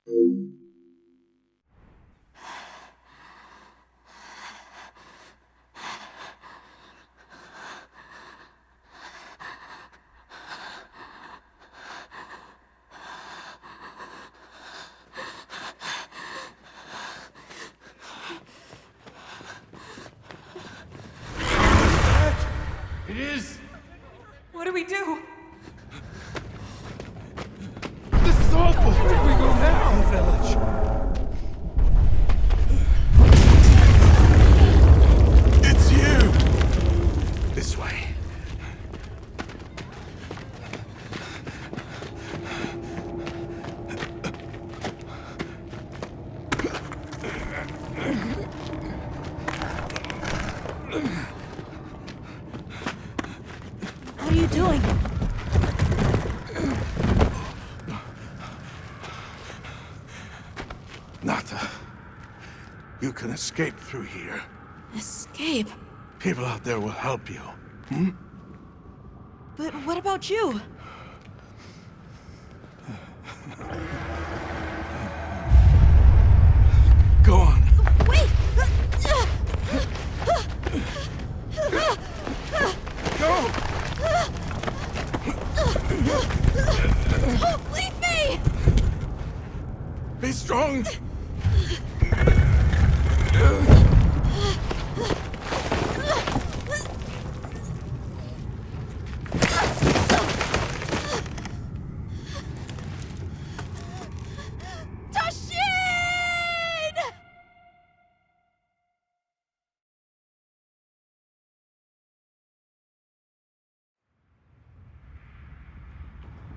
It is! What do we do? This is awful! Where do we go now? The village. It's you! This way. What are you doing? Nata, you can escape through here. Escape? People out there will help you. But what about you? Go on. Wait! Go! Don't leave me! Be strong!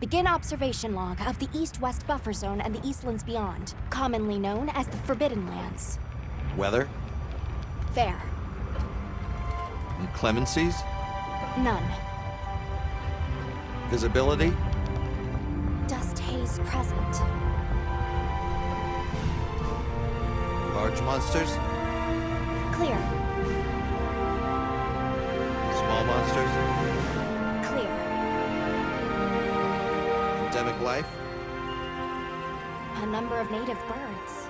Begin observation log of the East-West Buffer Zone and the Eastlands beyond, commonly known as the Forbidden Lands. Weather? Fair. Inclemencies? None. Visibility? Dust haze present. Large monsters? Clear. Small monsters? Clear. Endemic life? A number of native birds.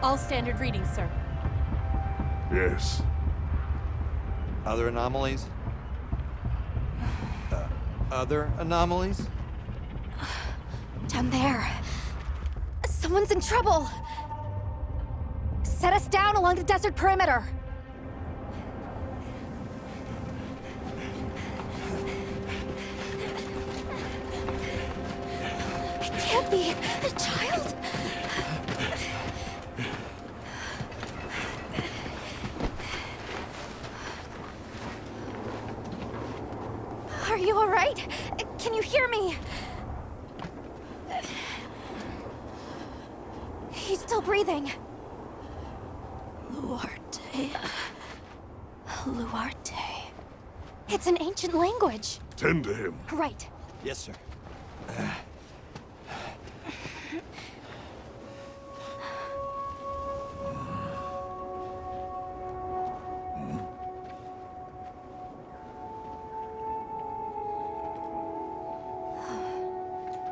All standard readings, sir. Yes. Other anomalies? Other anomalies? Down there. Someone's in trouble. Set us down along the desert perimeter. It can't be a child. Are you all right? Can you hear me? He's still breathing. Luarte. Luarte. It's an ancient language. Tend to him. Right. Yes, sir.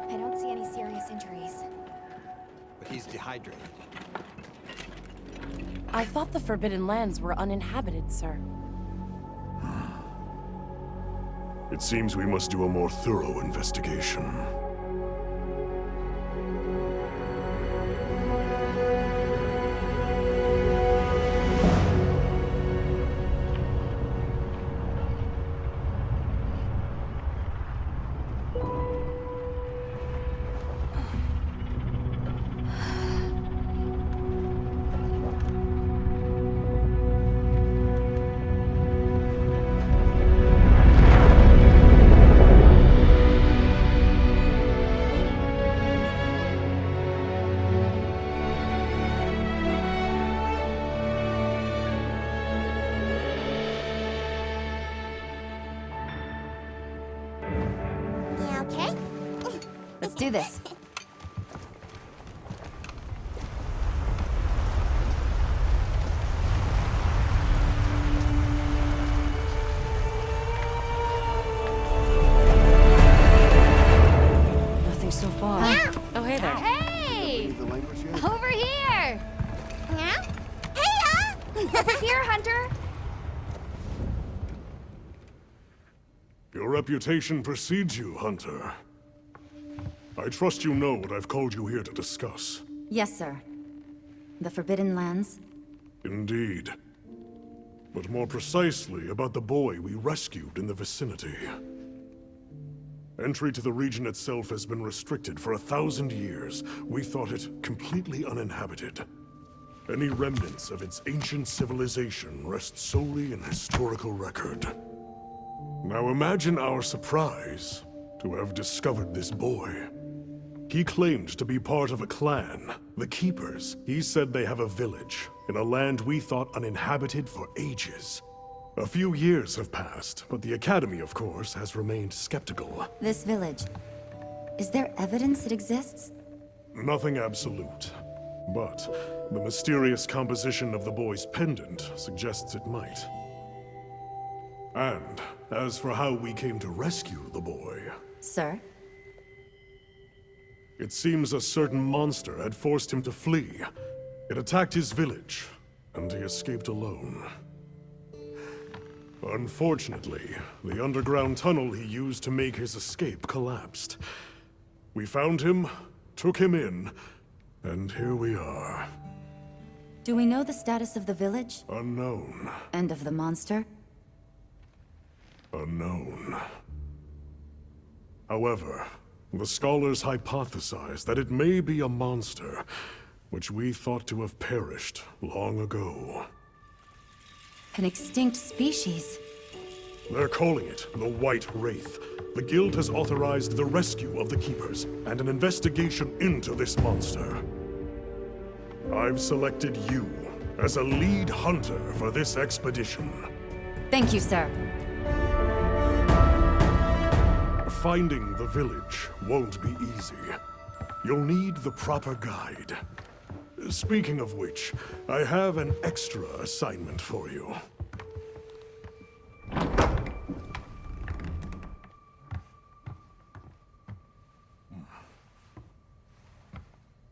I don't see any serious injuries. But he's dehydrated. I thought the Forbidden Lands were uninhabited, sir. It seems we must do a more thorough investigation. Yeah, okay? Let's do this. Nothing so far. Yeah. reputation precedes you, Hunter. I trust you know what I've called you here to discuss. Yes, sir. The Forbidden Lands? Indeed. But more precisely about the boy we rescued in the vicinity. Entry to the region itself has been restricted for 1,000 years. We thought it completely uninhabited. Any remnants of its ancient civilization rest solely in historical record. Now imagine our surprise to have discovered this boy. He claimed to be part of a clan, the Keepers. He said they have a village in a land we thought uninhabited for ages. A few years have passed, but the Academy, of course, has remained skeptical. This village. Is there evidence it exists? Nothing absolute. But the mysterious composition of the boy's pendant suggests it might. And as for how we came to rescue the boy, Sir? it seems a certain monster had forced him to flee. It attacked his village, and he escaped alone. Unfortunately, the underground tunnel he used to make his escape collapsed. We found him, took him in, and here we are. Do we know the status of the village? Unknown. And of the monster? Unknown. However, the scholars hypothesize that it may be a monster, which we thought to have perished long ago. An extinct species. They're calling it the White Wraith. The Guild has authorized the rescue of the Keepers and an investigation into this monster. I've selected you as a lead hunter for this expedition. Thank you, sir. Finding the village won't be easy. You'll need the proper guide. Speaking of which, I have an extra assignment for you.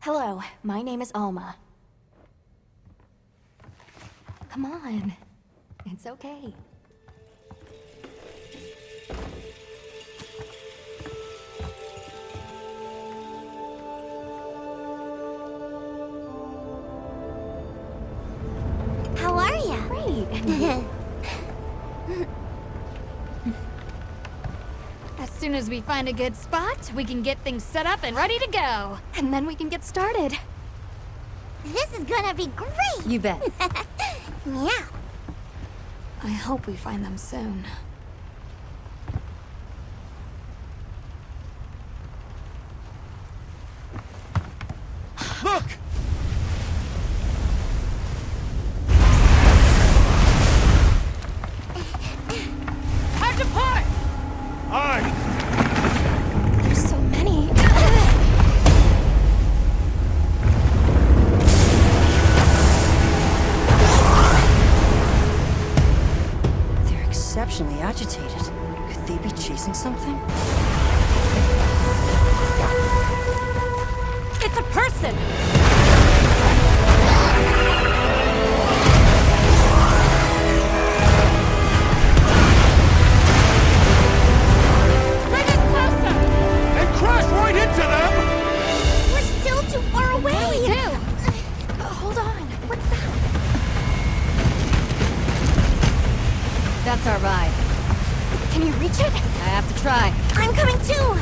Hello, my name is Alma. Come on. It's okay. How are ya? Great. As soon as we find a good spot, we can get things set up and ready to go. And then we can get started. This is gonna be great! You bet. Yeah. I hope we find them soon. Look! Hard to part! Aye! There's so many. They're exceptionally agitated. Could they be chasing something? It's a person! Bring us closer! And crash right into them! We're still too far away! Me too! Hold on. What's that? That's our ride. Can you reach it? I have to try. I'm coming too!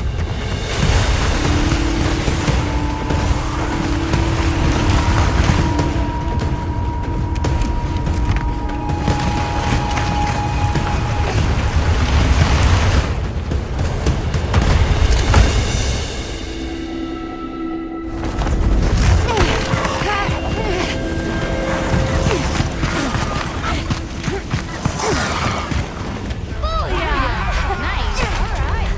Nice! Alright!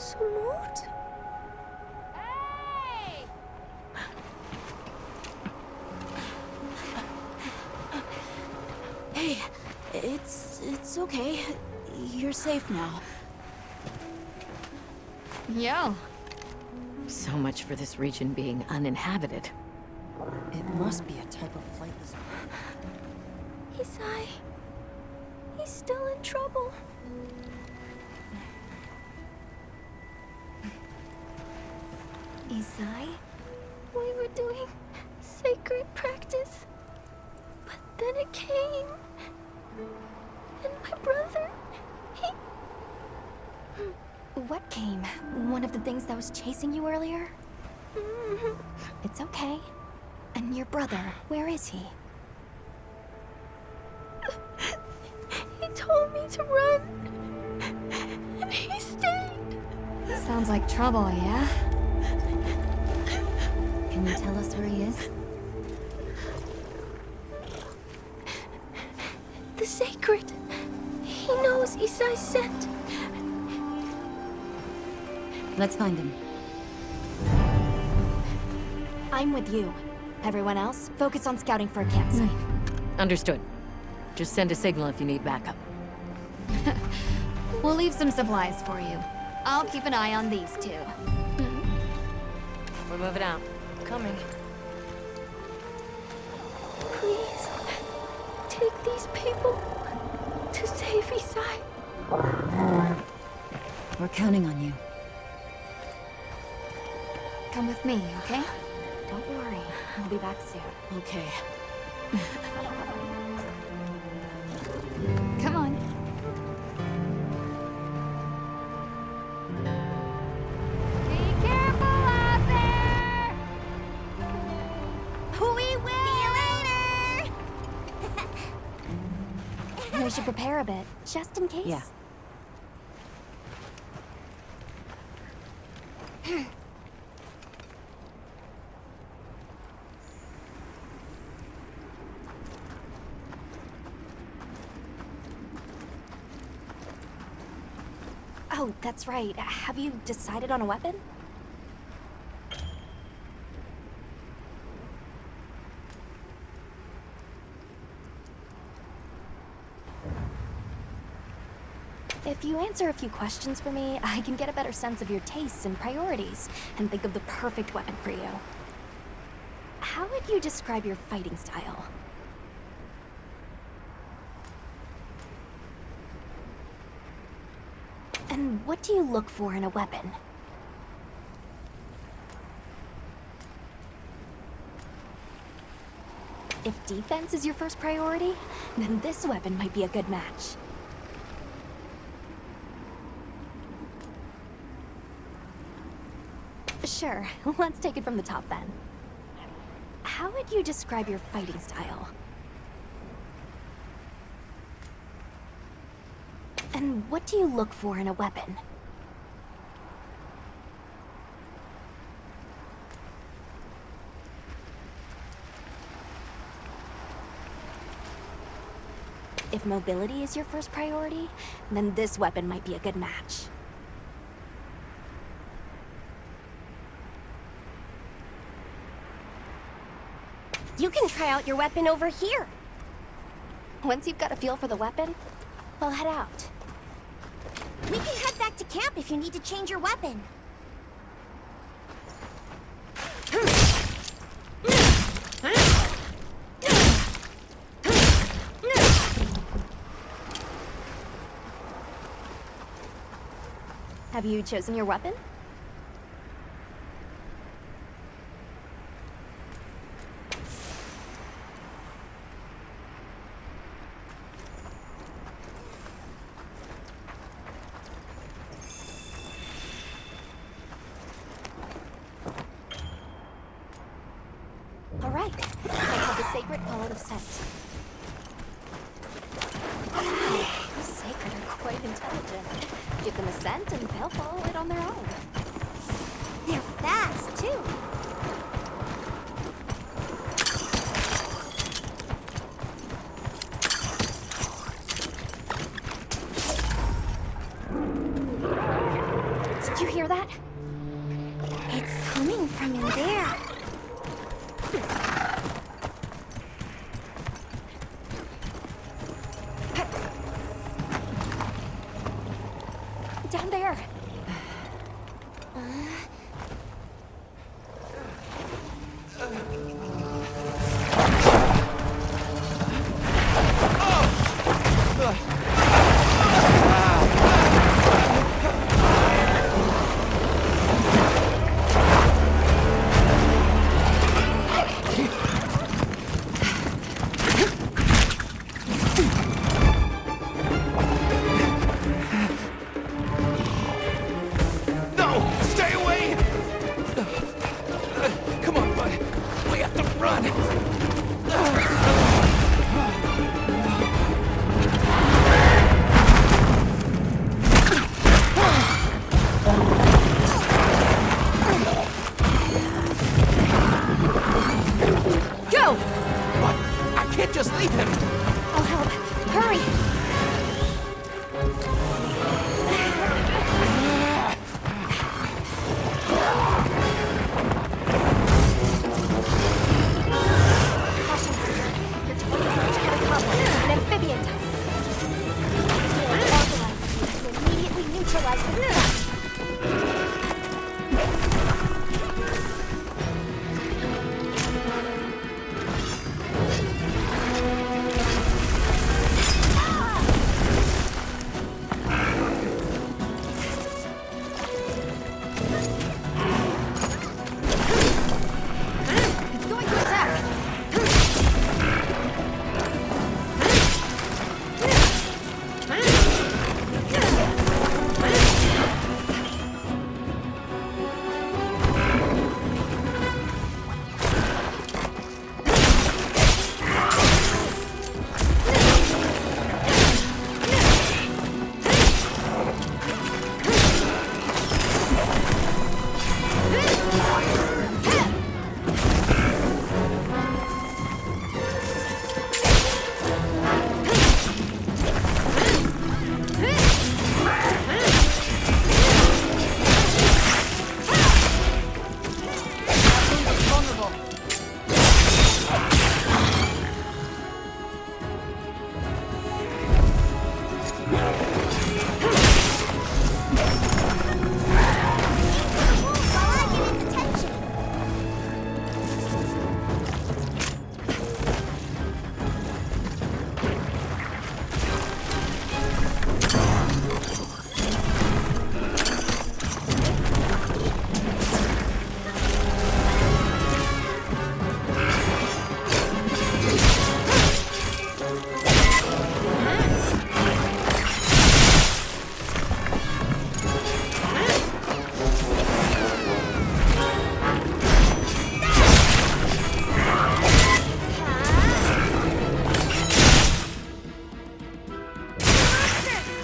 Sumut? Hey! Hey, it's okay. You're safe now. Yo. So much for this region being uninhabited. It must be a type of flightless. Isai. He's still in trouble. Isai? We were doing sacred practice. But then it came. And my brother, he... What came? One of the things that was chasing you earlier? It's okay. And your brother, where is he? He told me to run. And he stayed. Sounds like trouble, yeah? Can you tell us where he is? The sacred. He knows Isai's scent. Let's find him. I'm with you. Everyone else, focus on scouting for a campsite. Understood. Just send a signal if you need backup. We'll leave some supplies for you. I'll keep an eye on these two. We're moving out. Coming. Please, take these people to save Isai. We're counting on you. Come with me, okay? Don't worry, I'll be back soon. Okay. Come on. Be careful out there! We will! See you later! We should prepare a bit, just in case. Yeah. Oh, that's right. Have you decided on a weapon? If you answer a few questions for me, I can get a better sense of your tastes and priorities, and think of the perfect weapon for you. How would you describe your fighting style? And what do you look for in a weapon? If defense is your first priority, then this weapon might be a good match. Sure, let's take it from the top then. How would you describe your fighting style? And what do you look for in a weapon? If mobility is your first priority, then this weapon might be a good match. You can try out your weapon over here. Once you've got a feel for the weapon, we'll head out. We can head back to camp if you need to change your weapon. Have you chosen your weapon? All right, let's have the sacred follow the scent. The sacred are quite intelligent. Give them a scent and they'll follow it on their own. They're fast, too. It's you hear that? It's coming from in there. Down there. No! Stay away! Come on, bud. We have to run. Go! What? I can't just leave him. I'll help. Hurry! Caution, your tornado helicopter is an amphibian type. You'll authorize you to immediately neutralize the threat. It's going to attack.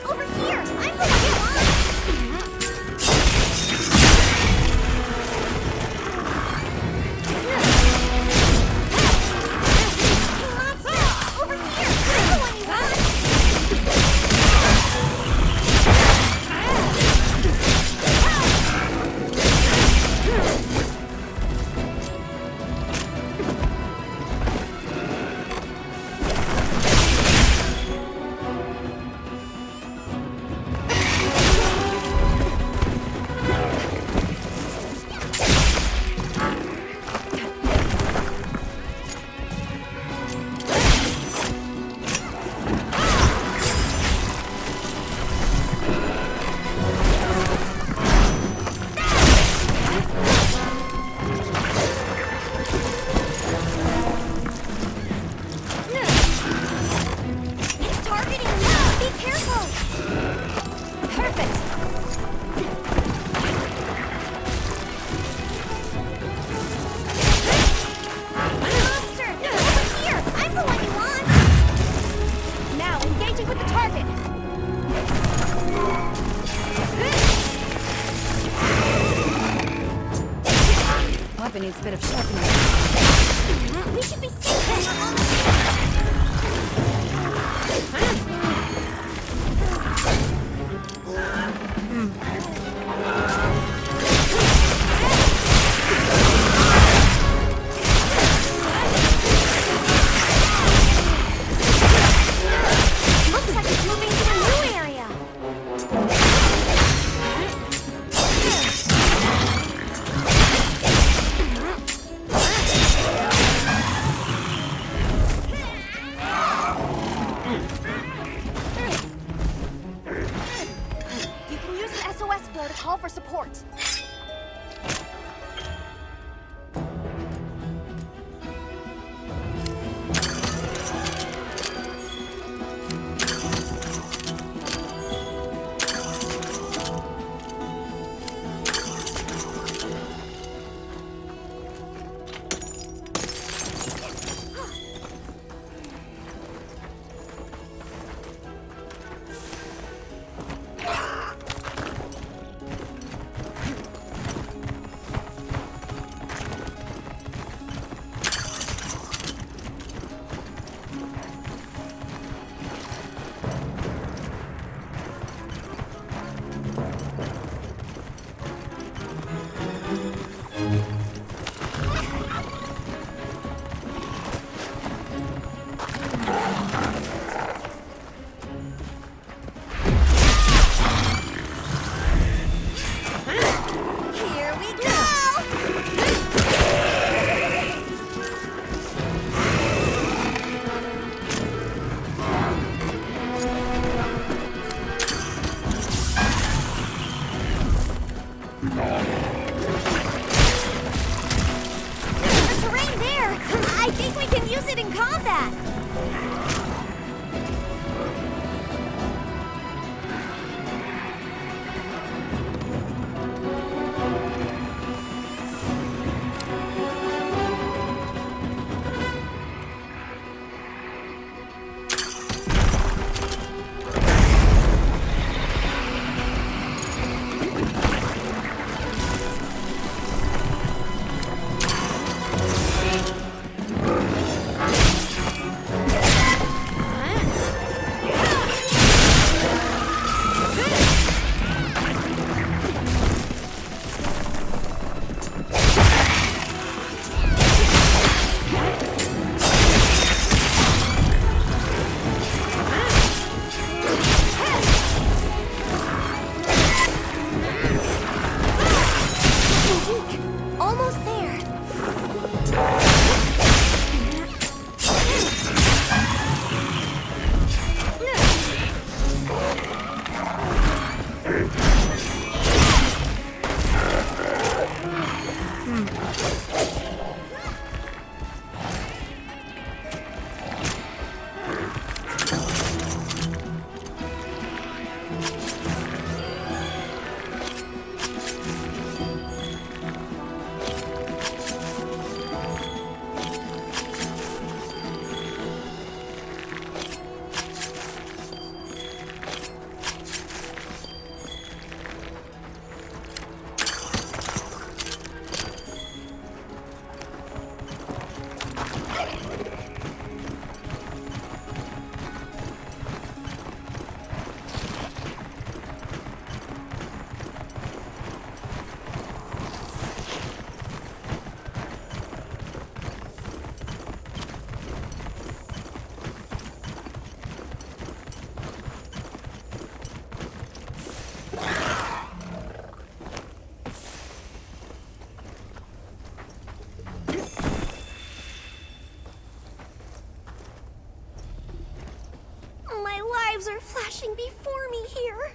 Over here! I'm the one you want! Monster! Over here! I'm the one you want! It's targeting me! Be careful! Perfect. Monster! Over here! I'm the one you want! Now engaging with the target. Weapon needs a bit of sharpening. We should be safe when we're almost there. software to call for support. lives are flashing before me here.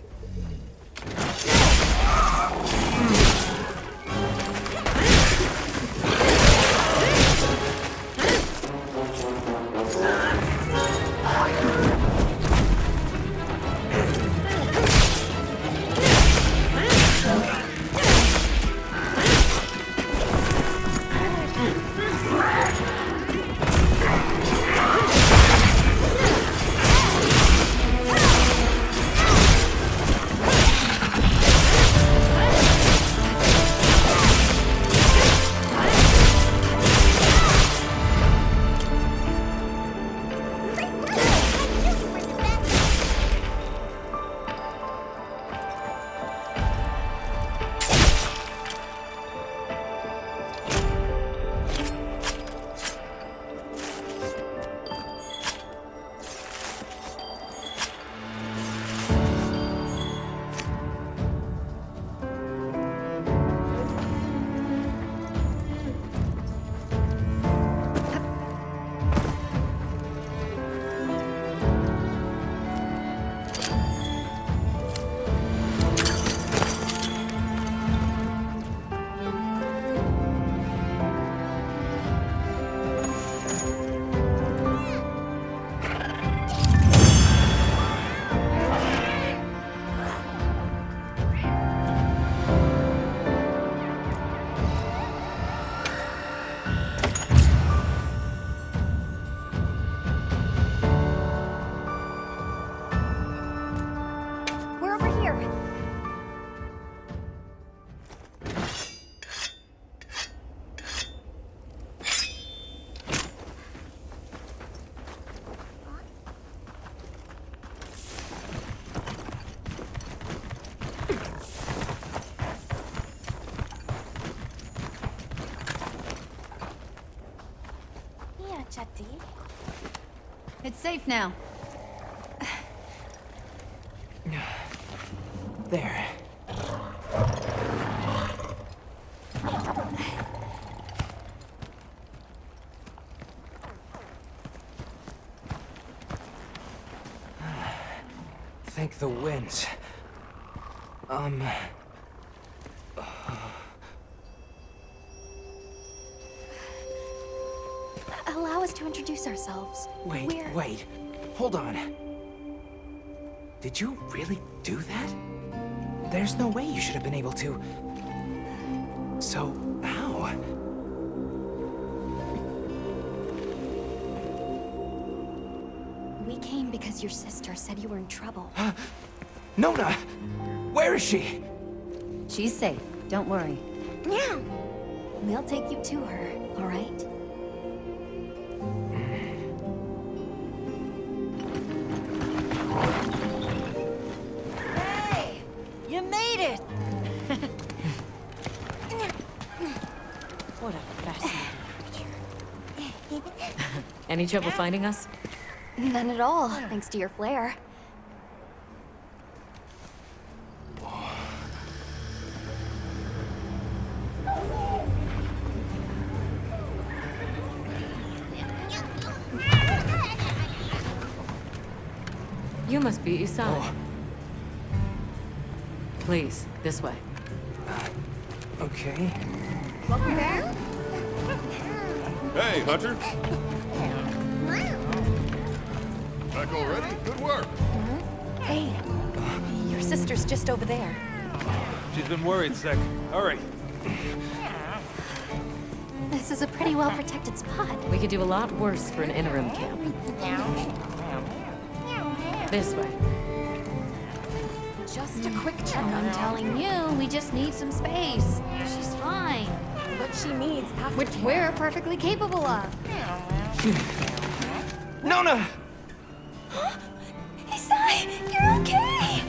It's safe now. There. Thank the winds. Allow us to introduce ourselves. Wait. Hold on. Did you really do that? There's no way you should have been able to. So, how? We came because your sister said you were in trouble. Nona! Where is she? She's safe. Don't worry. Now. We'll take you to her, all right? Hey! You made it! What a fascinating creature. Any trouble finding us? None at all, thanks to your flair. You must be Isai. Please, this way. Okay. Hey, Hunter. Back already? Good work. Hey, your sister's just over there. She's been worried, Sec. Hurry. This is a pretty well-protected spot. We could do a lot worse for an interim camp. This way. Just a quick check. I'm telling you, we just need some space. She's fine. But she needs Which we're perfectly capable of. Nona! Isai, you're okay!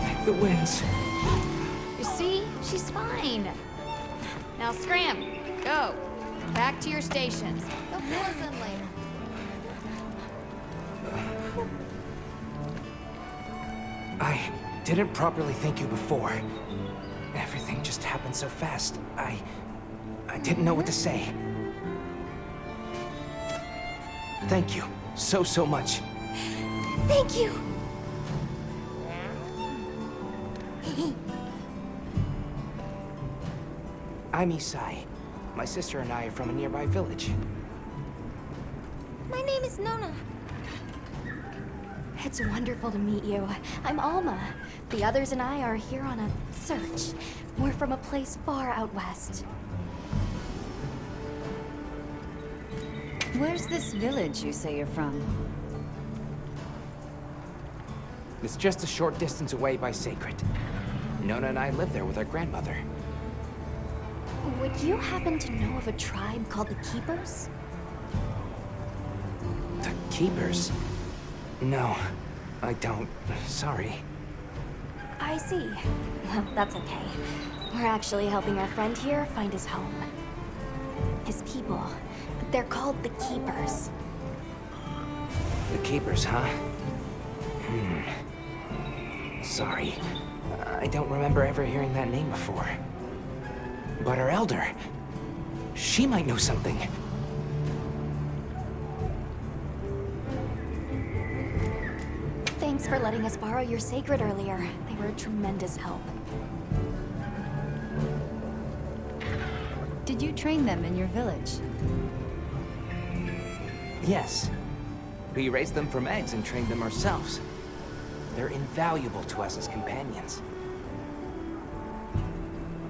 Thank the winds. You see? She's fine. Now scram. Go. Back to your stations. They'll fill us in later. I didn't properly thank you before. Everything just happened so fast. I didn't know what to say. Thank you so much. Thank you. I'm Isai. My sister and I are from a nearby village. My name is Nona. It's wonderful to meet you. I'm Alma. The others and I are here on a search. We're from a place far out west. Where's this village you say you're from? It's just a short distance away by Sacred. Nona and I live there with our grandmother. Would you happen to know of a tribe called the Keepers? The Keepers? No, I don't. Sorry. I see. Well, that's okay. We're actually helping our friend here find his home. His people. They're called the Keepers. The Keepers, huh? Sorry. I don't remember ever hearing that name before. But our elder, she might know something. Thanks for letting us borrow your sacred earlier. They were a tremendous help. Did you train them in your village? Yes. We raised them from eggs and trained them ourselves. They're invaluable to us as companions.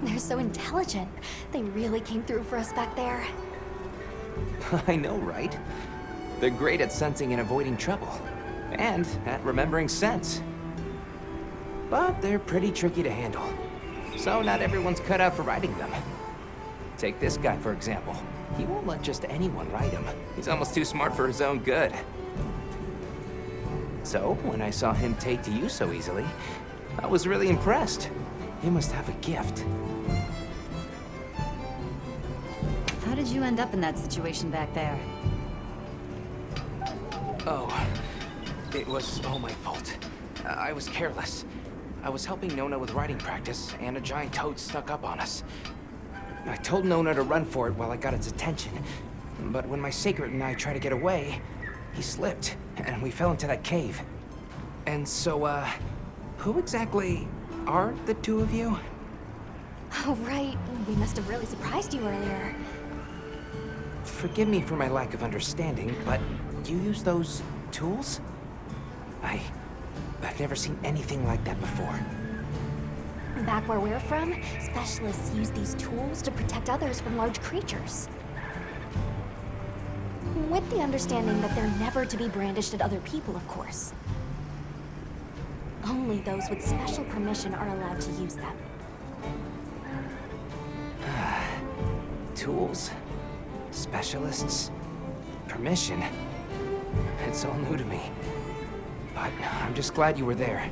They're so intelligent. They really came through for us back there. I know, right? They're great at sensing and avoiding trouble. And at remembering scents. But they're pretty tricky to handle. So not everyone's cut out for riding them. Take this guy, for example. He won't let just anyone ride him. He's almost too smart for his own good. So, when I saw him take to you so easily, I was really impressed. He must have a gift. How did you end up in that situation back there? Oh, it was all my fault. I was careless. I was helping Nona with writing practice, and a giant toad stuck up on us. I told Nona to run for it while I got its attention, but when my sacred and I tried to get away, he slipped, and we fell into that cave. And so, who exactly are the two of you? Oh, right. We must have really surprised you earlier. Forgive me for my lack of understanding, but you use those tools? I've never seen anything like that before. Back where we're from, specialists use these tools to protect others from large creatures. With the understanding that they're never to be brandished at other people, of course. Only those with special permission are allowed to use them. Tools? Specialists? Permission? It's all new to me. But I'm just glad you were there.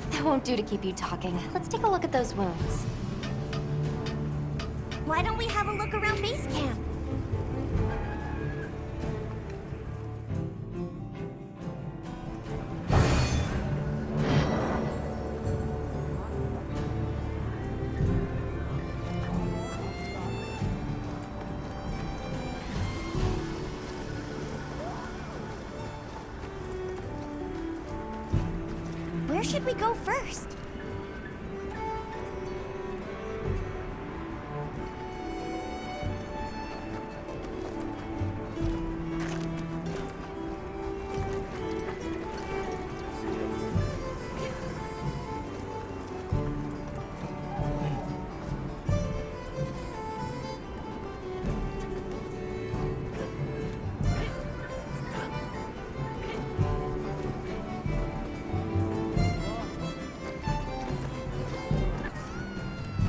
That won't do to keep you talking. Let's take a look at those wounds. Why don't we have a look around base camp? Where should we go first?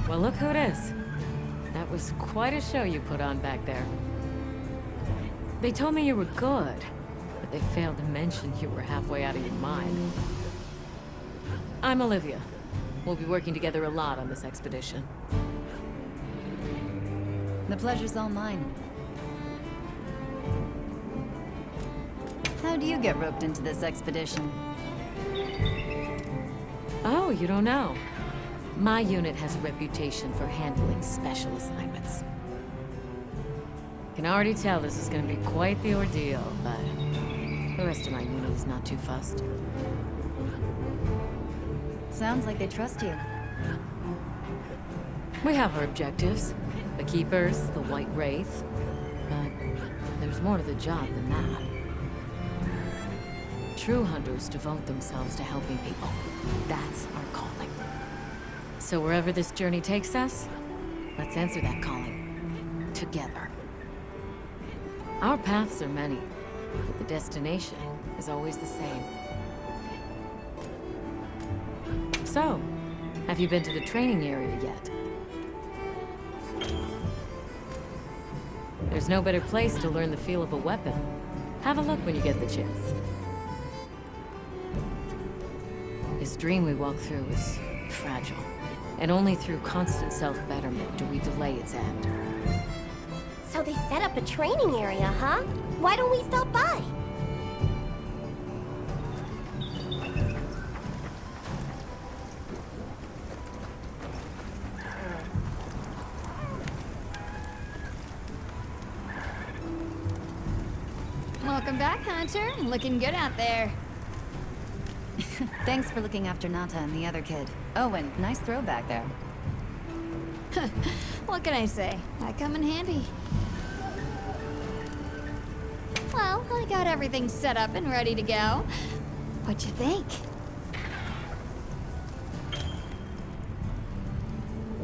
Well, look who it is. That was quite a show you put on back there. They told me you were good, but they failed to mention you were halfway out of your mind. I'm Olivia. We'll be working together a lot on this expedition. The pleasure's all mine. How'd you get roped into this expedition? Oh, you don't know? My unit has a reputation for handling special assignments. Can already tell this is gonna be quite the ordeal, but the rest of my unit is not too fussed. Sounds like they trust you. We have our objectives. The Keepers, the White Wraith. But there's more to the job than that. True hunters devote themselves to helping people. That's our calling. So wherever this journey takes us, let's answer that calling. Together. Our paths are many, but the destination is always the same. So, have you been to the training area yet? There's no better place to learn the feel of a weapon. Have a look when you get the chance. This dream we walk through is fragile. And only through constant self-betterment do we delay its end. So they set up a training area, huh? Why don't we stop by? Welcome back, Hunter. Looking good out there. Thanks for looking after Nata and the other kid. Oh, and nice throw back there. What can I say? I come in handy. Well, I got everything set up and ready to go. What'd you think?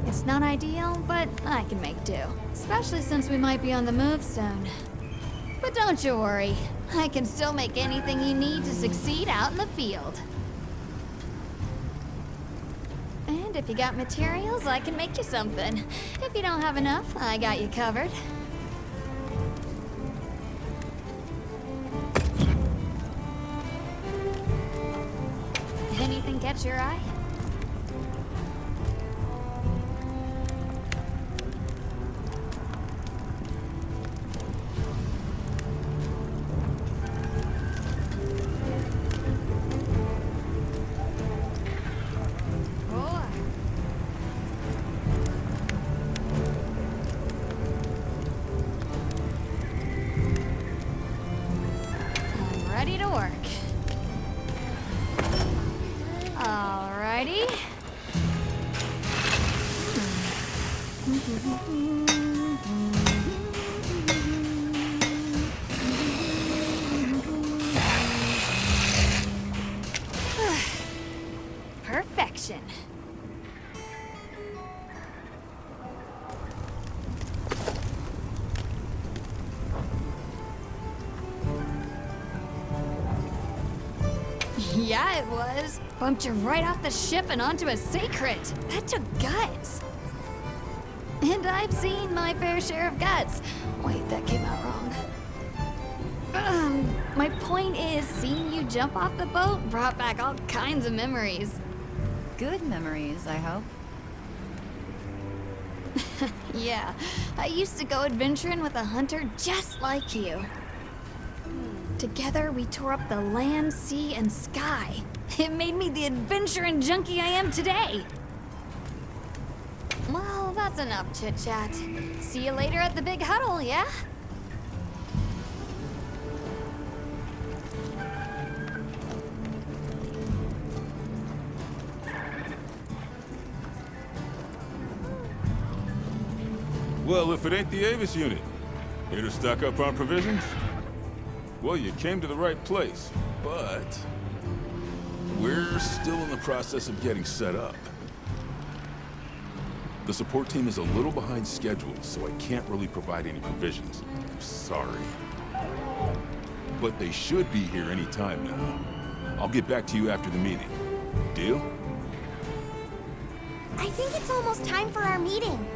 It's not ideal, but I can make do. Especially since we might be on the move soon. But don't you worry. I can still make anything you need to succeed out in the field. And if you got materials, I can make you something. If you don't have enough, I got you covered. Anything catch your eye? ready to work. Alrighty. Perfection. Yeah, it was. Bumped you right off the ship and onto a sacred. That took guts. And I've seen my fair share of guts. Wait, that came out wrong. My point is, seeing you jump off the boat brought back all kinds of memories. Good memories, I hope. Yeah, I used to go adventuring with a hunter just like you. Together, we tore up the land, sea, and sky. It made me the adventuring junkie I am today. Well, that's enough chit-chat. See you later at the big huddle, yeah? Well, if it ain't the Avis unit, here to stock up on provisions? Well, you came to the right place, but we're still in the process of getting set up. The support team is a little behind schedule, so I can't really provide any provisions. I'm sorry. But they should be here any time now. I'll get back to you after the meeting. Deal? I think it's almost time for our meeting.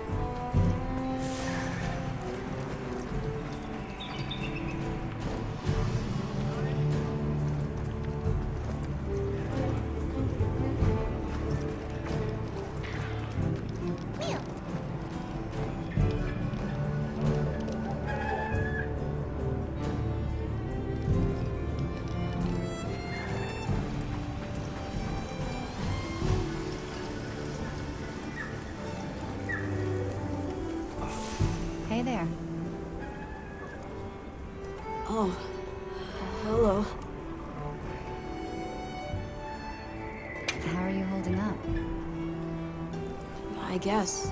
Hey there. Oh, hello. How are you holding up? I guess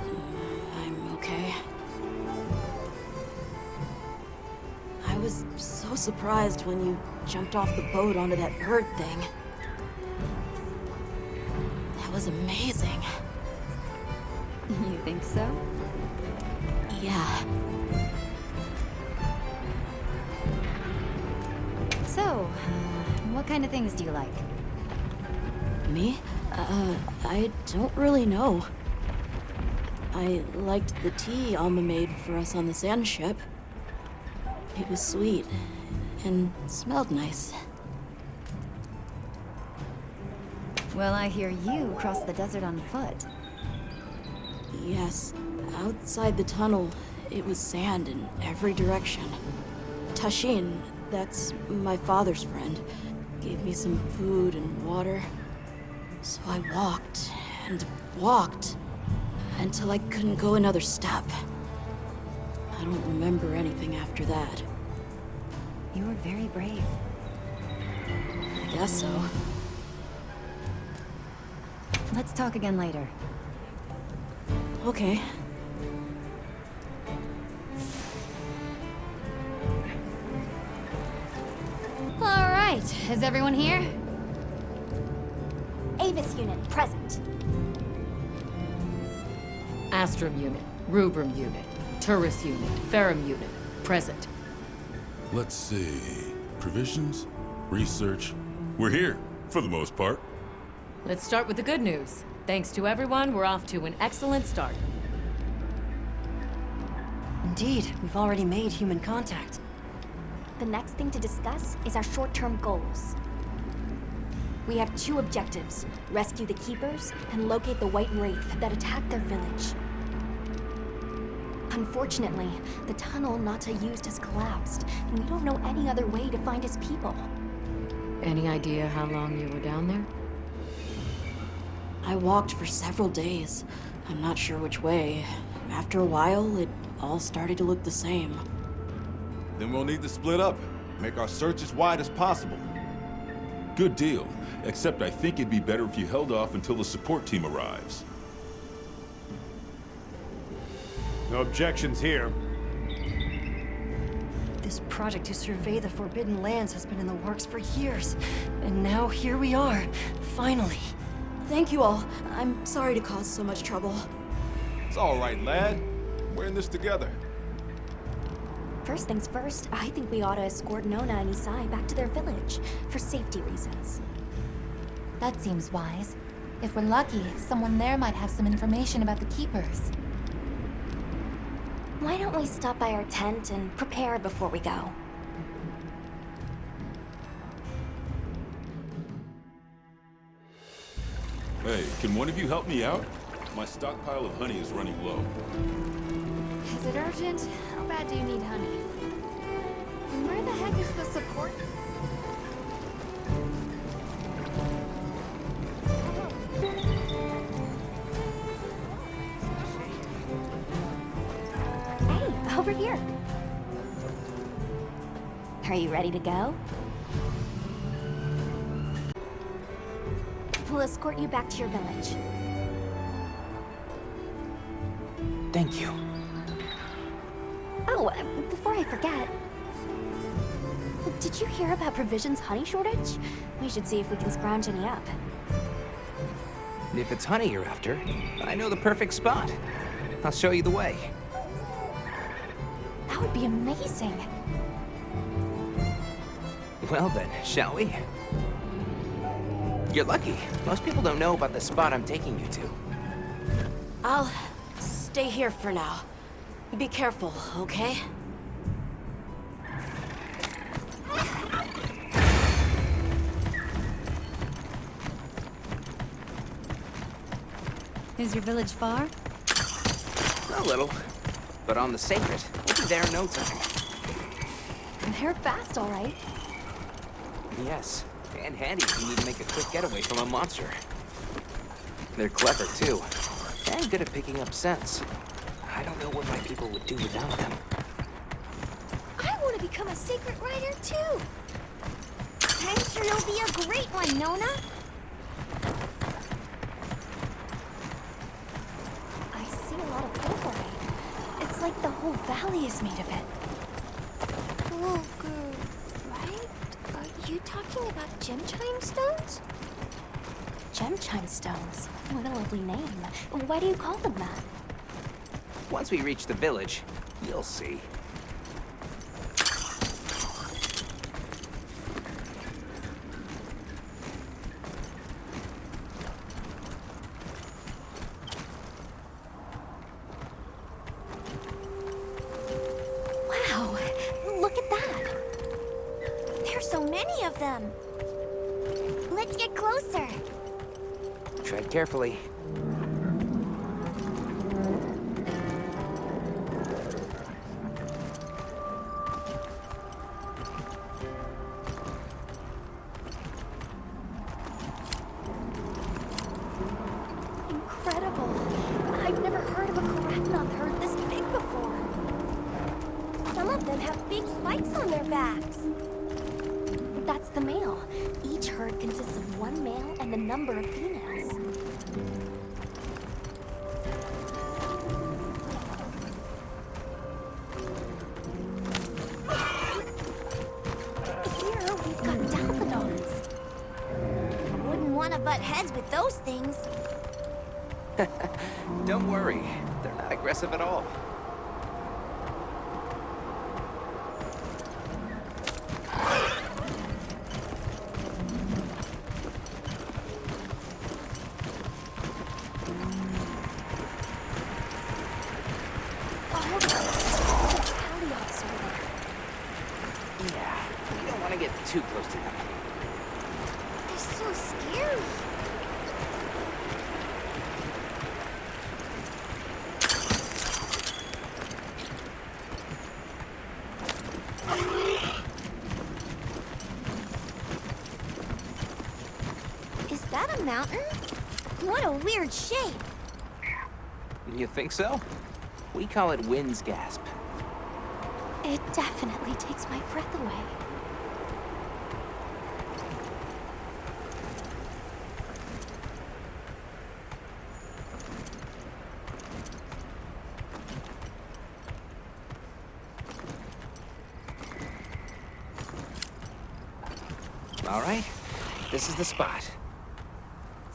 I'm okay. I was so surprised when you jumped off the boat onto that bird thing. That was amazing. You think so? Yeah. So, what kind of things do you like? Me? I don't really know. I liked the tea Alma made for us on the sand ship. It was sweet and smelled nice. Well, I hear you crossed the desert on foot. Yes, outside the tunnel, it was sand in every direction. Tashin, that's my father's friend, gave me some food and water. So I walked and walked until I couldn't go another step. I don't remember anything after that. You were very brave. I guess so. Let's talk again later. Okay. All right, is everyone here? Avis unit, present. Astrum unit, Rubrum unit, Turris unit, Ferrum unit, present. Let's see. Provisions? Research? We're here, for the most part. Let's start with the good news. Thanks to everyone, we're off to an excellent start. Indeed, we've already made human contact. The next thing to discuss is our short-term goals. We have two objectives: rescue the Keepers and locate the White Wraith that attacked their village. Unfortunately, the tunnel Nata used has collapsed, and we don't know any other way to find his people. Any idea how long you were down there? I walked for several days. I'm not sure which way. After a while, it all started to look the same. Then we'll need to split up. Make our search as wide as possible. Good deal. Except I think it'd be better if you held off until the support team arrives. No objections here. This project to survey the Forbidden Lands has been in the works for years. And now here we are, finally. Thank you all. I'm sorry to cause so much trouble. It's all right, lad. We're in this together. First things first, I think we ought to escort Nona and Isai back to their village, for safety reasons. That seems wise. If we're lucky, someone there might have some information about the Keepers. Why don't we stop by our tent and prepare before we go? Hey, can one of you help me out? My stockpile of honey is running low. Is it urgent? How bad do you need honey? And where the heck is the support? Hey, over here. Are you ready to go? We'll escort you back to your village. Thank you. Oh, before I forget, did you hear about Provision's honey shortage? We should see if we can scrounge any up. If it's honey you're after, I know the perfect spot. I'll show you the way. That would be amazing. Well then, shall we? You're lucky. Most people don't know about the spot I'm taking you to. I'll stay here for now. Be careful, okay? Is your village far? A little. But on the sacred, we'll be there in no time. They're fast, all right. Yes, and handy if you need to make a quick getaway from a monster. They're clever, too, and good at picking up scents. I don't know what my people would do without them. I want to become a sacred rider too. I'm sure you'll be a great one, Nona. I see a lot of fulgurite. It's like the whole valley is made of it. Right? Are you talking about gem chime stones? Gem chime stones. What a lovely name. Why do you call them that? Once we reach the village, you'll see. Wow, look at that. There's so many of them. Let's get closer. Tread carefully. Incredible. I've never heard of a Karatnoth herd this big before. Some of them have big spikes on their backs. That's the male. Each herd consists of one male and a number of females. Here we've got Dalphodons. Wouldn't want to butt heads with those things. Don't worry, they're not aggressive at all. Yeah, you don't want to get too close to them. They're so scary. Is that a mountain? What a weird shape. You think so? We call it Wind's Gasp. It definitely takes my breath away. All right, this is the spot.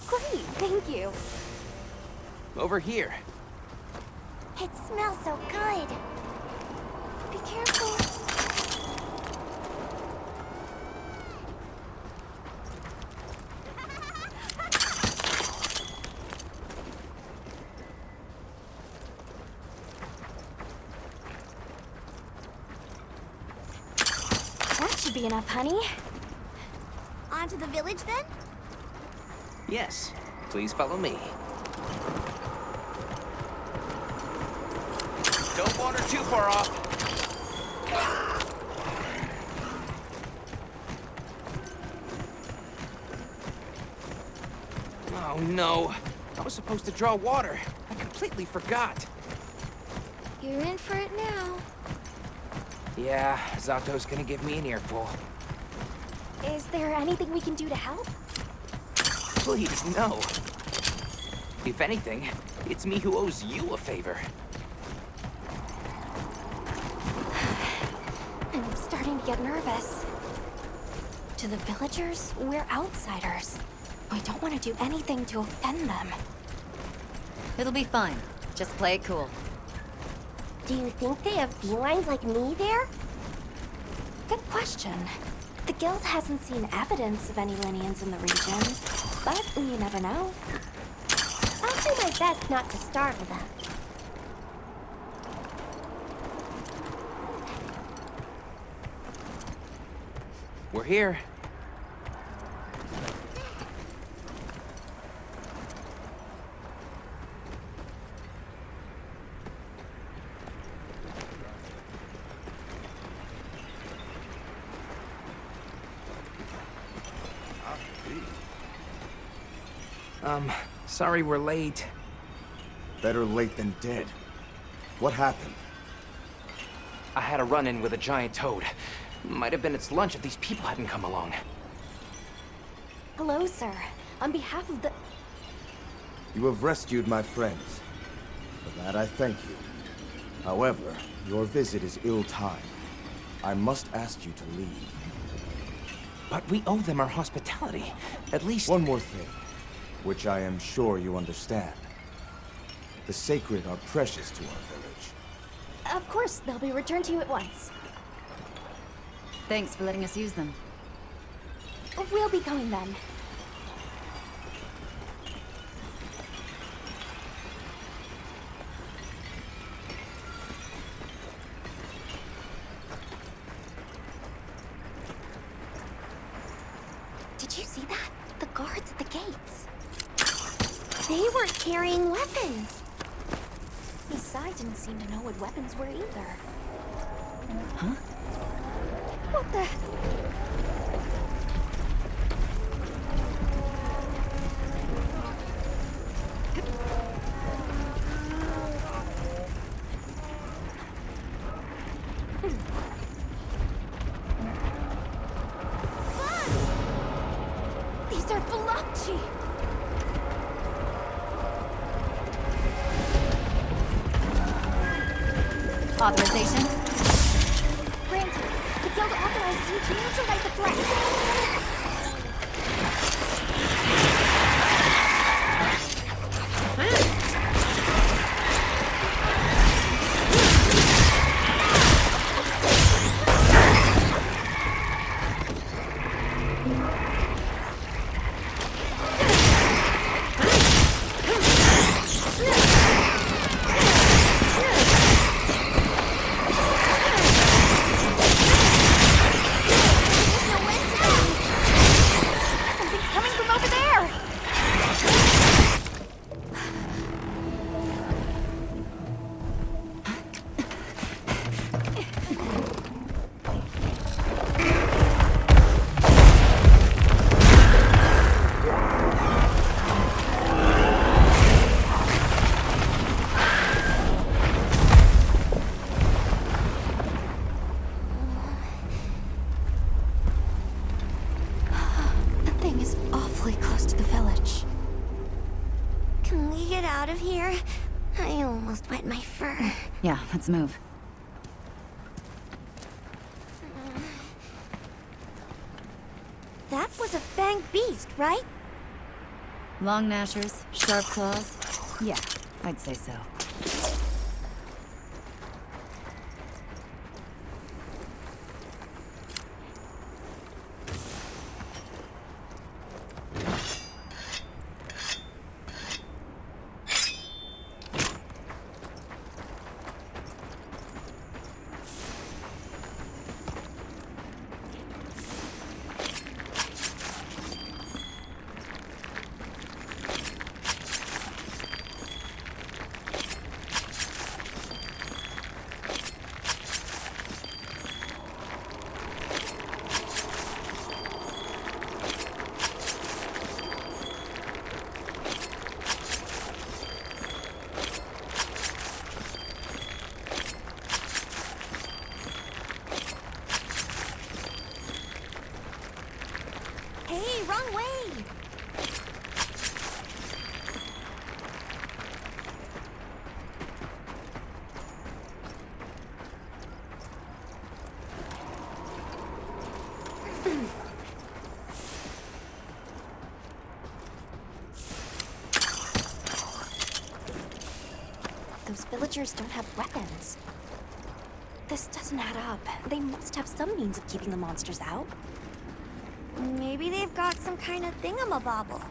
Great, thank you. Over here. It smells so good. Be careful. That should be enough, honey. On to the village then? Yes, please follow me. Don't wander too far off. Oh no, I was supposed to draw water. I completely forgot. You're in for it now. Yeah, Zato's gonna give me an earful. Is there anything we can do to help? Please, no. If anything, it's me who owes you a favor. I'm starting to get nervous. To the villagers, we're outsiders. We don't want to do anything to offend them. It'll be fine. Just play it cool. Do you think they have felines like me there? Good question. The guild hasn't seen evidence of any Linians in the region, but you never know. I'll do my best not to startle them. We're here. Sorry we're late. Better late than dead. What happened? I had a run-in with a giant toad. Might have been its lunch if these people hadn't come along. Hello, sir. On behalf of the... You have rescued my friends. For that I thank you. However, your visit is ill-timed. I must ask you to leave. But we owe them our hospitality. At least... One more thing, which I am sure you understand. The sacred are precious to our village. Of course, they'll be returned to you at once. Thanks for letting us use them. We'll be going then. Did you see that? The guards at the gates. They weren't carrying weapons. Besides, didn't seem to know what weapons were either. Huh? What the... These are Balachi! Authorization? Granted, the guild authorizes you to neutralize the flesh. Out of here. I almost wet my fur. Yeah, let's move. That six-fanged beast, right? Long gnashers, sharp claws. Yeah, I'd say so. Hey, wrong way! Those villagers don't have weapons. This doesn't add up. They must have some means of keeping the monsters out. Maybe they've got some kind of thingamabobble.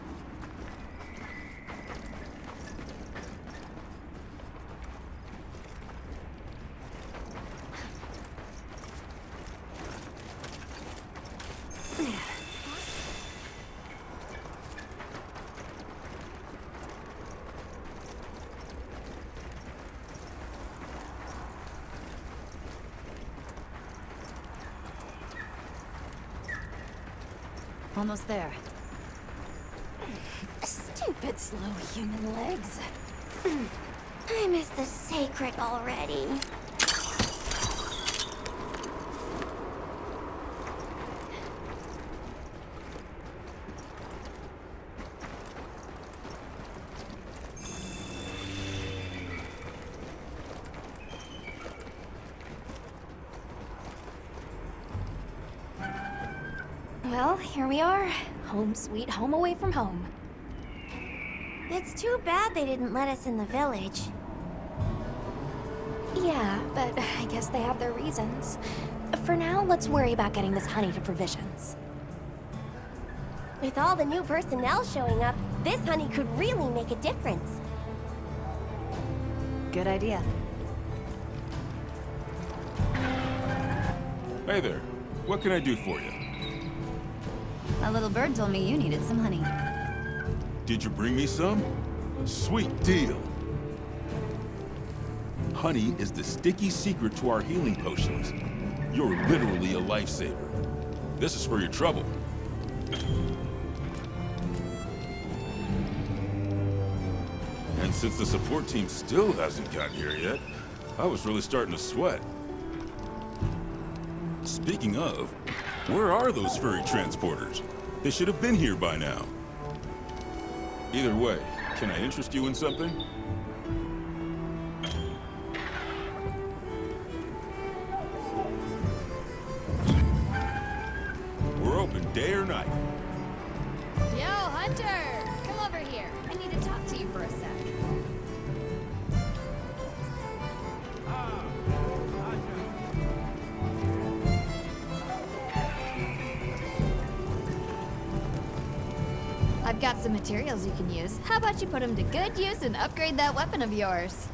Almost there. Stupid slow human legs. I miss the sacred already. Well, here we are. Home sweet home away from home. It's too bad they didn't let us in the village. Yeah, but I guess they have their reasons. For now, let's worry about getting this honey to provisions. With all the new personnel showing up, this honey could really make a difference. Good idea. Hey there. What can I do for you? A little bird told me you needed some honey. Did you bring me some? Sweet deal. Honey is the sticky secret to our healing potions. You're literally a lifesaver. This is for your trouble. And since the support team still hasn't gotten here yet, I was really starting to sweat. Speaking of, where are those furry transporters? They should have been here by now. Either way, can I interest you in something? We're open day or night. Yo, Hunter! Come over here. I need to talk to you for a sec. I've got some materials you can use. How about you put them to good use and upgrade that weapon of yours?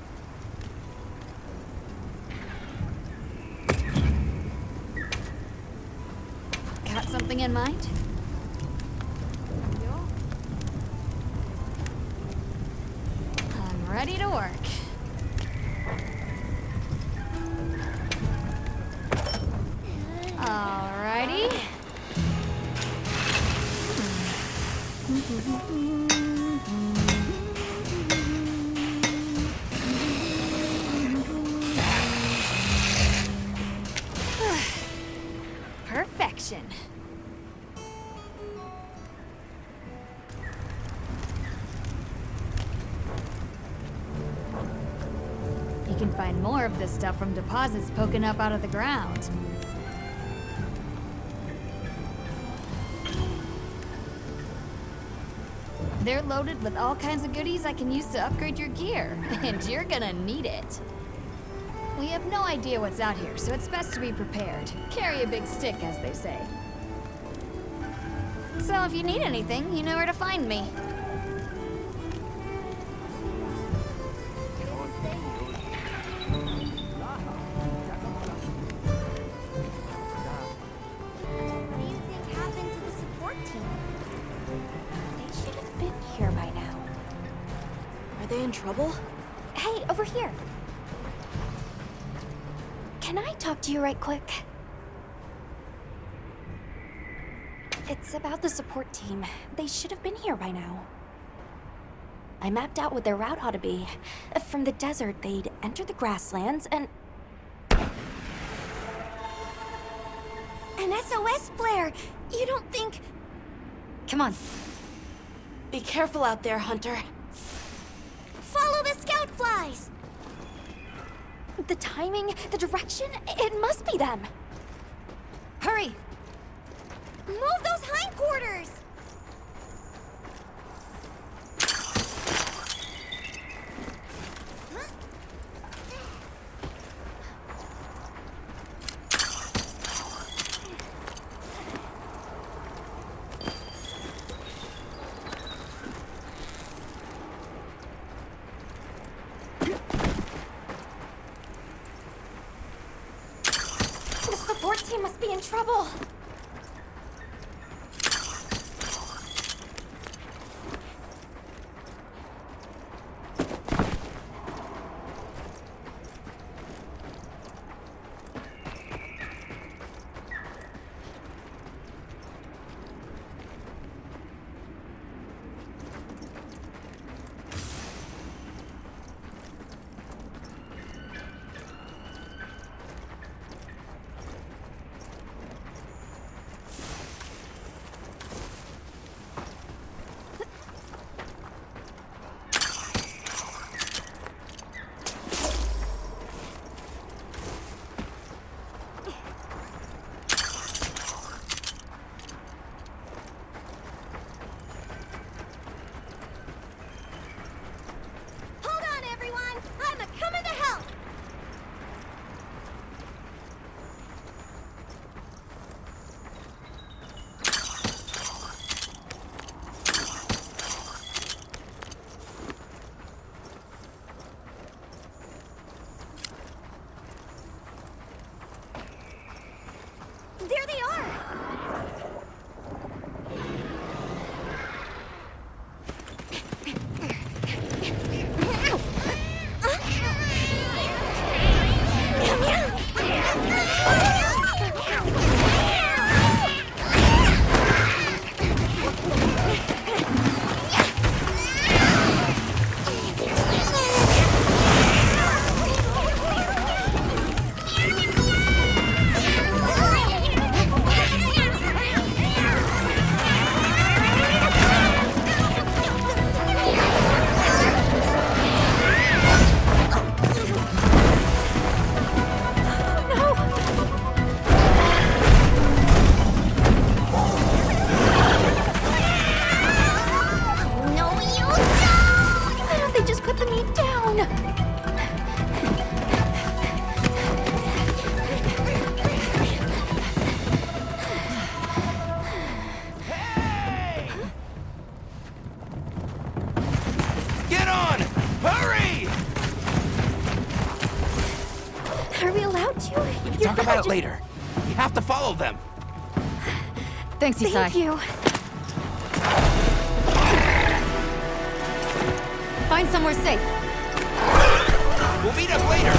Got something in mind? I'm ready to work. Alrighty. Perfection. You can find more of this stuff from deposits poking up out of the ground. They're loaded with all kinds of goodies I can use to upgrade your gear, and you're gonna need it. We have no idea what's out here, so it's best to be prepared. Carry a big stick, as they say. So if you need anything, you know where to find me. What do you think happened to the support team? They should have been here by now. Are they in trouble? Hey, over here. Can I talk to you right quick? It's about the support team. They should have been here by now. I mapped out what their route ought to be. From the desert, they'd enter the grasslands and... An SOS flare! You don't think... Come on. Be careful out there, Hunter. Follow the scout flies! The timing, the direction, it must be them. Hurry! Move those hindquarters! The support team must be in trouble. There they are! Talk about it later. We have to follow them. Thanks, Isai. Thank you. Find somewhere safe. We'll meet up later.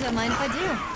Don't mind if I do.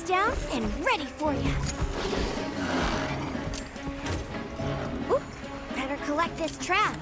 Down and ready for you. Oop, better collect this trap.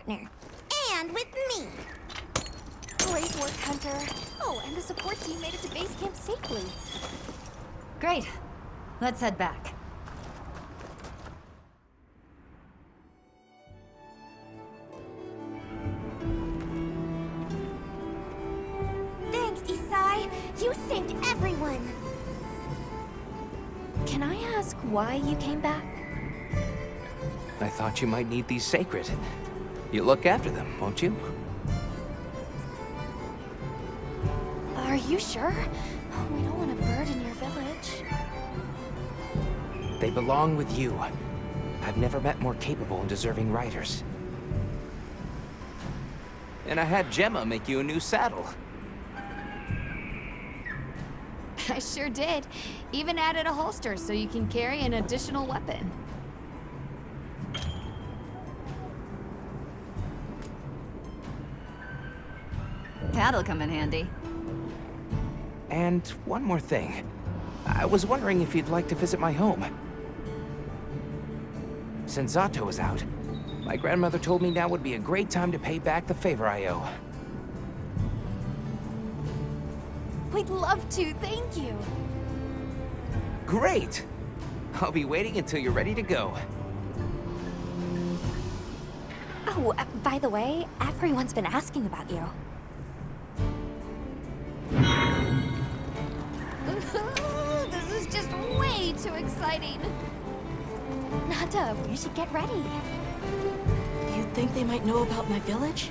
partner. And with me. Great work, Hunter. Oh, and the support team made it to base camp safely. Great. Let's head back. Thanks, Isai. You saved everyone. Can I ask why you came back? I thought you might need these sacred. You look after them, won't you? Are you sure? We don't want to burden your village. They belong with you. I've never met more capable and deserving riders. And I had Gemma make you a new saddle. I sure did. Even added a holster so you can carry an additional weapon. That'll come in handy. And one more thing. I was wondering if you'd like to visit my home. Since Zato is out, my grandmother told me now would be a great time to pay back the favor I owe. We'd love to, thank you. Great! I'll be waiting until you're ready to go. Oh, by the way, everyone's been asking about you. This is just way too exciting. Nata, we should get ready. You think they might know about my village?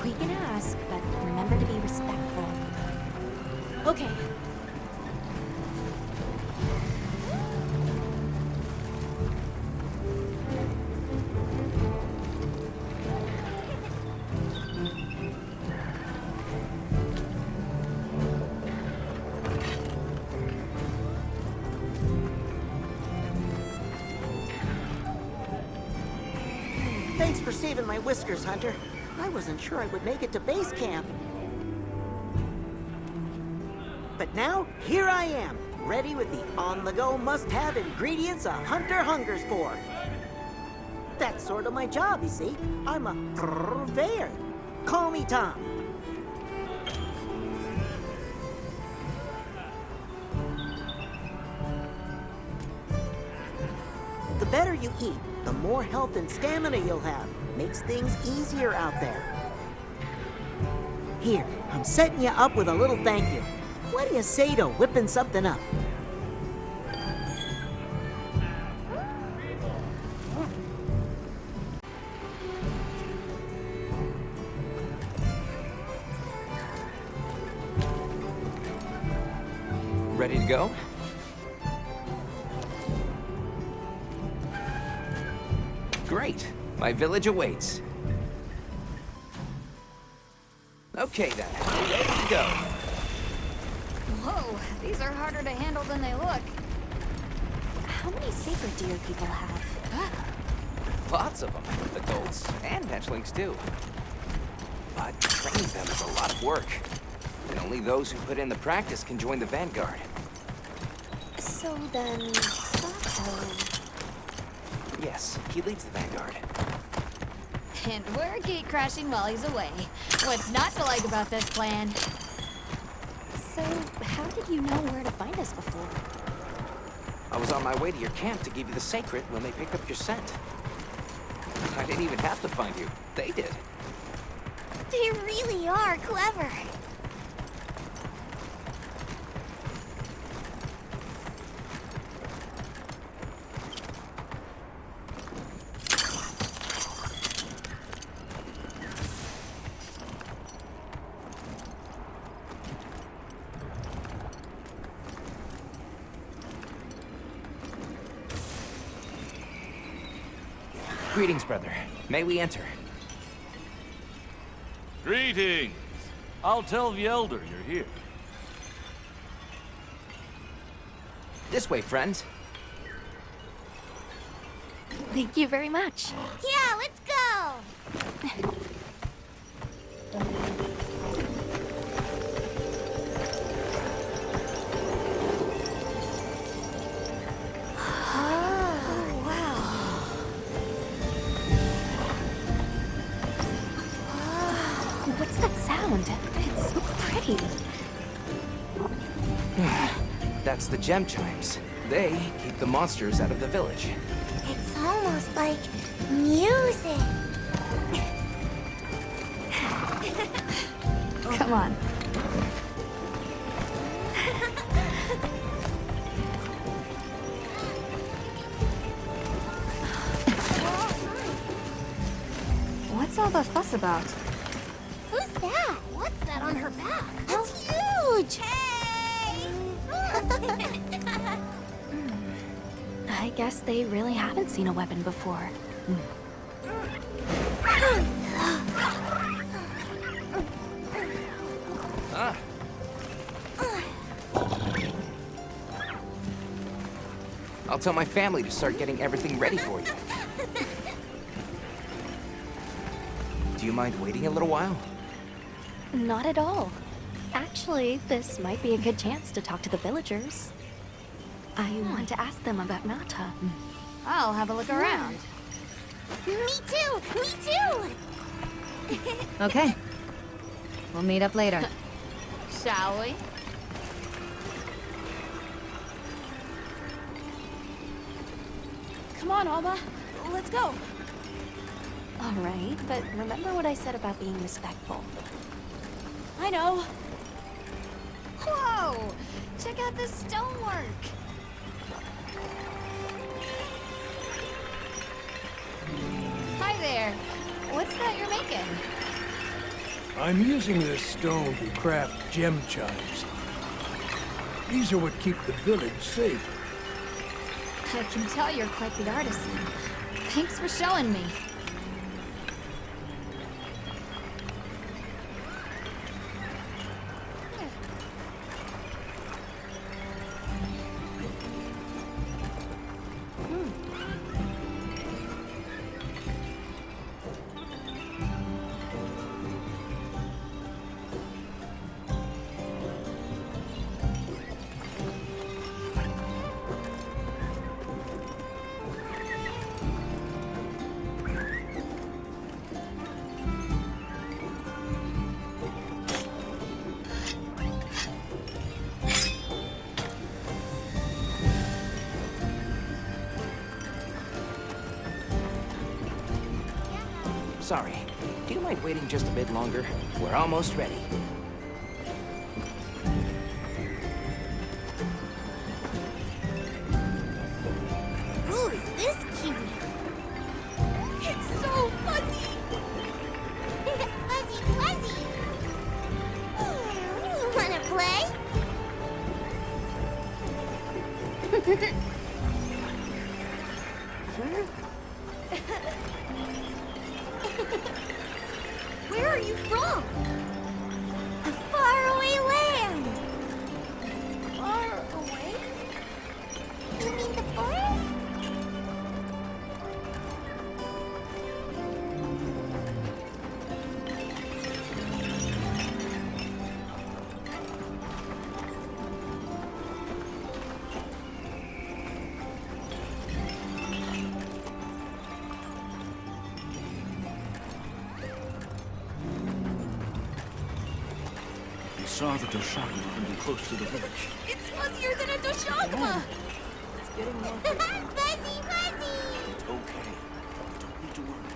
We can ask, but remember to be respectful. Okay. Thanks for saving my whiskers, Hunter. I wasn't sure I would make it to base camp. But now, here I am, ready with the on-the-go must-have ingredients a hunter hungers for. That's sort of my job, you see. I'm a purveyor. Call me Tom. The better you eat, the more health and stamina you'll have. Makes things easier out there. Here, I'm setting you up with a little thank you. What do you say to whipping something up? Ready to go? Great. My village awaits. Okay then, ready to go. Whoa, these are harder to handle than they look. How many sacred deer people have? Lots of them, adults and hatchlings too. But training them is a lot of work. And only those who put in the practice can join the vanguard. So then, Sato... Yes, he leads the vanguard. And we're gate crashing while he's away. What's not to like about this plan? So, how did you know where to find us before? I was on my way to your camp to give you the sacred when they picked up your scent. I didn't even have to find you. They did. They really are clever. Greetings, brother. May we enter? Greetings! I'll tell the Elder you're here. This way, friends. Thank you very much. Yeah, let's go! What's that sound? It's so pretty. That's the gem chimes. They keep the monsters out of the village. It's almost like music. Come on. What's all the fuss about? Who's that? What's that on her back? It's huge! Hey! I guess they really haven't seen a weapon before. Ah. I'll tell my family to start getting everything ready for you. Do you mind waiting a little while? Not at all. Actually, this might be a good chance to talk to the villagers. I want to ask them about Nata. I'll have a look around. Me too! Me too! Okay. We'll meet up later. Shall we? Come on, Alma. Let's go. All right, but remember what I said about being respectful. I know. Whoa! Check out this stonework. Hi there. What's that you're making? I'm using this stone to craft gem chimes. These are what keep the village safe. I can tell you're quite the artisan. Thanks for showing me. Sorry. Do you mind waiting just a bit longer? We're almost ready. Who is this cutie? It's so fuzzy! Fuzzy fuzzy! Wanna play? Where are you from? A faraway land. Far away? You mean the forest? We saw the Doshakma pretty close to the village. It's fuzzier than a doshakma! It's getting more Fuzzy, fuzzy! It's okay. You don't need to worry.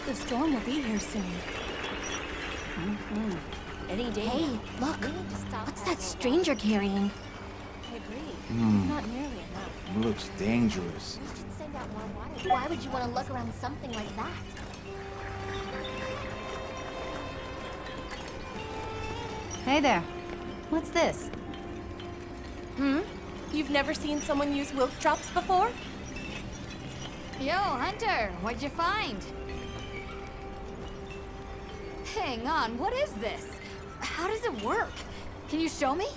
The storm will be here soon. Any day. Hey, look! What's that stranger carrying? I agree. Hmm. Not nearly enough. Looks dangerous. We should send out more water. Why would you want to look around something like that? Hey there. What's this? You've never seen someone use wilk drops before? Yo, Hunter, what'd you find? Hang on, what is this? How does it work? Can you show me?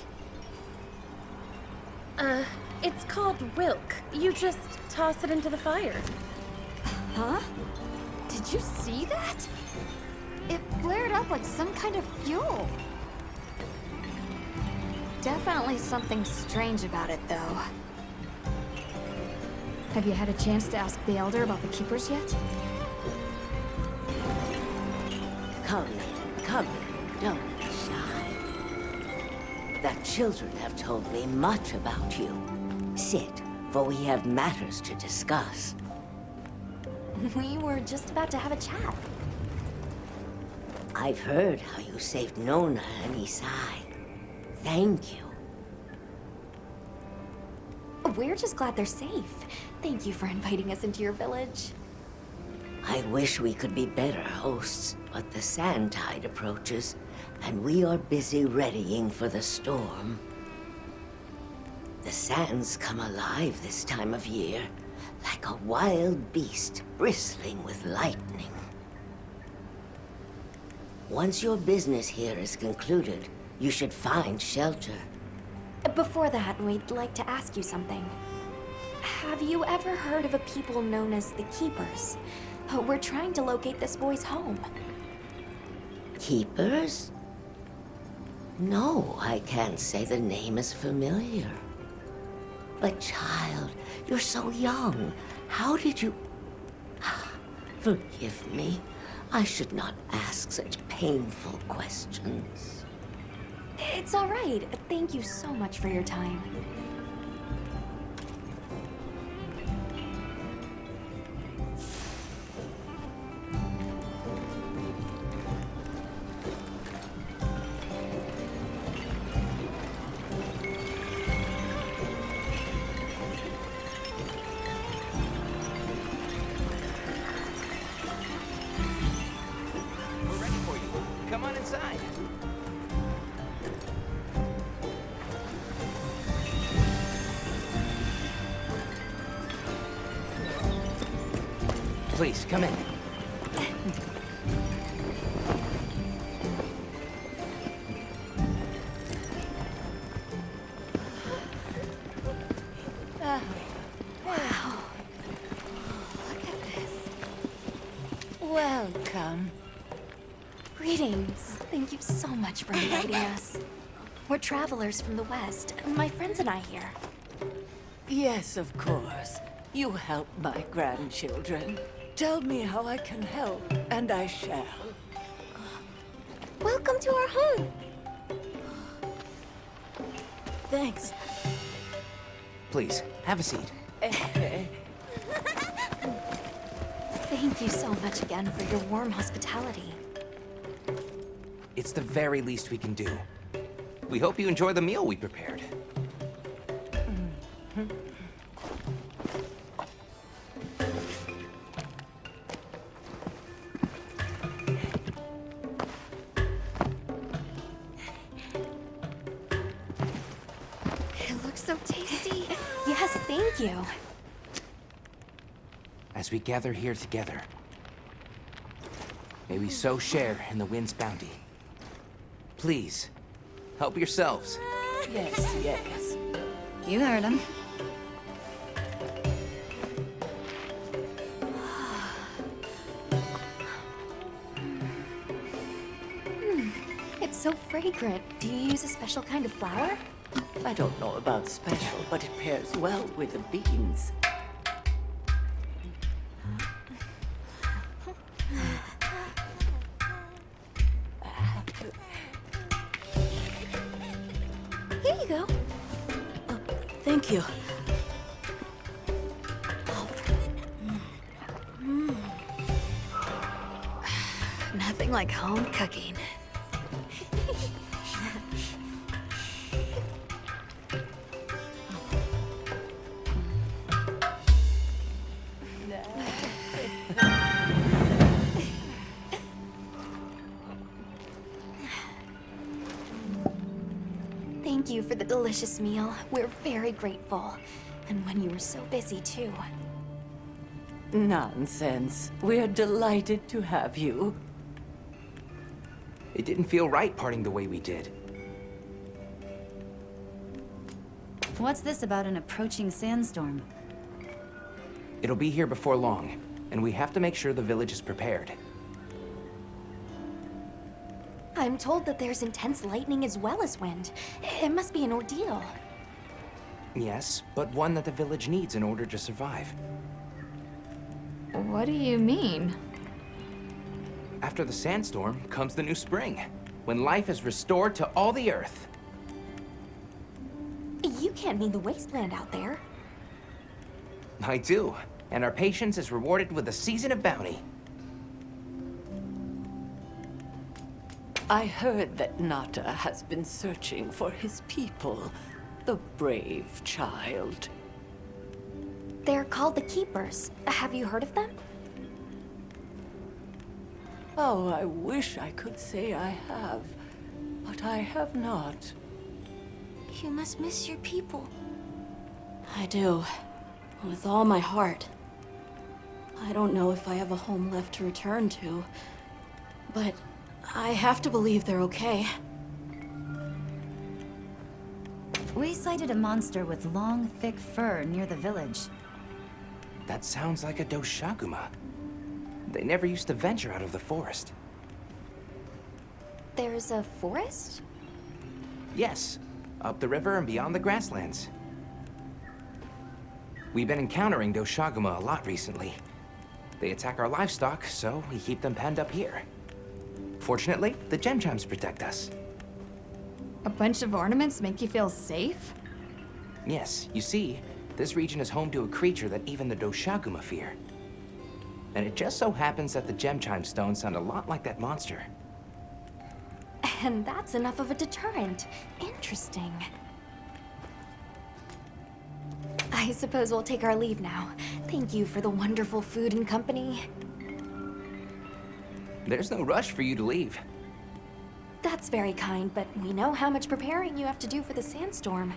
It's called wilk. You just toss it into the fire. Huh? Did you see that? It flared up like some kind of fuel. definitely something strange about it, though. Have you had a chance to ask the Elder about the Keepers yet? Come, don't be shy. The children have told me much about you. Sit, for we have matters to discuss. We were just about to have a chat. I've heard how you saved Nona and Isai. Thank you. We're just glad they're safe. Thank you for inviting us into your village. I wish we could be better hosts, but the sand tide approaches, and we are busy readying for the storm. The sands come alive this time of year, like a wild beast bristling with lightning. Once your business here is concluded, you should find shelter. Before that, we'd like to ask you something. Have you ever heard of a people known as the Keepers? We're trying to locate this boy's home. Keepers? No, I can't say the name is familiar. But child, you're so young. How did you... Forgive me. I should not ask such painful questions. It's all right. Thank you so much for your time. We're ready for you. Come on inside. Please, come in. Wow. Look at this. Welcome. Greetings. Thank you so much for inviting us. We're travelers from the West, my friends and I here. Yes, of course. You help my grandchildren. Tell me how I can help, and I shall. Welcome to our home. Thanks. Please, have a seat. Thank you so much again for your warm hospitality. It's the very least we can do. We hope you enjoy the meal we prepared. It looks so tasty. Yes, thank you. As we gather here together, may we so share in the wind's bounty. Please, help yourselves. Yes, yes. You heard him. It's so fragrant. Do you use a special kind of flour? I don't know about special, but it pairs well with the beans. Here you go. Thank you. Nothing like home cooking. Thank you for the delicious meal. We're very grateful. And when you were so busy, too. Nonsense. We're delighted to have you. It didn't feel right parting the way we did. What's this about an approaching sandstorm? It'll be here before long, and we have to make sure the village is prepared. I'm told that there's intense lightning as well as wind. It must be an ordeal. Yes, but one that the village needs in order to survive. What do you mean? After the sandstorm comes the new spring, when life is restored to all the earth. You can't mean the wasteland out there. I do, and our patience is rewarded with a season of bounty. I heard that Nata has been searching for his people, the brave child. They're called the Keepers. Have you heard of them? Oh, I wish I could say I have, but I have not. You must miss your people. I do. With all my heart. I don't know if I have a home left to return to, but I have to believe they're okay. We sighted a monster with long, thick fur near the village. That sounds like a Doshaguma. They never used to venture out of the forest. There's a forest? Yes, up the river and beyond the grasslands. We've been encountering Doshaguma a lot recently. They attack our livestock, so we keep them penned up here. Fortunately, the gem chimes protect us. A bunch of ornaments make you feel safe? Yes, you see, this region is home to a creature that even the Doshaguma fear. And it just so happens that the gem chime stones sound a lot like that monster. And that's enough of a deterrent. Interesting. I suppose we'll take our leave now. Thank you for the wonderful food and company. There's no rush for you to leave. That's very kind, but we know how much preparing you have to do for the sandstorm.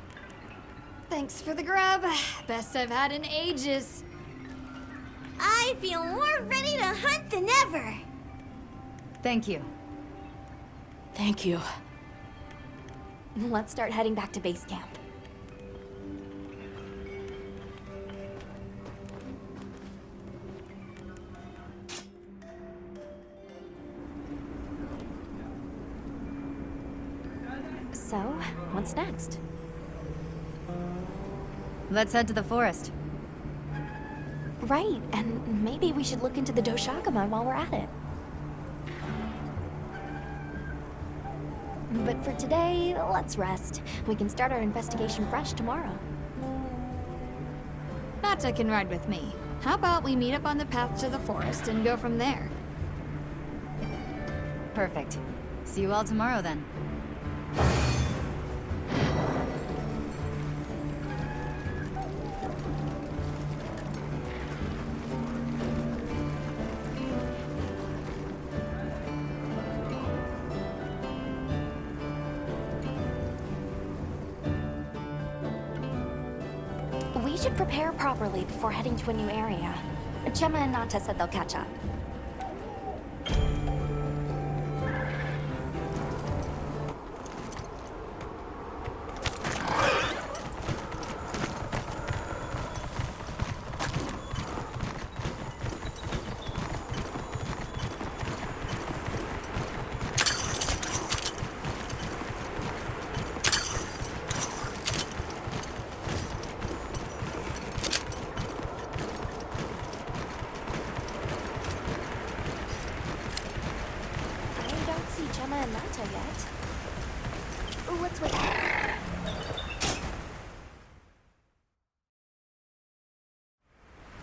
Thanks for the grub. Best I've had in ages. I feel more ready to hunt than ever. Thank you. Thank you. Let's start heading back to base camp. So, what's next? Let's head to the forest. Right, and maybe we should look into the Doshaguma while we're at it. But for today, let's rest. We can start our investigation fresh tomorrow. Nata can ride with me. How about we meet up on the path to the forest and go from there? Perfect. See you all tomorrow then. We should prepare properly before heading to a new area. Gemma and Nata said they'll catch up. Gemma and Nata yet. Let's wait.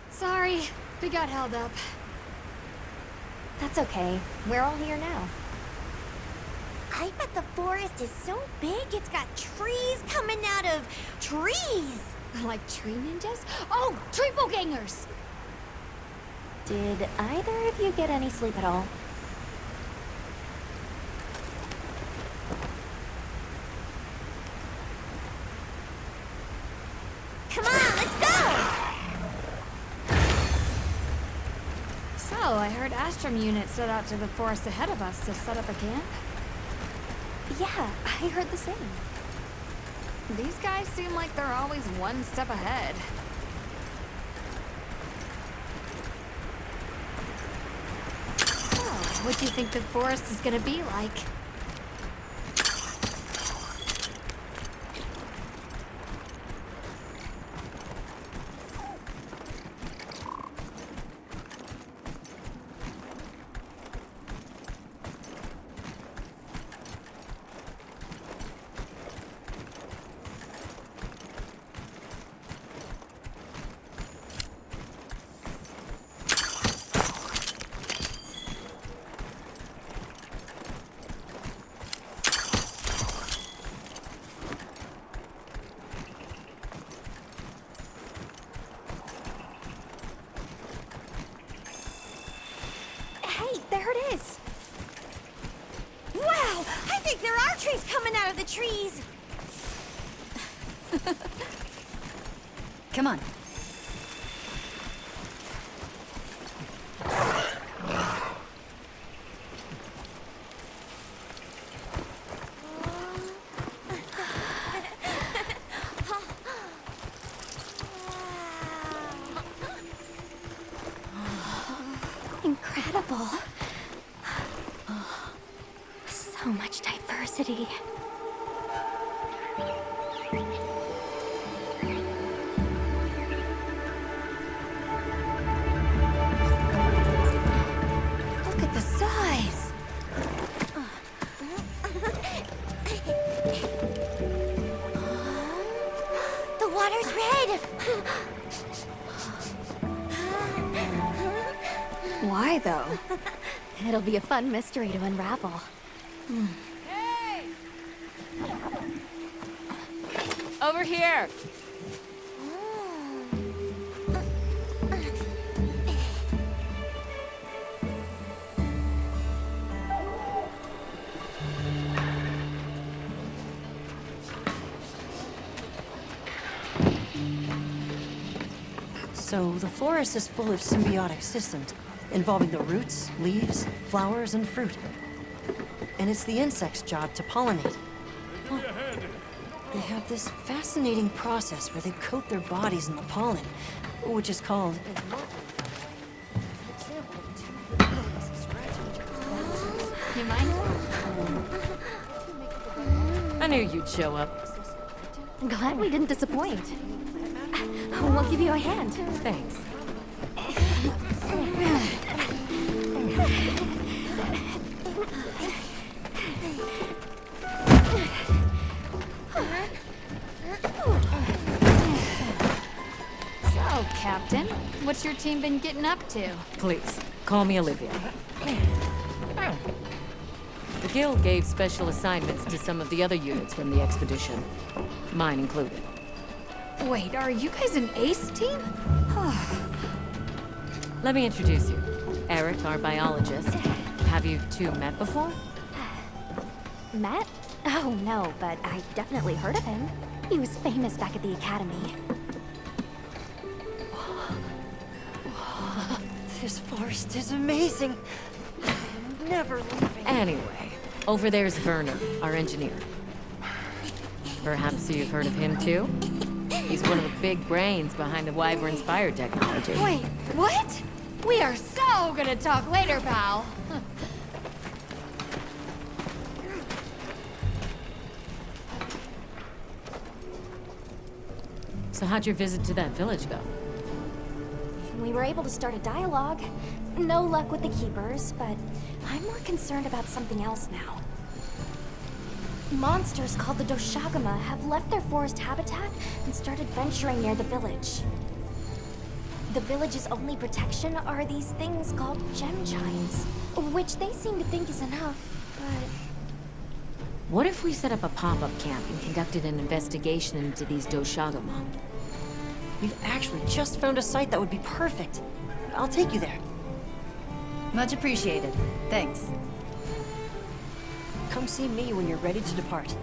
Sorry, we got held up. That's okay. We're all here now. I bet the forest is so big it's got trees coming out of trees. Like tree ninjas? Oh, triple gangers! Did either of you get any sleep at all? Come on, let's go! So, I heard Astrum unit set out to the forest ahead of us to set up a camp? Yeah, I heard the same. These guys seem like they're always one step ahead. So, what do you think the forest is gonna be like? trees. Come on. Incredible. So much diversity. Look at the size. The water's red. Why, though? It'll be a fun mystery to unravel. Hey! Over here! So, the forest is full of symbiotic systems, involving the roots, leaves, flowers, and fruit. And it's the insect's job to pollinate. They have this fascinating process where they coat their bodies in the pollen, which is called... You mind? I knew you'd show up. Glad we didn't disappoint. We'll give you a hand. Thanks. So, Captain, what's your team been getting up to? Please, call me Olivia. The Guild gave special assignments to some of the other units from the expedition, mine included. Wait, are you guys an ace team? Let me introduce you. Eric, our biologist. Have you two met before? Matt? Oh, no, but I've definitely heard of him. He was famous back at the academy. This forest is amazing. I'm never leaving. Anyway, over there's Werner, our engineer. Perhaps you've heard of him too? He's one of the big brains behind the Wyvern's fire technology. Wait, what? We are so gonna talk later, pal. So how'd your visit to that village go? We were able to start a dialogue. No luck with the Keepers, but I'm more concerned about something else now. Monsters called the Doshagama have left their forest habitat and started venturing near the village. The village's only protection are these things called gem chimes, which they seem to think is enough, but... What if we set up a pop-up camp and conducted an investigation into these Doshagama? We've actually just found a site that would be perfect. I'll take you there. Much appreciated. Thanks. Come see me when you're ready to depart.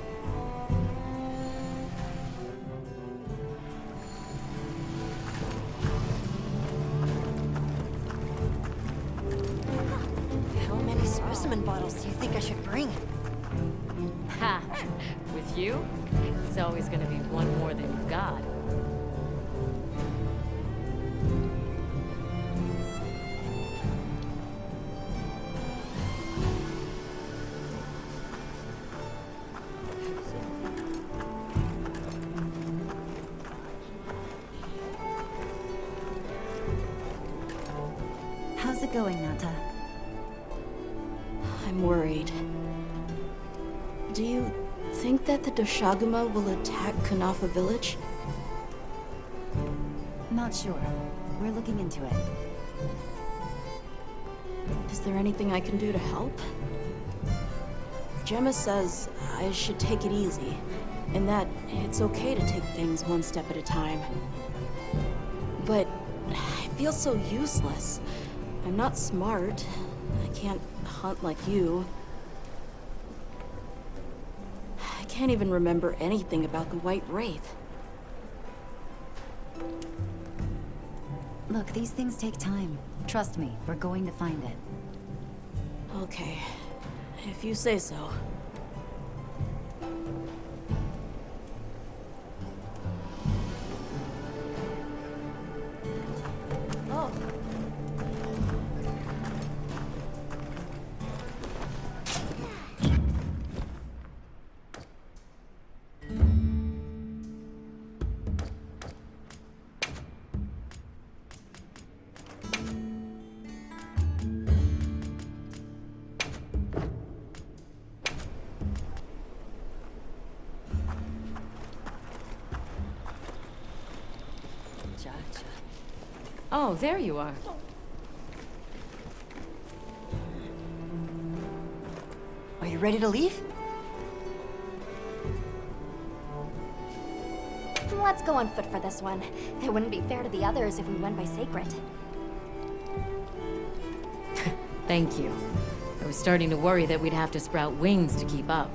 How many specimen bottles do you think I should bring? Ha! With you, it's always gonna be one more than you've got. How's it going, Nata? I'm worried. Do you think that the Doshagama will attack Kunafa village? Not sure. We're looking into it. Is there anything I can do to help? Gemma says I should take it easy, and that it's okay to take things one step at a time. But I feel so useless. I'm not smart. I can't hunt like you. I can't even remember anything about the White Wraith. Look, these things take time. Trust me, we're going to find it. Okay, if you say so. Oh. Oh, there you are. Are you ready to leave? Let's go on foot for this one. It wouldn't be fair to the others if we went by Sacred. Thank you. I was starting to worry that we'd have to sprout wings to keep up.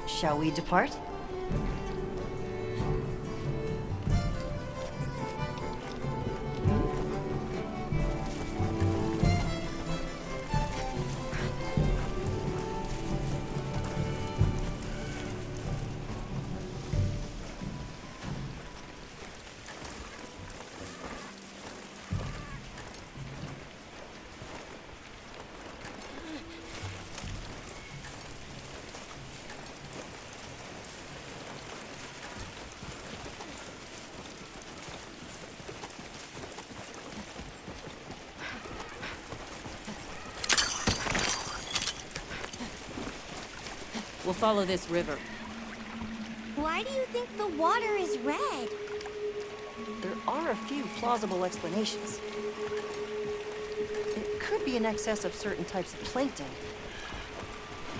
Shall we depart? We'll follow this river. Why do you think the water is red? There are a few plausible explanations. It could be an excess of certain types of plankton.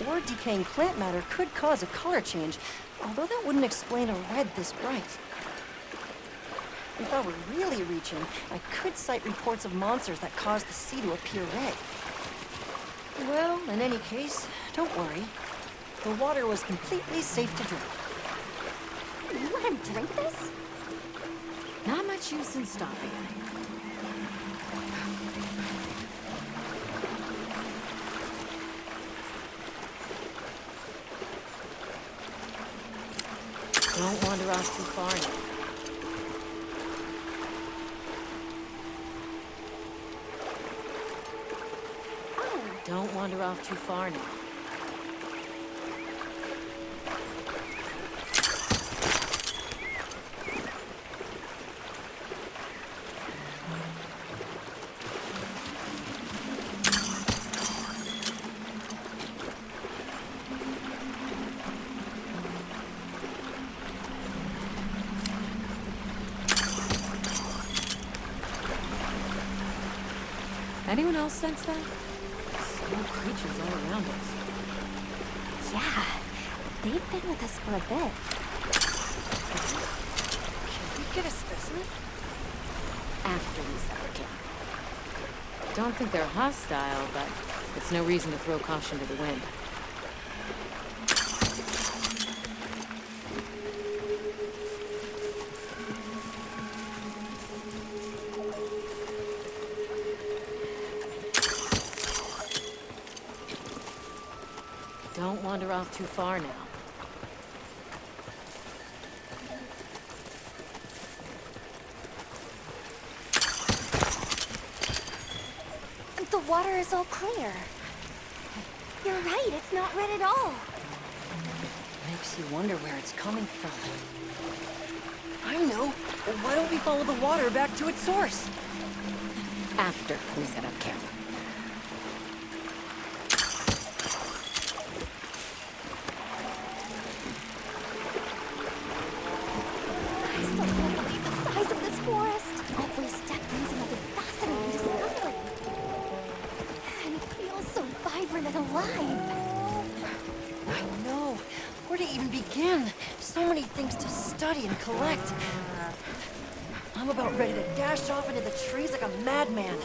Or decaying plant matter could cause a color change, although that wouldn't explain a red this bright. If I were really reaching, I could cite reports of monsters that cause the sea to appear red. Well, in any case, don't worry. The water was completely safe to drink. You let him drink this? Not much use in stopping. Don't wander off too far now. Don't wander off too far now. Anyone else sense that? Small creatures all around us. Yeah, they've been with us for a bit. Can we get a specimen? After we set our camp. Don't think they're hostile, but it's no reason to throw caution to the wind. Don't wander off too far now. The water is all clear. You're right, it's not red at all. Makes you wonder where it's coming from. I know. Well, why don't we follow the water back to its source? After we set up camp. I still can't believe the size of this forest. Every step brings another fascinating discovery. And it feels so vibrant and alive. I know. Where to even begin? So many things to study and collect. I'm about ready to dash off into the trees like a madman.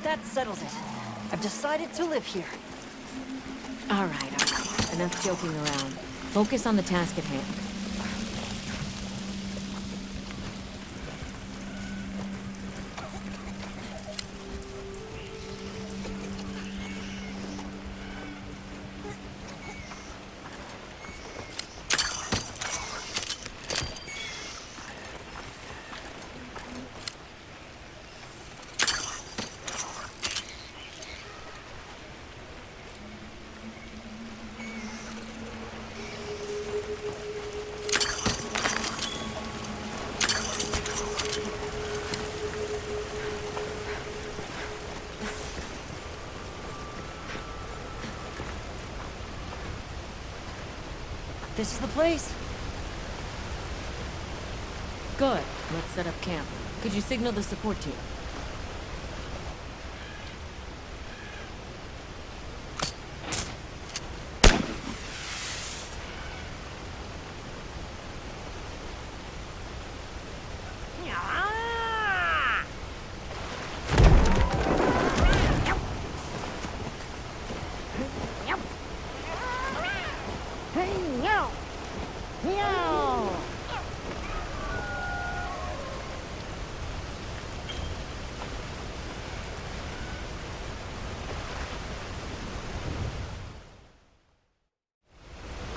That settles it. I've decided to live here. All right. Enough joking around. Focus on the task at hand. This is the place. Good. Let's set up camp. Could you signal the support team?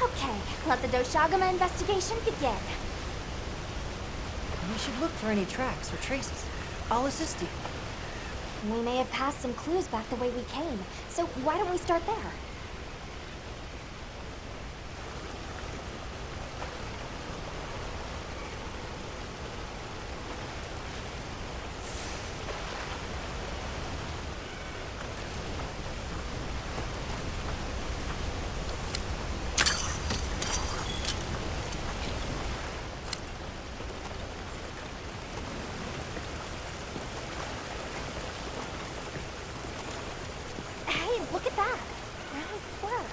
Okay, let the Doshagama investigation begin. We should look for any tracks or traces. I'll assist you. We may have passed some clues back the way we came, so why don't we start there? Hey, look at that! Brown fur.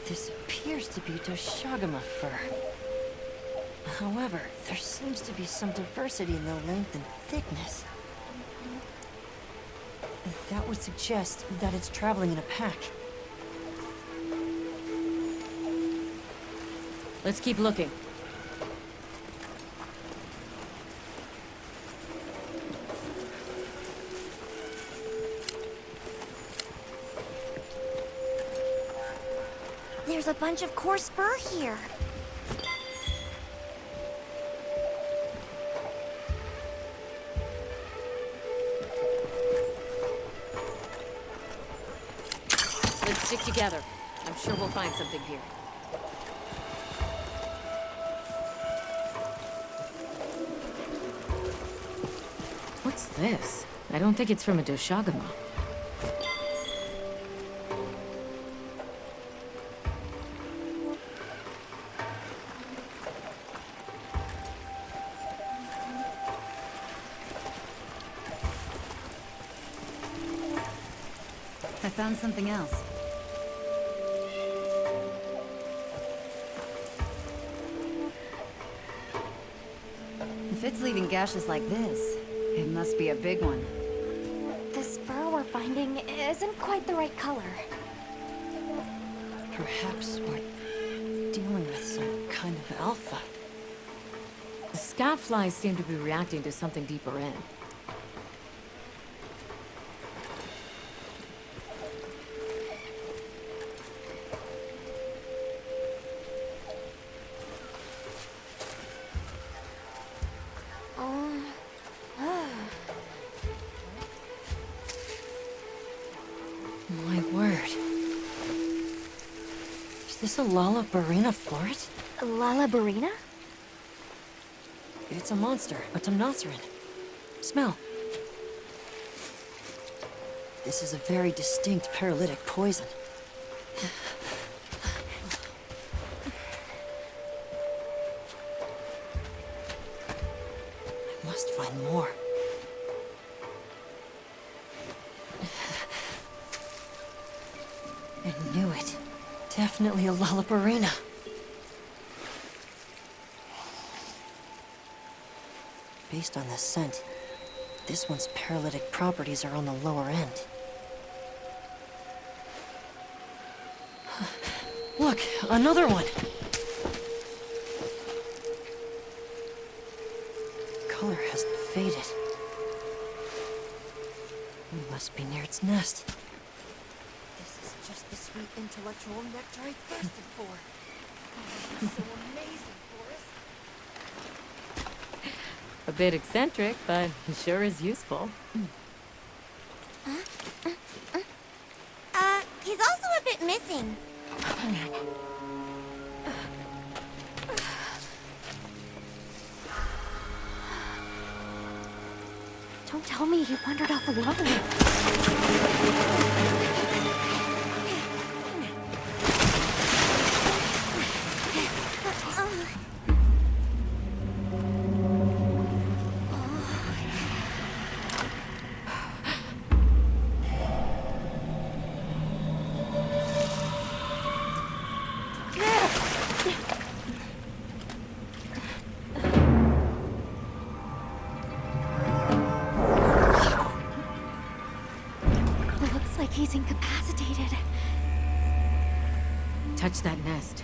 This appears to be Doshagama fur. However, there seems to be some diversity in the length and thickness. That would suggest that it's traveling in a pack. Let's keep looking. There's a bunch of coarse fur here. Let's stick together. I'm sure we'll find something here. What's this? I don't think it's from a Doshagama. I found something else. If it's leaving gashes like this, it must be a big one. This fur we're finding isn't quite the right color. Perhaps we're dealing with some kind of alpha. The scout flies seem to be reacting to something deeper in. My word. Is this a Lalabarina floret? Lalabarina? It's a monster, a Temnoceran. Smell. This is a very distinct paralytic poison. I must find one more. I knew it. Definitely a Lollaparina. Based on the scent, this one's paralytic properties are on the lower end. Look, another one! Color hasn't faded. We must be near its nest. This is just the sweet intellectual nectar I thirsted for. Oh, this is so amazing, Forrest. A bit eccentric, but he sure is useful. He's also a bit missing. Don't tell me he wandered off alone. Looks like he's incapacitated. Touch that nest,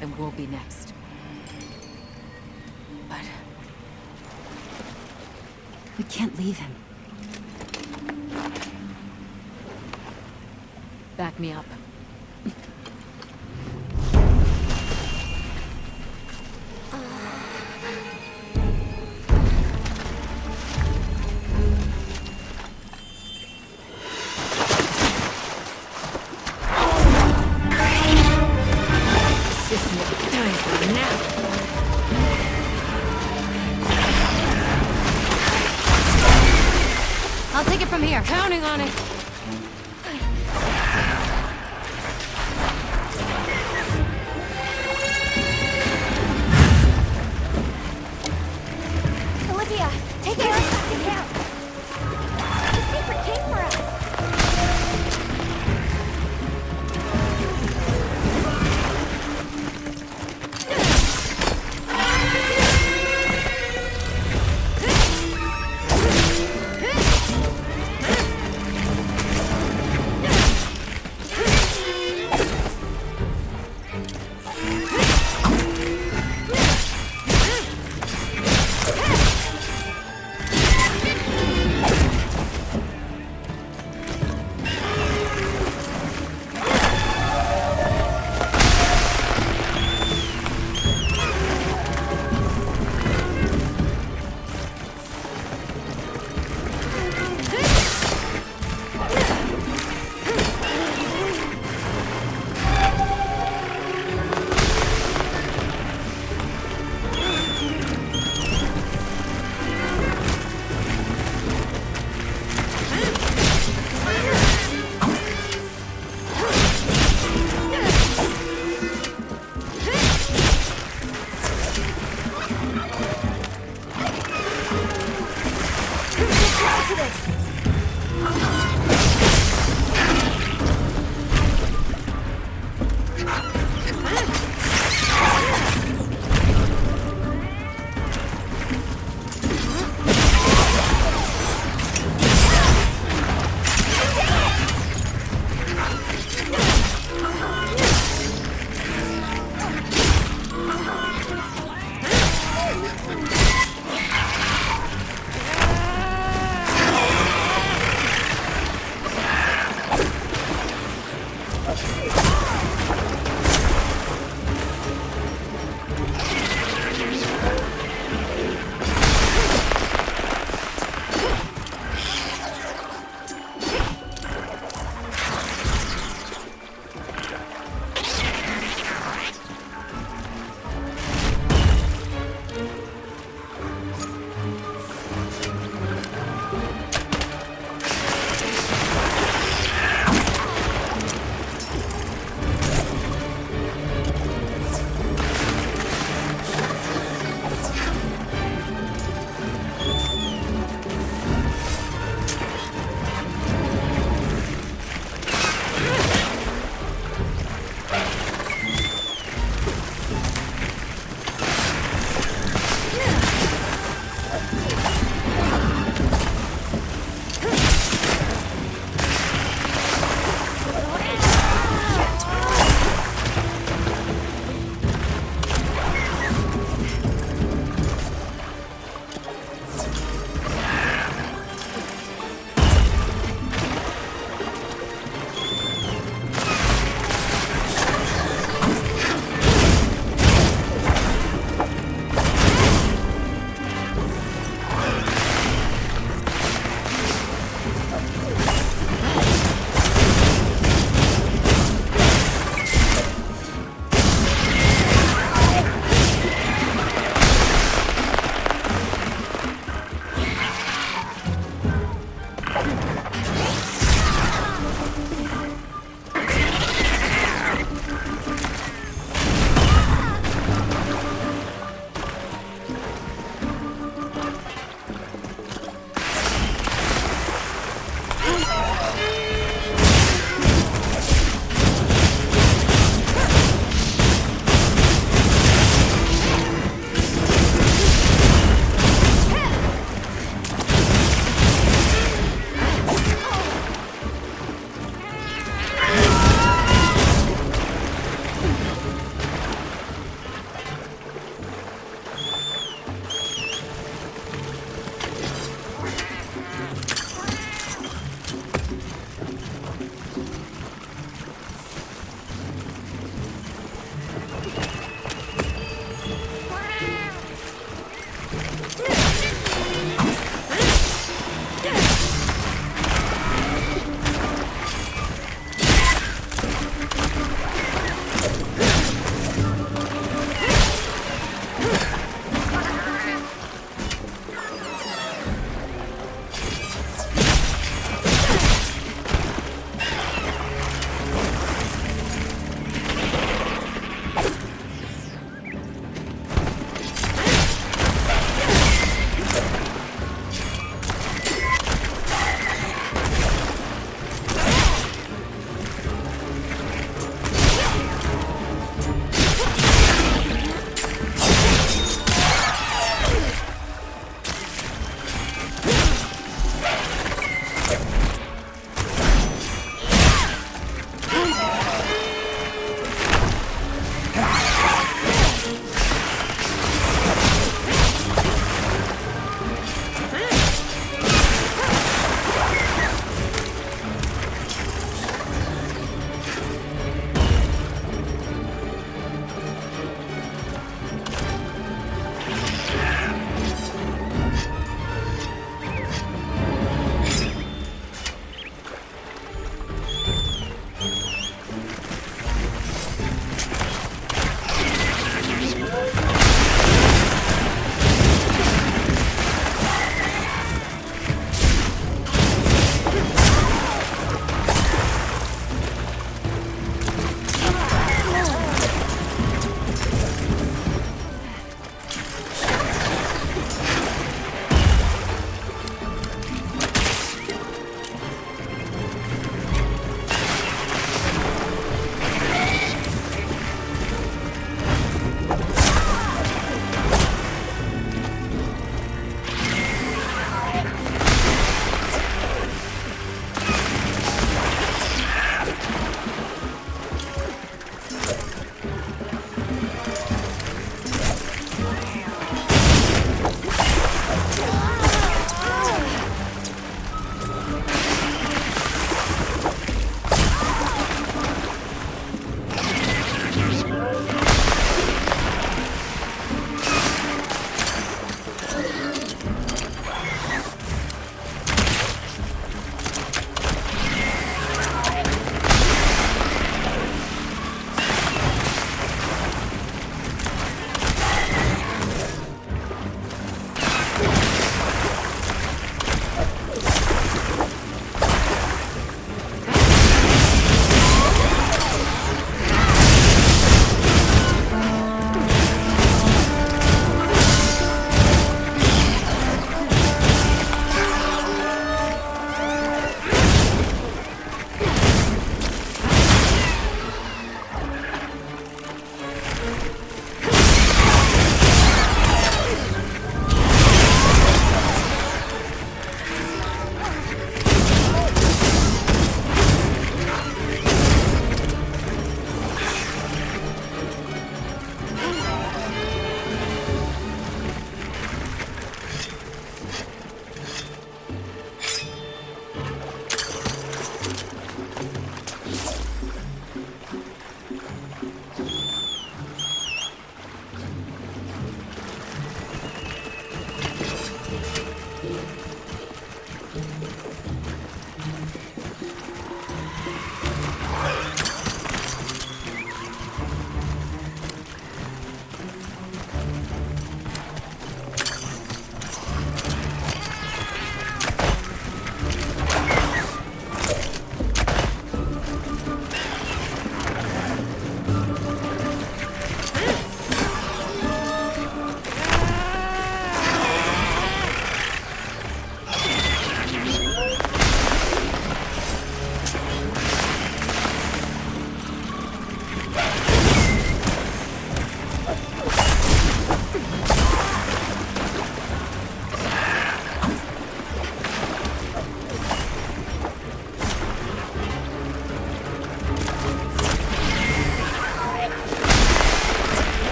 and we'll be next. But We can't leave him. back me up. I'll take it from here. Counting on it. Olivia, take care of the camp. The secret came for us.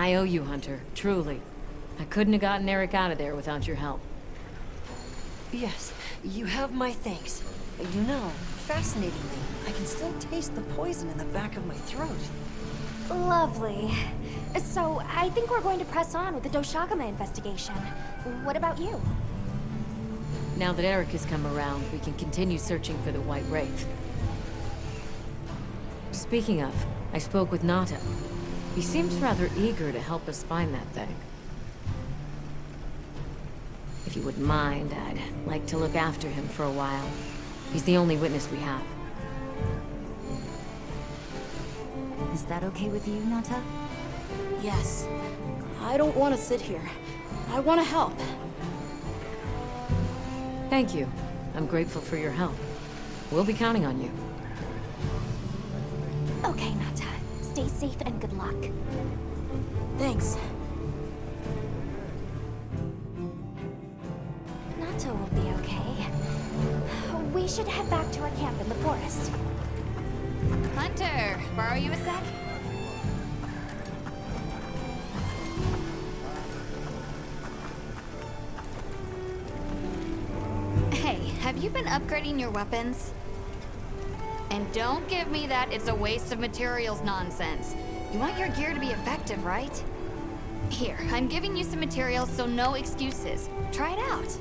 I owe you, Hunter. Truly. I couldn't have gotten Eric out of there without your help. Yes, you have my thanks. You know, fascinatingly, I can still taste the poison in the back of my throat. Lovely. So, I think we're going to press on with the Doshagama investigation. What about you? Now that Eric has come around, we can continue searching for the White Wraith. Speaking of, I spoke with Nata. He seems rather eager to help us find that thing. If you wouldn't mind, I'd like to look after him for a while. He's the only witness we have. Is that okay with you, Nata? Yes. I don't want to sit here. I want to help. Thank you. I'm grateful for your help. We'll be counting on you. Okay, Nata. Stay safe and good luck. Thanks. Nata will be okay. We should head back to our camp in the forest. Hunter, borrow you a sec? Hey, have you been upgrading your weapons? And don't give me that it's a waste of materials nonsense. You want your gear to be effective, right? Here, I'm giving you some materials, so no excuses. Try it out.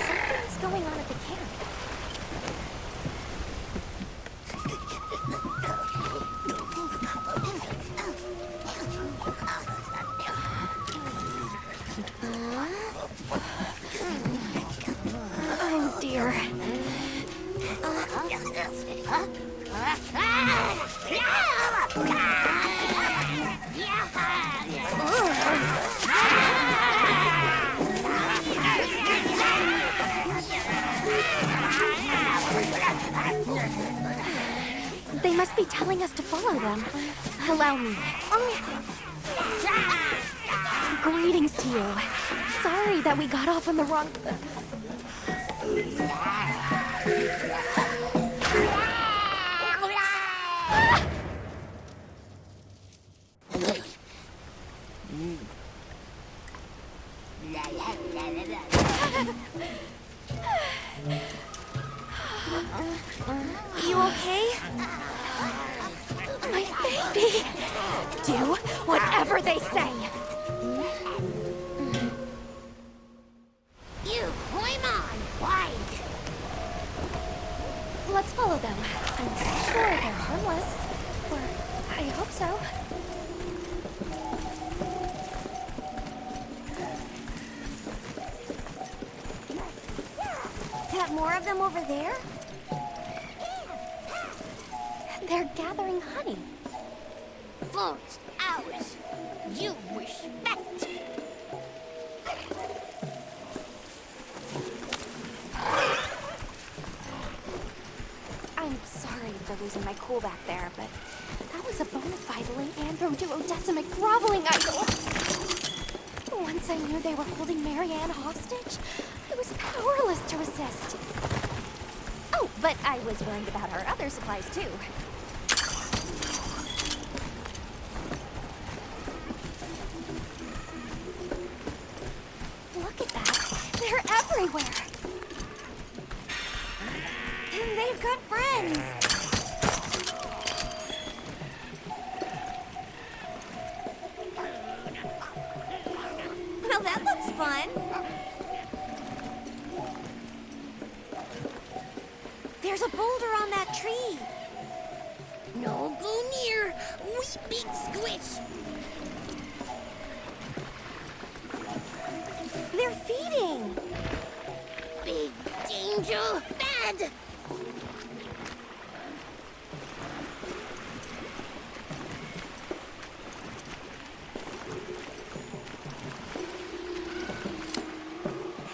Something's going on at the camp. Oh dear. They must be telling us to follow them. Allow me. Greetings to you. Sorry that we got off on the wrong... You okay? My baby! Do whatever they say! You climb on, wide. Let's follow them. I'm sure they're harmless. Or I hope so. Got more of them over there? They're gathering honey. Forest ours. You respect. I'm sorry for losing my cool back there, but that was a bona fide Anthro-duodecimic groveling idol. Once I knew they were holding Marianne hostage, I was powerless to resist. Oh, but I was worried about our other supplies too. Look at that. They're everywhere. And they've got friends. Well, that looks fun. There's a boulder on that tree. No go near. We big squish. They're feeding. Big danger. Bad.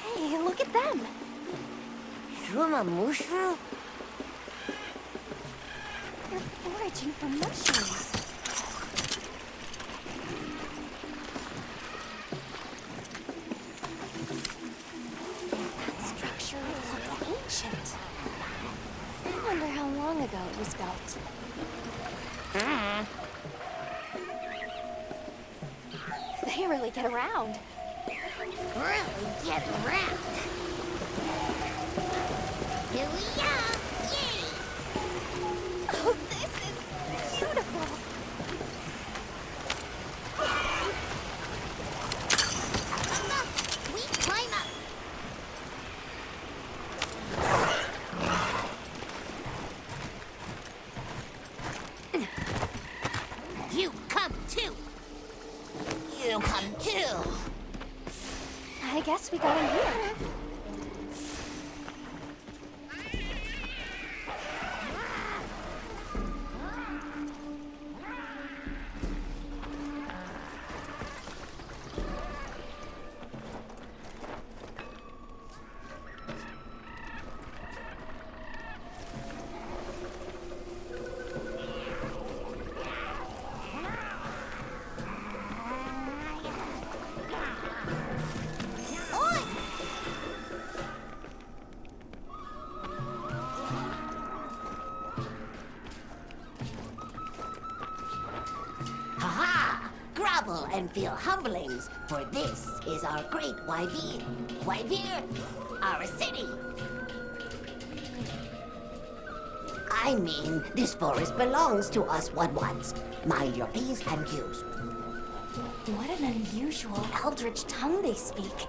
Hey, look at them. from a mushroom? You're foraging for mushrooms. That structure looks ancient. I wonder how long ago it was built. They really get around. Really get around. Here we are! Yay! Oh, this is beautiful. Come up! We climb up! You come too! You come too! I guess we go in here. Ha-ha! Grovel and feel humblings, for this is our great Wyvir. Wyvir, our city. I mean, this forest belongs to us Wud-Wuds. Mind your P's and Q's. What an unusual eldritch tongue they speak.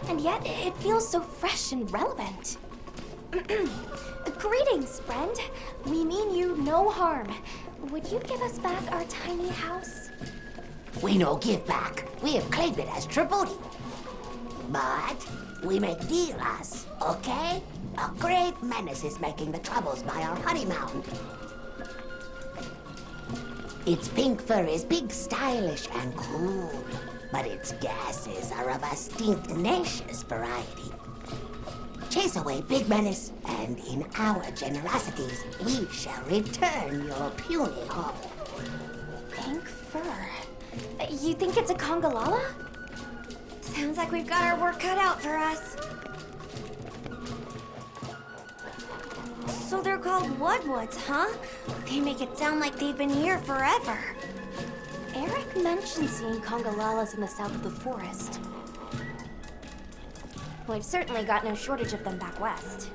And yet, it feels so fresh and relevant. Greetings, friend. We mean you no harm. Would you give us back our tiny house? We no give back. We have claimed it as tribute. But we make deals, okay? A great menace is making the troubles by our honey mountain. Its pink fur is big, stylish, and cool, but its gases are of a stinknacious variety. Chase away Big Menace, and in our generosities, we shall return your puny home. Pink fur. You think it's a Congalala? Sounds like we've got our work cut out for us. So they're called Wud-Wuds, huh? They make it sound like they've been here forever. Eric mentioned seeing Congalalas in the south of the forest. We've certainly got no shortage of them back west.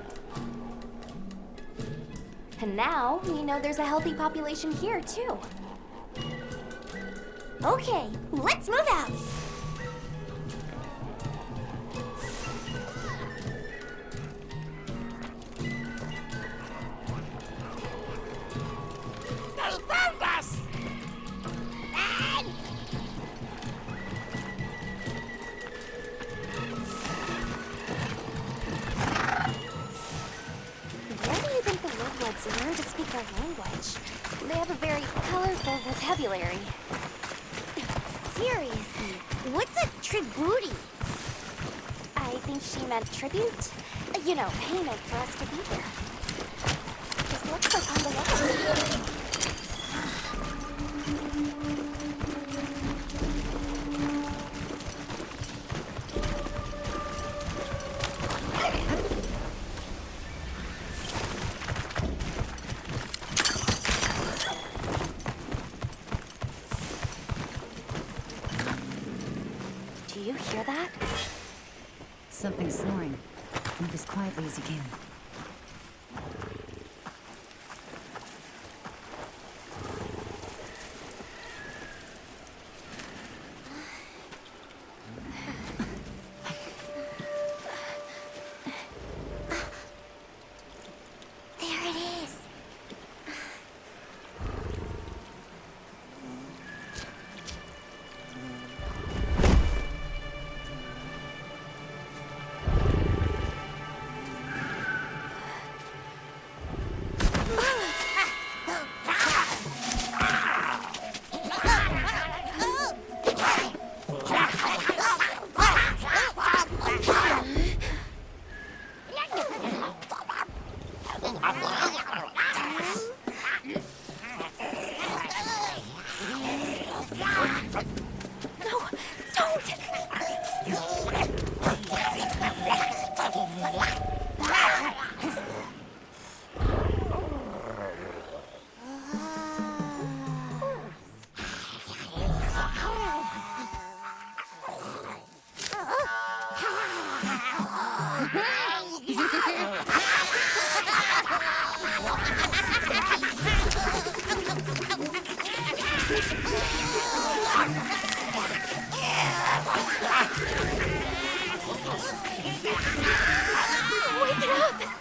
And now we know there's a healthy population here, too. Okay, let's move out. They found us! Run! Where do you think the Wud-Wuds learn to speak our language? They have a very colorful vocabulary. Seriously, what's a tribute? I think she meant tribute. You know, payment for us to be here. This looks like Congalala. Do you hear that? Something snoring. Move as quietly as you can. There it is. Wake it up!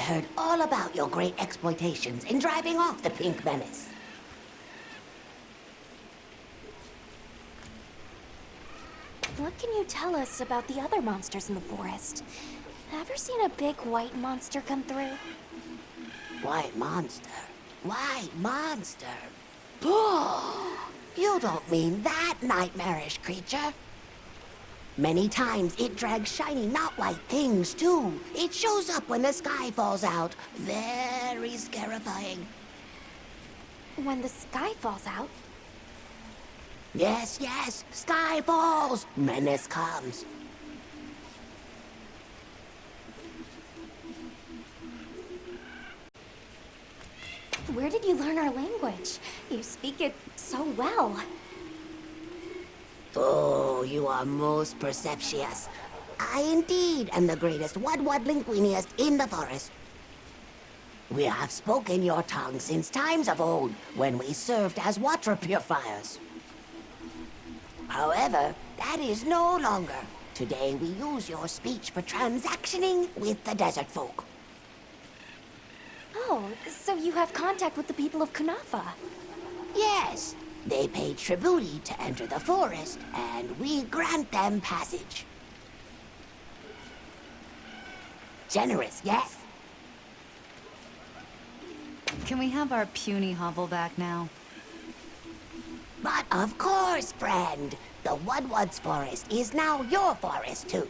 heard all about your great exploitations in driving off the Pink Menace. What can you tell us about the other monsters in the forest? Ever seen a big white monster come through? White monster? White monster? You don't mean that nightmarish creature? Many times it drags shiny, not white things, too. It shows up when the sky falls out. Very scarifying. When the sky falls out? Yes, yes, sky falls. Menace comes. Where did you learn our language? You speak it so well. Oh, you are most perceptious. I indeed am the greatest Wud linguiniest in the forest. We have spoken your tongue since times of old, when we served as water purifiers. However, that is no longer. Today we use your speech for transactioning with the desert folk. Oh, so you have contact with the people of Kunafa? Yes, they pay tribute to enter the forest, and we grant them passage. Generous, yes? Can we have our puny hovel back now? But of course, friend. The Wud's forest is now your forest, too.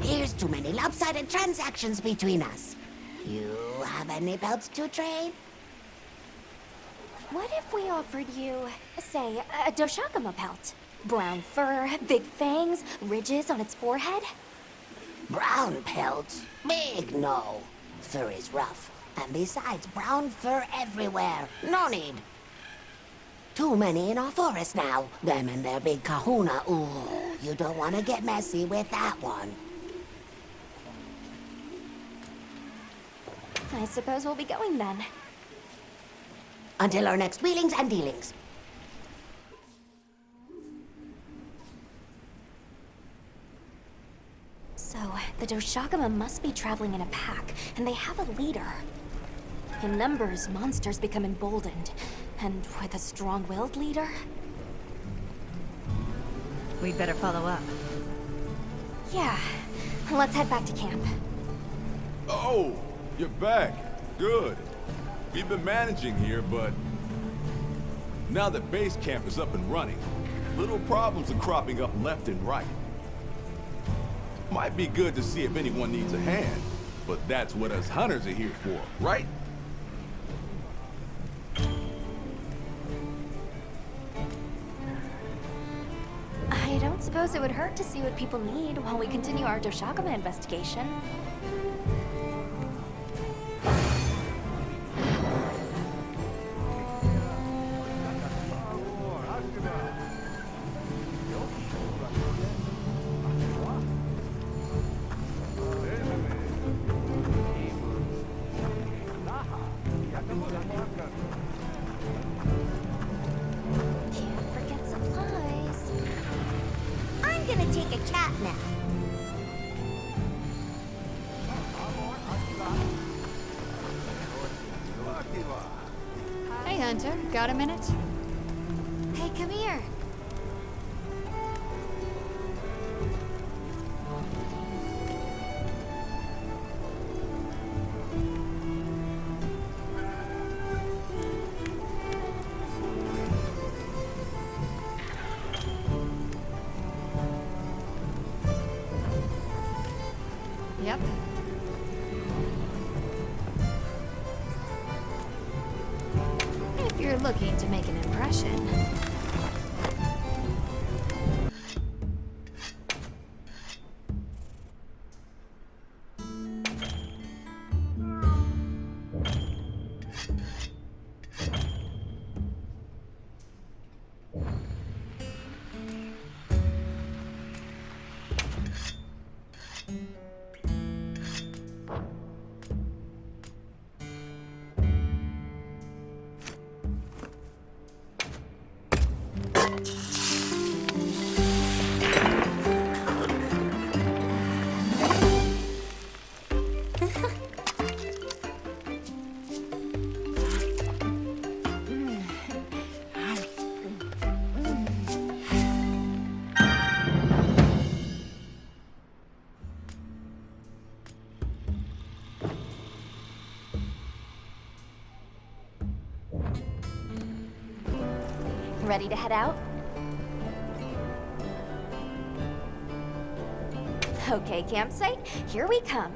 Here's too many lopsided transactions between us. You have any pelts to trade? What if we offered you, say, a Doshakama pelt? Brown fur, big fangs, ridges on its forehead? Brown pelts? Big no. Fur is rough. And besides, brown fur everywhere. No need. Too many in our forest now. Them and their big kahuna. Ooh, you don't want to get messy with that one. I suppose we'll be going then. Until our next wheelings and dealings. So, the Doshakama must be traveling in a pack, and they have a leader. In numbers, monsters become emboldened. And with a strong-willed leader? We'd better follow up. Yeah. Let's head back to camp. Oh, you're back. Good. We've been managing here, but now that base camp is up and running, little problems are cropping up left and right. Might be good to see if anyone needs a hand, but that's what us hunters are here for, right? I don't suppose it would hurt to see what people need while we continue our Doshakama investigation. Can't forget supplies. I'm gonna take a cat nap. Hey, Hunter. Got a minute? Hey, come here. Yep. If you're looking to make an impression. Ready to head out? Okay, campsite, here we come.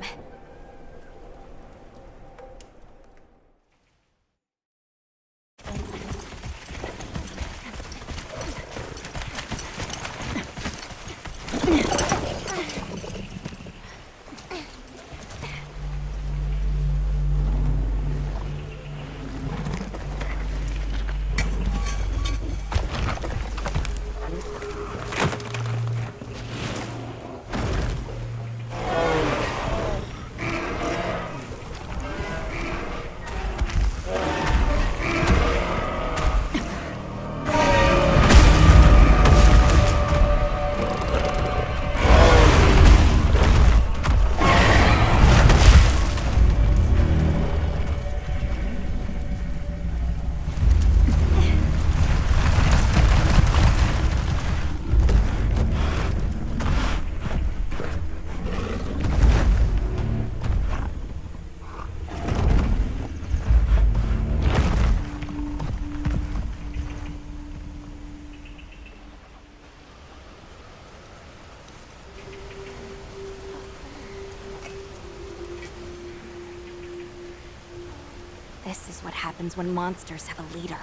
This is what happens when monsters have a leader.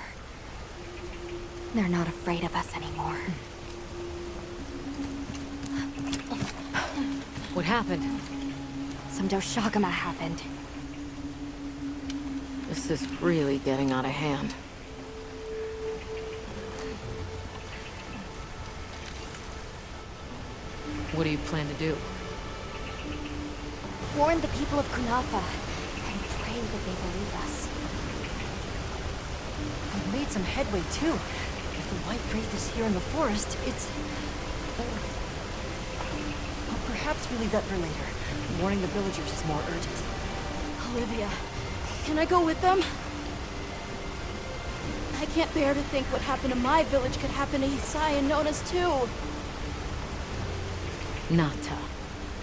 They're not afraid of us anymore. What happened? Some Doshagama happened. This is really getting out of hand. What do you plan to do? Warn the people of Kunafa and pray that they believe us. We've made some headway, too. If the White Wraith is here in the forest, it's... Well, perhaps we leave that for later. Warning the villagers is more urgent. Olivia, can I go with them? I can't bear to think what happened to my village could happen to Isai and Nona's too. Nata,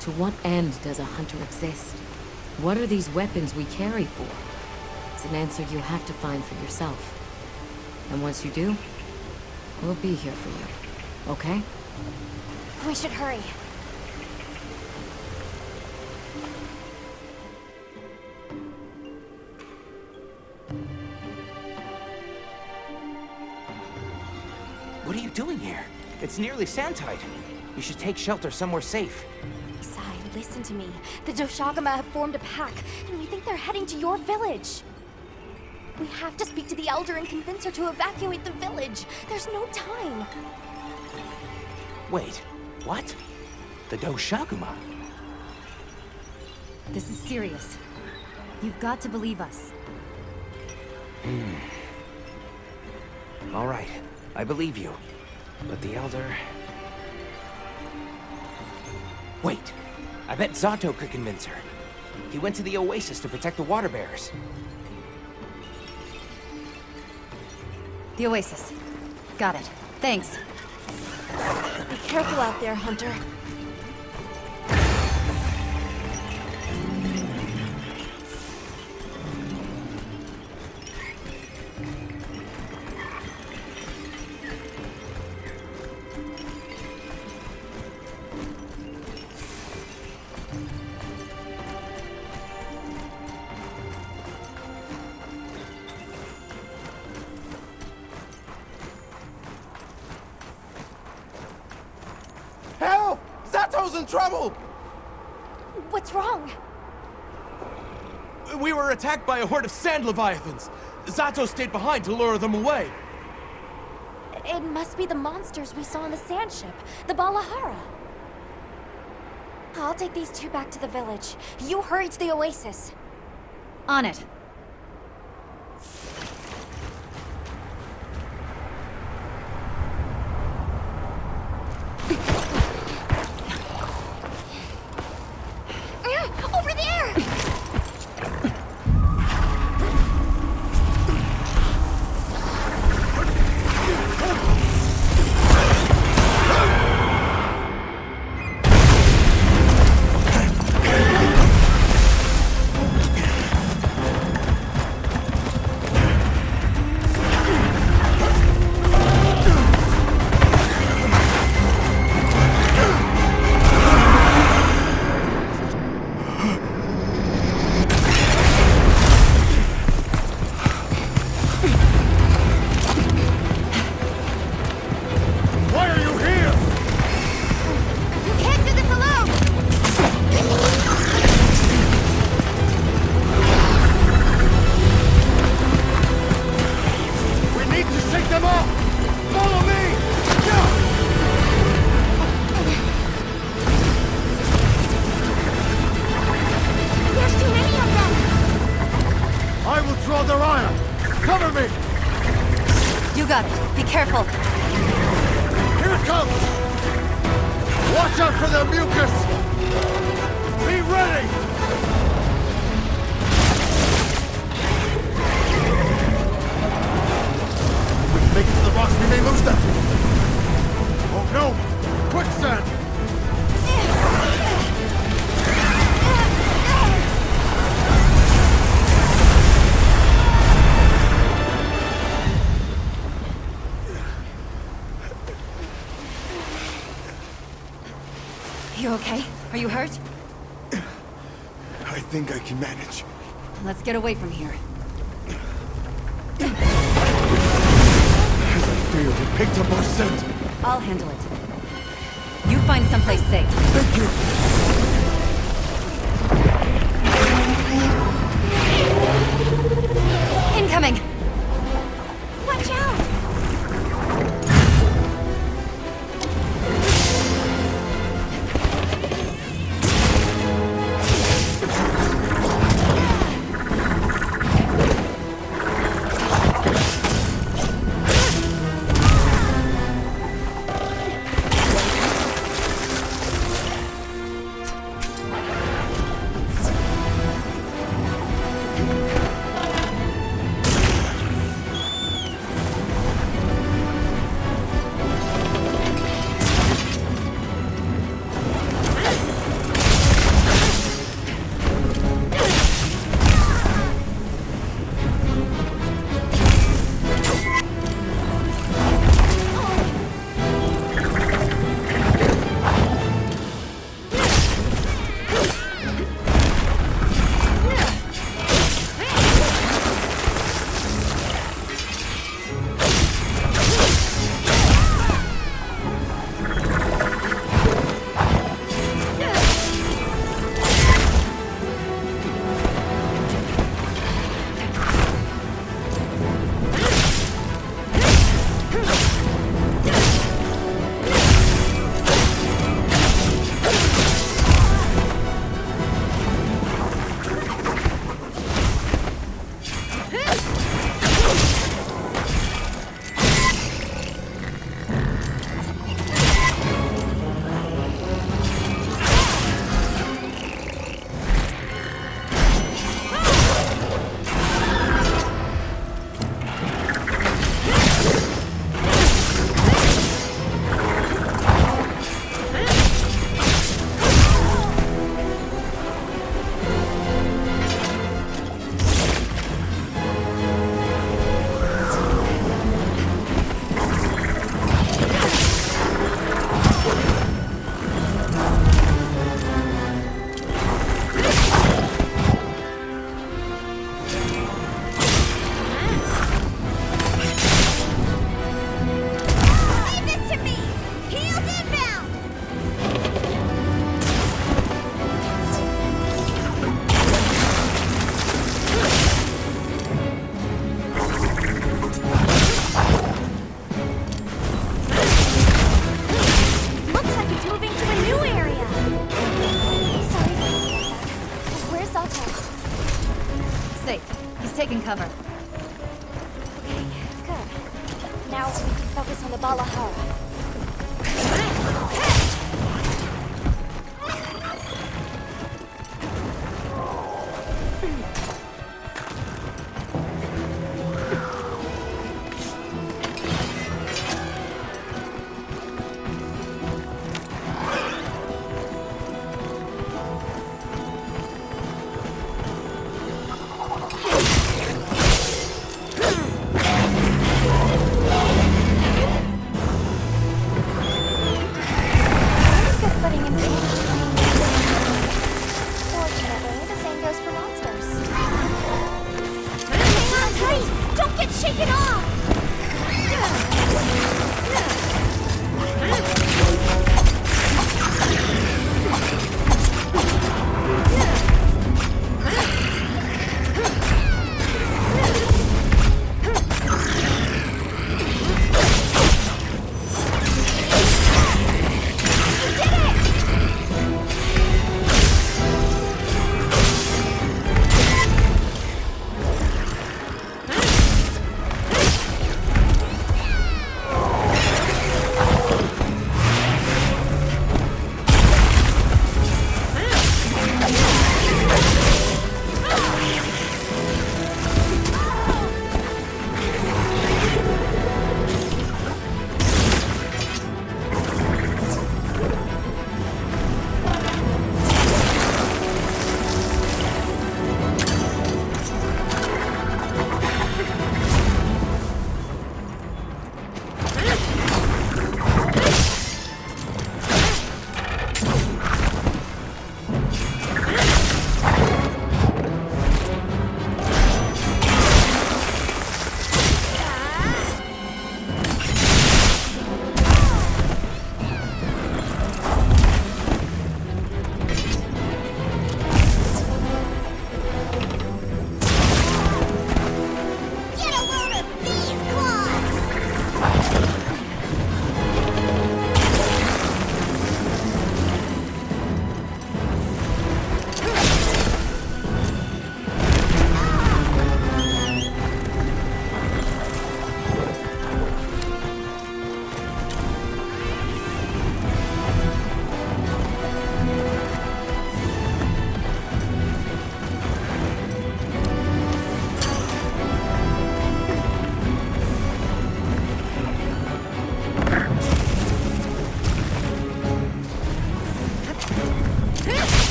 to what end does a hunter exist? What are these weapons we carry for? It's an answer you'll have to find for yourself. And once you do, we'll be here for you, okay? We should hurry. What are you doing here? It's nearly sandtide. You should take shelter somewhere safe. Isai, listen to me. The Doshagama have formed a pack, and we think they're heading to your village. We have to speak to the Elder and convince her to evacuate the village. There's no time. Wait, what? The Doshaguma? This is serious. You've got to believe us. All right, I believe you. But the Elder... Wait, I bet Zato could convince her. He went to the Oasis to protect the water bearers. The Oasis. Got it. Thanks. Be careful out there, Hunter. Help! Zato's in trouble! What's wrong? We were attacked by a horde of sand leviathans. Zato stayed behind to lure them away. It must be the monsters we saw on the sand ship, the Balahara. I'll take these two back to the village. You hurry to the Oasis. On it. Over there! Cover me! You got it. Be careful. Here it comes! Watch out for the mucus! Be ready! If we can make it to the rocks, we may lose them! Oh no! Quicksand! You okay? Are you hurt? I think I can manage. Let's get away from here. As I feared, it picked up our scent. I'll handle it. You find someplace safe. Thank you. Incoming! Watch out! Taking cover. Okay, good. Now we can focus on the Balahara.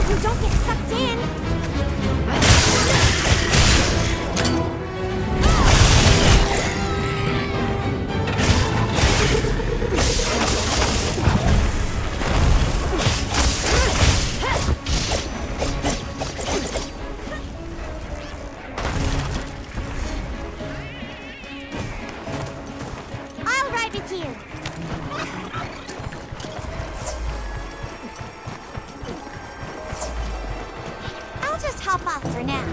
You don't get sucked in! I'll ride with you! I'll just hop off for now.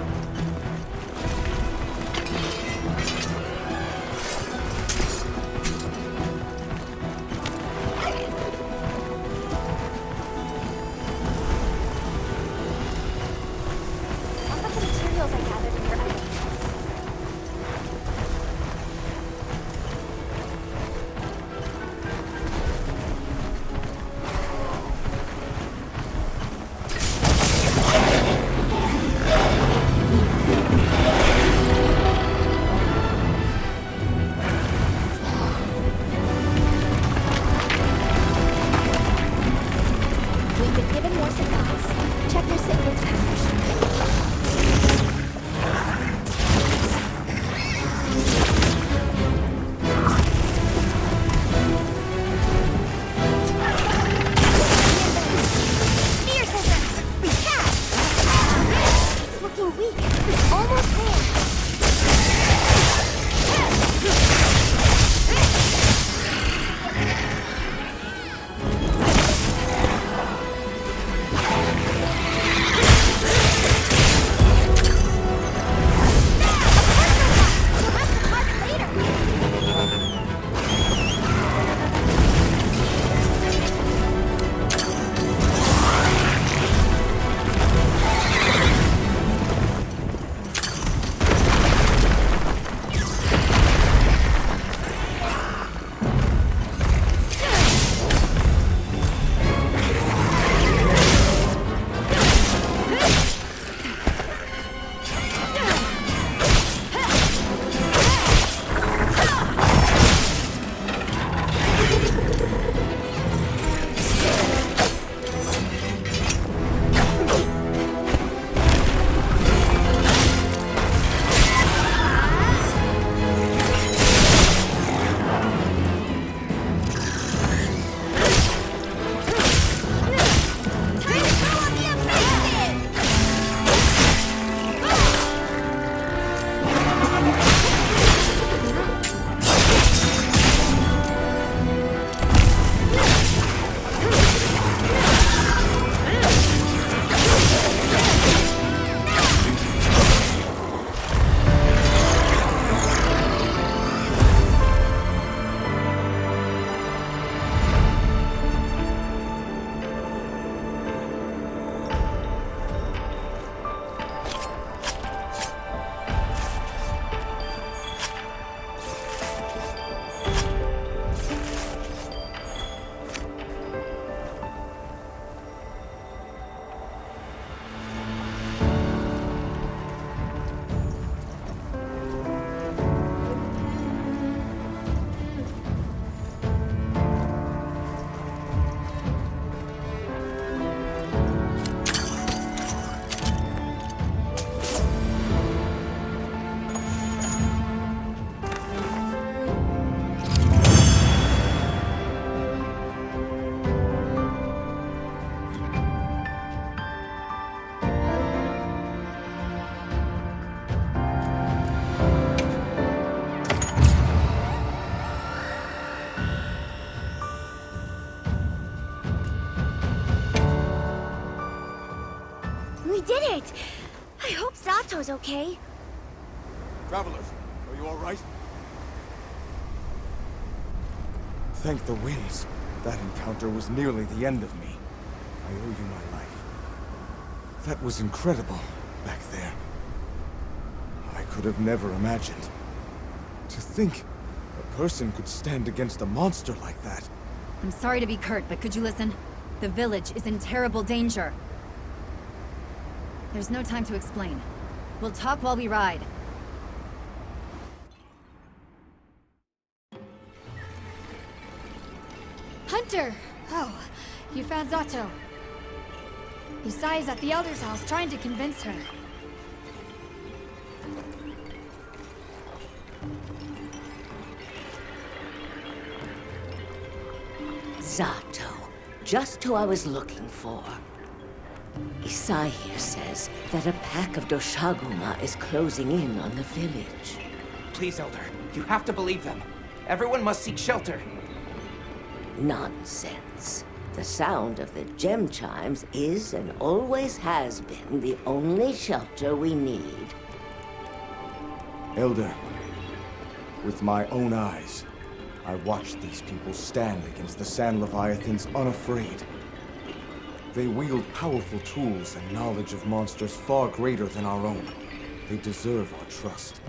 What about the materials I gathered in your other kits? We've been given more supplies. Check your signals package. Spear scissors! Catch! It's looking weak. Almost there. We did it! I hope Sato's okay. Travelers, are you all right? Thank the winds. That encounter was nearly the end of me. I owe you my life. That was incredible, back there. I could have never imagined. To think a person could stand against a monster like that. I'm sorry to be curt, but could you listen? The village is in terrible danger. There's no time to explain. We'll talk while we ride. Hunter! Oh, you found Zato. Isai's at the Elder's house trying to convince her. Zato, just who I was looking for. Isai here says that a pack of Doshaguma is closing in on the village. Please, Elder, you have to believe them. Everyone must seek shelter. Nonsense. The sound of the gem chimes is and always has been the only shelter we need. Elder, with my own eyes, I watched these people stand against the Sand Leviathans unafraid. They wield powerful tools and knowledge of monsters far greater than our own. They deserve our trust.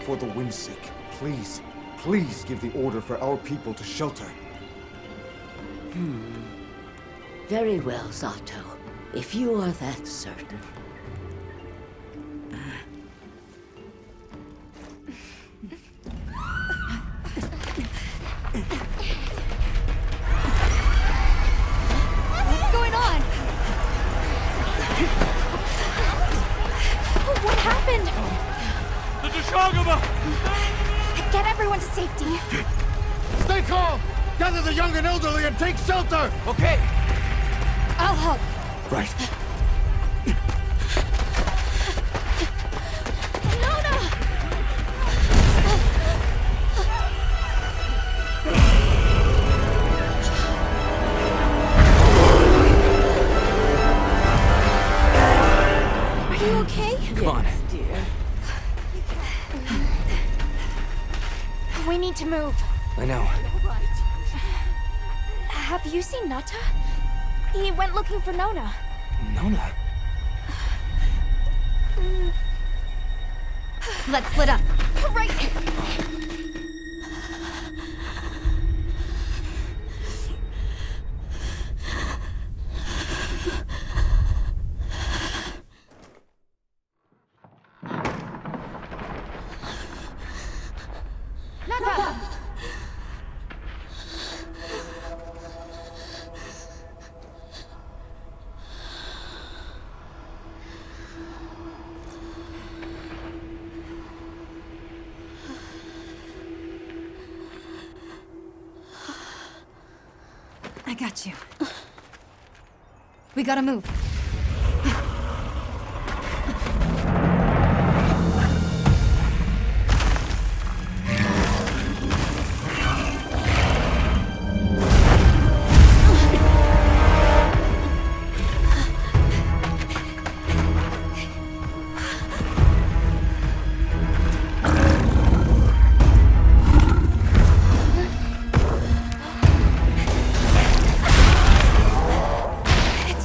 For the wind's sake, please, please give the order for our people to shelter. Very well, Zato. If you are that certain. What's going on? What happened? The Dishagama! Get everyone to safety. Stay calm! Gather the young and elderly and take shelter! Okay. I'll help. Right. Are you okay? Come on. Dear. We need to move. I know. Have you seen Nata? He went looking for Nona. Nona? Let's split up. Right! Nata! I got you. We gotta move.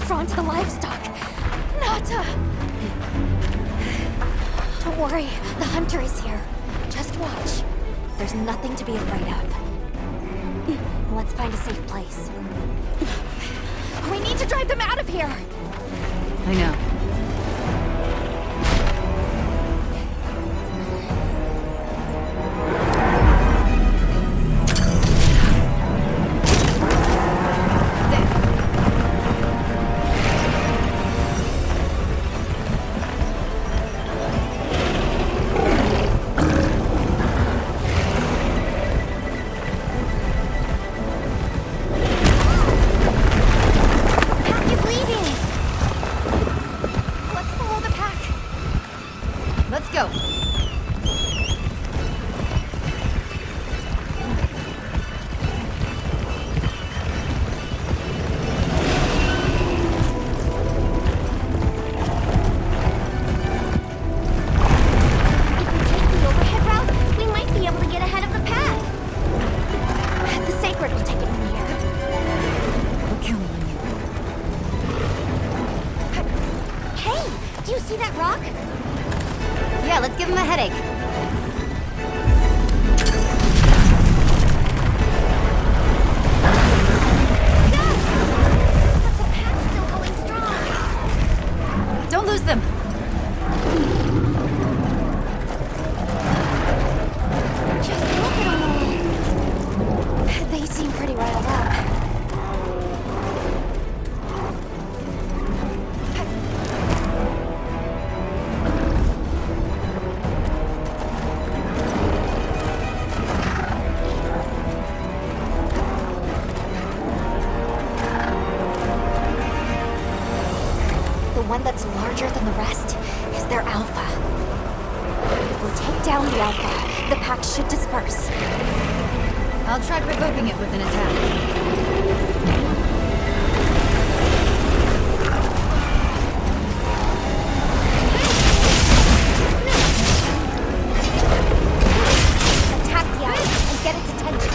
Drawn to the livestock. Nata! Don't worry, the hunter is here. Just watch. There's nothing to be afraid of. Let's find a safe place. We need to drive them out of here! I know. Let's go. Yeah, let's give him a headache. Don't lose them. Just look at them all. They seem pretty riled up. one that's larger than the rest is their alpha. If we take down the alpha, the pack should disperse. I'll try provoking it with an attack. Attack the alpha and get its attention.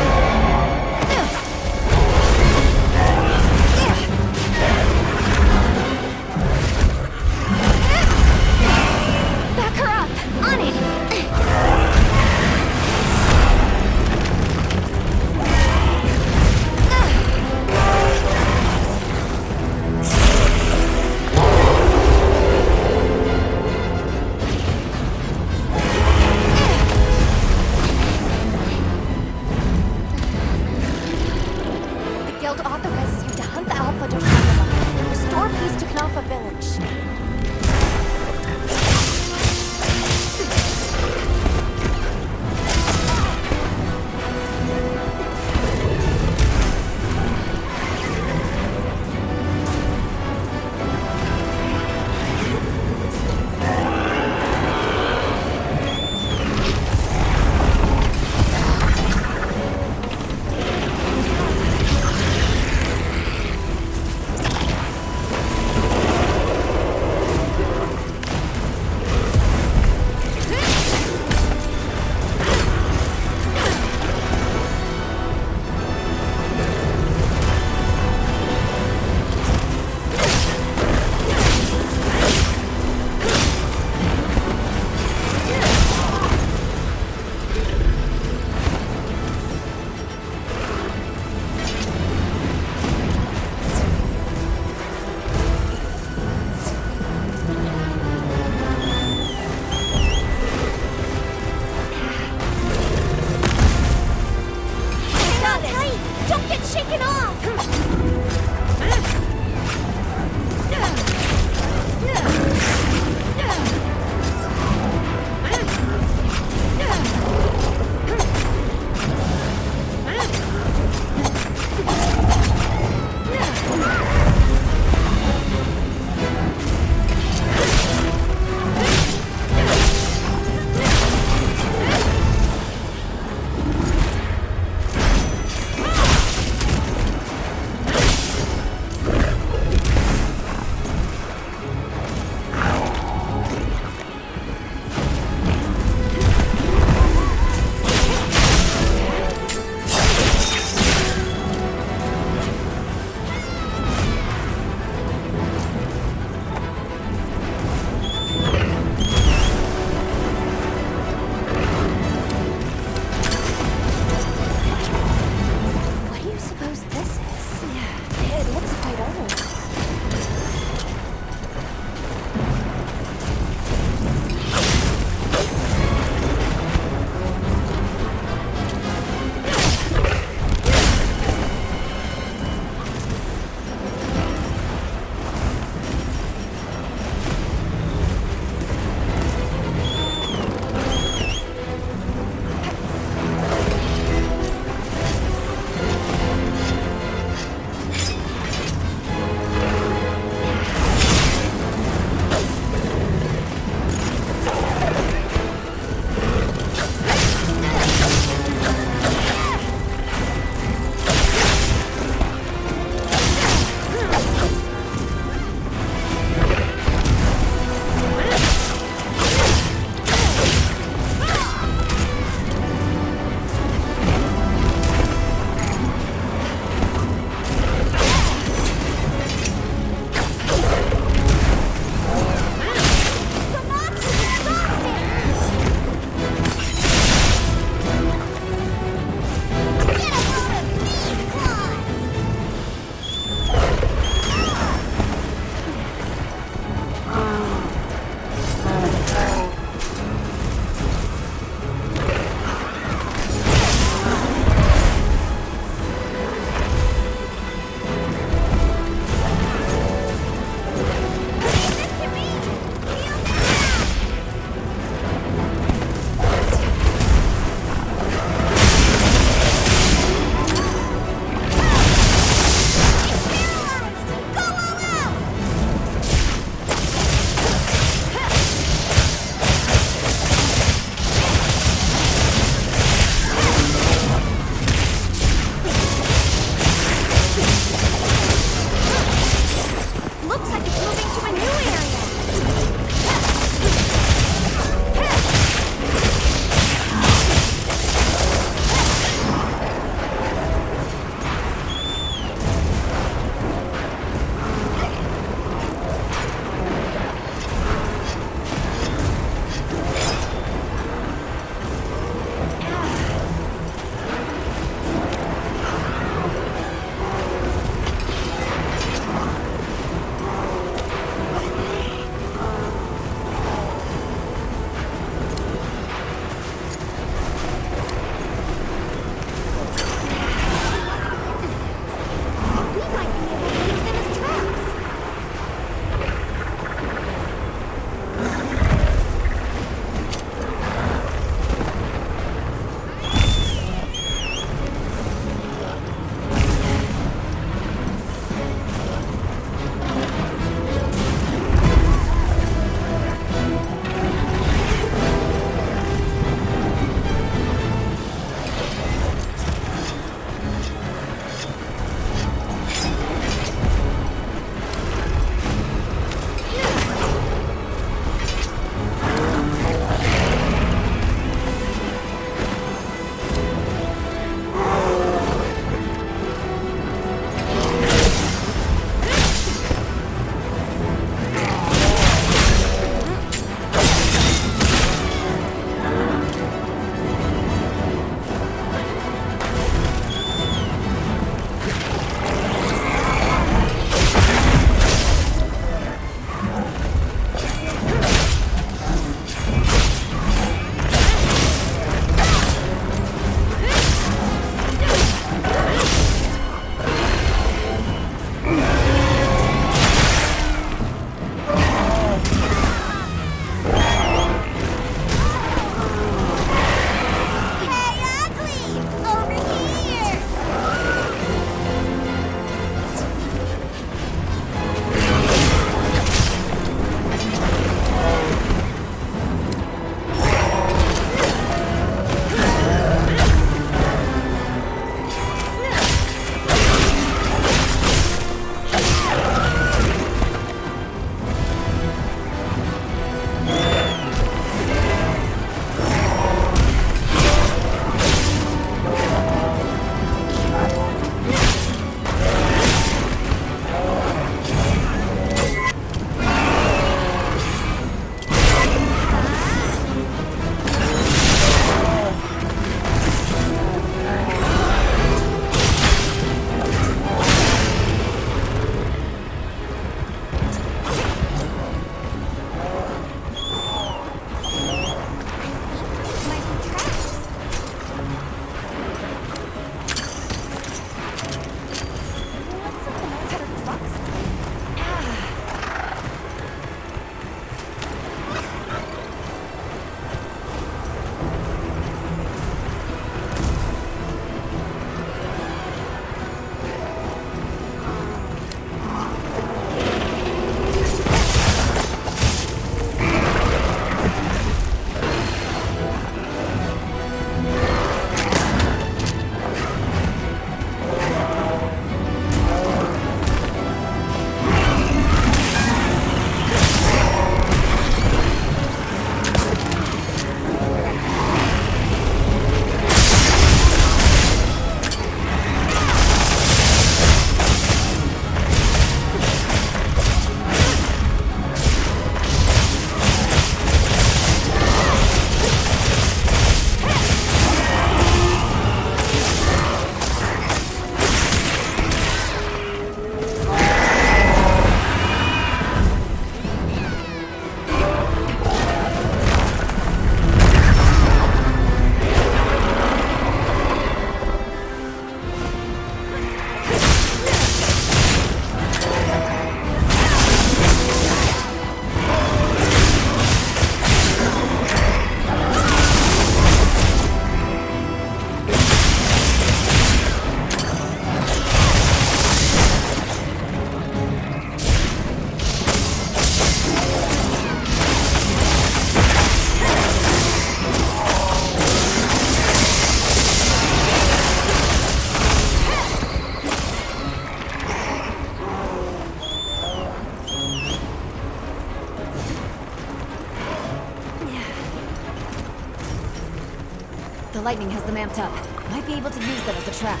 the lightning has them amped up. Might be able to use them as a trap.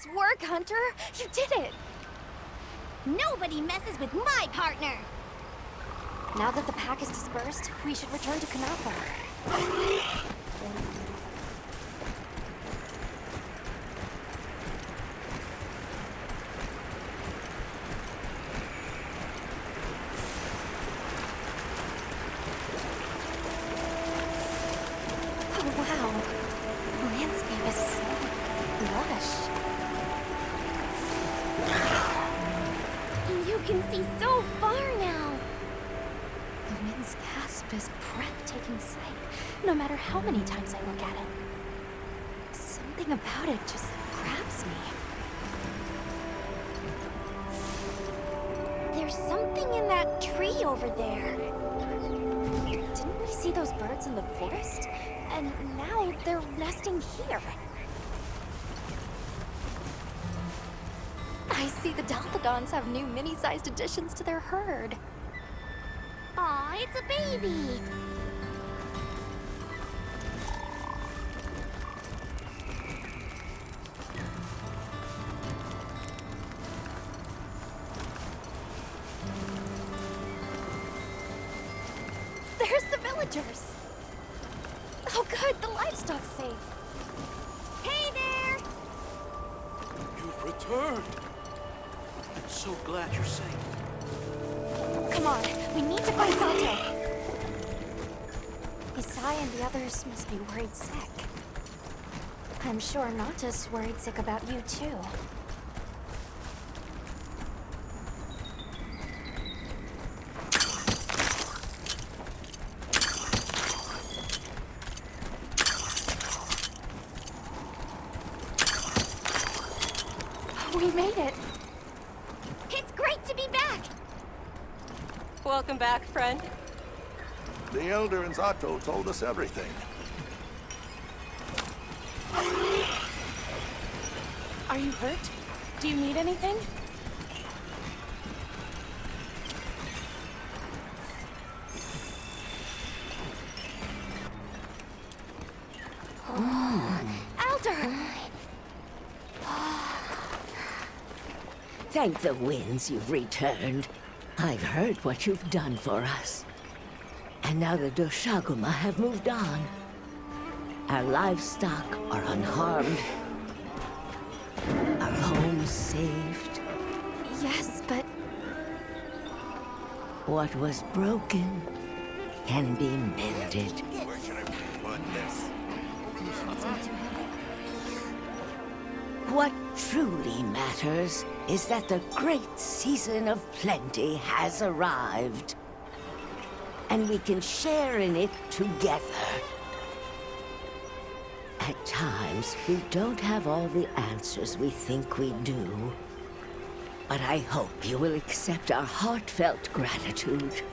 Nice work, Hunter! You did it! Nobody messes with my partner! Now that the pack is dispersed, we should return to Kanafa. Oh, wow. The landscape is so lush. You can see so far now! The wind's gasp is breathtaking sight, no matter how many times I look at it. Something about it just grabs me. There's something in that tree over there. Didn't we see those birds in the forest? And now they're nesting here. I see the Delphodons have new mini-sized additions to their herd. Aw, it's a baby! There's the villagers! Oh good, the livestock's safe. Hey there! You've returned. I'm so glad you're safe. Come on, we need to find Sato. Isai and the others must be worried sick. I'm sure Nata's worried sick about you too. We made it! It's great to be back! Welcome back, friend. The Elder and Zato told us everything. Are you hurt? Do you need anything? Elder! Thank the winds you've returned. I've heard what you've done for us. And now the Doshaguma have moved on. Our livestock are unharmed. Our homes saved. Yes, but... What was broken can be mended. Where should I put this? What truly matters is that the great season of plenty has arrived. And we can share in it together. At times, we don't have all the answers we think we do. But I hope you will accept our heartfelt gratitude.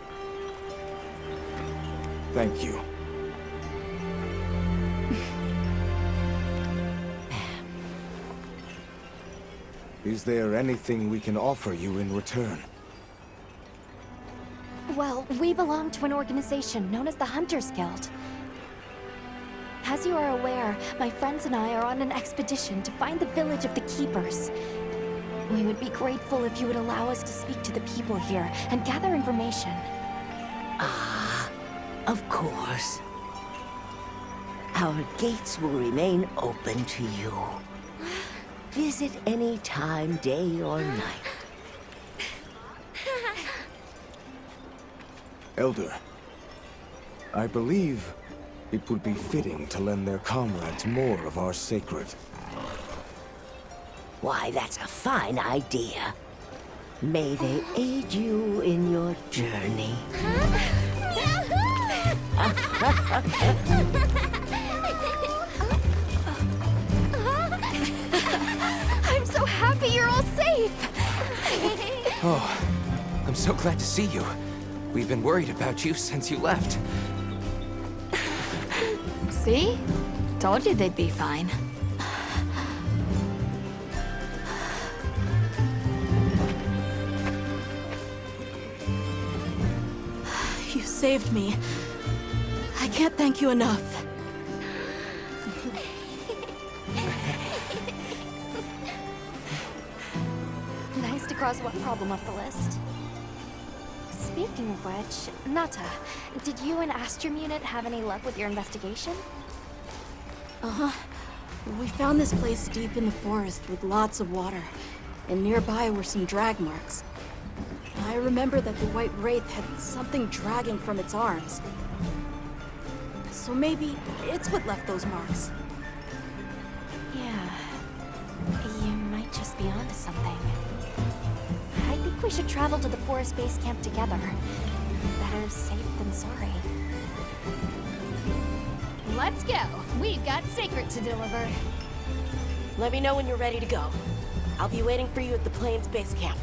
Thank you. Is there anything we can offer you in return? Well, we belong to an organization known as the Hunters Guild. As you are aware, my friends and I are on an expedition to find the village of the Keepers. We would be grateful if you would allow us to speak to the people here and gather information. Ah, of course. Our gates will remain open to you. Visit any time, day or night. Elder, I believe it would be fitting to lend their comrades more of our sacred. Why, that's a fine idea. May they aid you in your journey. I'm so happy you're all safe! Oh, I'm so glad to see you. We've been worried about you since you left. See? Told you they'd be fine. You saved me. I can't thank you enough. cross one problem off the list. Speaking of which, Nata, did you and Astrum Unit have any luck with your investigation? Uh-huh. We found this place deep in the forest with lots of water, and nearby were some drag marks. I remember that the White Wraith had something dragging from its arms. So maybe it's what left those marks. Yeah. You might just be onto something. I think we should travel to the forest base camp together. Better safe than sorry. Let's go. We've got Sacred to deliver. Let me know when you're ready to go. I'll be waiting for you at the Plains base camp.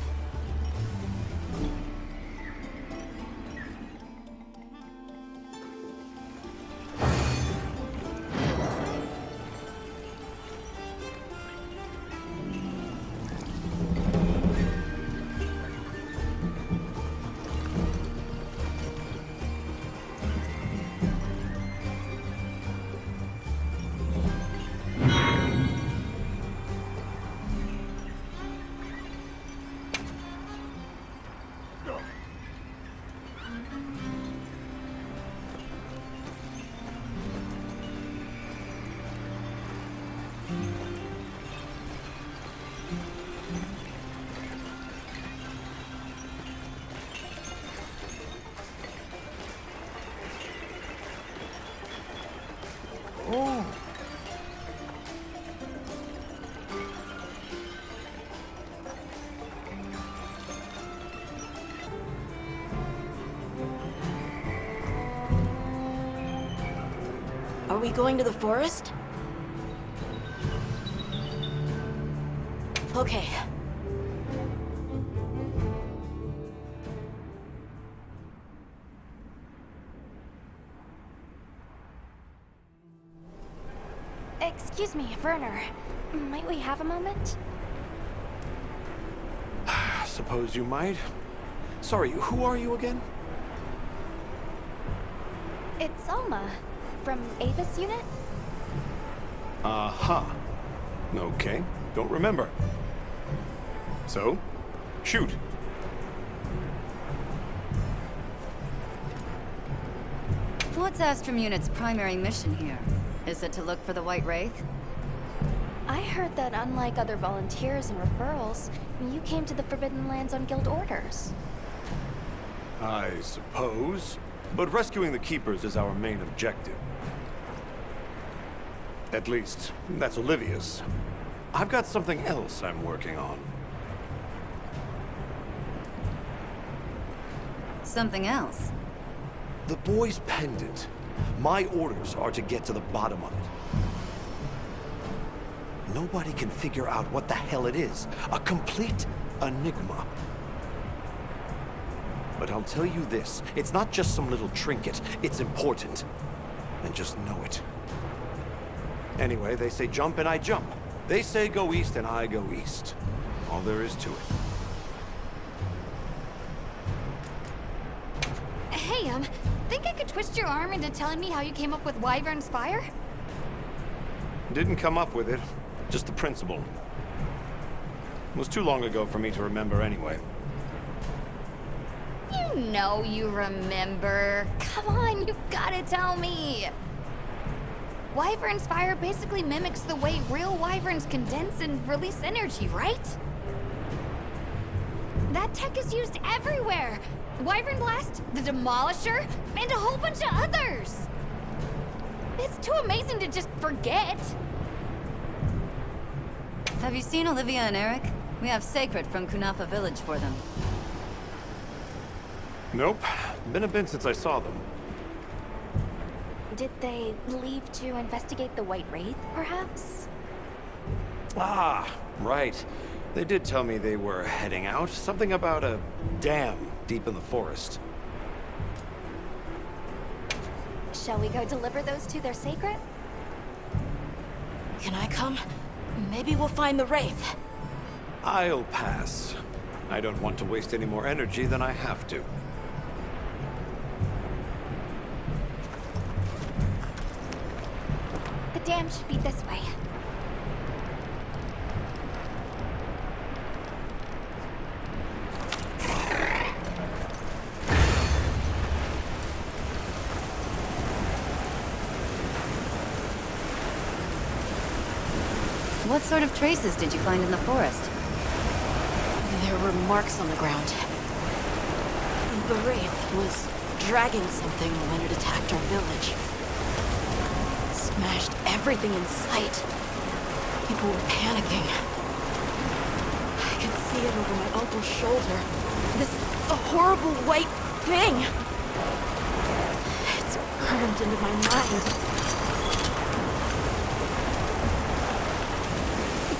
Oh. Are we going to the forest? Okay. Excuse me, Werner. Might we have a moment? Suppose you might. Sorry, who are you again? It's Alma, from Avis Unit. Uh-huh. Okay, don't remember. So, shoot. What's Astrum Unit's primary mission here? Is it to look for the White Wraith? I heard that unlike other volunteers and referrals, you came to the Forbidden Lands on guild orders. I suppose. But rescuing the Keepers is our main objective. At least, that's Olivia's. I've got something else I'm working on. Something else? The boy's pendant. My orders are to get to the bottom of it. Nobody can figure out what the hell it is. A complete enigma. But I'll tell you this, it's not just some little trinket, it's important. And just know it. Anyway, they say jump and I jump. They say go east and I go east. All there is to it. Hey, think I could twist your arm into telling me how you came up with Wyvern's Fire? Didn't come up with it, just the principle. It was too long ago for me to remember anyway. You know you remember. Come on, you gotta tell me. Wyvern's Fire basically mimics the way real wyverns condense and release energy, right? That tech is used everywhere. Wyvern Blast, the Demolisher, and a whole bunch of others. It's too amazing to just forget. Have you seen Olivia and Eric? We have Sacred from Kunafa Village for them. Nope. Been a bit since I saw them. Did they leave to investigate the White Wraith, perhaps? Ah, right. They did tell me they were heading out. Something about a dam deep in the forest. Shall we go deliver those to their sacred? Can I come? Maybe we'll find the Wraith. I'll pass. I don't want to waste any more energy than I have to. The dam should be this way. What sort of traces did you find in the forest? There were marks on the ground. The Wraith was dragging something when it attacked our village. It smashed everything in sight. People were panicking. I could see it over my uncle's shoulder. This horrible white thing. It's burned into my mind.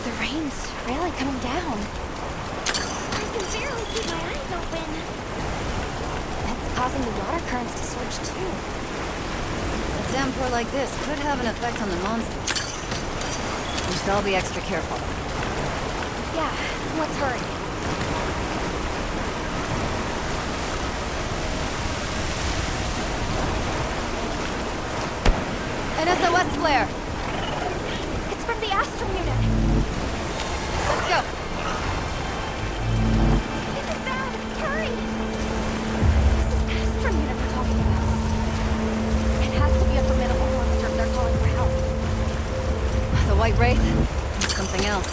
The rain's really coming down. I can barely keep my eyes open. That's causing the water currents to surge too. A downpour like this could have an effect on the monsters. We should all be extra careful. Yeah, let's hurry. An SOS flare! It's from the Astrum unit. Let's go! This is bad! Hurry! This is Astrum unit we're talking about. It has to be a formidable monster if they're calling for help. The White Wraith? Something else.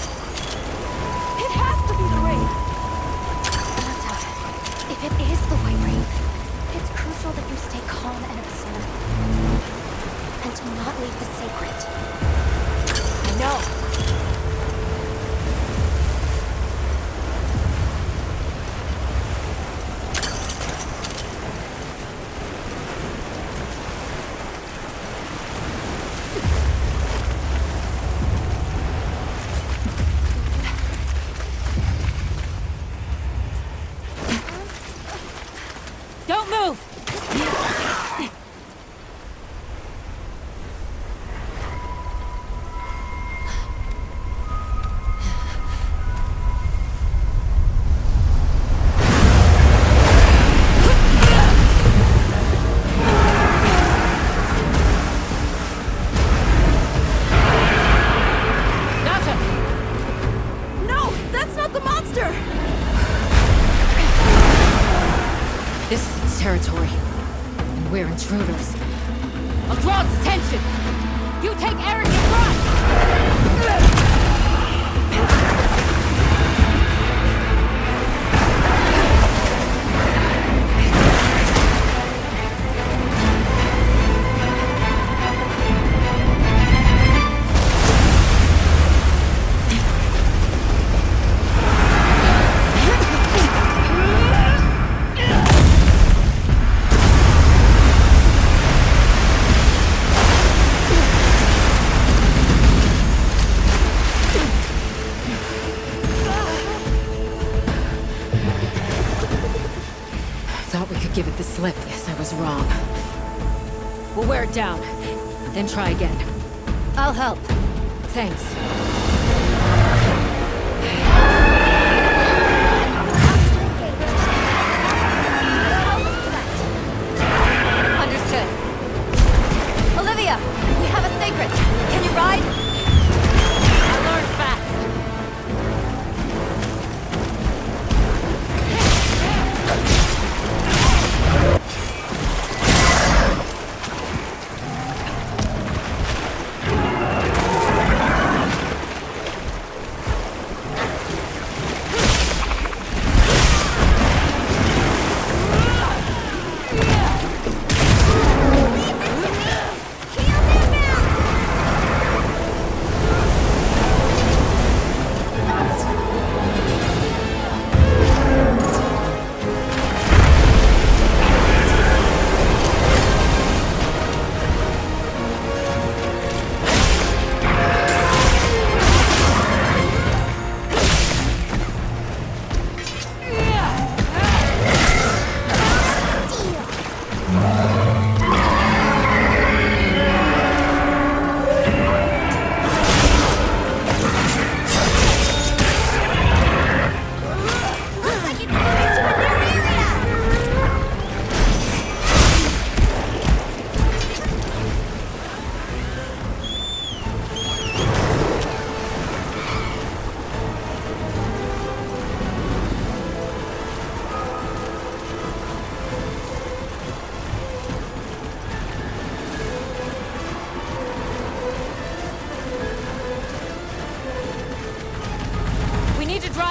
It has to be the Wraith! Nata, if it is the White Wraith, it's crucial that you stay calm and observe. And to not leave the secret. I know. Don't move! No, that's not the monster! This is its territory, and we're intruders. I'll draw its attention! You take Eric and run! Thought we could give it the slip. Guess I was wrong. We'll wear it down, then try again. I'll help. Thanks. Understood. Olivia, we have a secret. Can you ride? I learned fast.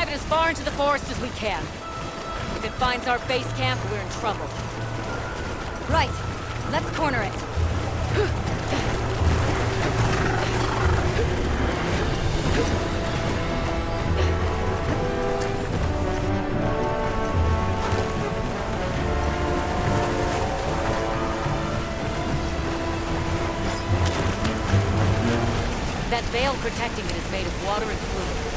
drive it as far into the forest as we can. If it finds our base camp, we're in trouble. Right. Let's corner it. That veil protecting it is made of water and fluid.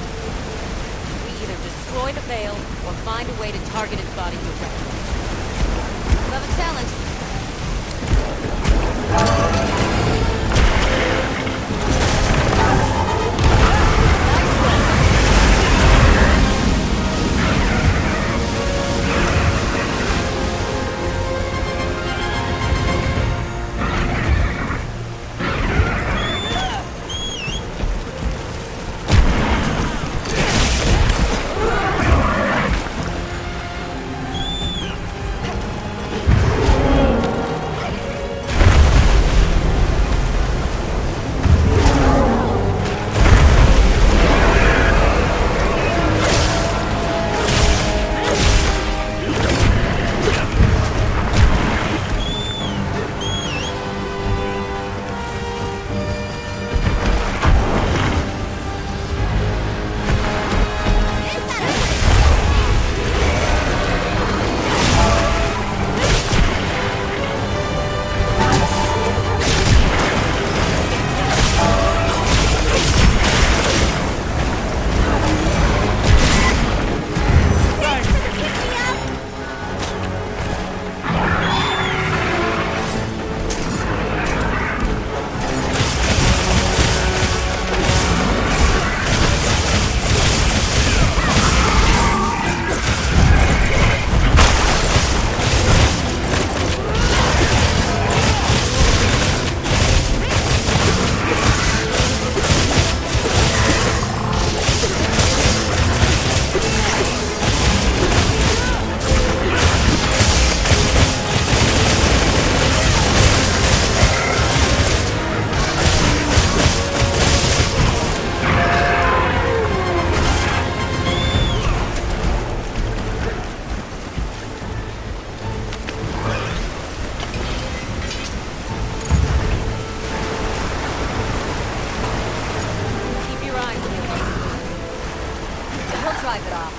We either destroy the veil, or find a way to target its body directly. Love a challenge. drive it off.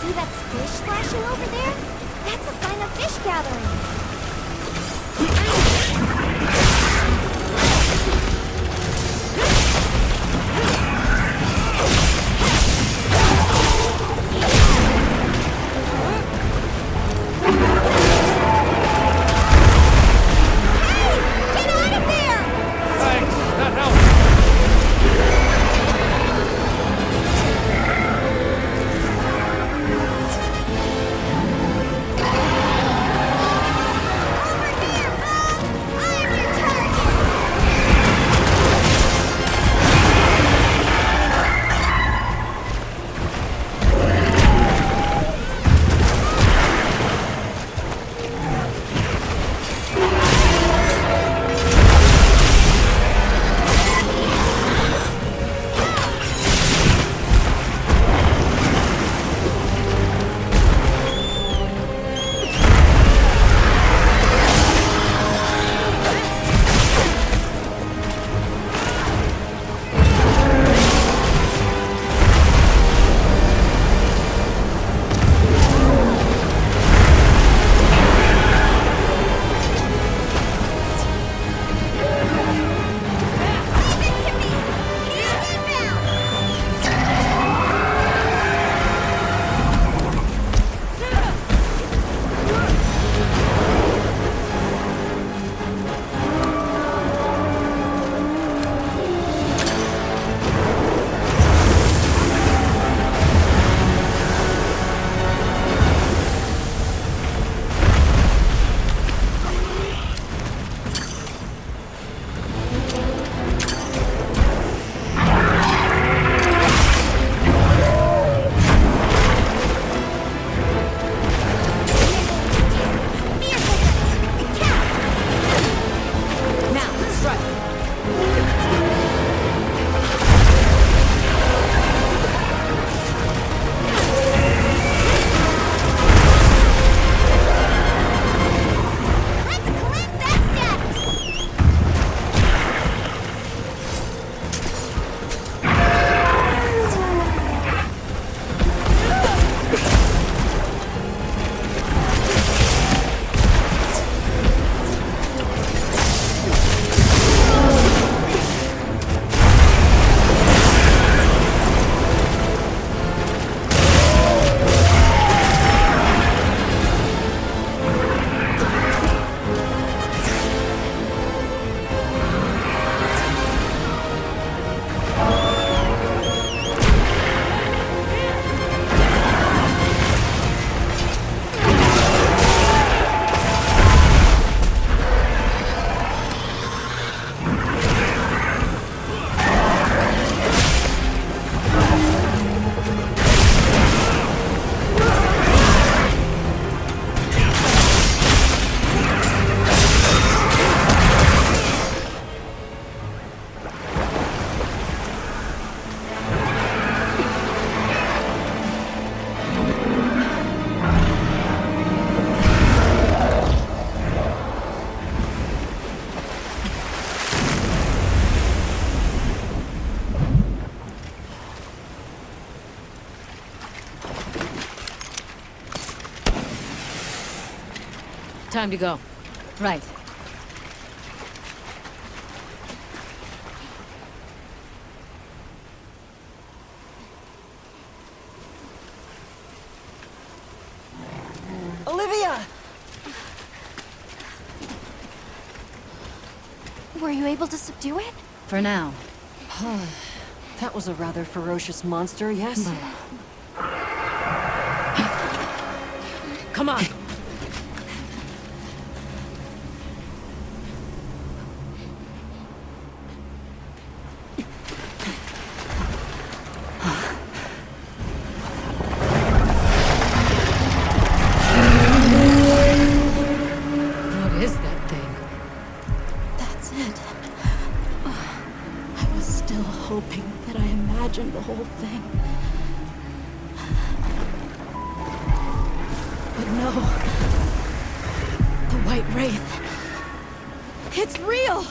See that splish splashing over there? That's a sign of fish gathering. Time to go. Right. Olivia! Were you able to subdue it? For now. That was a rather ferocious monster, yes? Come on! What is that thing? That's it. I was still hoping that I imagined the whole thing. But no. The White Wraith. It's real!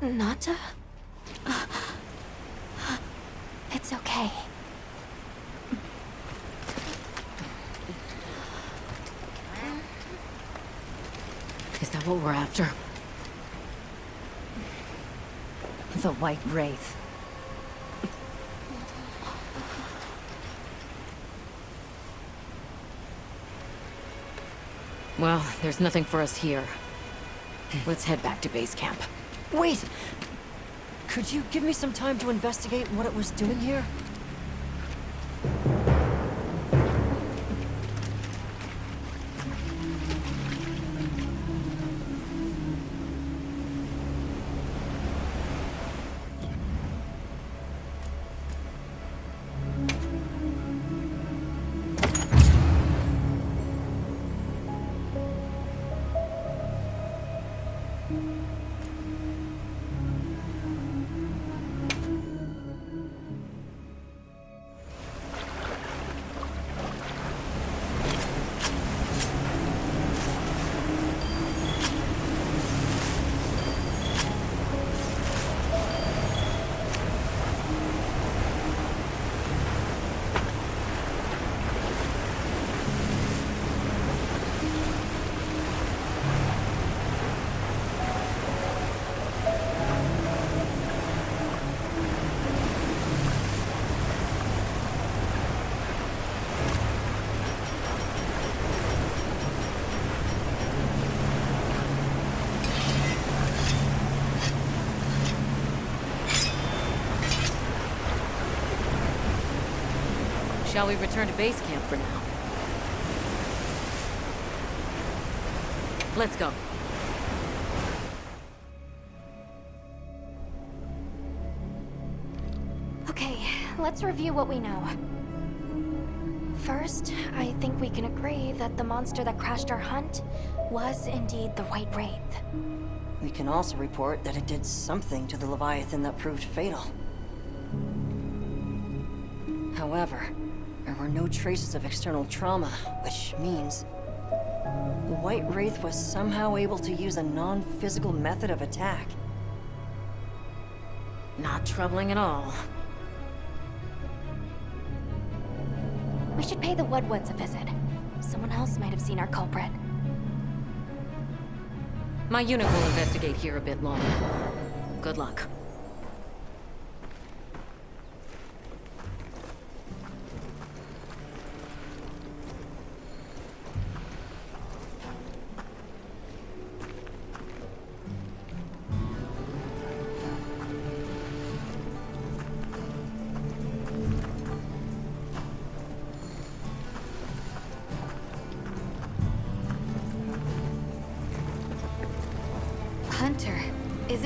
Nata? It's okay. Is that what we're after? The White Wraith. Well, there's nothing for us here. Let's head back to base camp. Wait! Could you give me some time to investigate what it was doing here? Shall we return to base camp for now? Let's go. Okay, let's review what we know. First, I think we can agree that the monster that crashed our hunt was indeed the White Wraith. We can also report that it did something to the Leviathan that proved fatal. However, there were no traces of external trauma, which means the White Wraith was somehow able to use a non-physical method of attack. Not troubling at all. We should pay the Woodwoods a visit. Someone else might have seen our culprit. My unit will investigate here a bit longer. Good luck.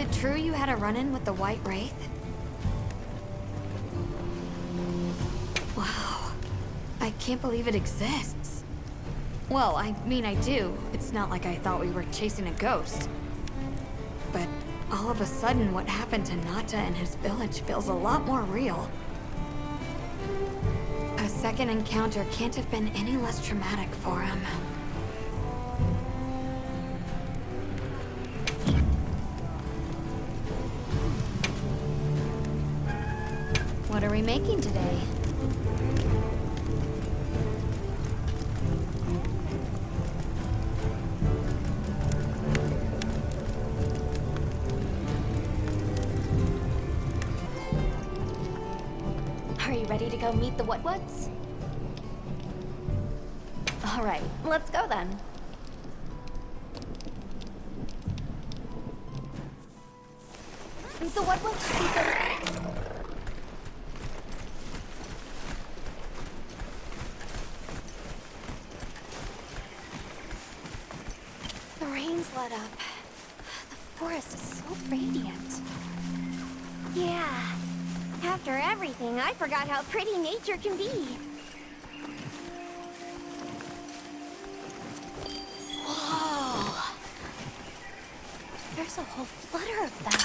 it true you had a run-in with the White Wraith? Wow. I can't believe it exists. Well, I mean, I do. It's not like I thought we were chasing a ghost. But all of a sudden, what happened to Nata and his village feels a lot more real. A second encounter can't have been any less traumatic for him. What are we making today? Are you ready to go meet the What-Whats? All right, let's go then. The What-Whats should be this way. The rain's let up. The forest is so radiant. Yeah. After everything, I forgot how pretty nature can be. Whoa! There's a whole flutter of them.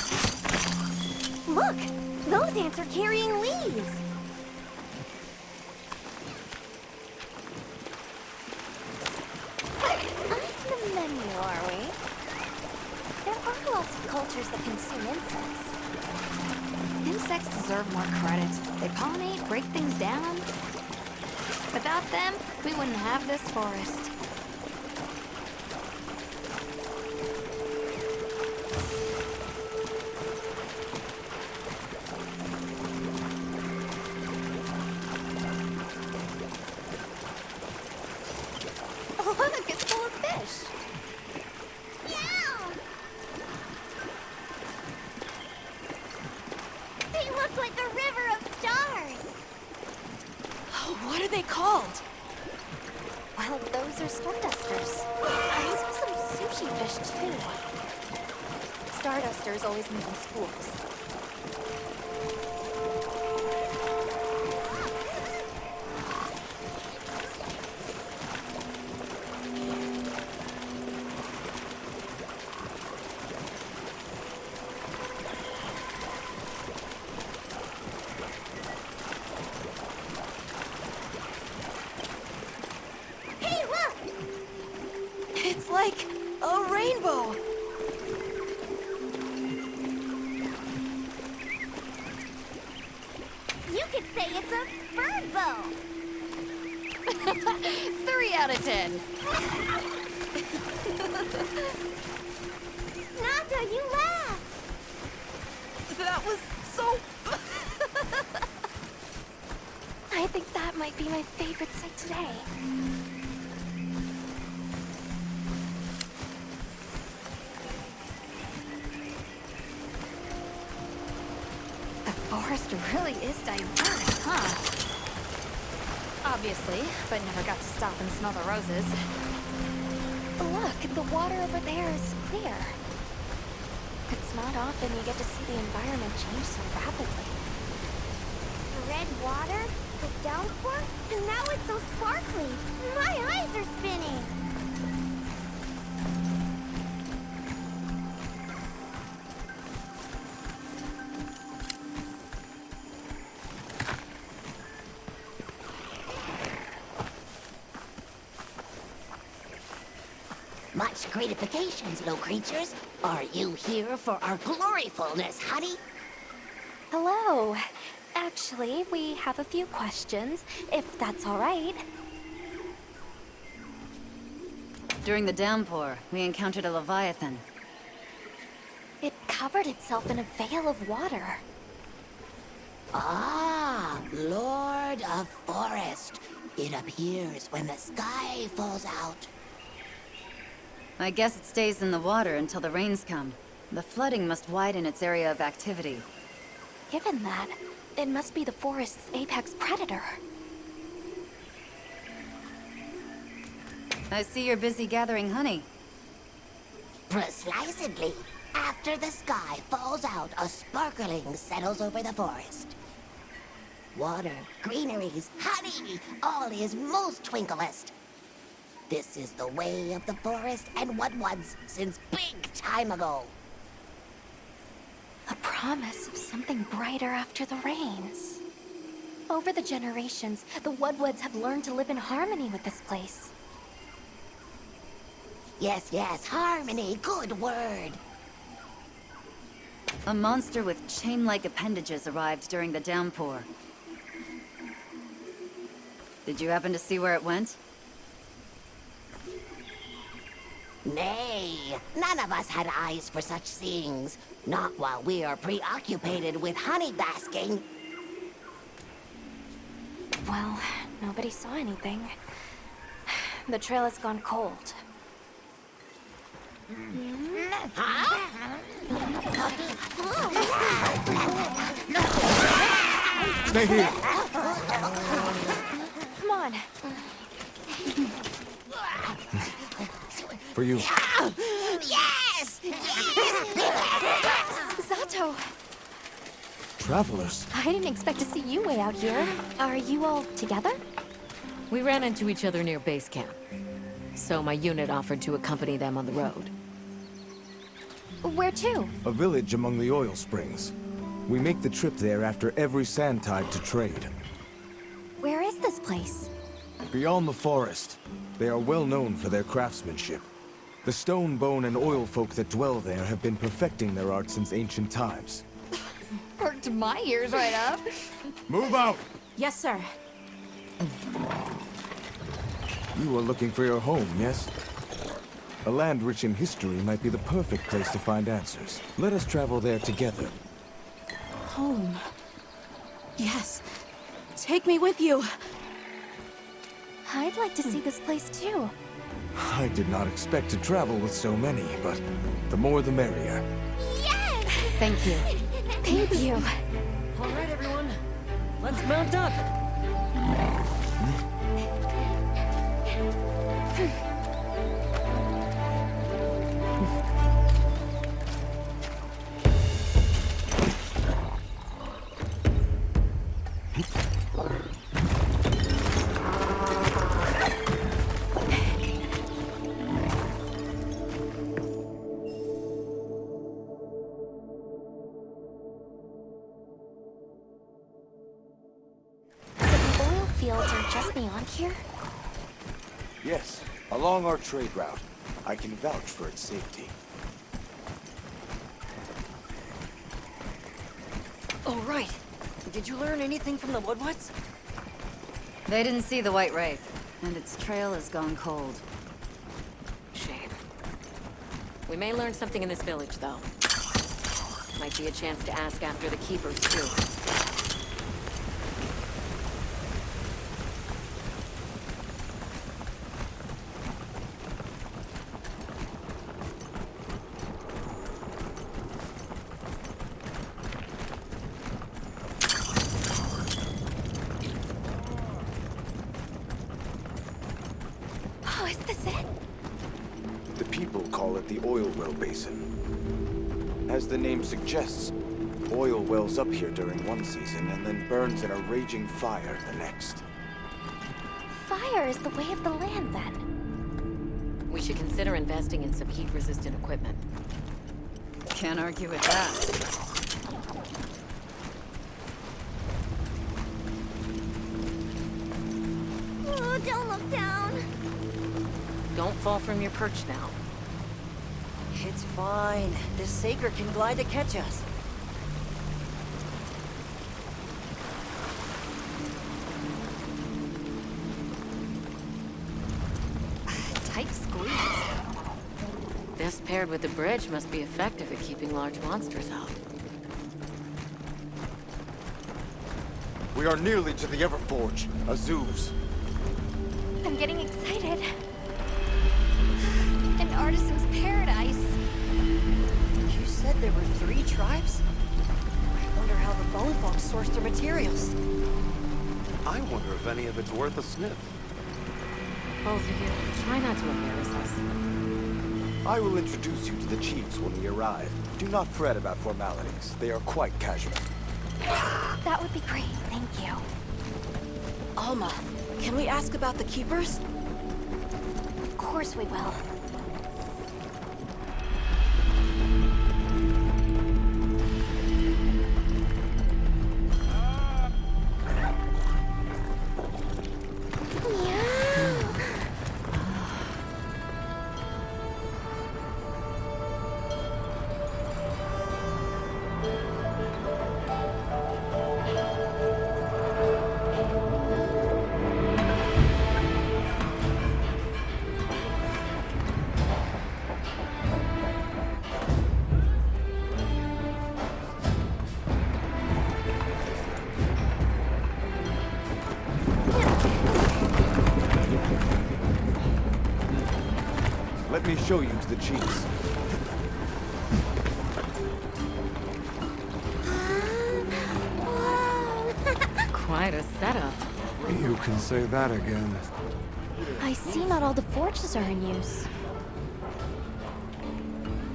Look! Those ants are carrying leaves! On the menu, are we? There are lots of cultures that consume insects. Insects deserve more credit. They pollinate, break things down. Without them, we wouldn't have this forest. Look, it's full of fish. They look like a river of stars! Oh, what are they called? Well, those are stardusters. I see some sushi fish, too. Stardusters always move in schools. It's like a rainbow! You could say it's a bird bow! 3 out of 10. Nata, you laughed! That was so... I think that might be my favorite sight today. The forest really is diverse, huh? Obviously, but never got to stop and smell the roses. Look, the water over there is clear. It's not often you get to see the environment change so rapidly. Red water, the downpour, and now it's so sparkly. My eyes are spinning. Much gratifications, low creatures. Are you here for our gloryfulness, honey? Hello. Actually, we have a few questions, if that's all right. During the downpour, we encountered a leviathan. It covered itself in a veil of water. Ah, Lord of Forest. It appears when the sky falls out. I guess it stays in the water until the rains come. The flooding must widen its area of activity. Given that, it must be the forest's apex predator. I see you're busy gathering honey. Precisely. After the sky falls out, a sparkling settles over the forest. Water, greeneries, honey, all is most twinklest. This is the way of the forest and what was since big time ago. A promise of something brighter after the rains. Over the generations, the Woodwoods have learned to live in harmony with this place. Yes, yes, harmony, good word. A monster with chain-like appendages arrived during the downpour. Did you happen to see where it went? Nay, none of us had eyes for such things. Not while we are preoccupied with honey basking. Well, nobody saw anything. The trail has gone cold. Stay here. Come on. For you. Yes! Zato! Travelers. I didn't expect to see you way out here. Are you all together? We ran into each other near base camp. So my unit offered to accompany them on the road. Where to? A village among the oil springs. We make the trip there after every sand tide to trade. Where is this place? Beyond the forest, they are well known for their craftsmanship. The stone, bone, and oil folk that dwell there have been perfecting their art since ancient times. Perked my ears right up. Move out! Yes, sir. You are looking for your home, yes? A land rich in history might be the perfect place to find answers. Let us travel there together. Home. Yes. Take me with you. I'd like to see this place too. I did not expect to travel with so many, but the more the merrier. Yes! Thank you. Thank you. All right, everyone. Let's mount up. Fields are just beyond here? Yes, along our trade route. I can vouch for its safety. Oh, right. Did you learn anything from the Woodwoods? They didn't see the White Wraith, and its trail has gone cold. Shame. We may learn something in this village, though. Might be a chance to ask after the Keepers, too. Oh, is this it? The people call it the oil well basin. As the name suggests, oil wells up here during one season and then burns in a raging fire the next. Fire is the way of the land, then. We should consider investing in some heat-resistant equipment. Can't argue with that. Oh, don't look down. Don't fall from your perch now. It's fine. This Saker can glide to catch us. Tight squeeze. This paired with the bridge must be effective at keeping large monsters out. We are nearly to the Everforge, Azuz. I'm getting excited. An artisan's paradise. You said there were 3 tribes? I wonder how the bone folk source their materials. I wonder if any of it's worth a sniff. Both of you, try not to embarrass us. I will introduce you to the chiefs when we arrive. Do not fret about formalities. They are quite casual. That would be great, thank you. Alma, can we ask about the Keepers? Of course we will. Let me show you to the chiefs. Quite a setup. You can say that again. I see not all the forges are in use.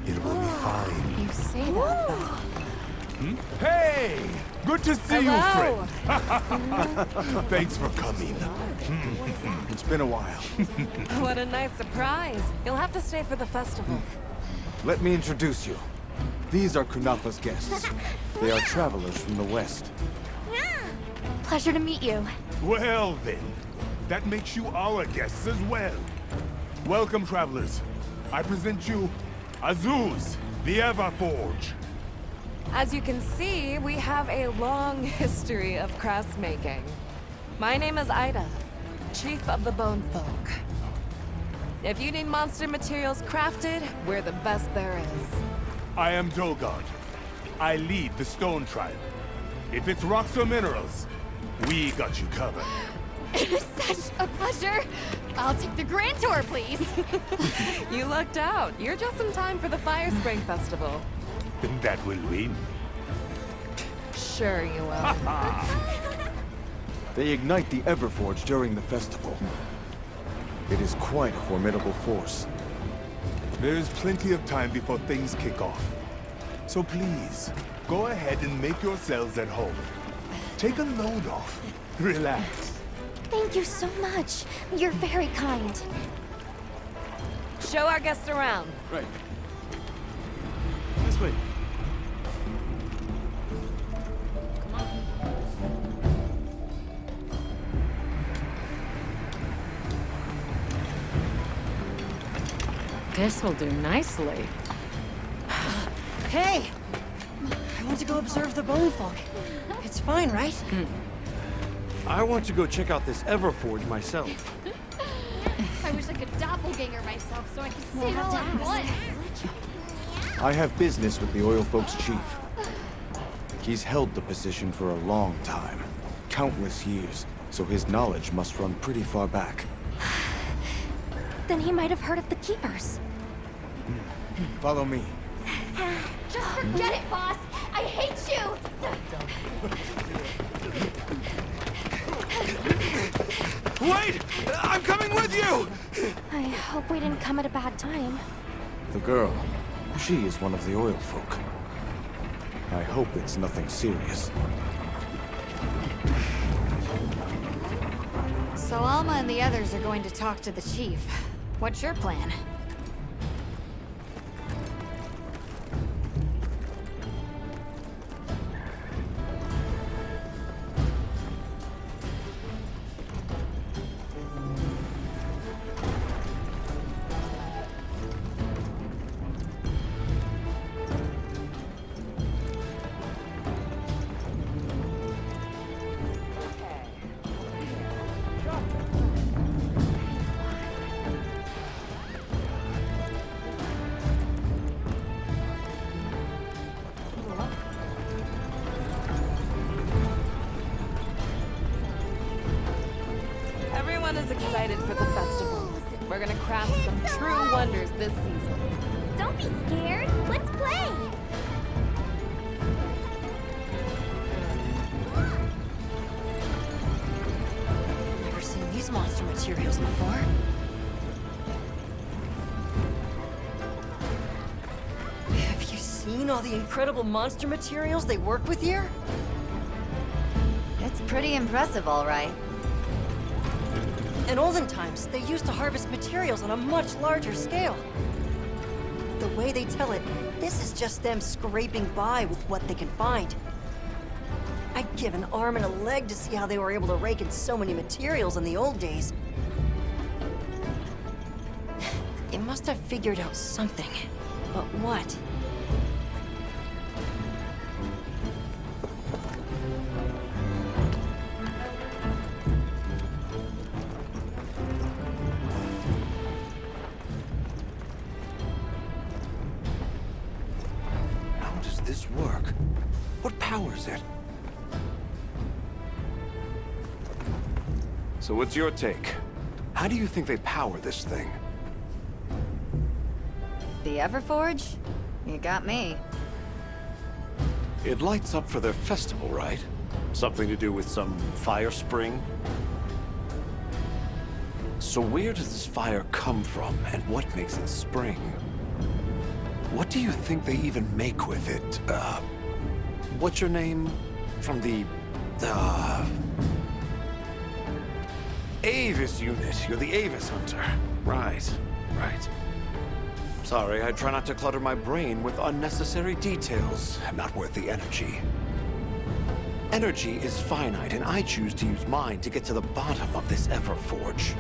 It will be fine. You say that, but... Hey! Good to see Hello. you, friend. Thanks for coming. It's been a while. What a nice surprise. You'll have to stay for the festival. Let me introduce you. These are Kunafa's guests. They are travelers from the west. Pleasure to meet you. Well then, that makes you our guests as well. Welcome, travelers. I present you Azuz, the Everforge. As you can see, we have a long history of crafts making. My name is Ida, Chief of the Bone Folk. If you need monster materials crafted, we're the best there is. I am Dolgard. I lead the Stone Tribe. If it's rocks or minerals, we got you covered. It is such a pleasure. I'll take the grand tour, please. You lucked out. You're just in time for the Fire Spring Festival. Then that will win. Sure you will. They ignite the Everforge during the festival. It is quite a formidable force. There's plenty of time before things kick off. So please, go ahead and make yourselves at home. Take a load off. Relax. Thank you so much. You're very kind. Show our guests around. Right. This way. This will do nicely. Hey! I want to go observe the bone folk. It's fine, right? I want to go check out this Everforge myself. I wish I could doppelganger myself so I could see it all at once. I have business with the oil folks' chief. He's held the position for a long time. Countless years, so his knowledge must run pretty far back. Then he might have heard of the Keepers. Follow me. Just forget it, boss. I hate you. Wait! I'm coming with you! I hope we didn't come at a bad time. The girl, she is one of the oil folk. I hope it's nothing serious. So Alma and the others are going to talk to the chief. What's your plan? Everyone is excited for the festival. We're gonna craft some true wonders this season. Don't be scared. Let's play. Never seen these monster materials before. Have you seen seen all the incredible monster materials they work with here? It's pretty impressive, all right. In olden times, they used to harvest materials on a much larger scale. The way they tell it, this is just them scraping by with what they can find. I'd give an arm and a leg to see how they were able to rake in so many materials in the old days. They must have figured out something. But what? How does this work? What powers it? So what's your take? How do you think they power this thing? The Everforge? You got me. It lights up for their festival, right? Something to do with some fire spring? So where does this fire come from, and what makes it spring? What do you think they even make with it? What's your name? From the... Avis unit. You're the Avis hunter. Right, right. Sorry, I try not to clutter my brain with unnecessary details. Not worth the energy. Energy is finite, and I choose to use mine to get to the bottom of this Everforge.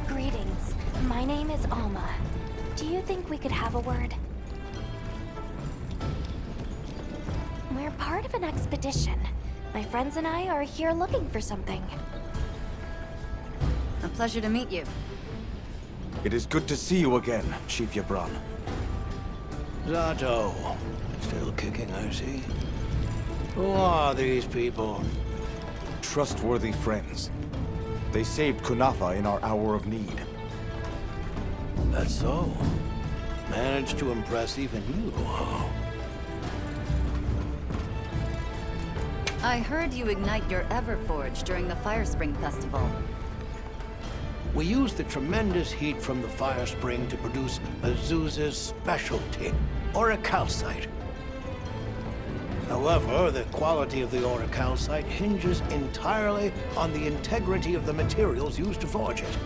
Greetings. My name is Alma. Do you think we could have a word? We're part of an expedition. My friends and I are here looking for something. A pleasure to meet you. It is good to see you again, Chief Yabron. Zato. Still kicking, I see. Who are these people? Trustworthy friends. They saved Kunafa in our hour of need. That's so. Managed to impress even you, huh? I heard you ignite your Everforge during the Fire Spring Festival. We used the tremendous heat from the fire spring to produce Azuz's specialty, orichalcite. However, the quality of the orichalcite hinges entirely on the integrity of the materials used to forge it.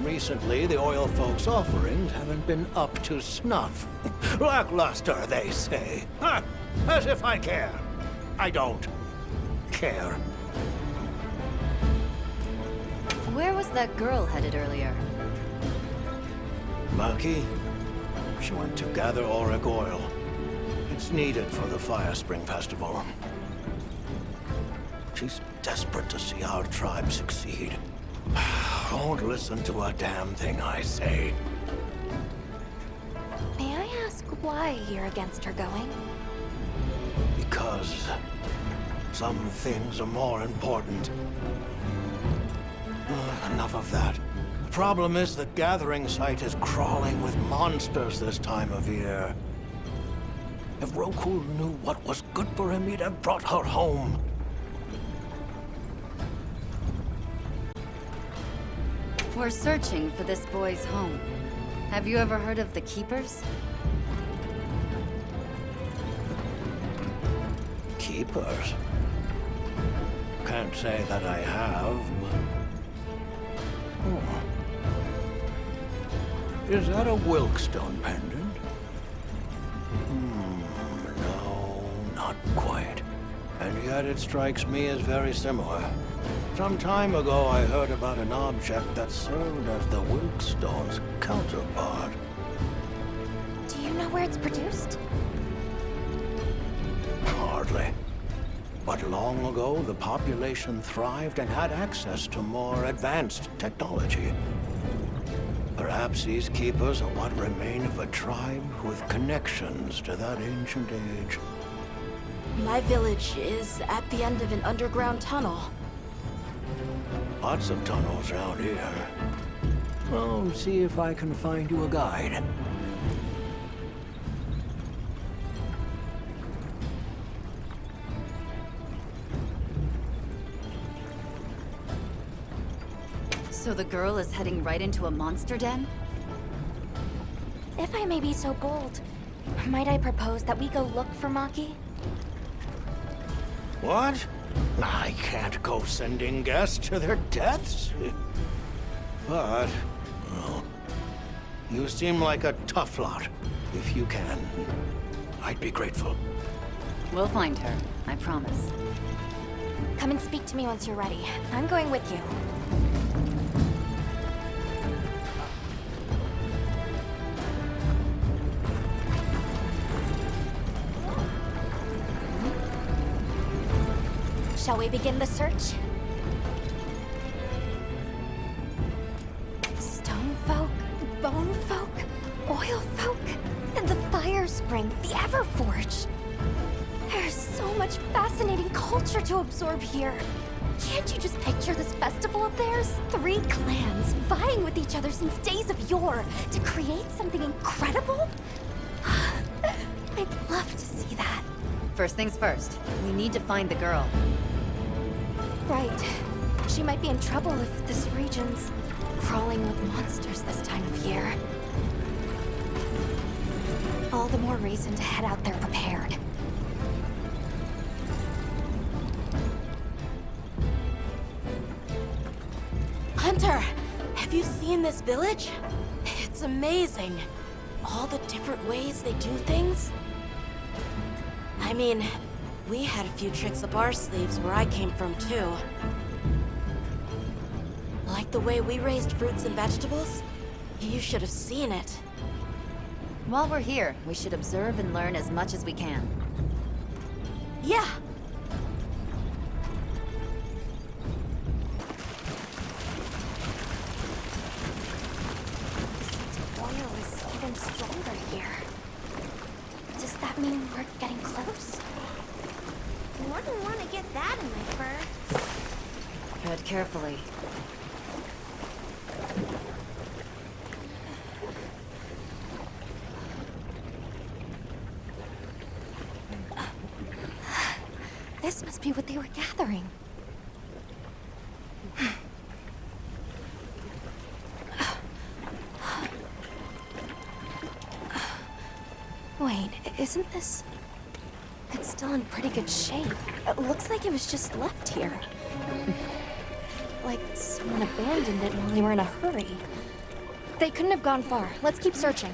Recently, the oil folks' offerings haven't been up to snuff. Lackluster, they say. Ha! As if I care. I don't care. Where was that girl headed earlier? Maki? She went to gather auric oil. It's needed for the Fire Spring Festival. She's desperate to see our tribe succeed. Won't listen to a damn thing I say. May I ask why you're against her going? Because some things are more important. Enough of that. The problem is the gathering site is crawling with monsters this time of year. If Roku knew what was good for him, he'd have brought her home. We're searching for this boy's home. Have you ever heard of the Keepers? Keepers? Can't say that I have, but Is that a Wilkstone pendant? No, not quite. And yet it strikes me as very similar. Some time ago I heard about an object that served as the Wilkstone's counterpart. Do you know where it's produced? Hardly. But long ago, the population thrived and had access to more advanced technology. Perhaps these keepers are what remain of a tribe with connections to that ancient age. My village is at the end of an underground tunnel. Lots of tunnels around here. Well, see if I can find you a guide. So the girl is heading right into a monster den? If I may be so bold, might I propose that we go look for Maki? What? I can't go sending guests to their deaths. But, well, you seem like a tough lot. If you can, I'd be grateful. We'll find her, I promise. Come and speak to me once you're ready. I'm going with you. Shall we begin the search? Stone folk, bone folk, oil folk, and the fire spring, the Everforge. There's so much fascinating culture to absorb here. Can't you just picture this festival of theirs? 3 clans vying with each other since days of yore to create something incredible? I'd love to see that. First things first, we need to find the girl. Right. She might be in trouble if this region's crawling with monsters this time of year. All the more reason to head out there prepared. Hunter, have you seen this village? It's amazing. All the different ways they do things. I mean, we had a few tricks up our sleeves where I came from, too. Like the way we raised fruits and vegetables? You should have seen it. While we're here, we should observe and learn as much as we can. Yeah. The oil is even stronger here. Does that mean we're getting close? Wouldn't want to get that in my fur. Tread carefully. This must be what they were gathering. Wait, isn't this... It's still in pretty good shape. It looks like it was just left here. Like someone abandoned it while they were in a hurry. They couldn't have gone far. Let's keep searching.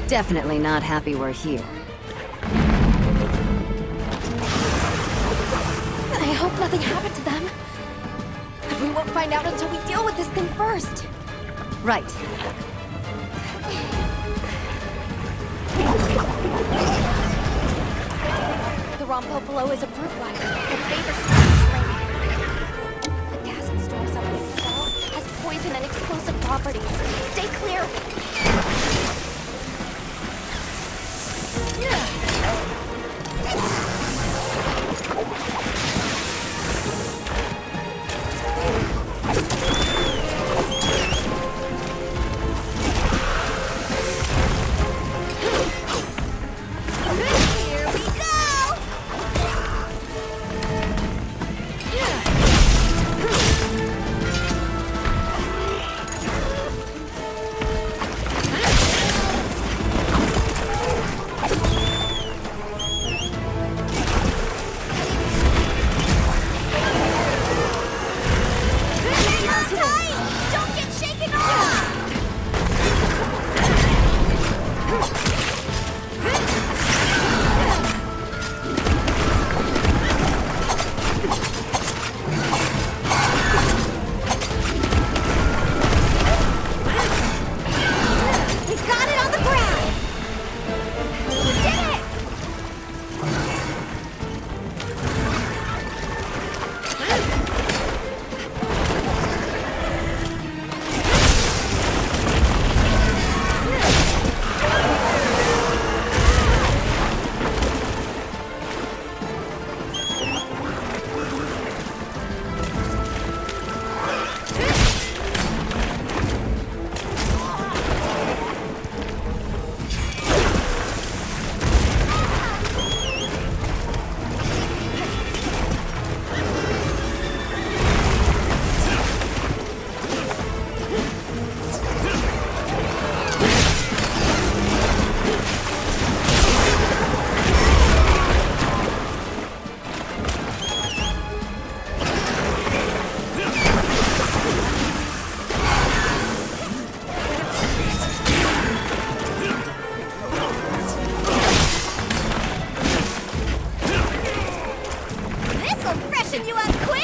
Definitely not happy we're here. I hope nothing happened to them. But we won't find out until we deal with this thing first. Right. The Rompopolo is a brute rider that favors strong training. The gas it stores up in its cells has poison and explosive properties. Stay clear of it. I'll freshen you up quick!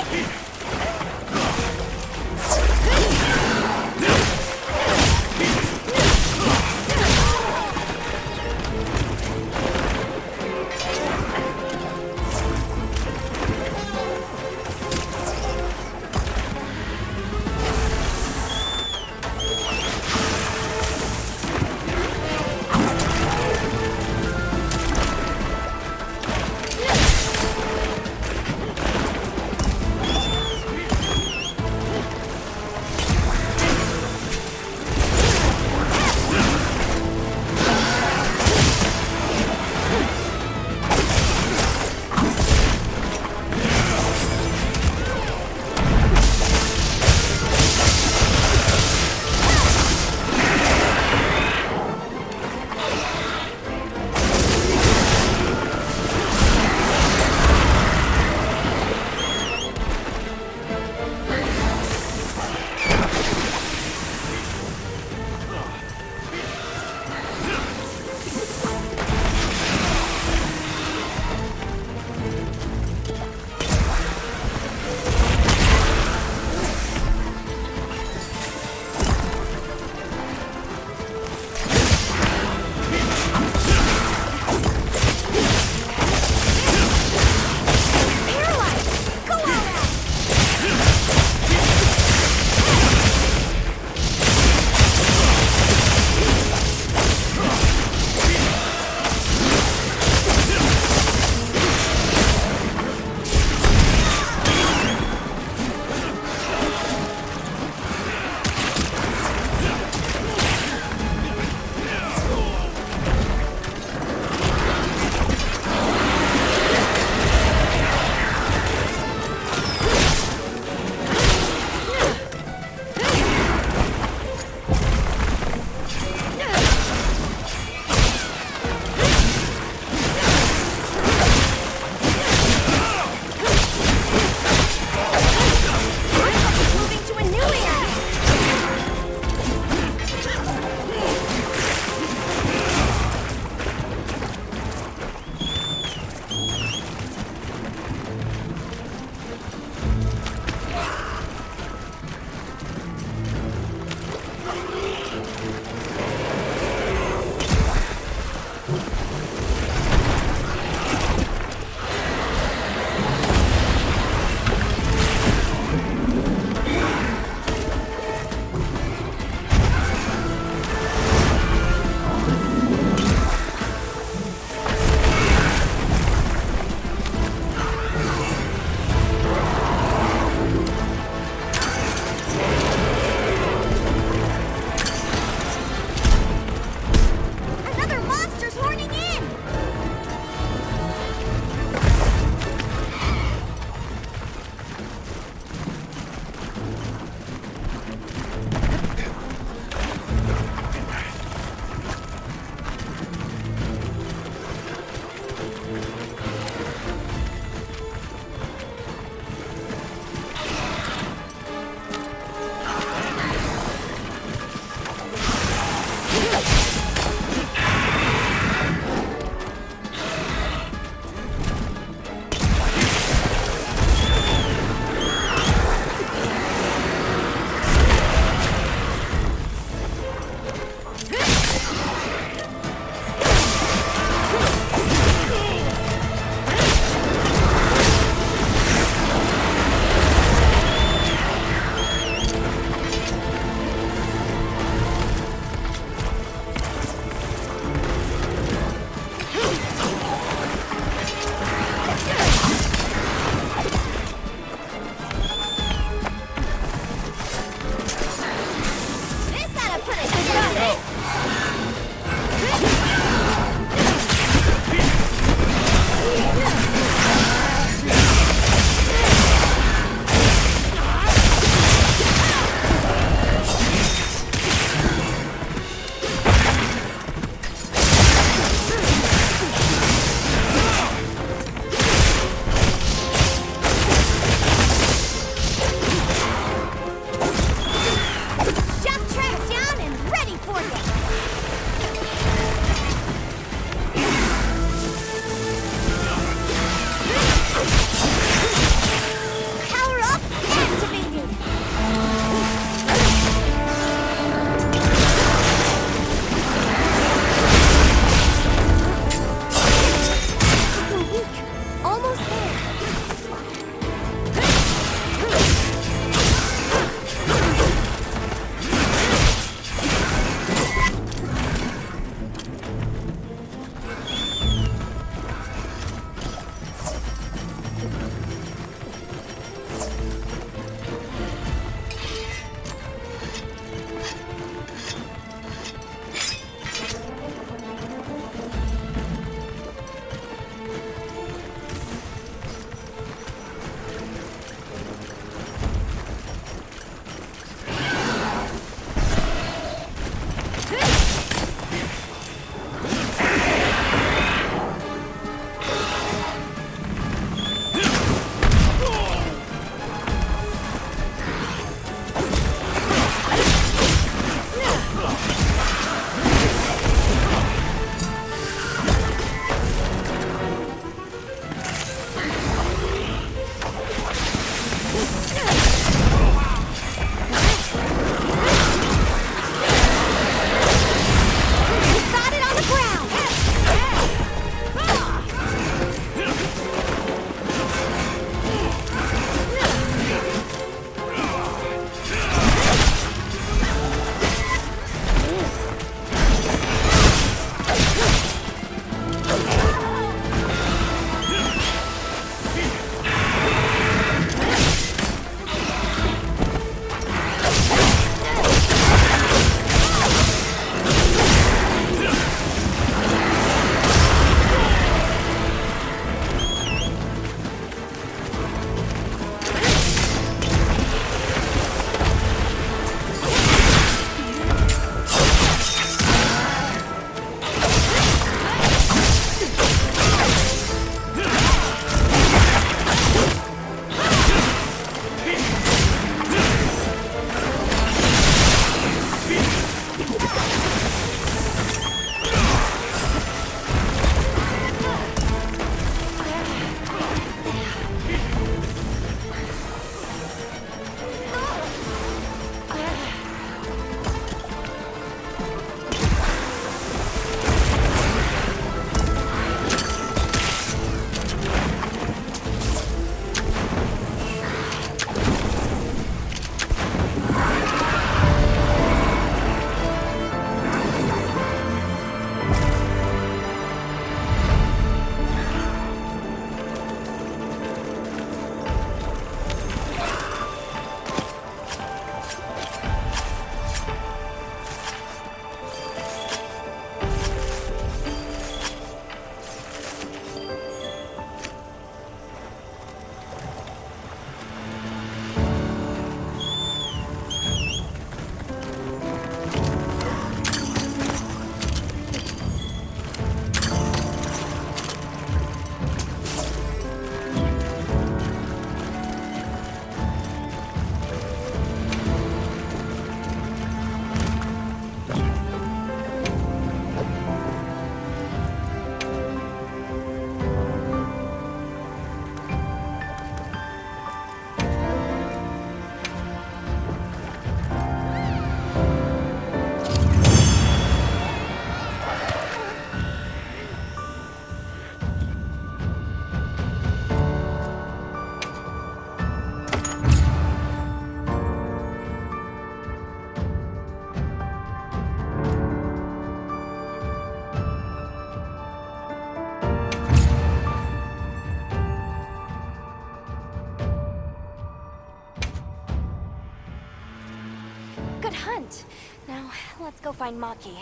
Good hunt. Now, let's go find Maki.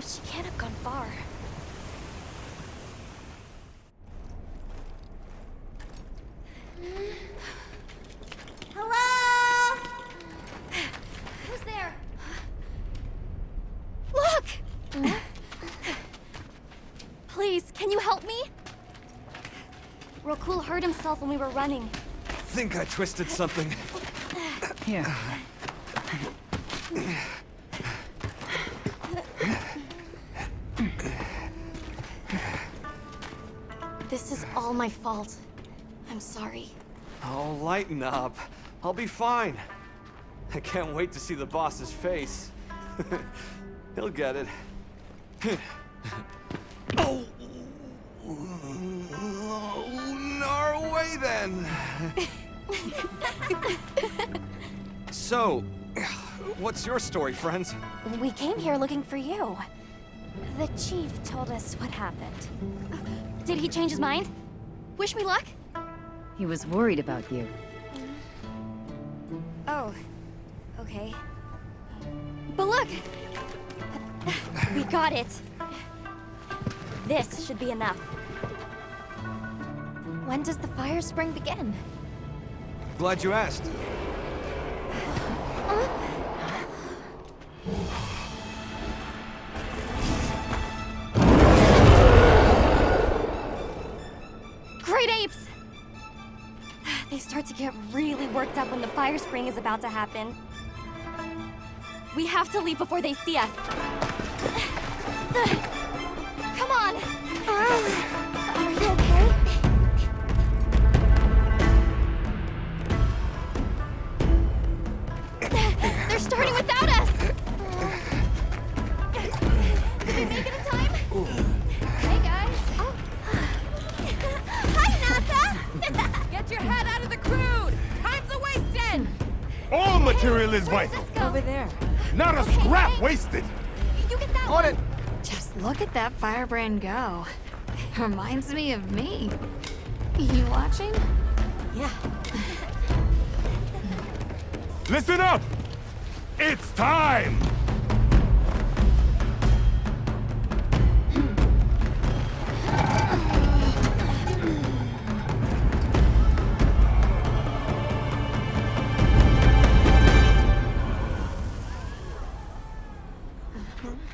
She can't have gone far. Hello? Who's there? Look! Please, can you help me? Rokul hurt himself when we were running. Think I twisted something. Here. This is all my fault. I'm sorry. Oh, lighten up. I'll be fine. I can't wait to see the boss's face. He'll get it. Oh! No way then! So, what's your story, friends? We came here looking for you. The chief told us what happened. Did he change his mind? Wish me luck? He was worried about you. Oh, okay. But look! We got it. This should be enough. When does the fire spring begin? Glad you asked. Great apes! They start to get really worked up when the fire spring is about to happen. We have to leave before they see us. Come on! Are you okay? They're starting without us! Did we make it in time? Hey, guys. Oh. Hi, Nata! Get your head out of the crude! Time's a-wasting! All material is vital. Over there. Not a scrap wasted. You get that On it! Just look at that firebrand go. Reminds me of me. You watching? Yeah. Listen up! It's time!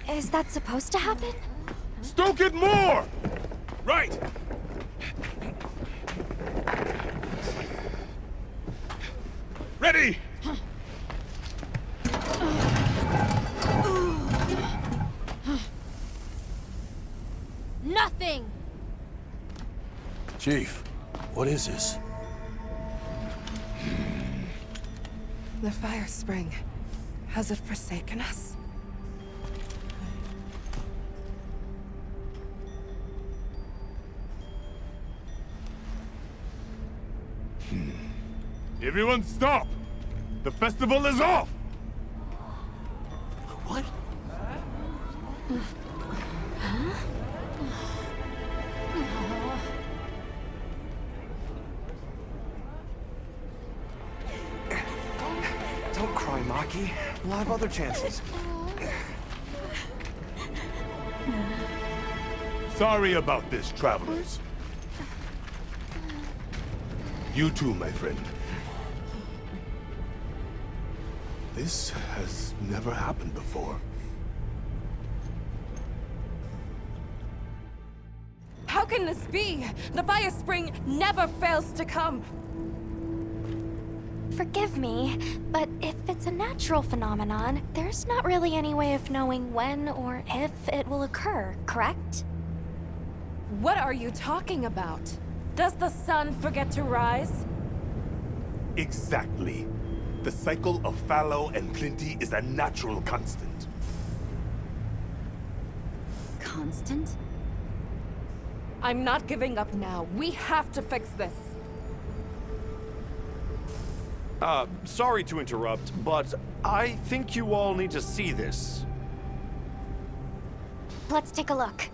Is that supposed to happen? Stoke it more! Right! Ready! Nothing! Chief, what is this? The fire spring. Has it forsaken us? Everyone stop! The festival is off! What? Don't cry, Maki. We'll have other chances. Sorry about this, travelers. You too, my friend. This has never happened before. How can this be? The fire spring never fails to come. Forgive me, but if it's a natural phenomenon, there's not really any way of knowing when or if it will occur, correct? What are you talking about? Does the sun forget to rise? Exactly. The cycle of fallow and plenty is a natural constant. Constant? I'm not giving up now. We have to fix this. Sorry to interrupt, but I think you all need to see this. Let's take a look.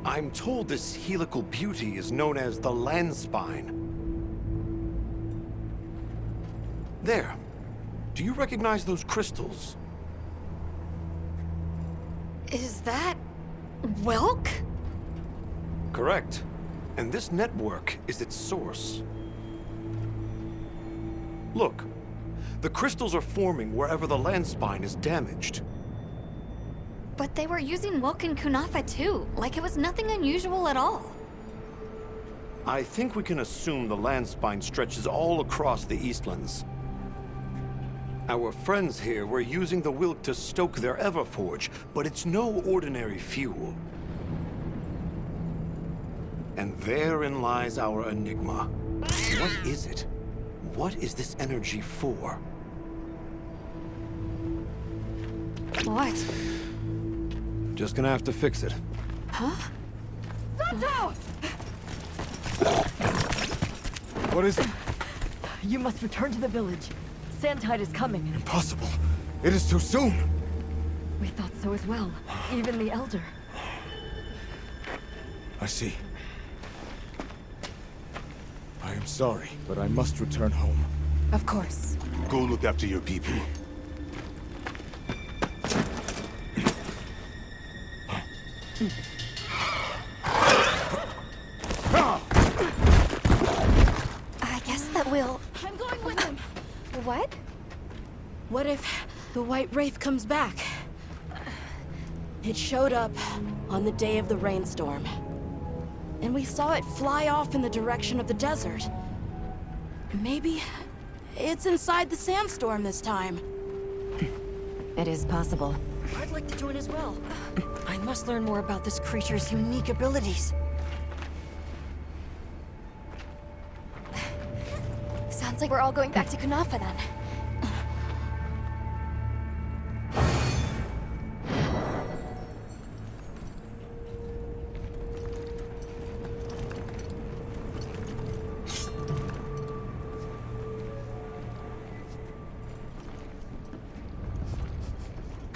I'm told this helical beauty is known as the land spine. There. Do you recognize those crystals? Is that... Welk? Correct. And this network is its source. Look. The crystals are forming wherever the land spine is damaged. But they were using Welk and Kunafa too, like it was nothing unusual at all. I think we can assume the land spine stretches all across the Eastlands. Our friends here were using the Wilk to stoke their Everforge, but it's no ordinary fuel. And therein lies our enigma. What is it? What is this energy for? What? Just gonna have to fix it. Huh? Sato! What is it? You must return to the village. Sandtide is coming. Impossible. It is too soon. We thought so as well. Even the Elder. I see. I am sorry, but I must return home. Of course. Go look after your people. I guess that we'll... I'm going with him. What? What if the White Wraith comes back? It showed up on the day of the rainstorm. And we saw it fly off in the direction of the desert. Maybe it's inside the sandstorm this time. It is possible. I'd like to join as well. I must learn more about this creature's unique abilities. Sounds like we're all going back to Kunafa then.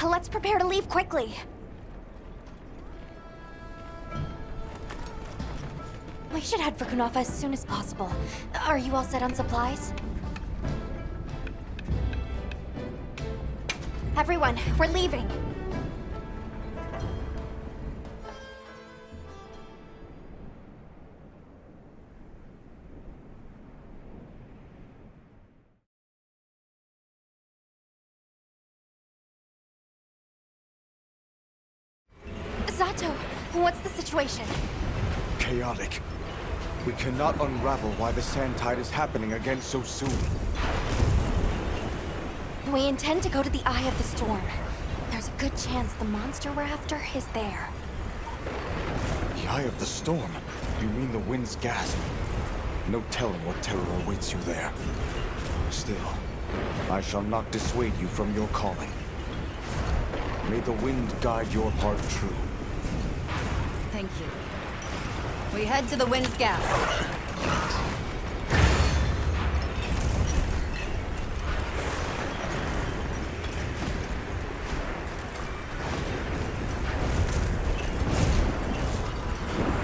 Let's prepare to leave quickly. We should head for Kunafa as soon as possible. Are you all set on supplies? Everyone, we're leaving. Zato, what's the situation? Chaotic. We cannot unravel why the Sandtide is happening again so soon. We intend to go to the Eye of the Storm. There's a good chance the monster we're after is there. The Eye of the Storm? You mean the wind's gasp? No telling what terror awaits you there. Still, I shall not dissuade you from your calling. May the wind guide your heart true. Thank you. We head to the wind's gap. The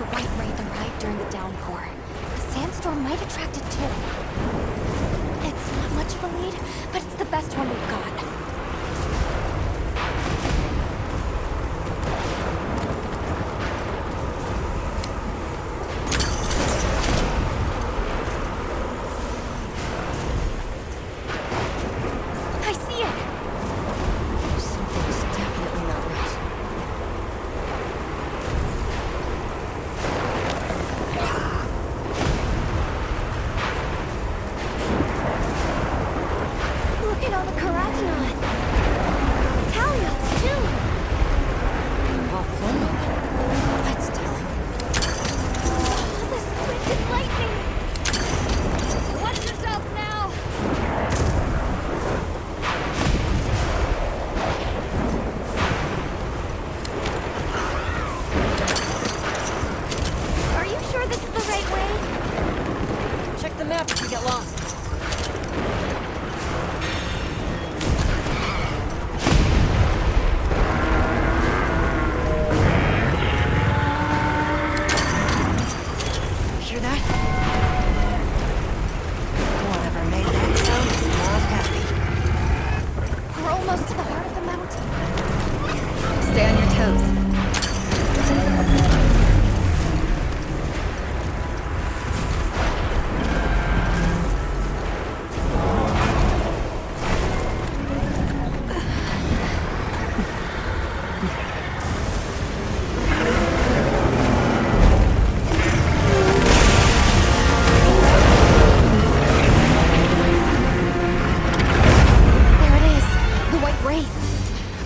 White Wraith arrived during the downpour. The sandstorm might attract it too. It's not much of a lead, but it's the best one we've got.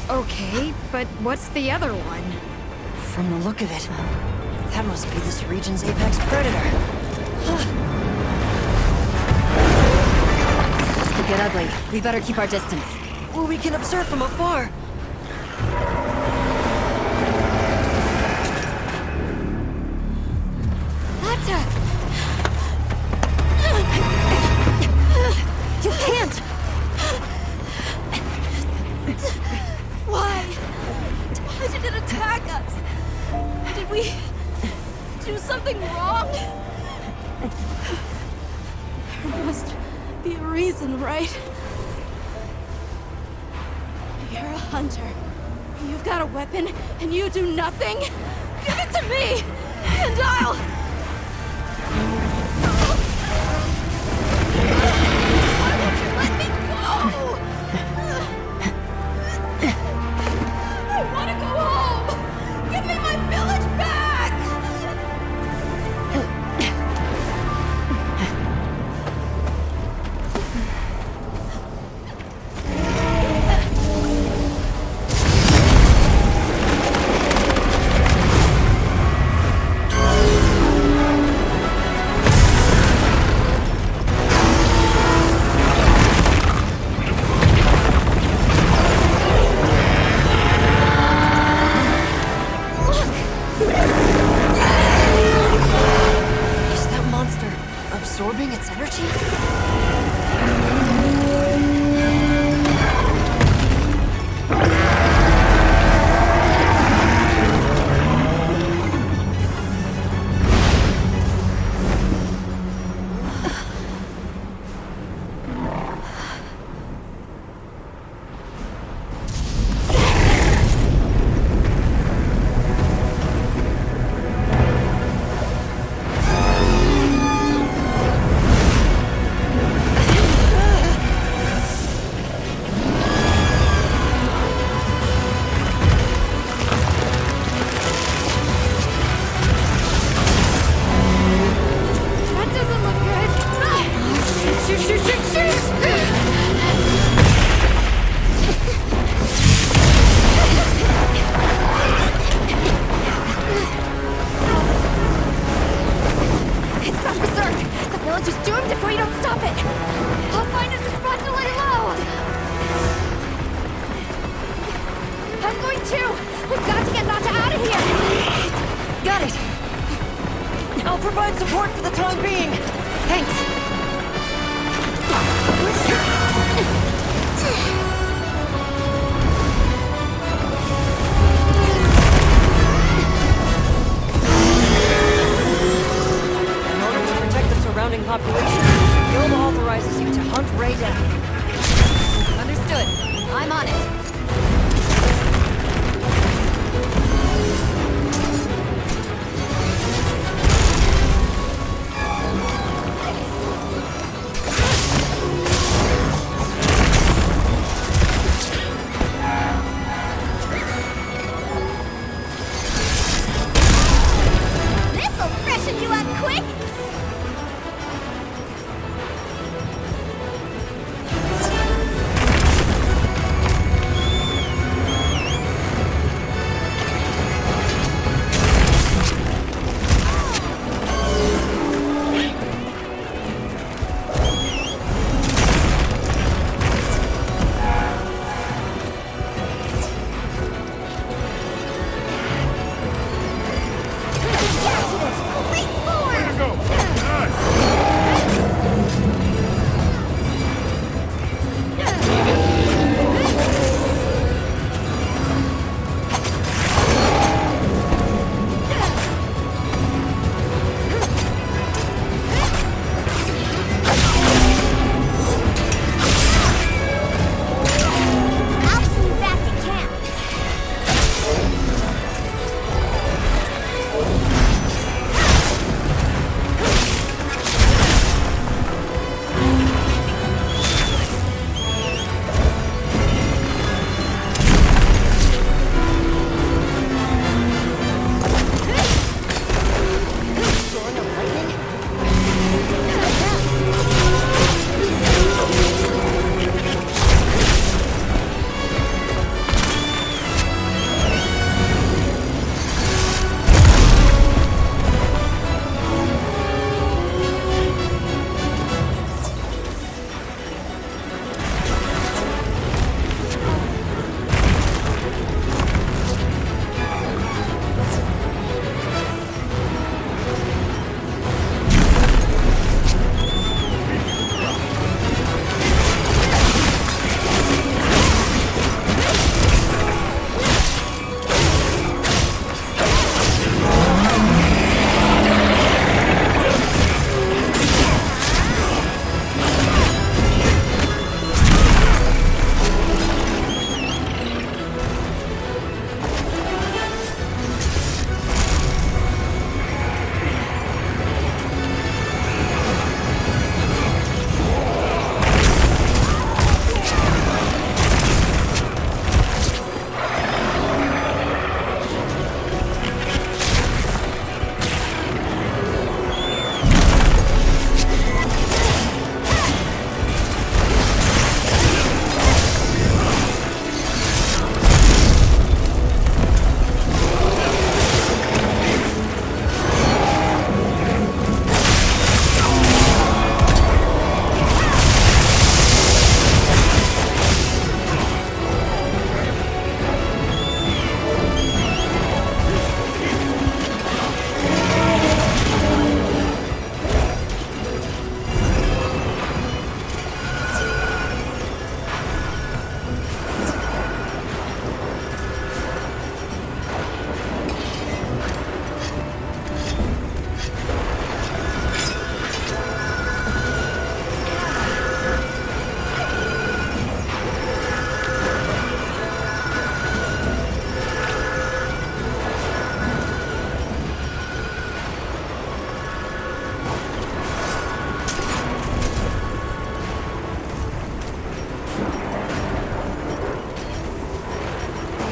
Okay, but what's the other one? From the look of it, that must be this region's apex predator. This could get ugly. We better keep our distance. Well, we can observe from afar. You can't! Why? Why did it attack us? Did we do something wrong? There must be a reason, right? You're a hunter. You've got a weapon, and you do nothing? Give it to me, and I'll... Why won't you let me go? I want to go home! Give me my village back! Is that monster absorbing its energy? That doesn't look good. Shoot, shoot, shoot, shoot! It's gone berserk. The village is doomed if we don't stop it. I'll find us a spot to lay low. I'm going too. We've got to get Nata out of here. Got it! I'll provide support for the time being. Thanks. In order to protect the surrounding population, the guild authorizes you to hunt Ray down. Understood. I'm on it.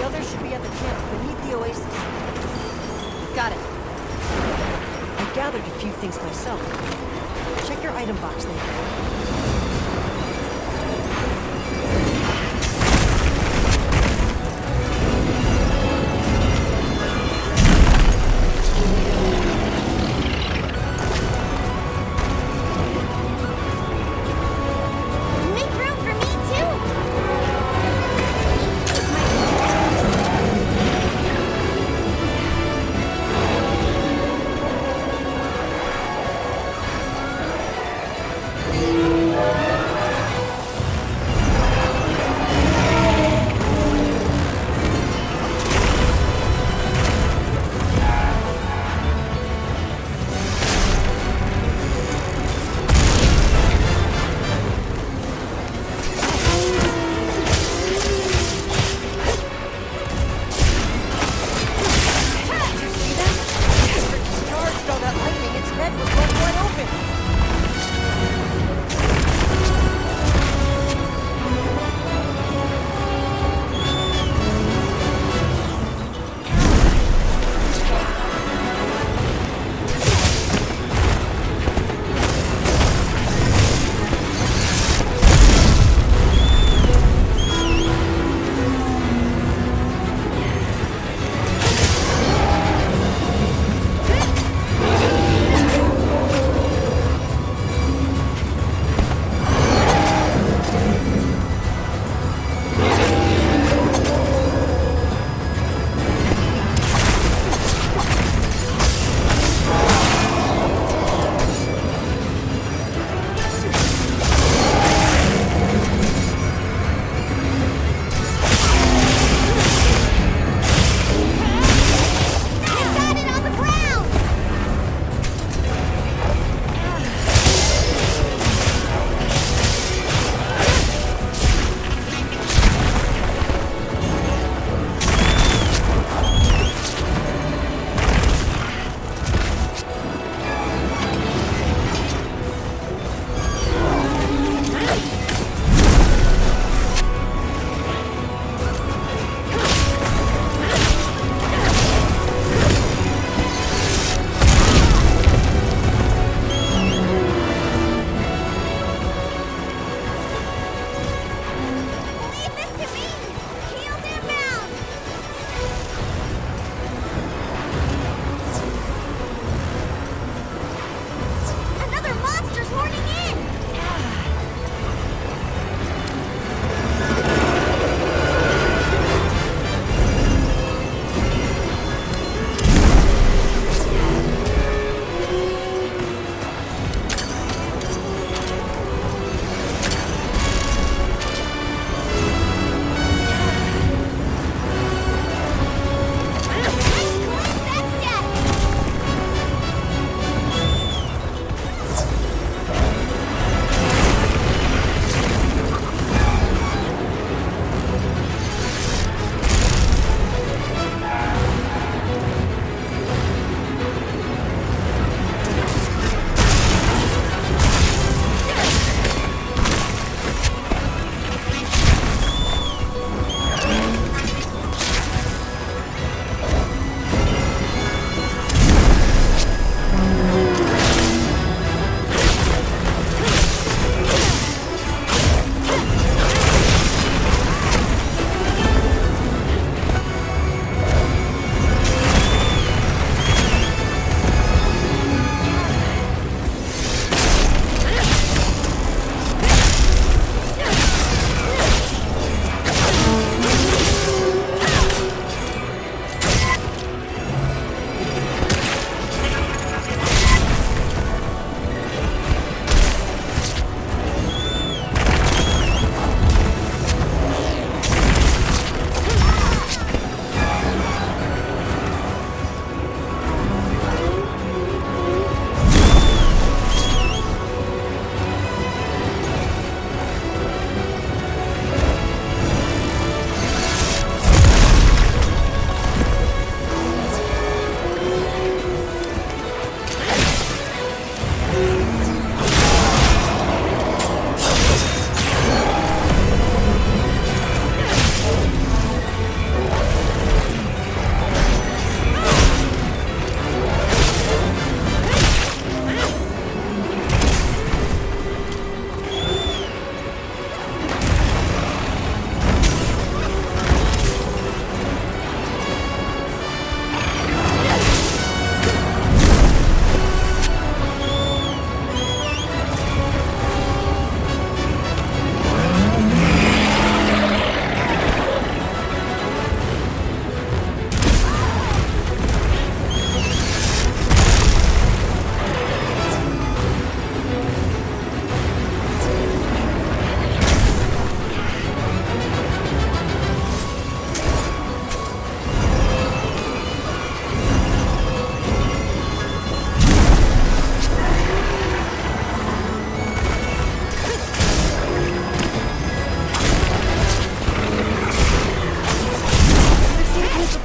others should be at the camp beneath the oasis. Got it. I gathered a few things myself. Check your item box, Nathan. Make room for me too!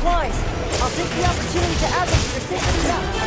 supplies. I'll take the opportunity to add them to your sacred stuff.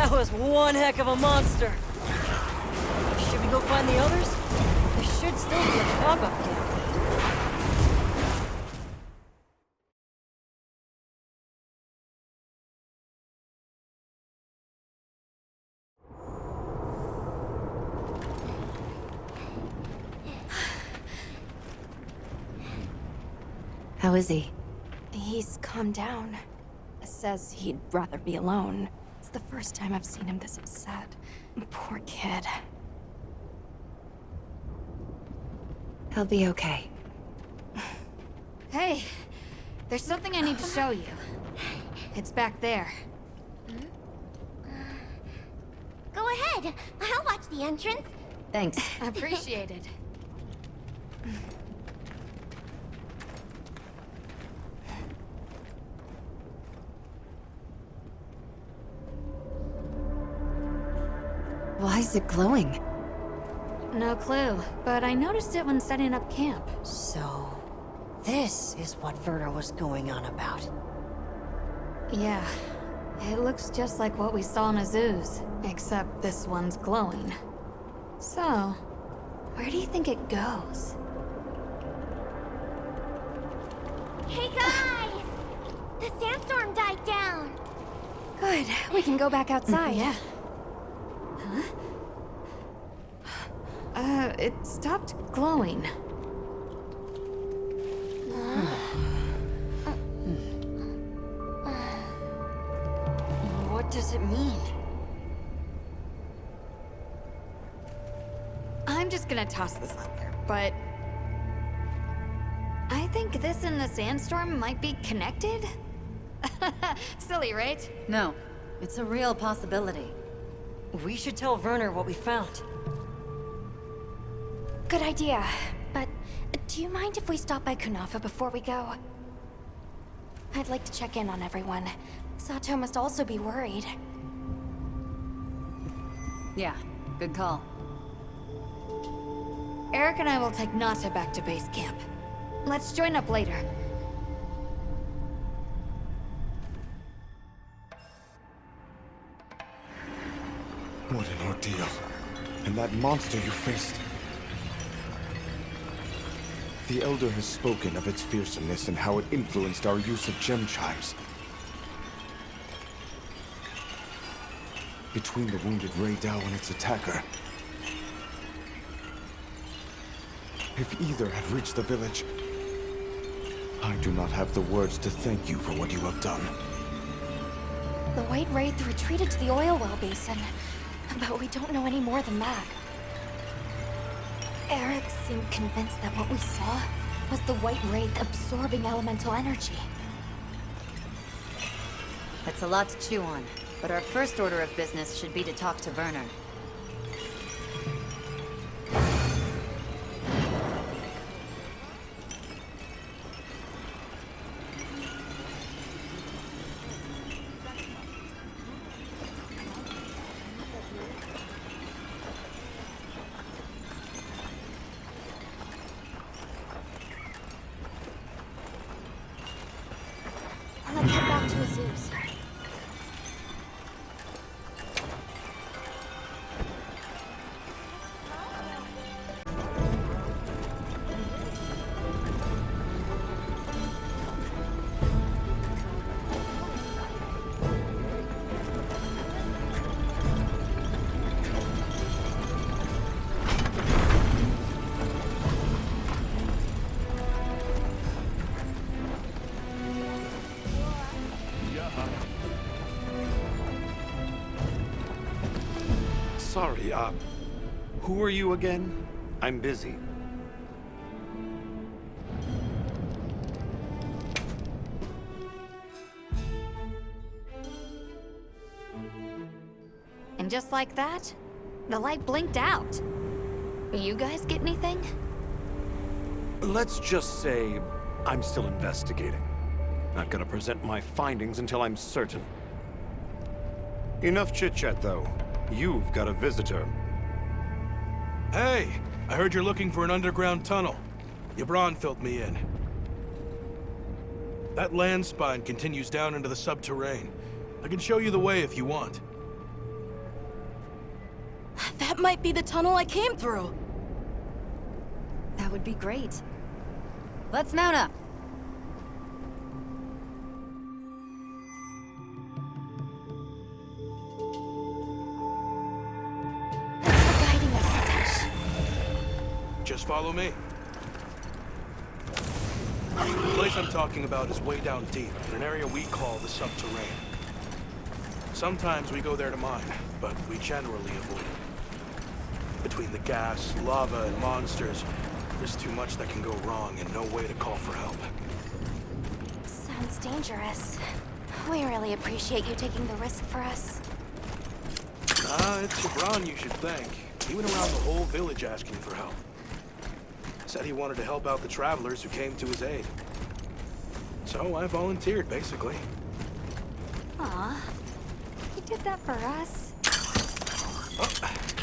That was one heck of a monster. Should we go find the others? There should still be a pop-up camp. How is he? He's calmed down. Says he'd rather be alone. It's the first time I've seen him this upset. Poor kid. He'll be okay. Hey, there's something I need to show you. It's back there. Go ahead. I'll watch the entrance. Thanks. Appreciated. Why is it glowing? No clue, but I noticed it when setting up camp. So, this is what Werner was going on about. Yeah, it looks just like what we saw in Azu's, except this one's glowing. So, where do you think it goes? Hey guys! The sandstorm died down. Good. We can go back outside. Yeah. Huh? It stopped glowing. What does it mean? I'm just gonna toss this out there, but I think this and the sandstorm might be connected? Silly, right? No, it's a real possibility. We should tell Werner what we found. Good idea. But do you mind if we stop by Kunafa before we go? I'd like to check in on everyone. Sato must also be worried. Yeah, good call. Eric and I will take Nata back to base camp. Let's join up later. What an ordeal. And that monster you faced. The Elder has spoken of its fearsomeness and how it influenced our use of gem chimes. Between the wounded Rei Dao and its attacker, if either had reached the village, I do not have the words to thank you for what you have done. The White Wraith retreated to the oil well basin, but we don't know any more than that. Eric seemed convinced that what we saw was the White Wraith absorbing elemental energy. That's a lot to chew on, but our first order of business should be to talk to Werner. Let's head back to Azu's. Sorry, who are you again? I'm busy. And just like that, the light blinked out. You guys get anything? Let's just say I'm still investigating. Not gonna present my findings until I'm certain. Enough chit-chat, though. You've got a visitor. Hey, I heard you're looking for an underground tunnel. Yabron filled me in. That land spine continues down into the subterrane. I can show you the way if you want. That might be the tunnel I came through. That would be great. Let's mount up. Just follow me. The place I'm talking about is way down deep, in an area we call the subterranean. Sometimes we go there to mine, but we generally avoid it. Between the gas, lava, and monsters, there's too much that can go wrong and no way to call for help. Sounds dangerous. We really appreciate you taking the risk for us. It's Gibran you should thank. He went around the whole village asking for help. Said he wanted to help out the travelers who came to his aid. So I volunteered, basically. Aw, he did that for us. Oh,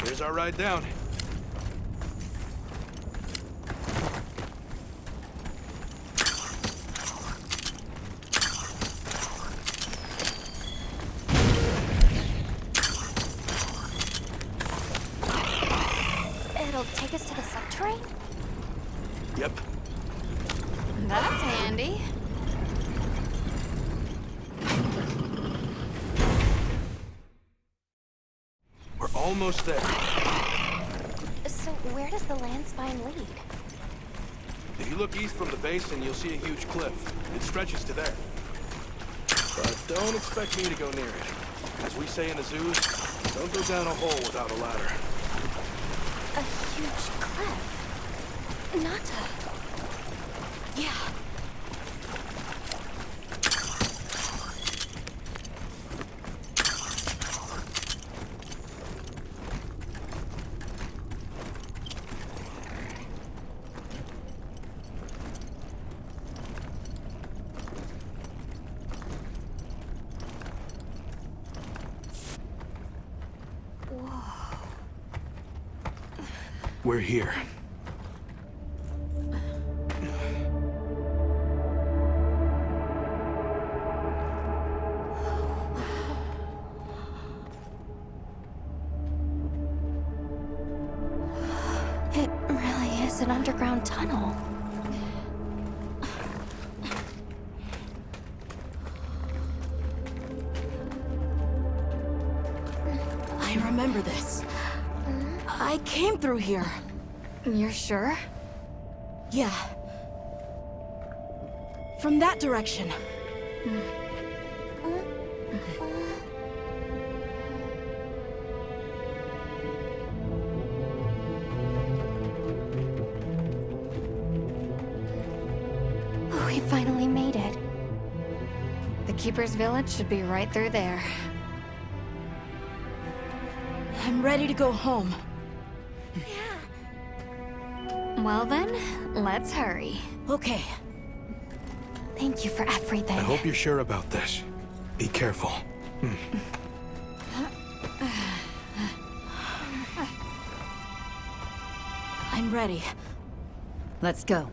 here's our ride down. It'll take us to the subterranean? Yep. That's handy. We're almost there. So where does the land spine lead? If you look east from the basin, you'll see a huge cliff. It stretches to there. But don't expect me to go near it. As we say in the zoos, don't go down a hole without a ladder. A huge cliff. Not a... Yeah. We're here. It really is an underground tunnel. I remember this. I came through here. You're sure? Yeah. From that direction. We finally made it. The Keeper's village should be right through there. I'm ready to go home. Well then, let's hurry. Okay. Thank you for everything. I hope you're sure about this. Be careful. I'm ready. Let's go.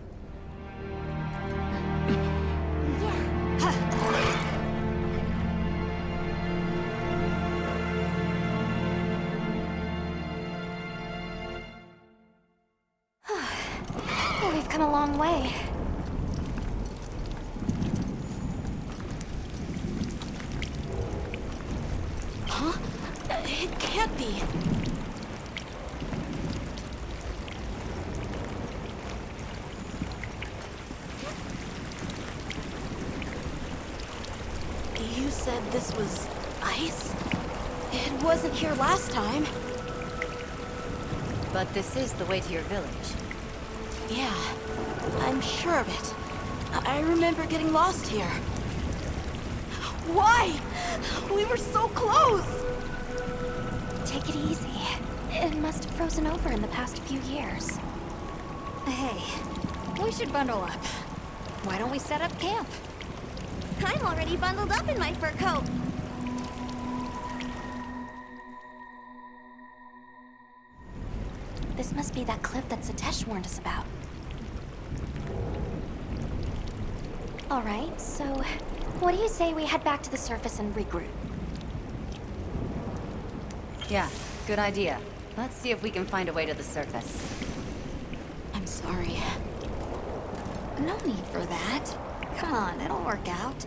We've come a long way. Huh? It can't be. You said this was ice? It wasn't here last time. But this is the way to your village. Yeah, I'm sure of it. I remember getting lost here. Why? We were so close! Take it easy. It must have frozen over in the past few years. Hey, we should bundle up. Why don't we set up camp? I'm already bundled up in my fur coat. This must be that cliff that Satesh warned us about. Alright, so what do you say we head back to the surface and regroup? Yeah, good idea. Let's see if we can find a way to the surface. I'm sorry. No need for that. Come on, it'll work out.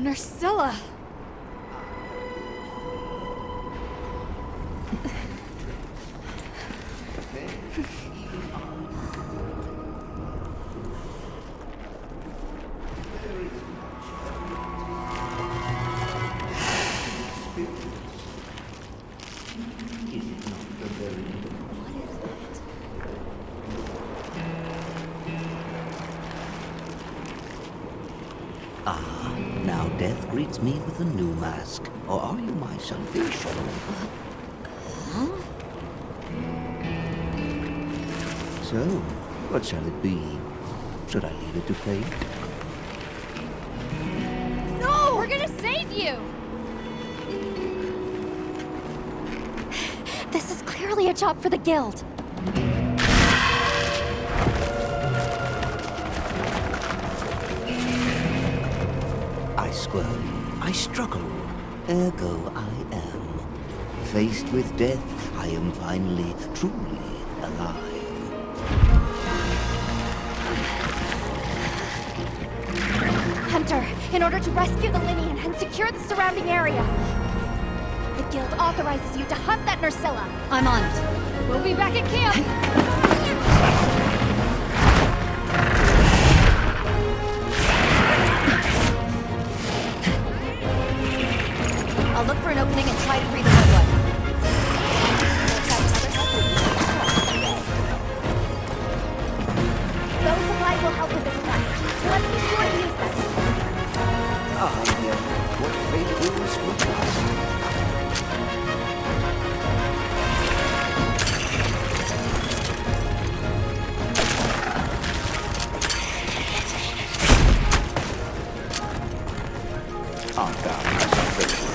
Nursilla! Now death greets me with a new mask. Or are you my salvation? Huh? So, what shall it be? Should I leave it to fate? No! We're gonna save you! This is clearly a job for the guild. I squirm, I struggle, ergo I am. Faced with death, I am finally, truly alive. Hunter, in order to rescue the Linian and secure the surrounding area, the guild authorizes you to hunt that Nursilla. I'm on it. We'll be back at camp. I'll look for an opening and try to free the red one. Art thou my salvation?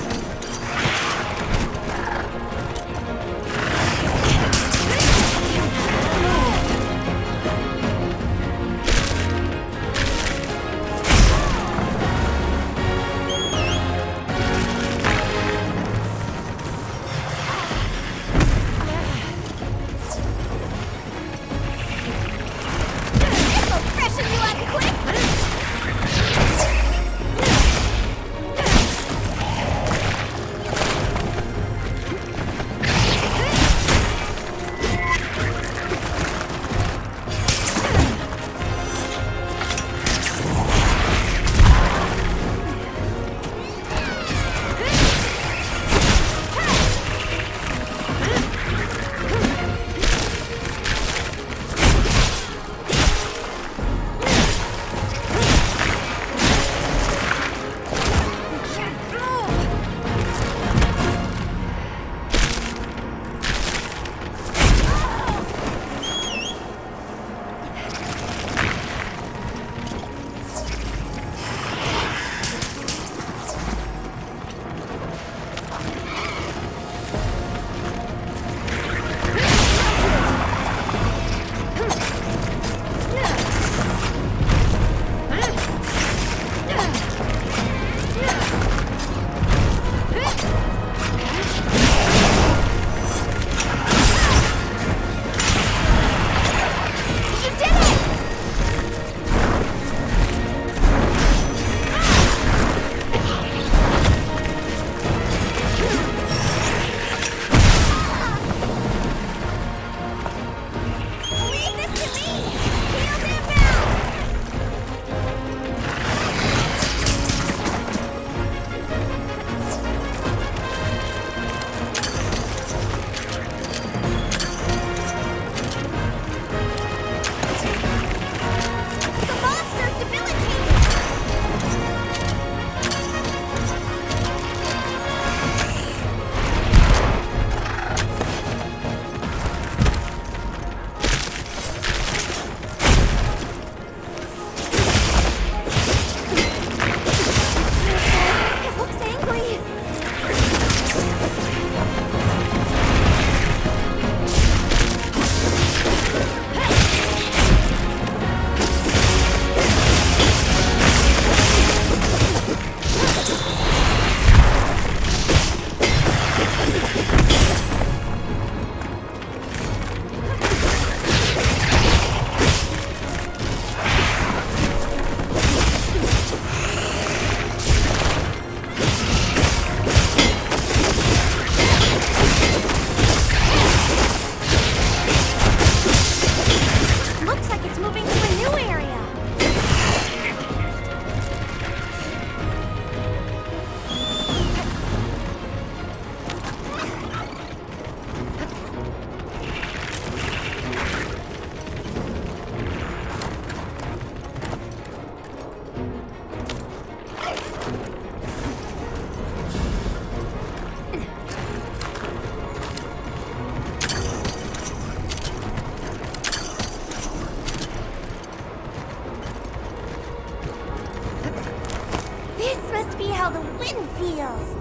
how the wind feels.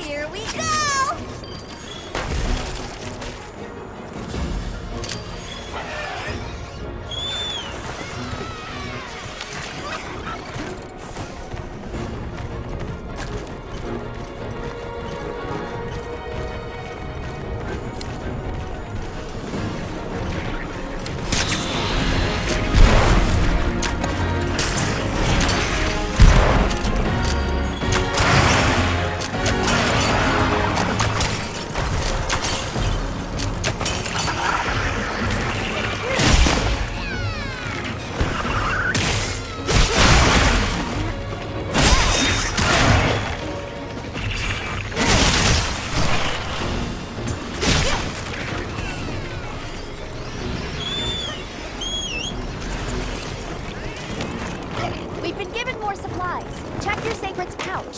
Here we go! We've been given more supplies. Check your sacred's pouch.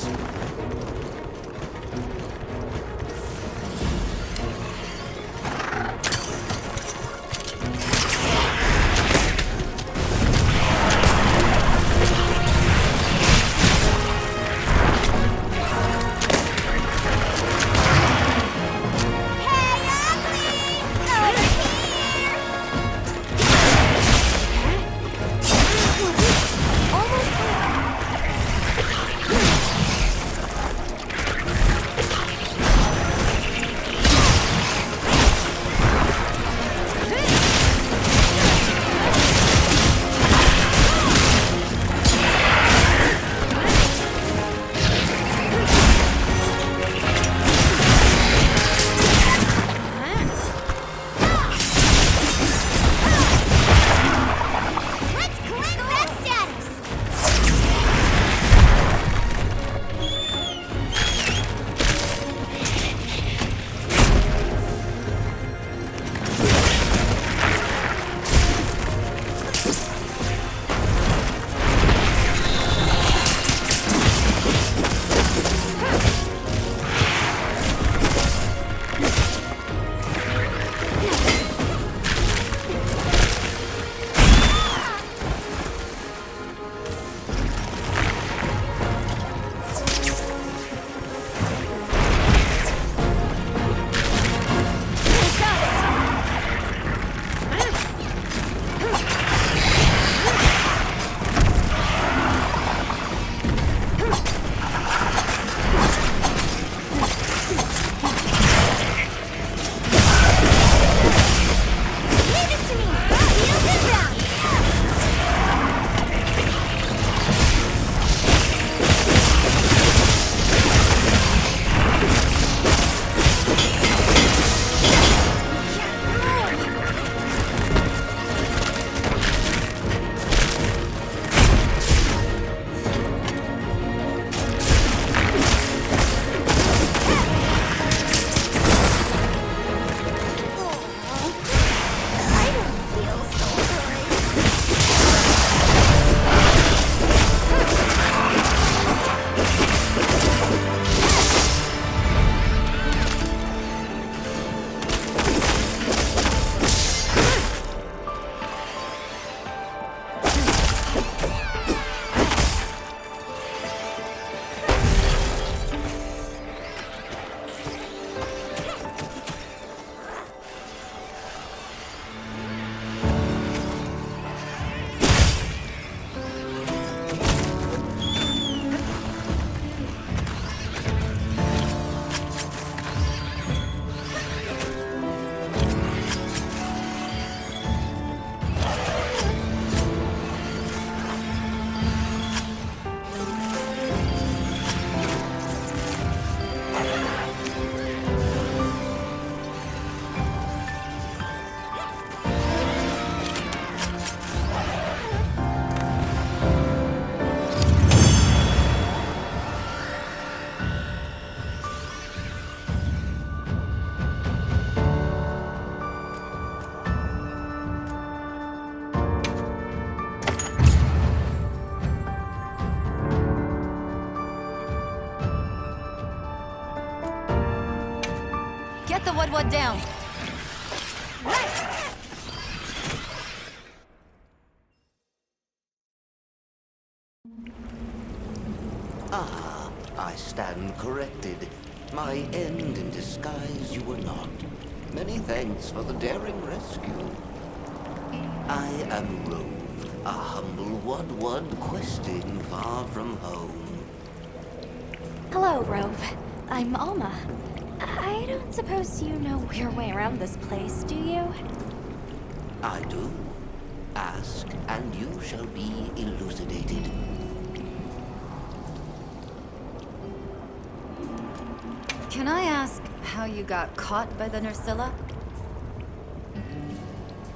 Get the Woodwood down. Ah, I stand corrected. My end in disguise you were not. Many thanks for the daring rescue. I am Rove, a humble Wud questing far from home. Hello, Rove. I'm Alma. I don't suppose you know your way around this place, do you? I do. Ask, and you shall be elucidated. Can I ask how you got caught by the Nursilla?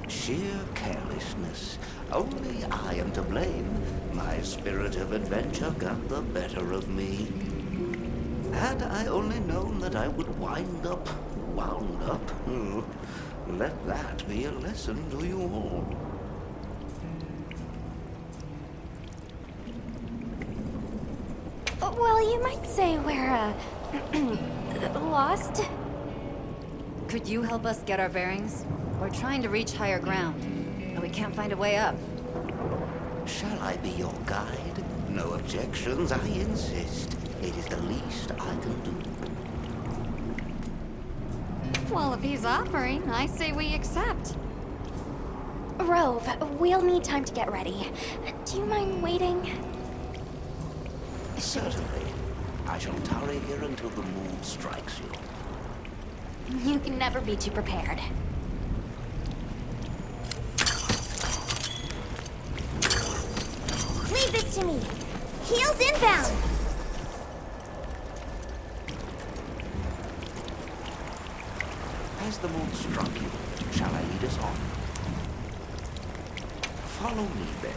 Sheer carelessness. Only I am to blame. My spirit of adventure got the better of me. Had I only known that I would wound up, let that be a lesson to you all. Well, you might say we're, lost. Could you help us get our bearings? We're trying to reach higher ground, but we can't find a way up. Shall I be your guide? No objections, I insist. It is the least I can do. Well, if he's offering, I say we accept. Rove, we'll need time to get ready. Do you mind waiting? Certainly. I shall tarry here until the mood strikes you. You can never be too prepared. Leave this to me. Heels inbound. Has the mood struck you? Shall I lead us on? Follow me, then.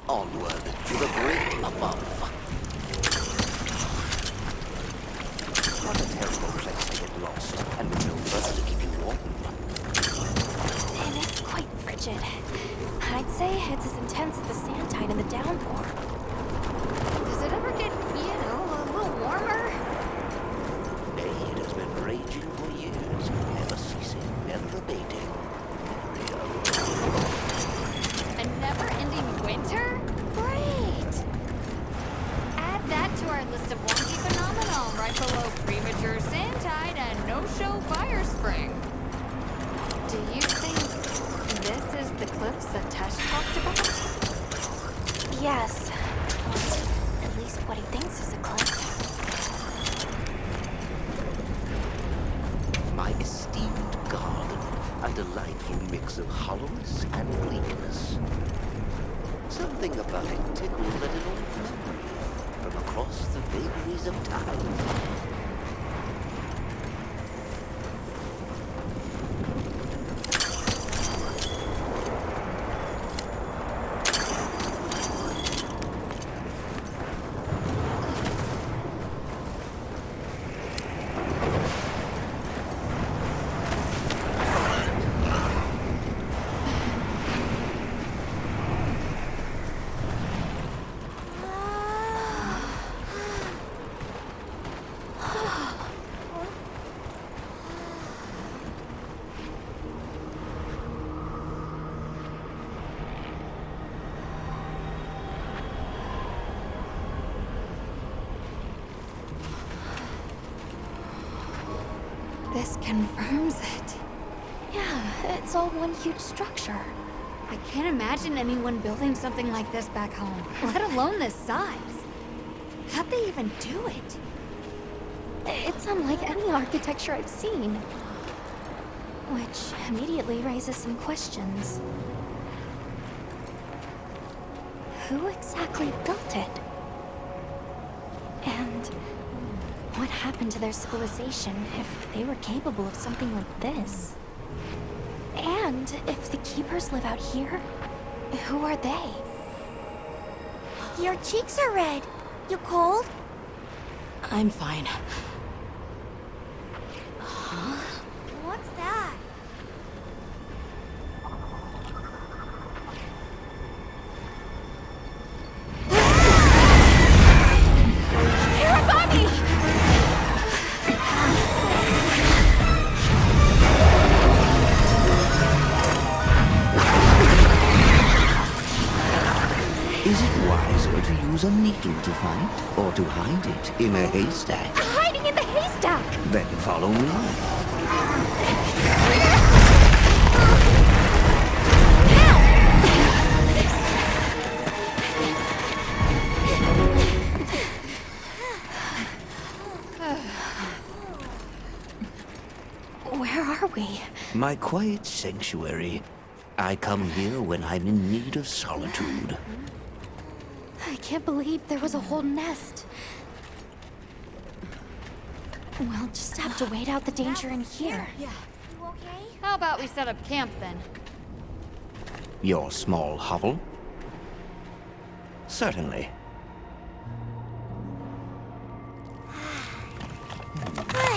Onward to the great above. What a terrible place to get lost, and with no fur to keep you warm. And it's quite frigid. I'd say it's as intense as the sand tide in the downpour. Does it ever get, a little warmer? Nay, it has been raging for years, never ceasing, never abating. A never-ending winter? Great! Add that to our list of wonky phenomenon right below premature sand tide and no-show fire spring. Do you think this is the cliffs that Tesh talked about? Yes. Or at least what he thinks is a cliff. My esteemed garden, a delightful mix of hollowness and bleakness. Something about it tickled at an old memory from across the vagaries of time. This confirms it. Yeah, it's all one huge structure. I can't imagine anyone building something like this back home, let alone this size. How'd they even do it? It's unlike any architecture I've seen. Which immediately raises some questions. Who exactly built it? And what happened to their civilization if they were capable of something like this? And if the Keepers live out here, who are they? Your cheeks are red. You cold? I'm fine. What's that? Is it wiser to use a needle to fight, or to hide it in a haystack? Hiding in the haystack! Then follow me. Where are we? My quiet sanctuary. I come here when I'm in need of solitude. I can't believe there was a whole nest. We'll just have to wait out the danger in here. Yeah. You okay? How about we set up camp then? Your small hovel? Certainly.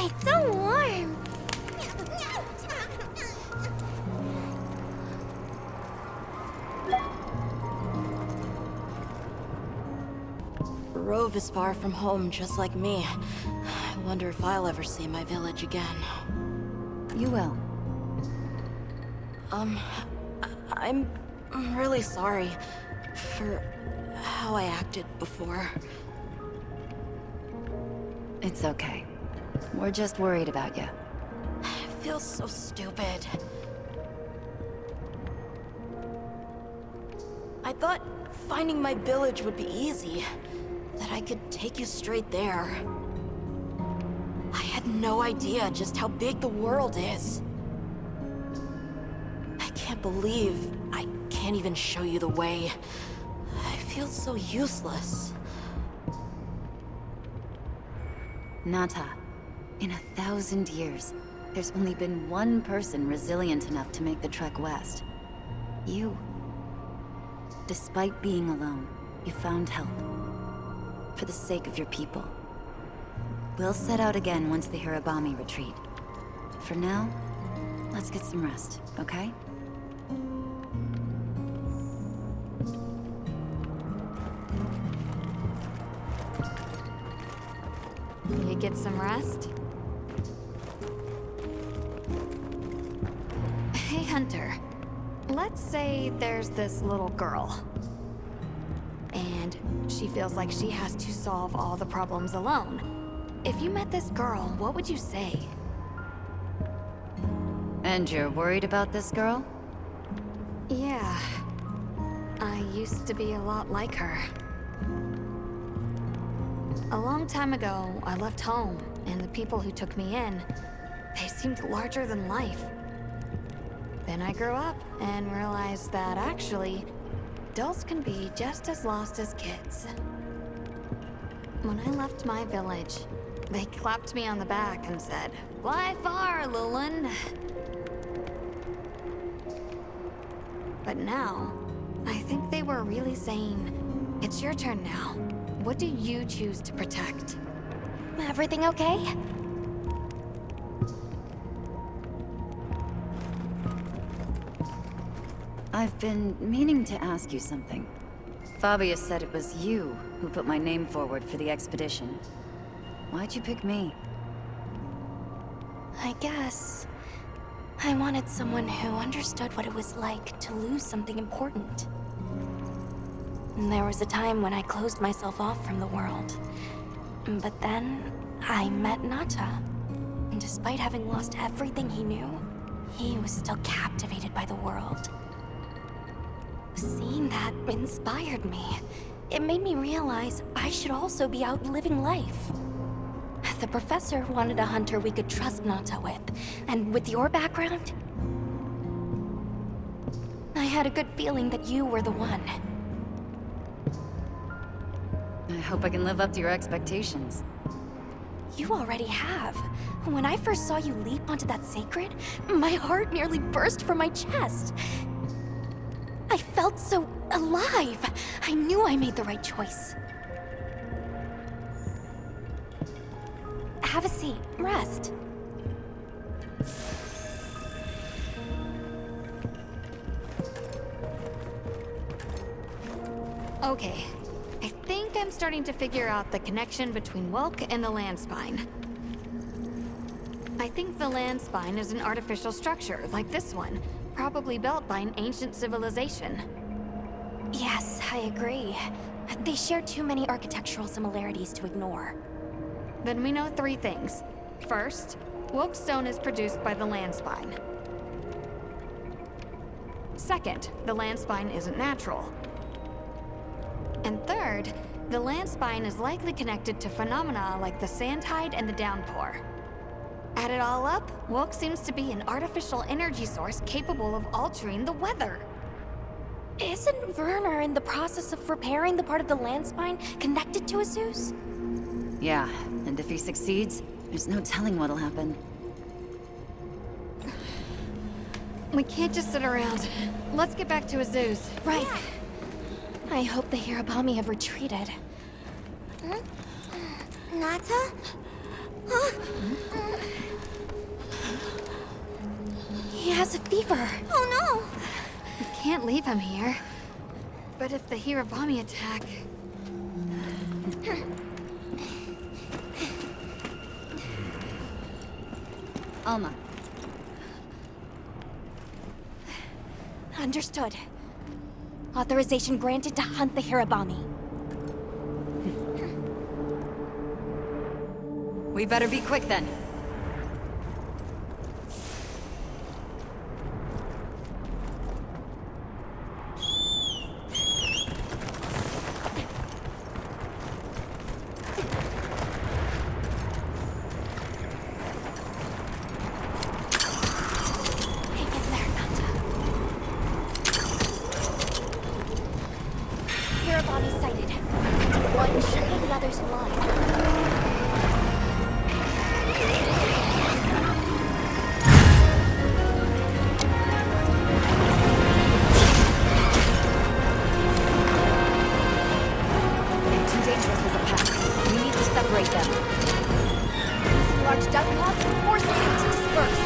It's so warm. Rove is far from home, just like me. I wonder if I'll ever see my village again. You will. I'm really sorry for how I acted before. It's okay. We're just worried about you. It feels so stupid. I thought finding my village would be easy. That I could take you straight there. I had no idea just how big the world is. I can't believe I can't even show you the way. I feel so useless. Nata, in 1,000 years, there's only been one person resilient enough to make the trek west. You. Despite being alone, you found help. For the sake of your people. We'll set out again once the Hirabami retreat. For now, let's get some rest, okay? You get some rest? Hey, Hunter. Let's say there's this little girl. And she feels like she has to solve all the problems alone. If you met this girl, what would you say? And you're worried about this girl? Yeah. I used to be a lot like her. A long time ago, I left home, and the people who took me in, they seemed larger than life. Then I grew up and realized that actually, adults can be just as lost as kids. When I left my village, they clapped me on the back and said, "Fly far, Lulin." But now, I think they were really saying, "It's your turn now. What do you choose to protect?" Everything okay? I've been meaning to ask you something. Fabius said it was you who put my name forward for the expedition. Why'd you pick me? I guess I wanted someone who understood what it was like to lose something important. And there was a time when I closed myself off from the world. But then I met Nata. And despite having lost everything he knew, he was still captivated by the world. Seeing that inspired me. It made me realize I should also be out living life. The professor wanted a hunter we could trust Nata with, and with your background, I had a good feeling that you were the one. I hope I can live up to your expectations. You already have. When I first saw you leap onto that sacred, my heart nearly burst from my chest. I felt so alive. I knew I made the right choice. Have a seat. Rest. Okay. I think I'm starting to figure out the connection between Welk and the land spine. I think the land spine is an artificial structure, like this one, probably built by an ancient civilization. Yes, I agree. They share too many architectural similarities to ignore. Then we know 3 things. First, Wilk stone is produced by the land spine. Second, the land spine isn't natural. And third, the land spine is likely connected to phenomena like the sand tide and the downpour. Add it all up, Wilk seems to be an artificial energy source capable of altering the weather. Isn't Werner in the process of repairing the part of the land spine connected to Azus? Yeah, and if he succeeds, there's no telling what'll happen. We can't just sit around. Let's get back to Azus. Right. I hope the Hirabami have retreated. Nata? Huh? He has a fever. Oh no! We can't leave him here. But if the Hirabami attack... Alma. Understood. Authorization granted to hunt the Hirabami. We better be quick then. Hirabami sighted. One should put the others in line. They're too dangerous as a pack. We need to separate them. Using large duck pods and force them to disperse.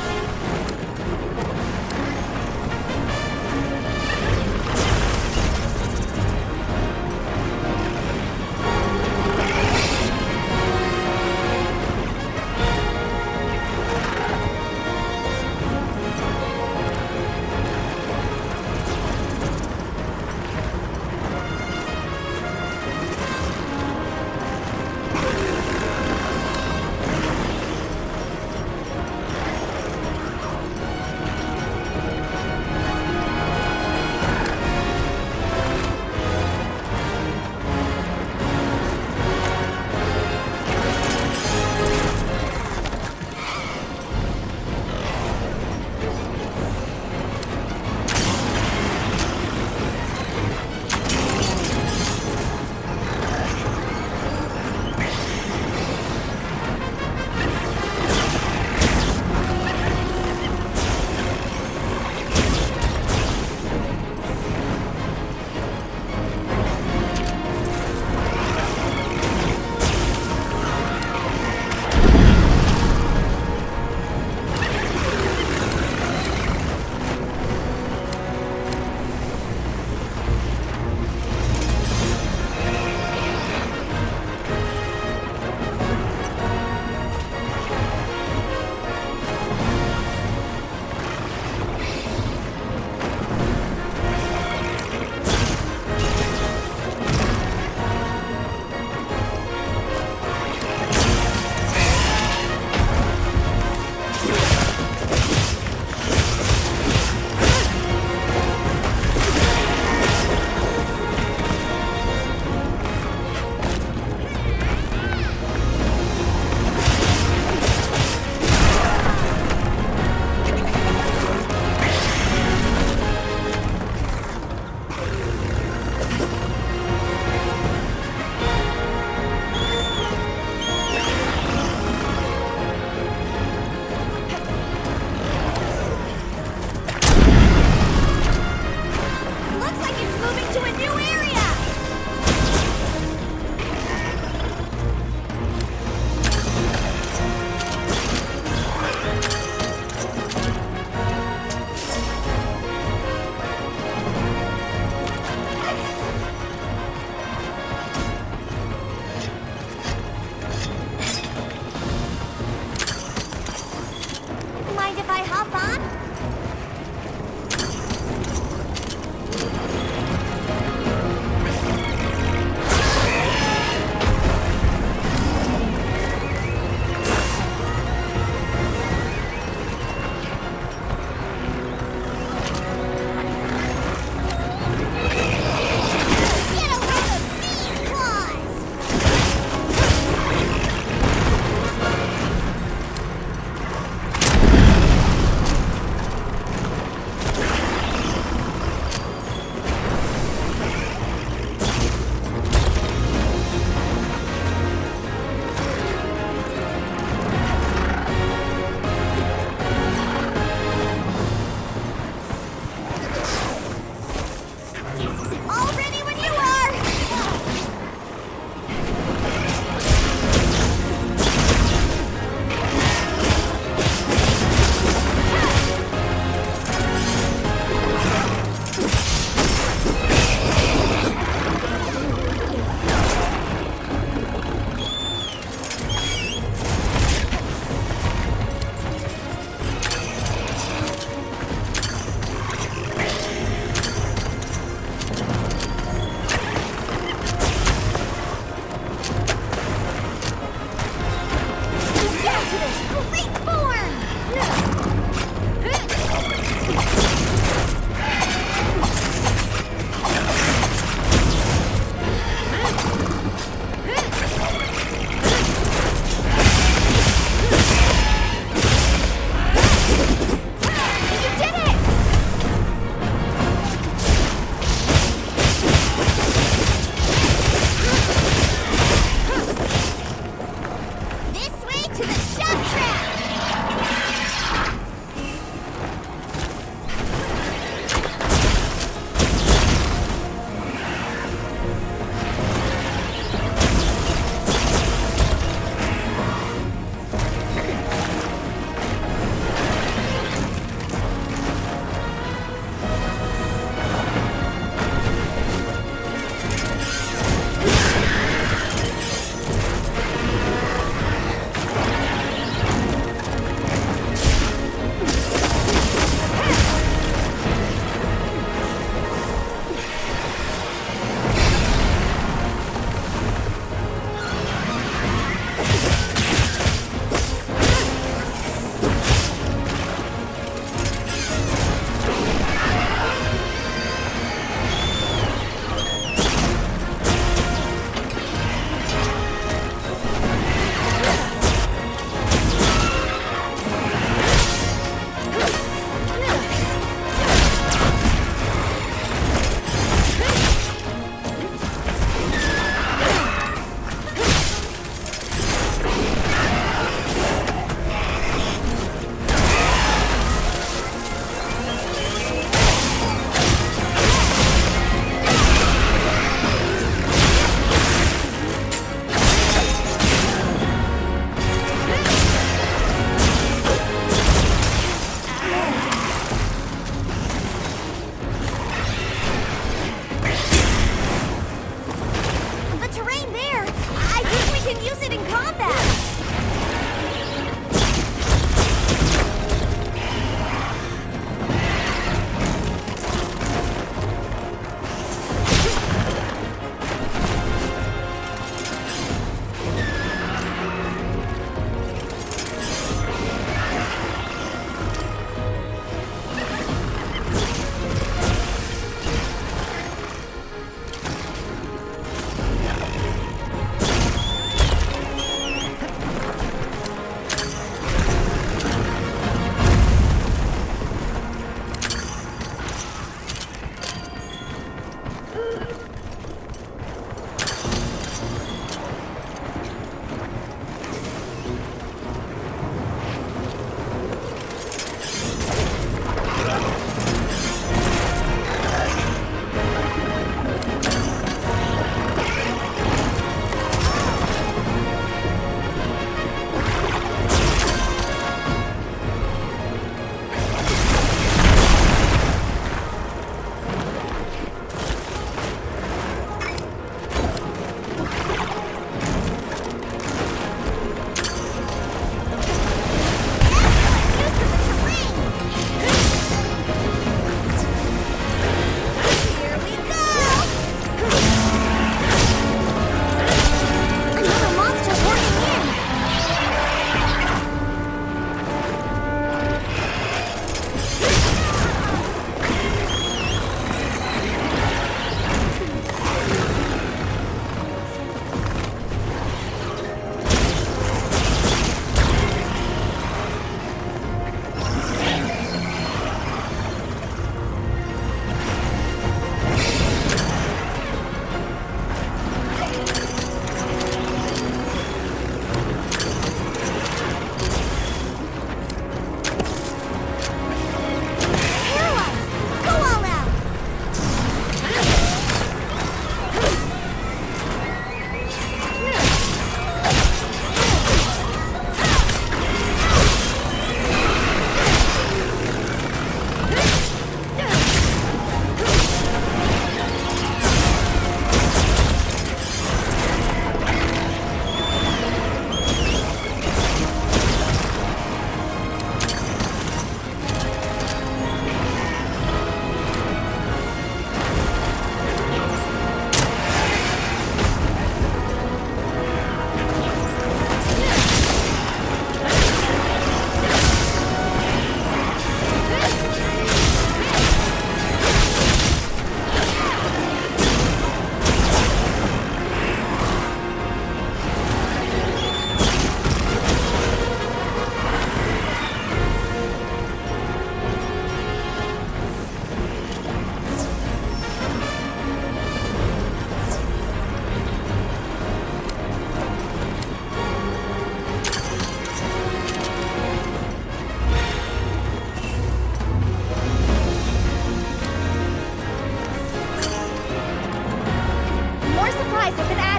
supplies have been added.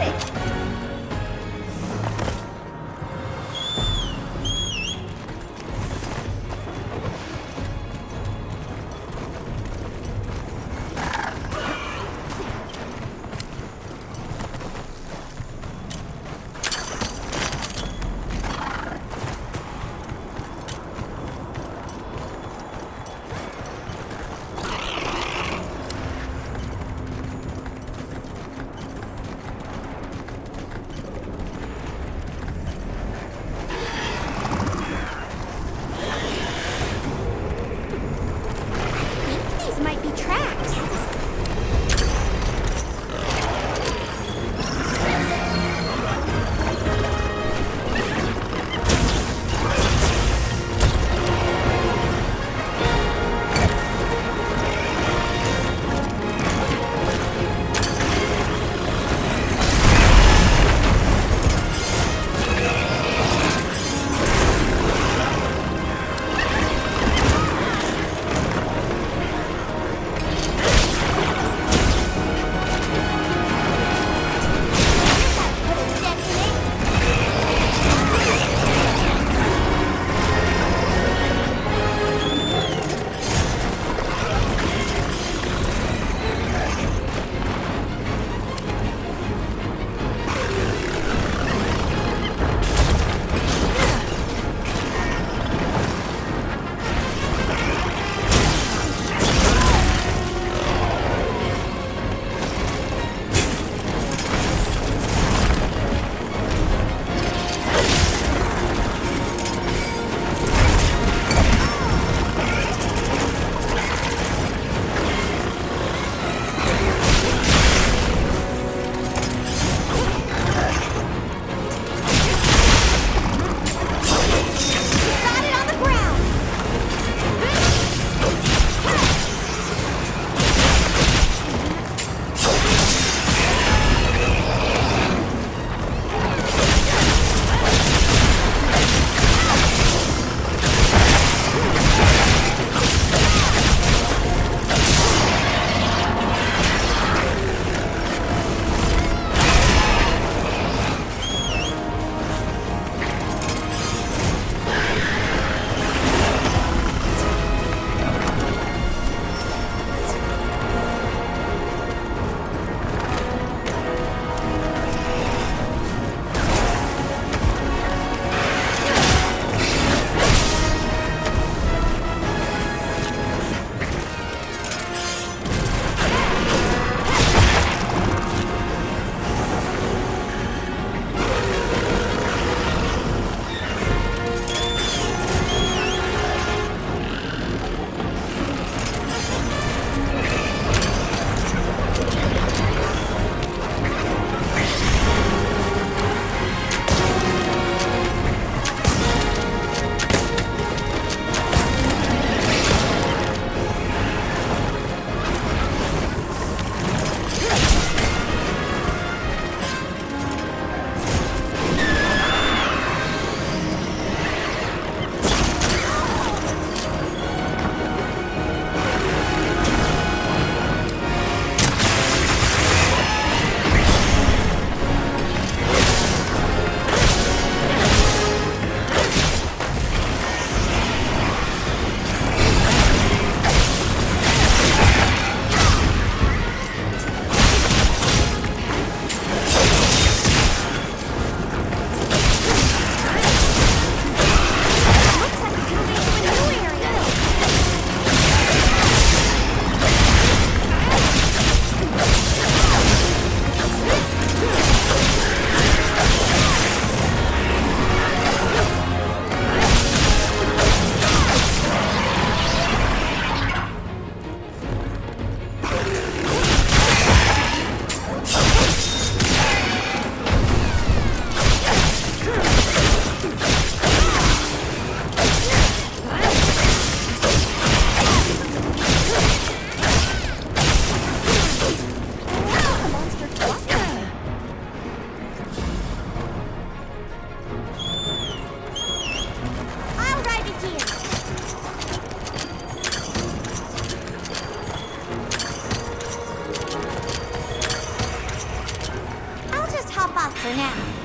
for now.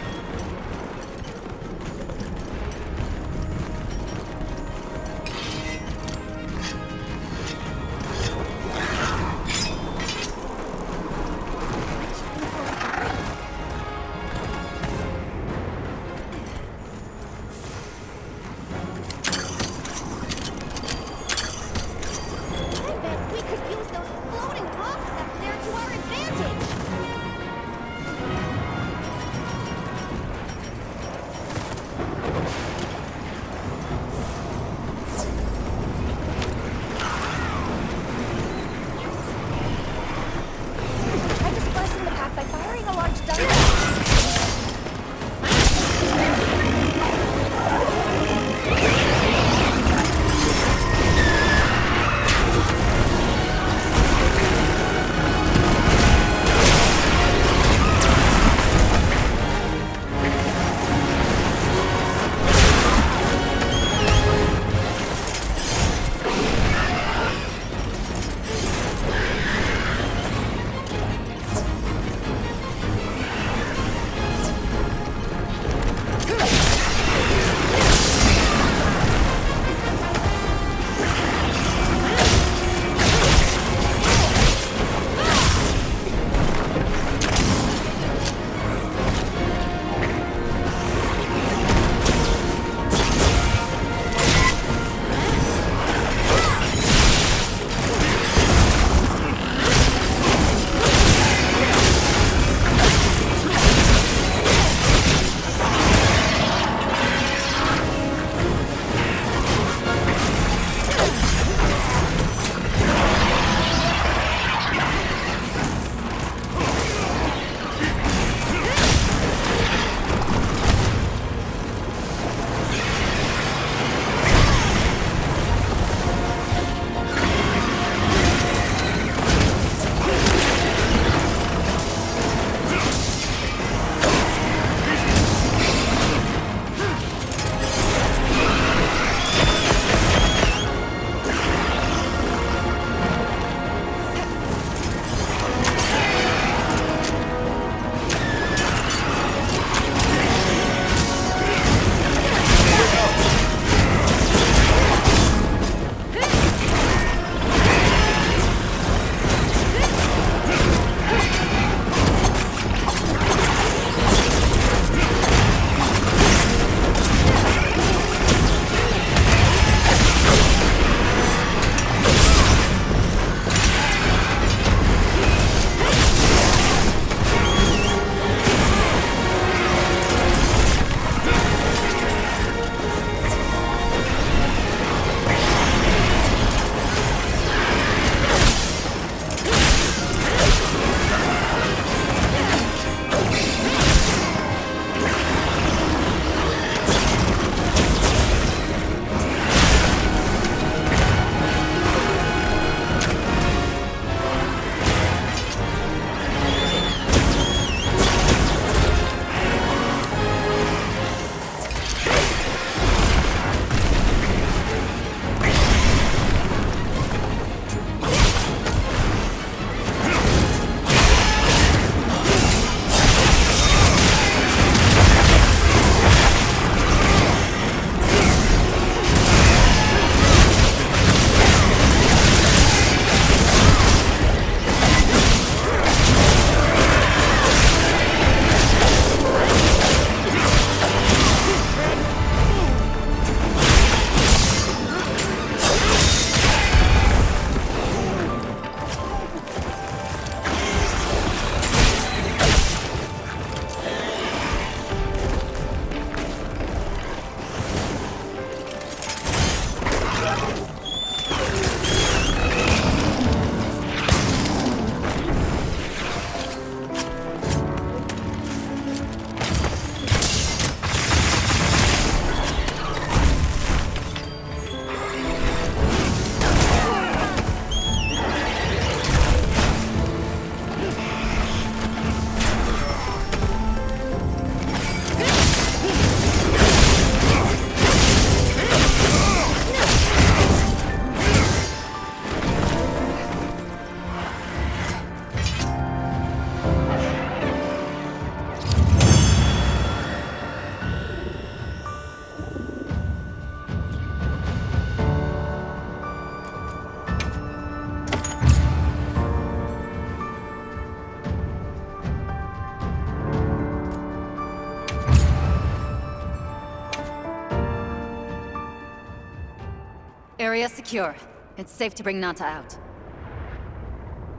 Area secure. It's safe to bring Nata out.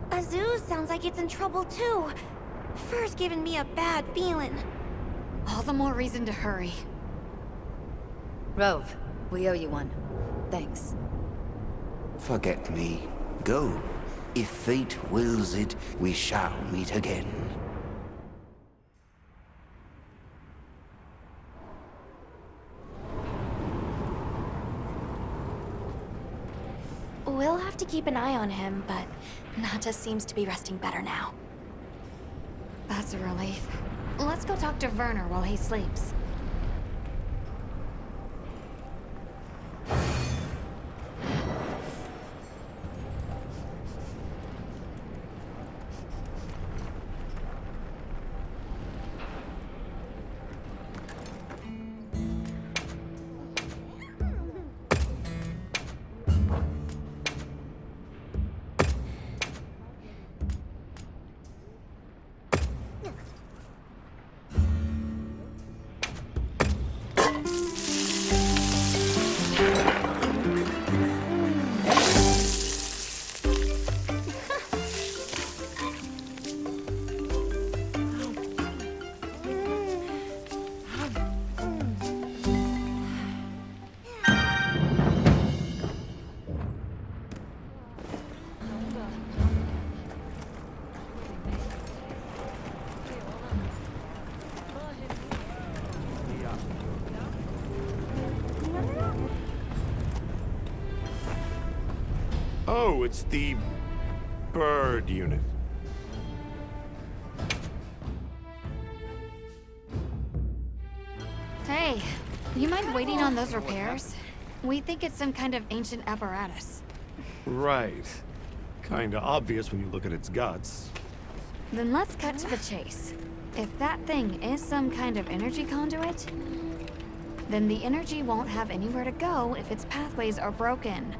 Azuz sounds like it's in trouble too. Fur's giving me a bad feeling. All the more reason to hurry. Rove, we owe you one. Thanks. Forget me. Go. If fate wills it, we shall meet again. We'll have to keep an eye on him, but Nata seems to be resting better now. That's a relief. Let's go talk to Werner while he sleeps. Oh, it's the bird unit. Hey, you mind waiting on those repairs? We think it's some kind of ancient apparatus. Right. Kinda obvious when you look at its guts. Then let's cut to the chase. If that thing is some kind of energy conduit, then the energy won't have anywhere to go if its pathways are broken.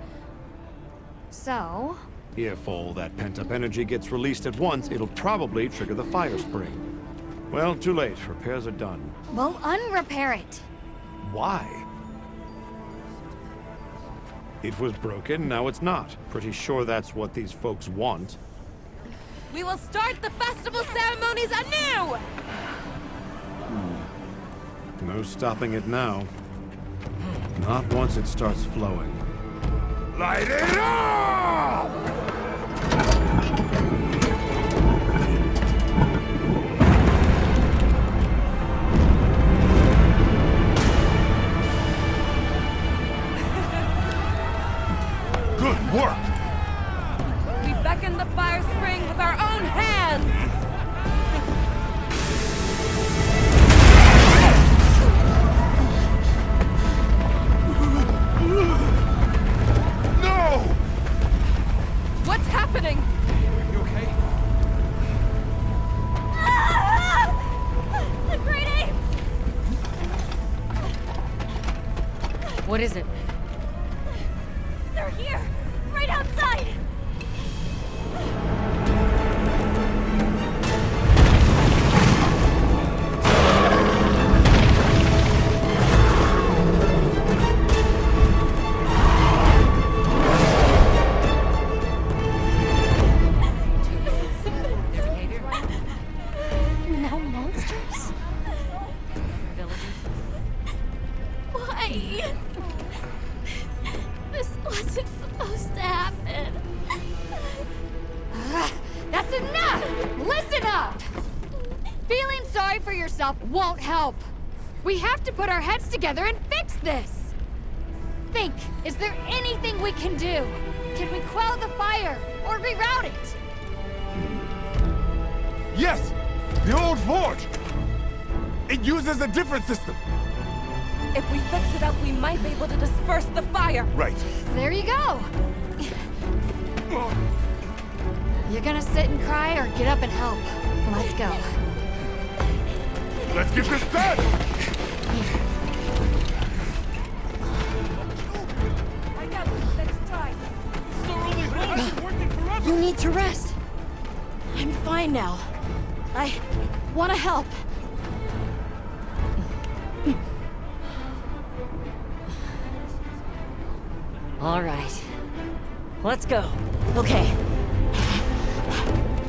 So... If all that pent-up energy gets released at once, it'll probably trigger the fire spring. Well, too late. Repairs are done. we'll unrepair it. Why? It was broken, now it's not. Pretty sure that's what these folks want. We will start the festival ceremonies anew! No stopping it now. Not once it starts flowing. Light it up! Good work! We beckon the fire spring with our own hands! No! What's happening? You okay? The great apes! What is it? They're here! Right outside! Now monsters? Why? This wasn't supposed to happen. That's enough! Listen up! Feeling sorry for yourself won't help. We have to put our heads together and fix this. Think, is there anything we can do? Can we quell the fire or reroute it? Yes! The old forge! It uses a different system! If we fix it up, we might be able to disperse the fire. Right. There you go. You're gonna sit and cry or get up and help? Let's go. Let's get this done! I got this. Let's try. You need to rest. I'm fine now. I want to help. All right. Let's go. Okay.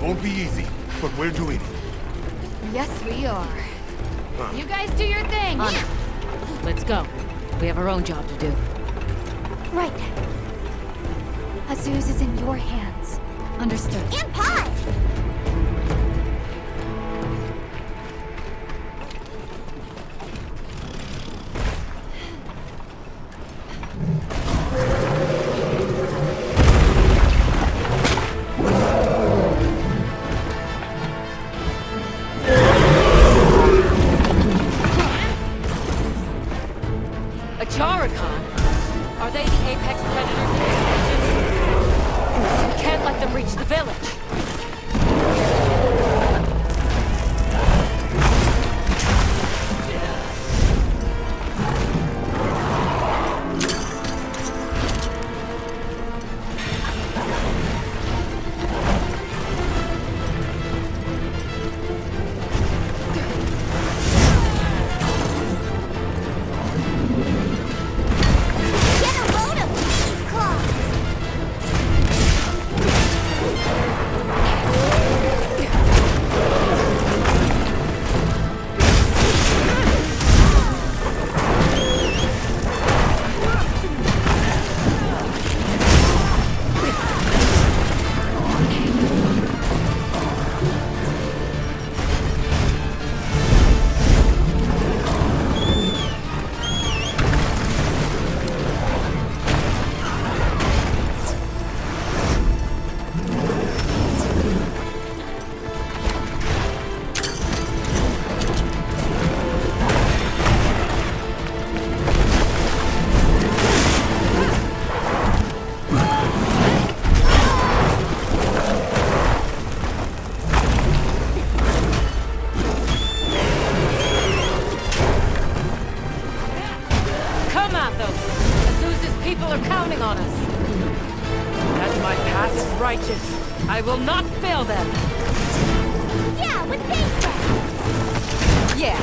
Won't be easy, but we're doing it. Yes, we are. You guys do your thing. Let's go. We have our own job to do. Right. Azuz is in your hands. Understood. And pause! A Characon? Are they the apex predators in this region? We can't let them reach the village. Get a load of these claws! Come at them! Azuz's people are counting on us. As my path is righteous, I will not fail them. Yeah, with paintbrush! Yeah.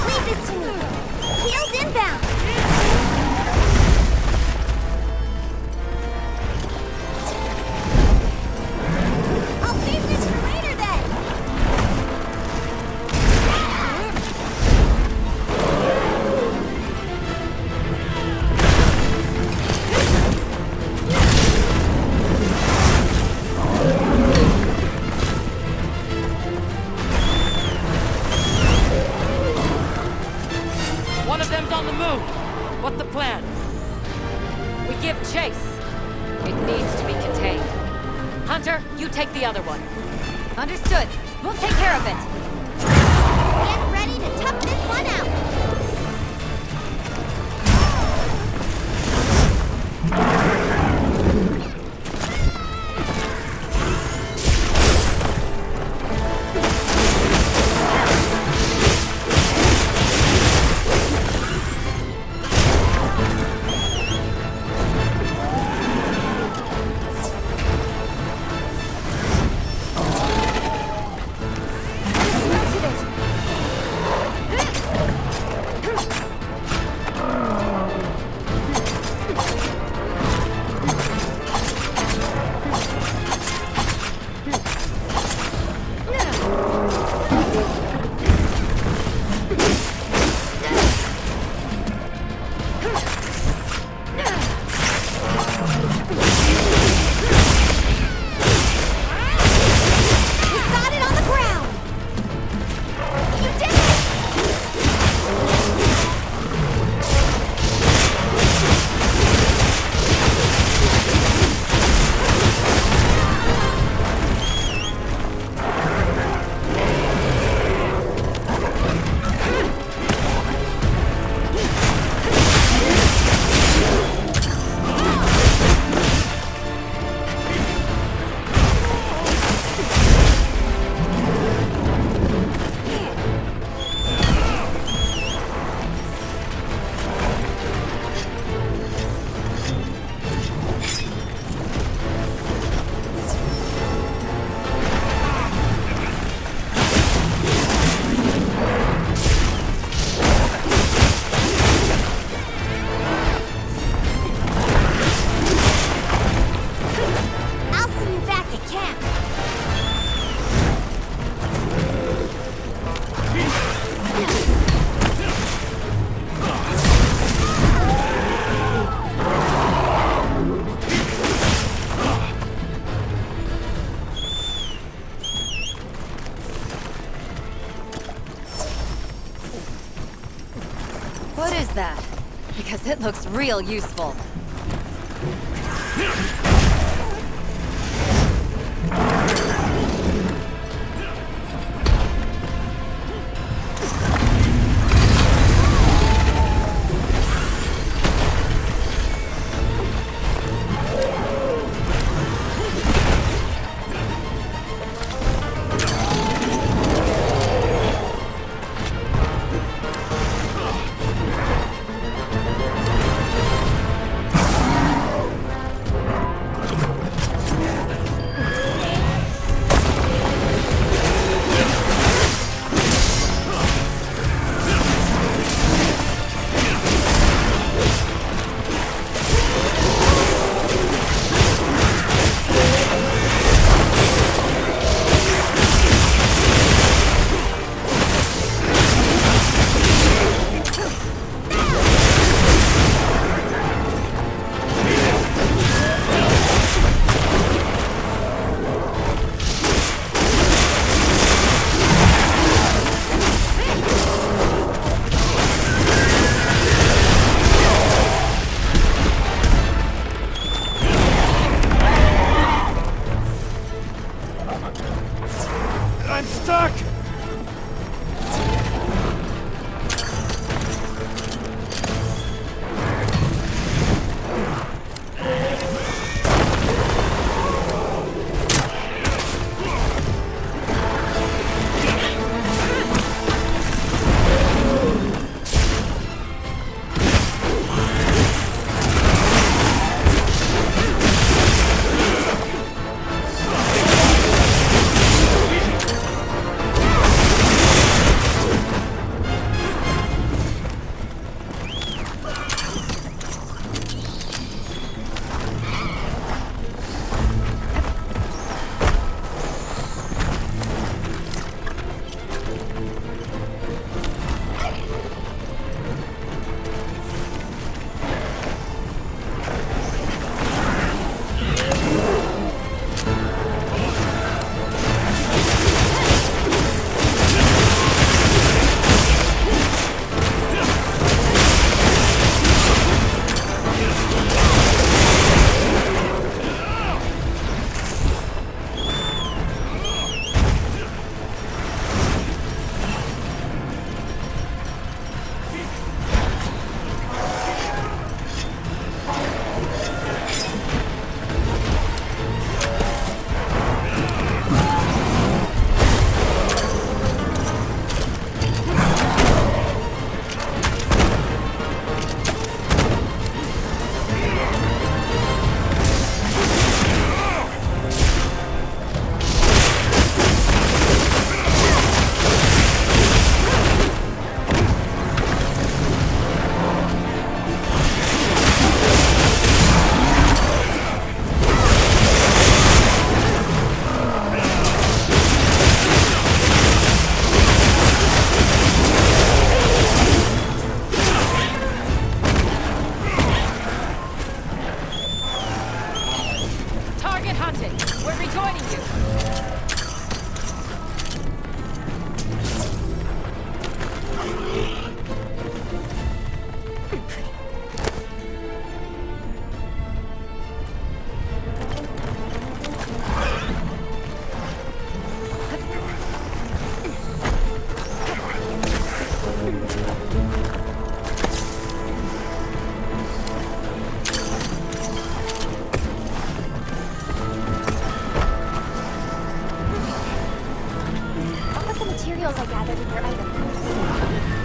Leave this to me! Heels inbound! I'll save this for later then! One of them's on the move. What's the plan? We give chase. It needs to be contained. Hunter, you take the other one. Understood. We'll take care of it. Get ready to tough this one out! Melted it! that, because it looks real useful. I'm stuck! materials I gathered in your items.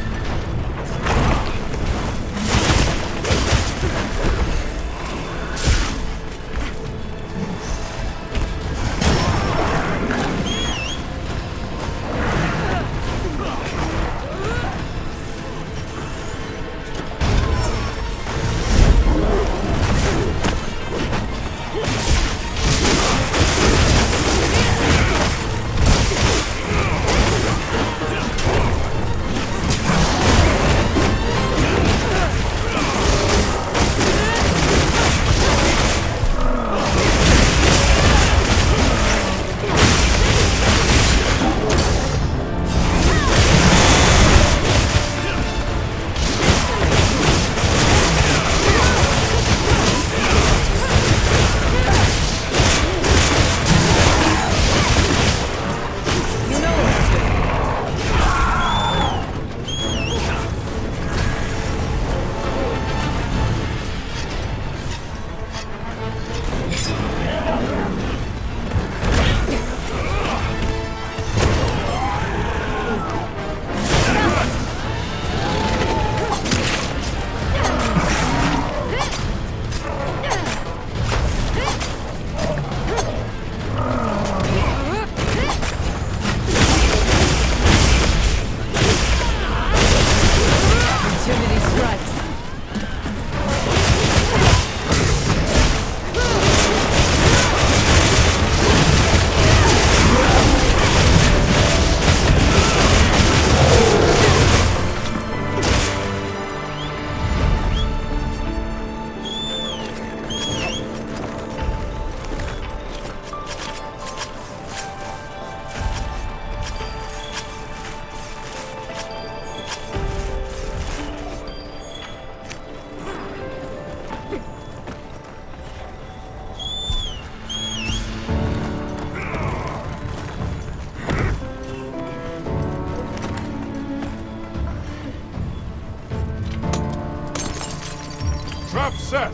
set.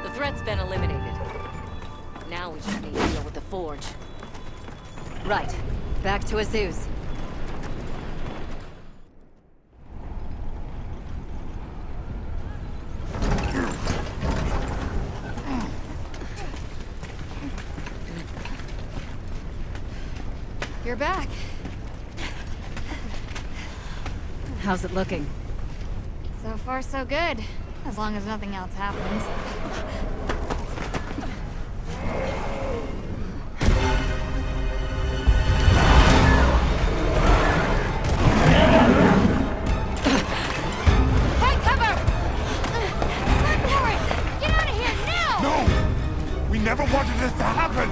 The threat's been eliminated. Now we just need to deal with the Forge. Right. Back to Azuz. You're back. How's it looking? So far, so good. As long as nothing else happens. Hey, cover! Run for it! Get out of here now! No! We never wanted this to happen!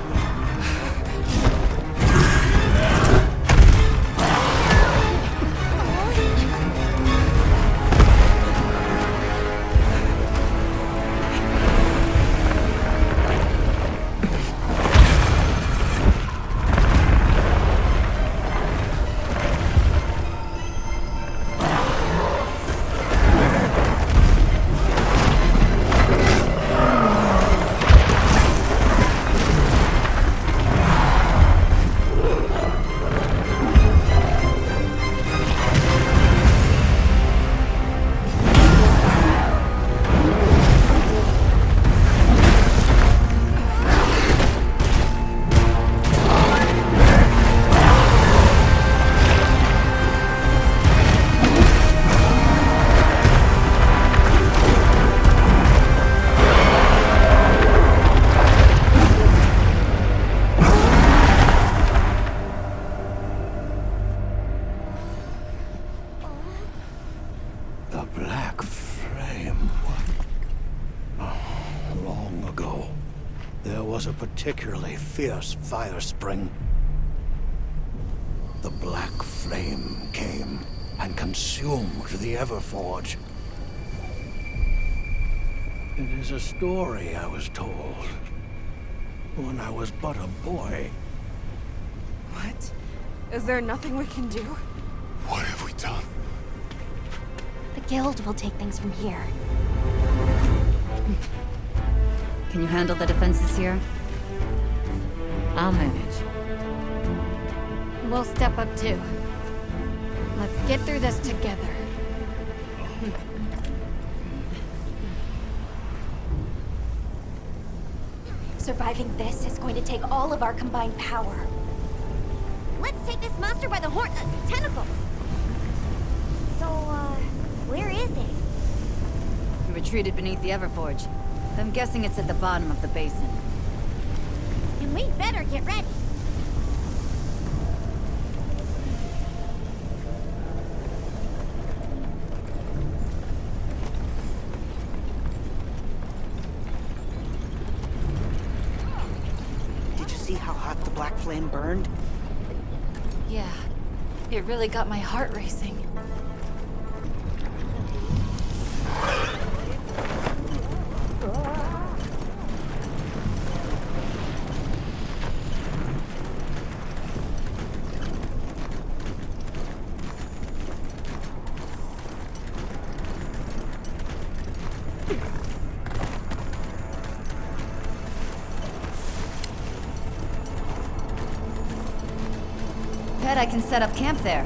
The Black Flame. Long ago, there was a particularly fierce fire spring. The Black Flame came and consumed the Everforge. It is a story I was told when I was but a boy. What? Is there nothing we can do? What have we done? The guild will take things from here. Can you handle the defenses here? I'll manage. We'll step up too. Let's get through this together. Surviving this is going to take all of our combined power. Let's take this monster by the tentacles. So, where is it? We retreated beneath the Everforge. I'm guessing it's at the bottom of the basin. And we better get ready. Did you see how hot the black flame burned? Yeah. It really got my heart racing. Bet I can set up camp there.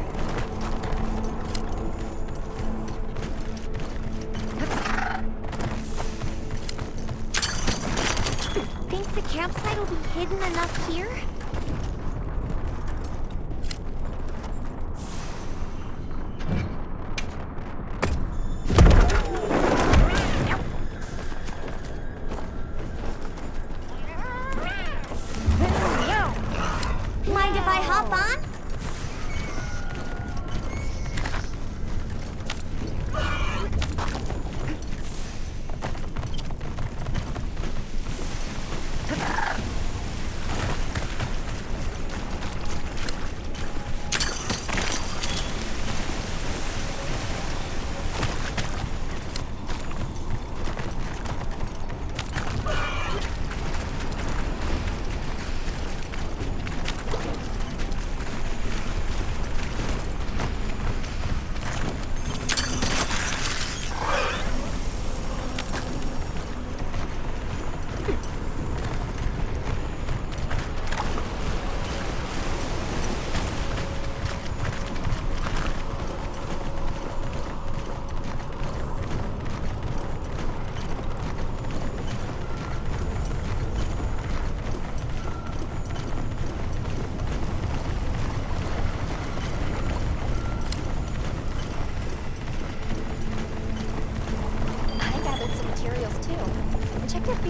Think the campsite will be hidden enough here?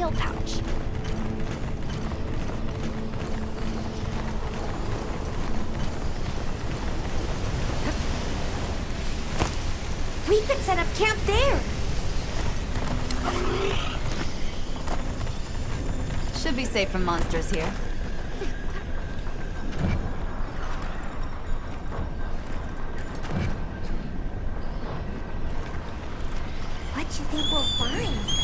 shield pouch. We could set up camp there! Should be safe from monsters here. What do you think we'll find?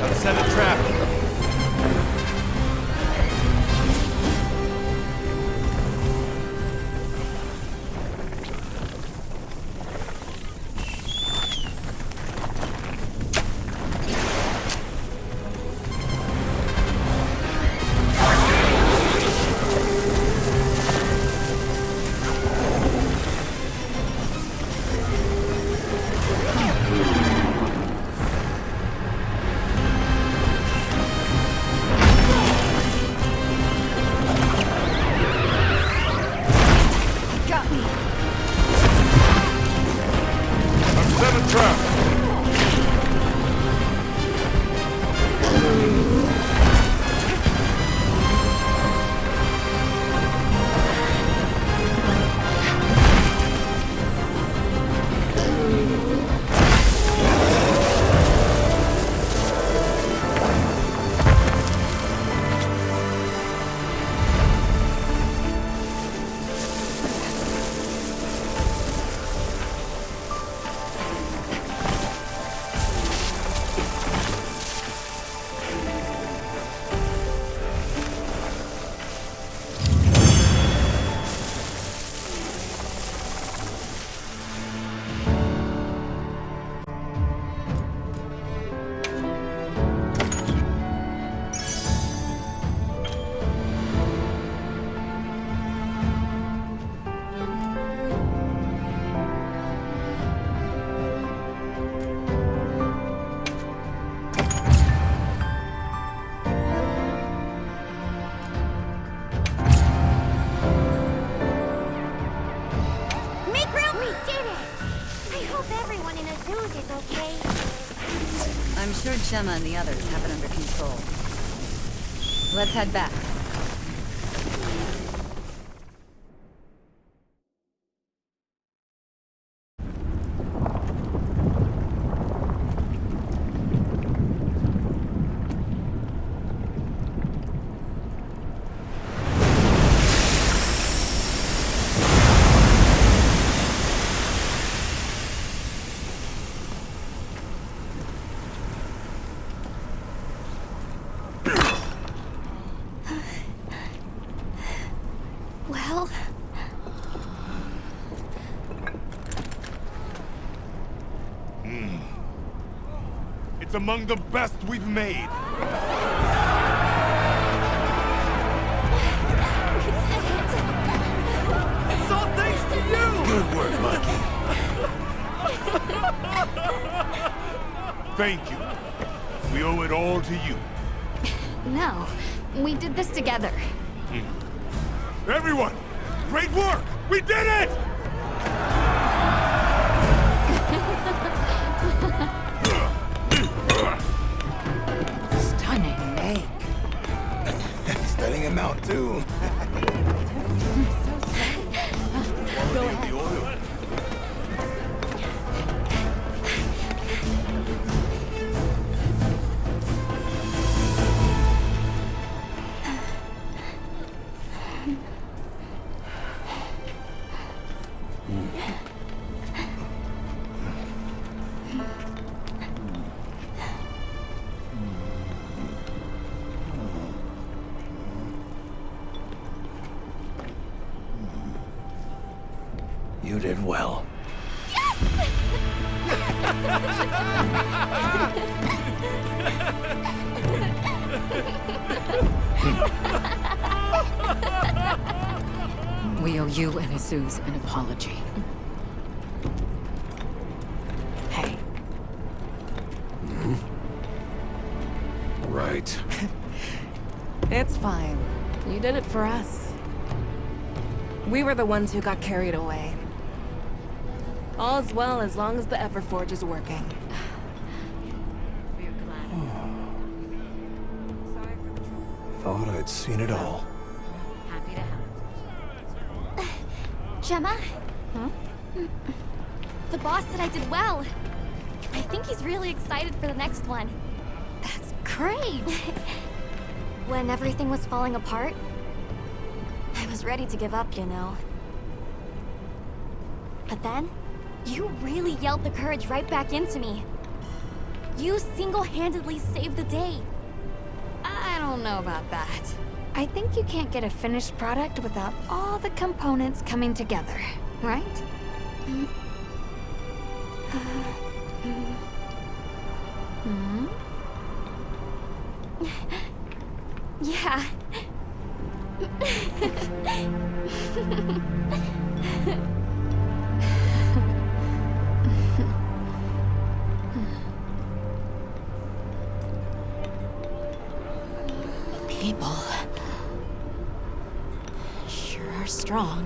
I've set a trap. I'm sure Gemma and the others have it under control. Let's head back. Well... It's among the best we've made. It's all thanks to you! Good work, Lucky. Thank you. We owe it all to you. No, we did this together. Everyone, great work! We did it! Stunning make. Stunning him out, too. Go ahead. You did well. We owe you and Jesus an apology. Hey. Right. It's fine. You did it for us. We were the ones who got carried away. All's well as long as the Everforge is working. Thought I'd seen it all. Happy to help. Gemma? Huh? The boss said I did well. I think he's really excited for the next one. That's great! When everything was falling apart, I was ready to give up, you know. But then, you really yelled the courage right back into me. You single-handedly saved the day. I don't know about that. I think you can't get a finished product without all the components coming together, right? Yeah. People sure are strong.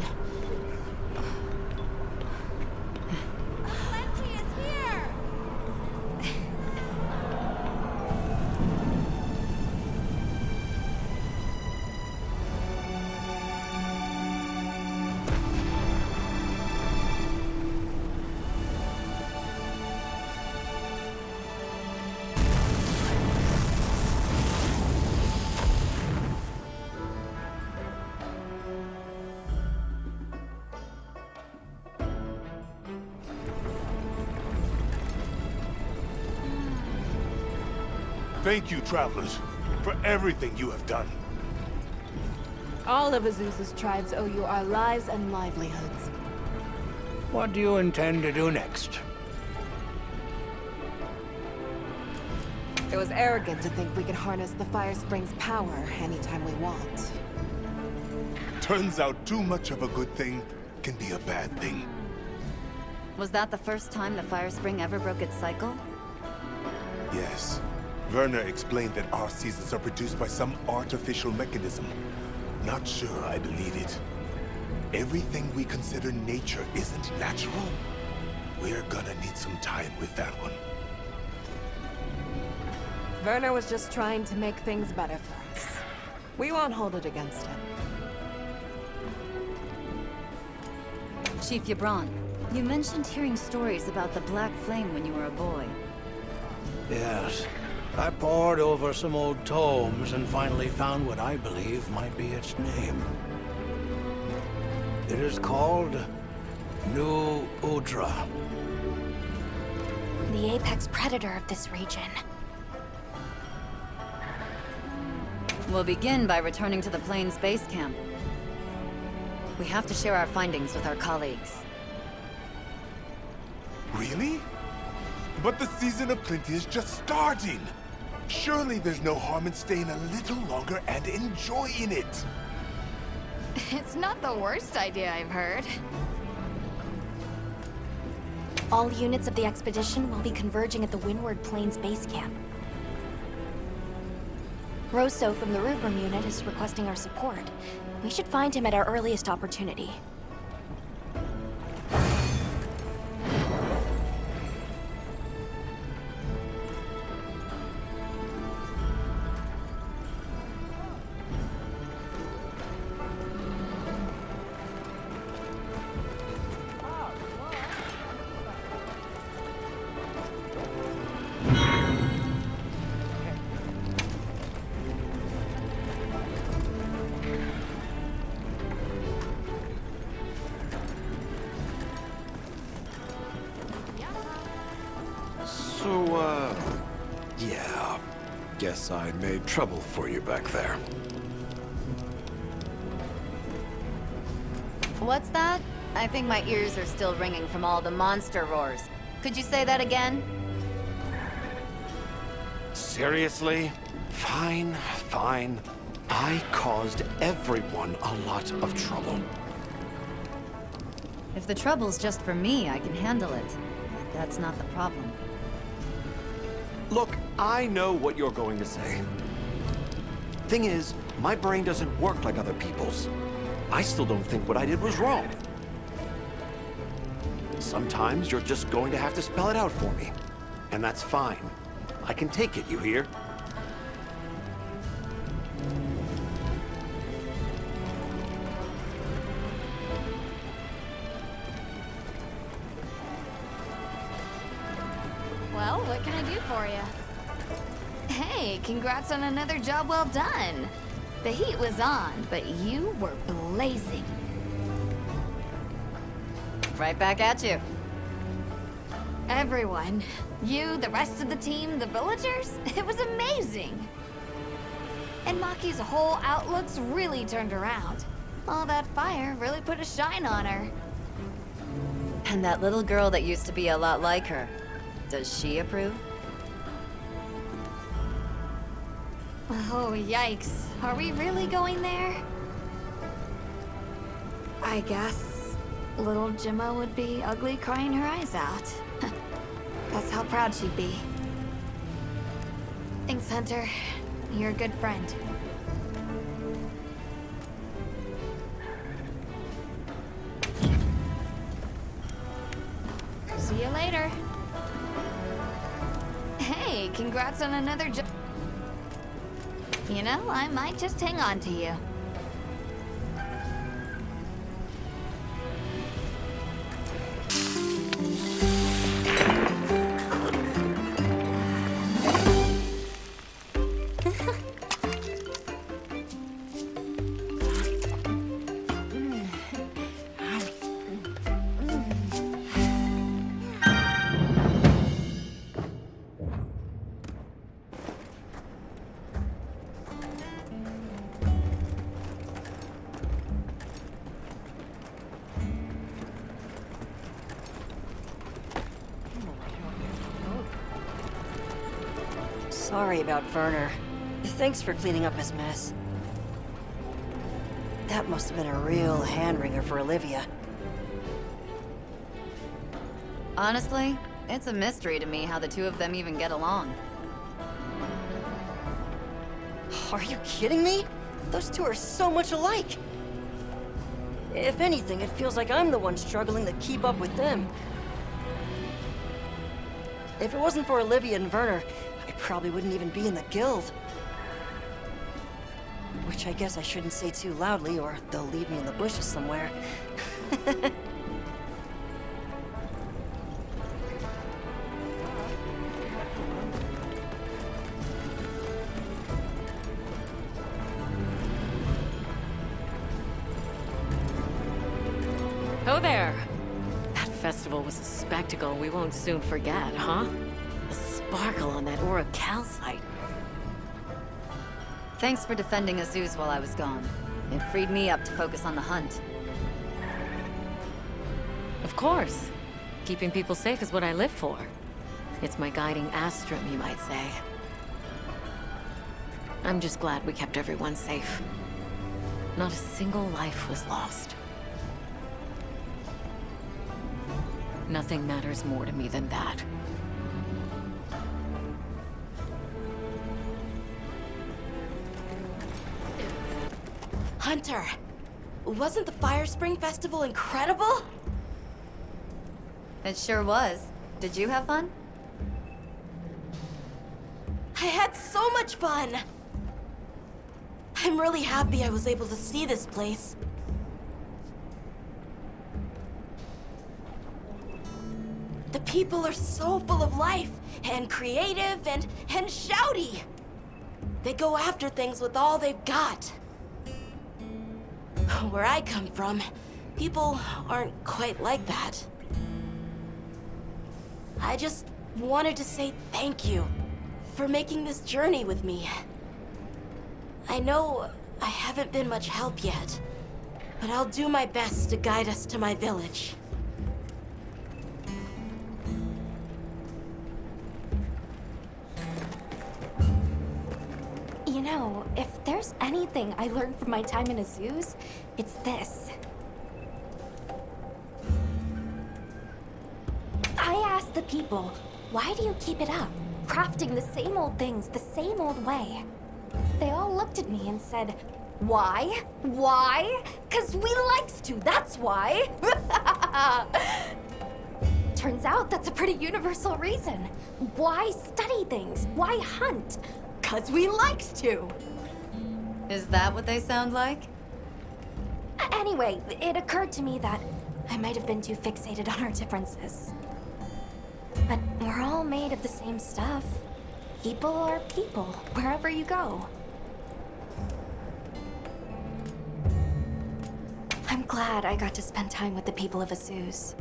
Thank you, travelers, for everything you have done. All of Azusa's tribes owe you our lives and livelihoods. What do you intend to do next? It was arrogant to think we could harness the Fire Spring's power anytime we want. Turns out too much of a good thing can be a bad thing. Was that the first time the Fire Spring ever broke its cycle? Yes. Werner explained that our seasons are produced by some artificial mechanism. Not sure I believe it. Everything we consider nature isn't natural. We're gonna need some time with that one. Werner was just trying to make things better for us. We won't hold it against him. Chief Yabron, you mentioned hearing stories about the Black Flame when you were a boy. Yes. I pored over some old tomes and finally found what I believe might be its name. It is called New Udra. The apex predator of this region. We'll begin by returning to the Plains base camp. We have to share our findings with our colleagues. Really? But the Season of Plenty is just starting! Surely there's no harm in staying a little longer and enjoying it! It's not the worst idea I've heard. All units of the expedition will be converging at the Windward Plains base camp. Rosso from the Rubrum unit is requesting our support. We should find him at our earliest opportunity. Yeah. Guess I made trouble for you back there. What's that? I think my ears are still ringing from all the monster roars. Could you say that again? Seriously? Fine, fine. I caused everyone a lot of trouble. If the trouble's just for me, I can handle it. That's not the problem. Look, I know what you're going to say. Thing is, my brain doesn't work like other people's. I still don't think what I did was wrong. Sometimes you're just going to have to spell it out for me. And that's fine. I can take it, you hear? Well, what can I do for you? Hey, congrats on another job well done. The heat was on, but you were blazing. Right back at you. Everyone. You, the rest of the team, the villagers. It was amazing. And Maki's whole outlook's really turned around. All that fire really put a shine on her. And that little girl that used to be a lot like her, does she approve? Oh, yikes. Are we really going there? I guess little Gemma would be ugly crying her eyes out. That's how proud she'd be. Thanks, Hunter. You're a good friend. See you later. Hey, congrats on another job. You know, I might just hang on to you. Sorry about Werner. Thanks for cleaning up his mess. That must have been a real hand-wringer for Olivia. Honestly, it's a mystery to me how the two of them even get along. Are you kidding me? Those two are so much alike. If anything, it feels like I'm the one struggling to keep up with them. If it wasn't for Olivia and Werner, I probably wouldn't even be in the guild. Which I guess I shouldn't say too loudly, or they'll leave me in the bushes somewhere. Oh there! That festival was a spectacle we won't soon forget, huh? A sparkle on that aura calcite. Thanks for defending Azuz while I was gone. It freed me up to focus on the hunt. Of course. Keeping people safe is what I live for. It's my guiding astrum, you might say. I'm just glad we kept everyone safe. Not a single life was lost. Nothing matters more to me than that. Hunter, wasn't the Fire Spring Festival incredible? It sure was. Did you have fun? I had so much fun! I'm really happy I was able to see this place. The people are so full of life, and creative, and shouty. They go after things with all they've got. Where I come from, people aren't quite like that. I just wanted to say thank you for making this journey with me. I know I haven't been much help yet, but I'll do my best to guide us to my village. You know, if there's anything I learned from my time in Azuz, it's this. I asked the people, why do you keep it up? Crafting the same old things, the same old way. They all looked at me and said, why? Why? 'Cause we likes to, that's why. Turns out that's a pretty universal reason. Why study things? Why hunt? 'Cause we likes to. Is that what they sound like? Anyway, it occurred to me that I might have been too fixated on our differences. But we're all made of the same stuff. People are people, wherever you go. I'm glad I got to spend time with the people of Azuz.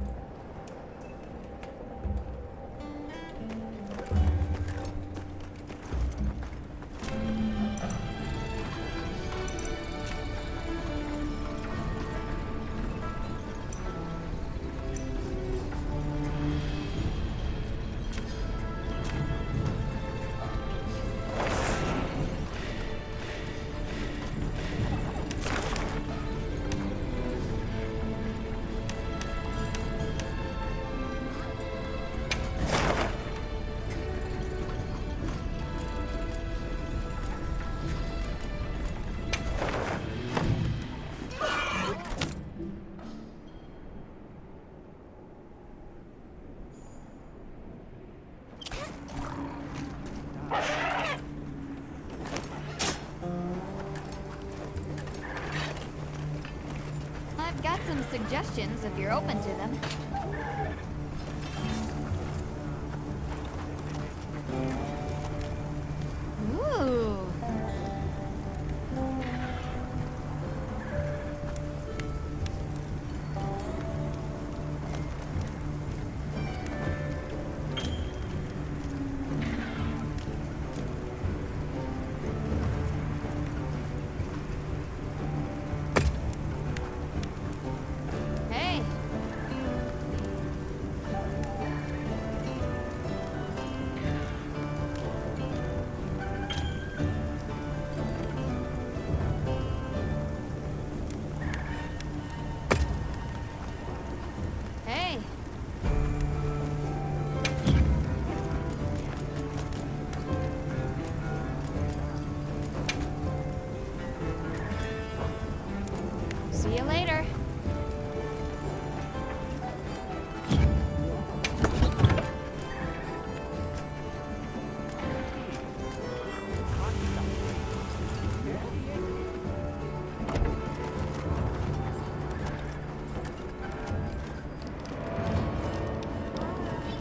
some suggestions if you're open to them. Ooh. Hey. Hey. See you later.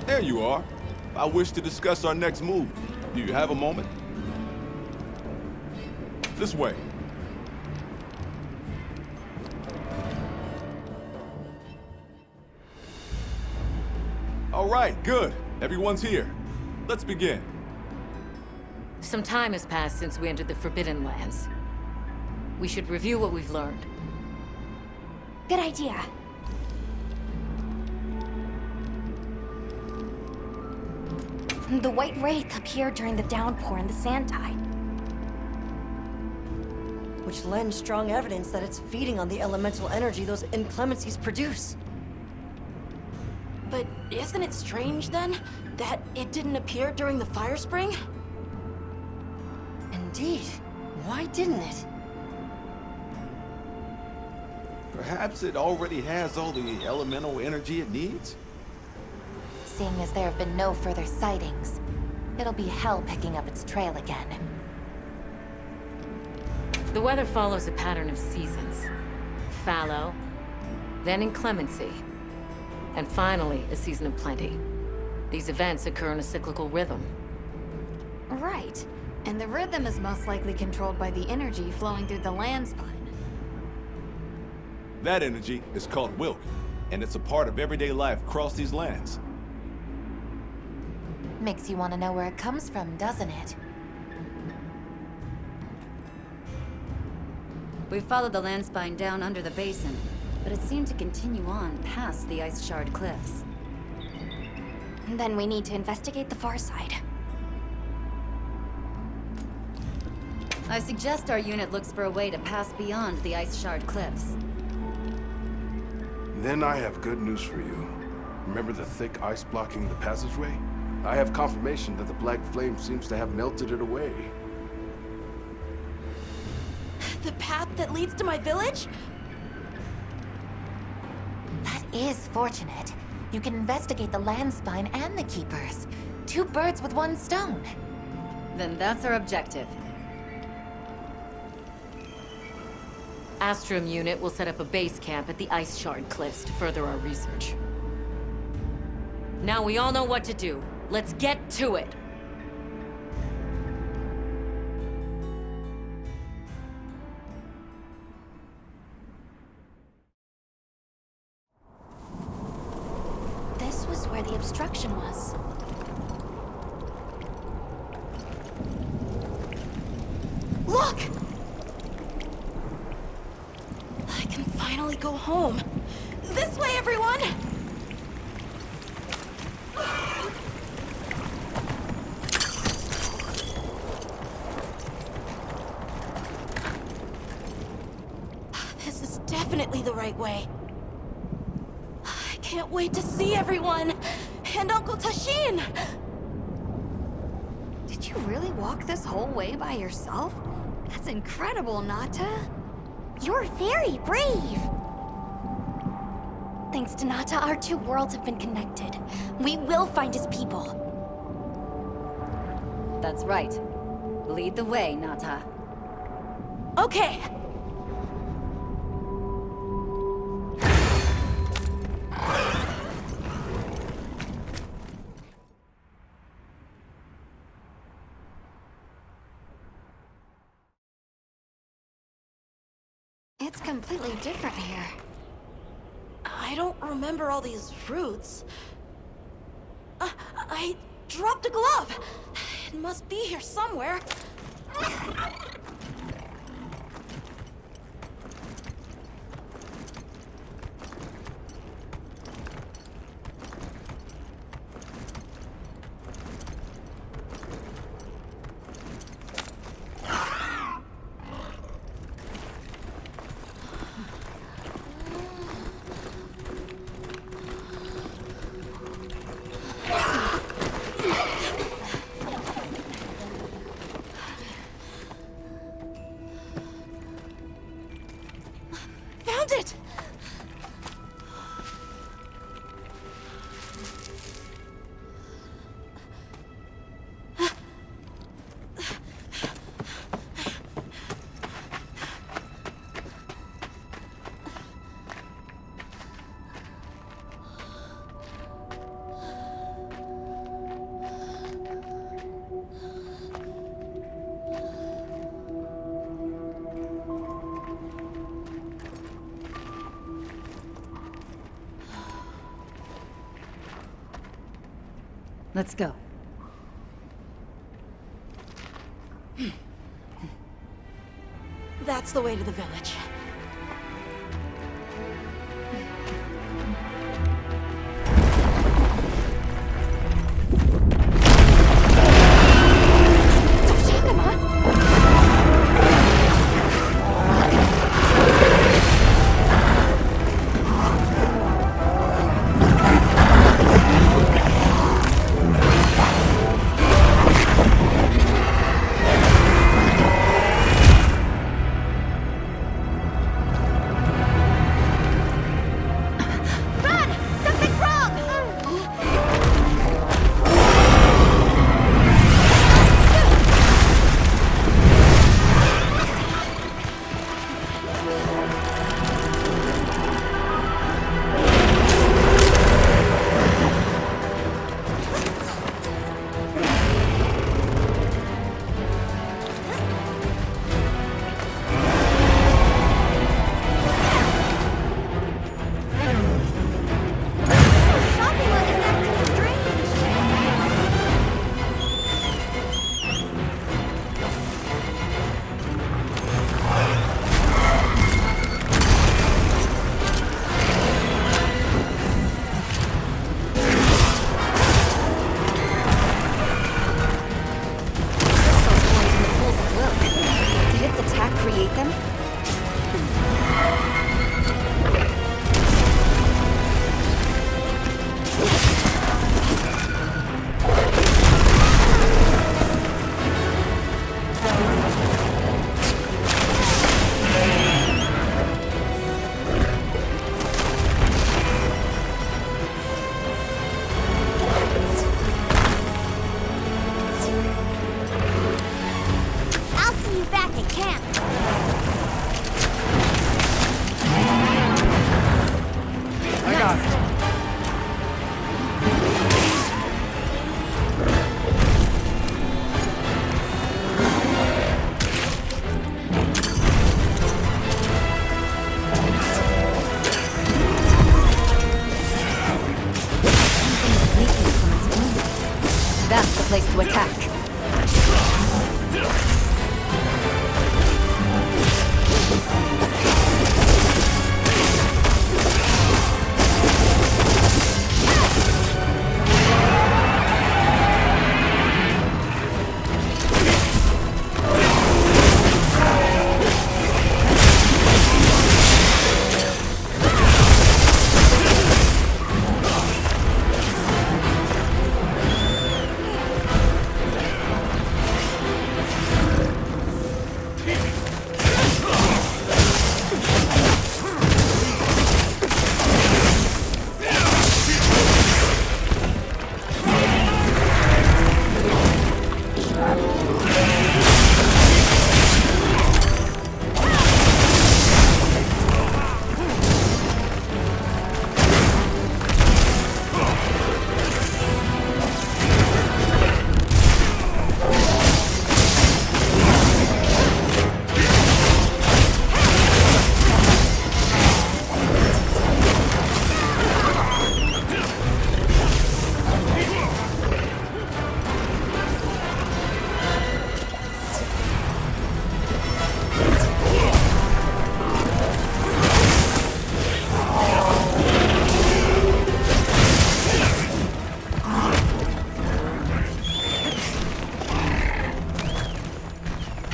There you are. I wish to discuss our next move. Do you have a moment? This way. All right, good. Everyone's here. Let's begin. Some time has passed since we entered the Forbidden Lands. We should review what we've learned. Good idea. The White Wraith appeared during the downpour and the sand tide. Which lends strong evidence that it's feeding on the elemental energy those inclemencies produce. But isn't it strange, then, that it didn't appear during the fire spring? Indeed. Why didn't it? Perhaps it already has all the elemental energy it needs? Seeing as there have been no further sightings, it'll be hell picking up its trail again. The weather follows a pattern of seasons. Fallow, then inclemency, and finally a season of plenty. These events occur in a cyclical rhythm. Right. And the rhythm is most likely controlled by the energy flowing through the land spine. That energy is called Wilk, and it's a part of everyday life across these lands. Makes you want to know where it comes from, doesn't it? We followed the land spine down under the basin, but it seemed to continue on past the ice shard cliffs. Then we need to investigate the far side. I suggest our unit looks for a way to pass beyond the ice shard cliffs. Then I have good news for you. Remember the thick ice blocking the passageway? I have confirmation that the black flame seems to have melted it away. The path that leads to my village? That is fortunate. You can investigate the land spine and the keepers. 2 birds with 1 stone. Then that's our objective. Astrum unit will set up a base camp at the ice shard cliffs to further our research. Now we all know what to do. Let's get to it! This was where the obstruction was. Look! I can finally go home. This way, everyone! This is definitely the right way. I can't wait to see everyone! And Uncle Tashin! Did you really walk this whole way by yourself? That's incredible, Nata. You're very brave! Thanks to Nata, our 2 worlds have been connected. We will find his people. That's right. Lead the way, Nata. Okay! It's completely different here. I don't remember all these roots. I dropped a glove. It must be here somewhere. Found it! Let's go. That's the way to the village. That's the place to attack.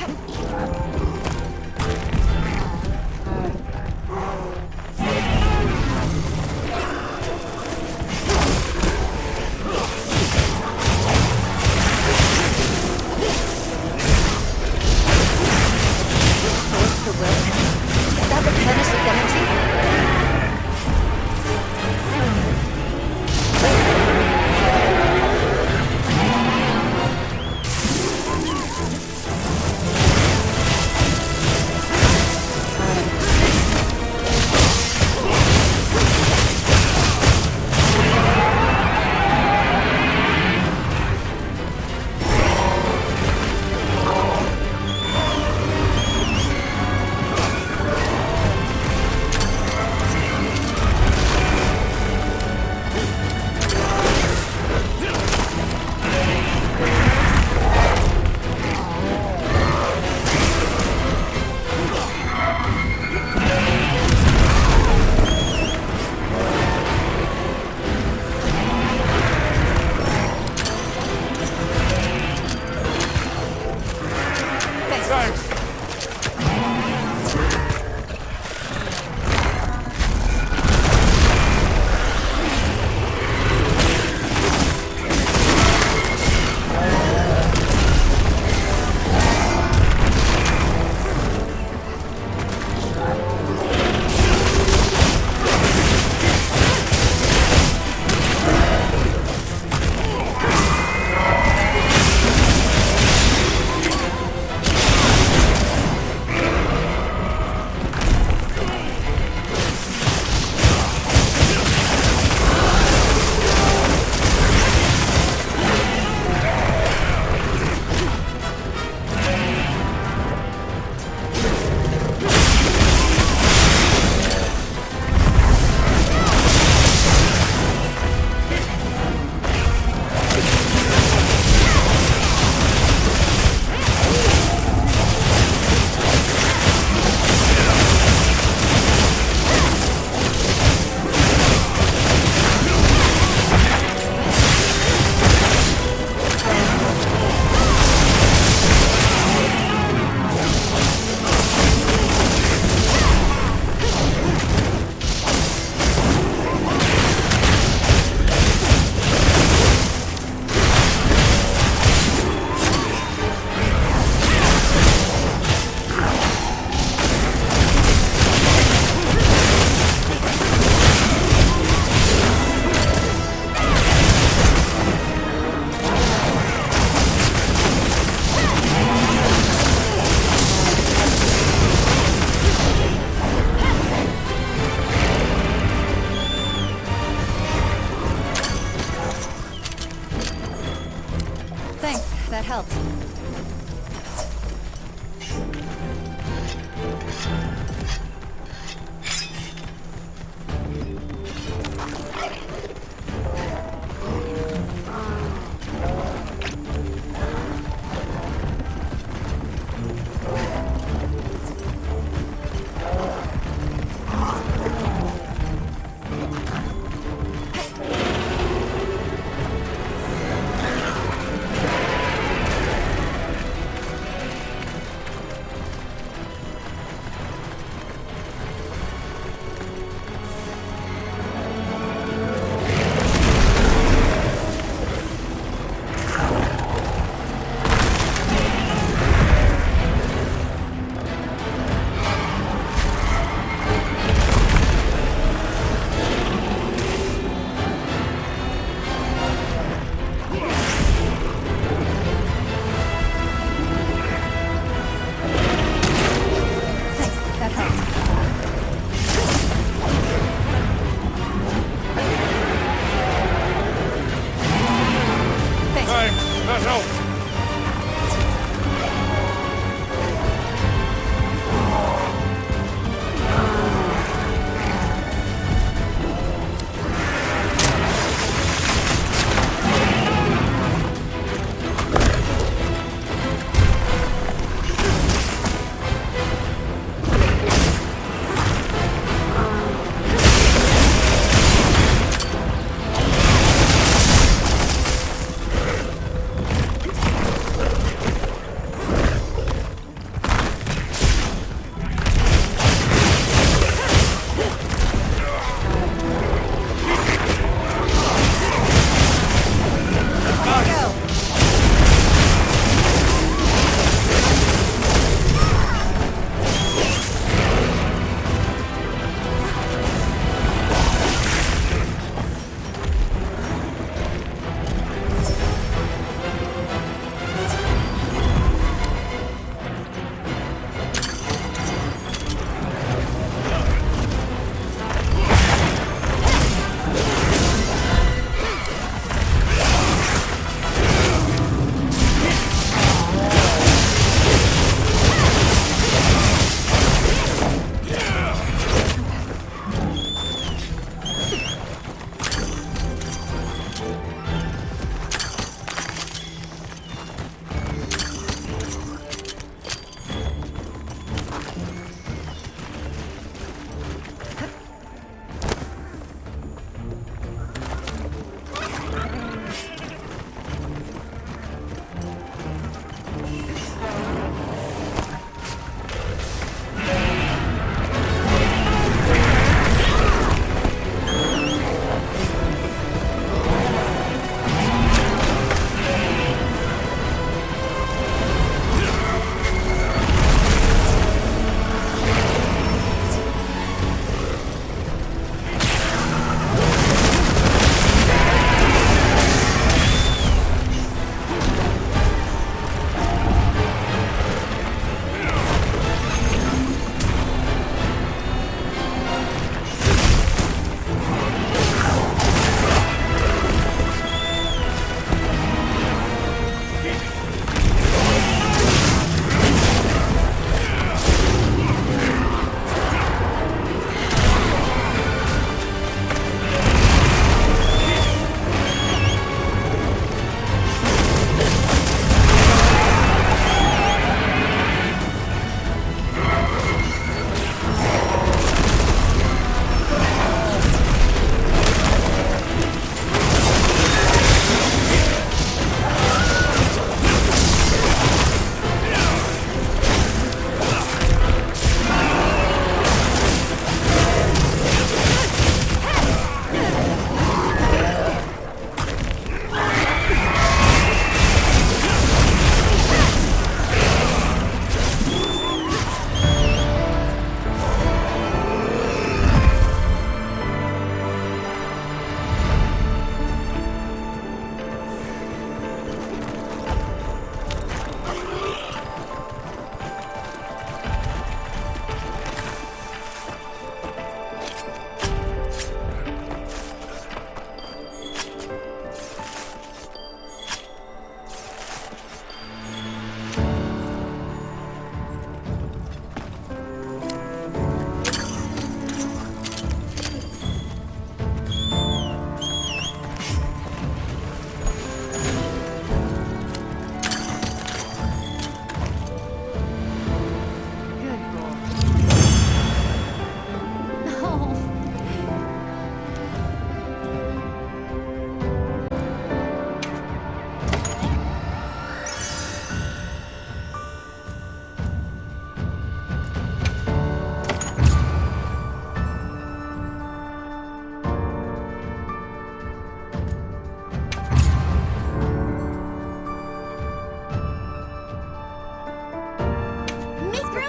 Is that replenish its energy?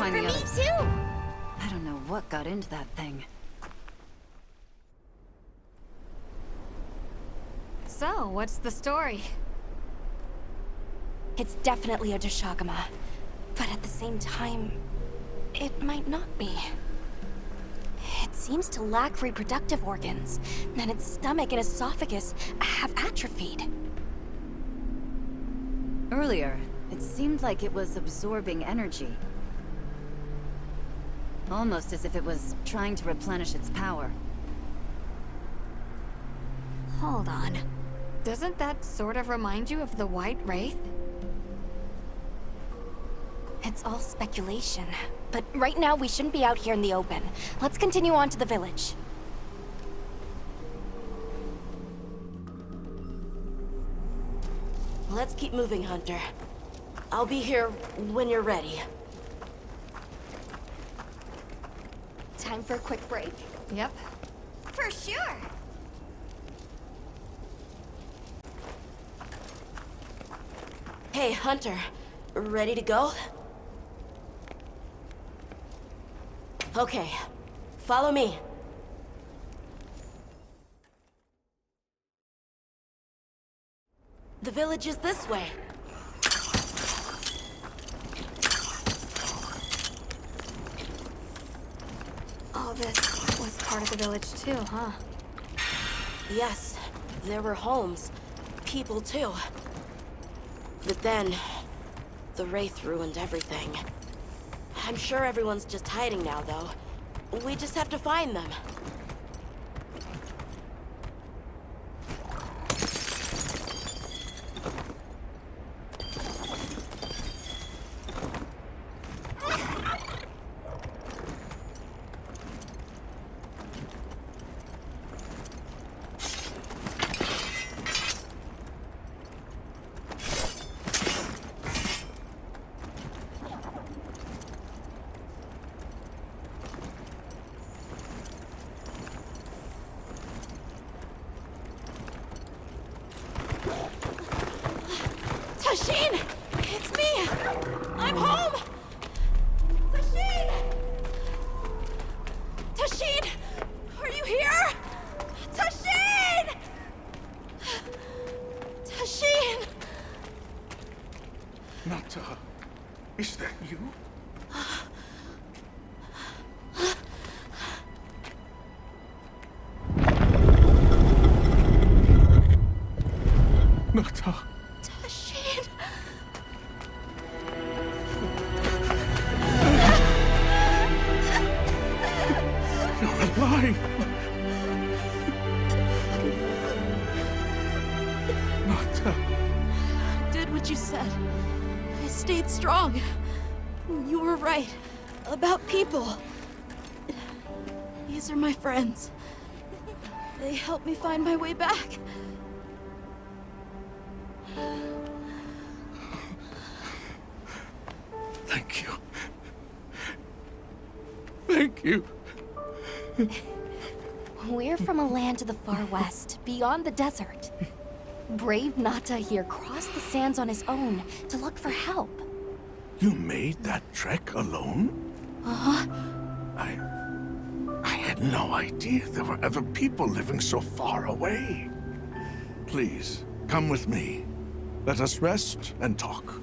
find the me others. too! I don't know what got into that thing. So, what's the story? It's definitely a Deshagama. But at the same time, it might not be. It seems to lack reproductive organs, and its stomach and esophagus have atrophied. Earlier, it seemed like it was absorbing energy. Almost as if it was trying to replenish its power. Hold on. Doesn't that sort of remind you of the White Wraith? It's all speculation. But right now, we shouldn't be out here in the open. Let's continue on to the village. Let's keep moving, Hunter. I'll be here when you're ready. Time for a quick break. Yep. For sure! Hey, Hunter. Ready to go? Okay. Follow me. The village is this way. All this was part of the village too, huh? Yes, there were homes. People too. But then, the Wraith ruined everything. I'm sure everyone's just hiding now, though. We just have to find them. Tashin! It's me! I'm home! Tashin! Tashin! Are you here? Tashin! Tashin! Nata, is that you? Nata. Tashin! You're alive! Nata. Did what you said. I stayed strong. You were right. About people. These are my friends. They helped me find my way back. Thank you. Thank you. We're from a land to the far west, beyond the desert. Brave Nata here crossed the sands on his own to look for help. You made that trek alone? Uh-huh. I had no idea there were ever people living so far away. Please, come with me. Let us rest and talk.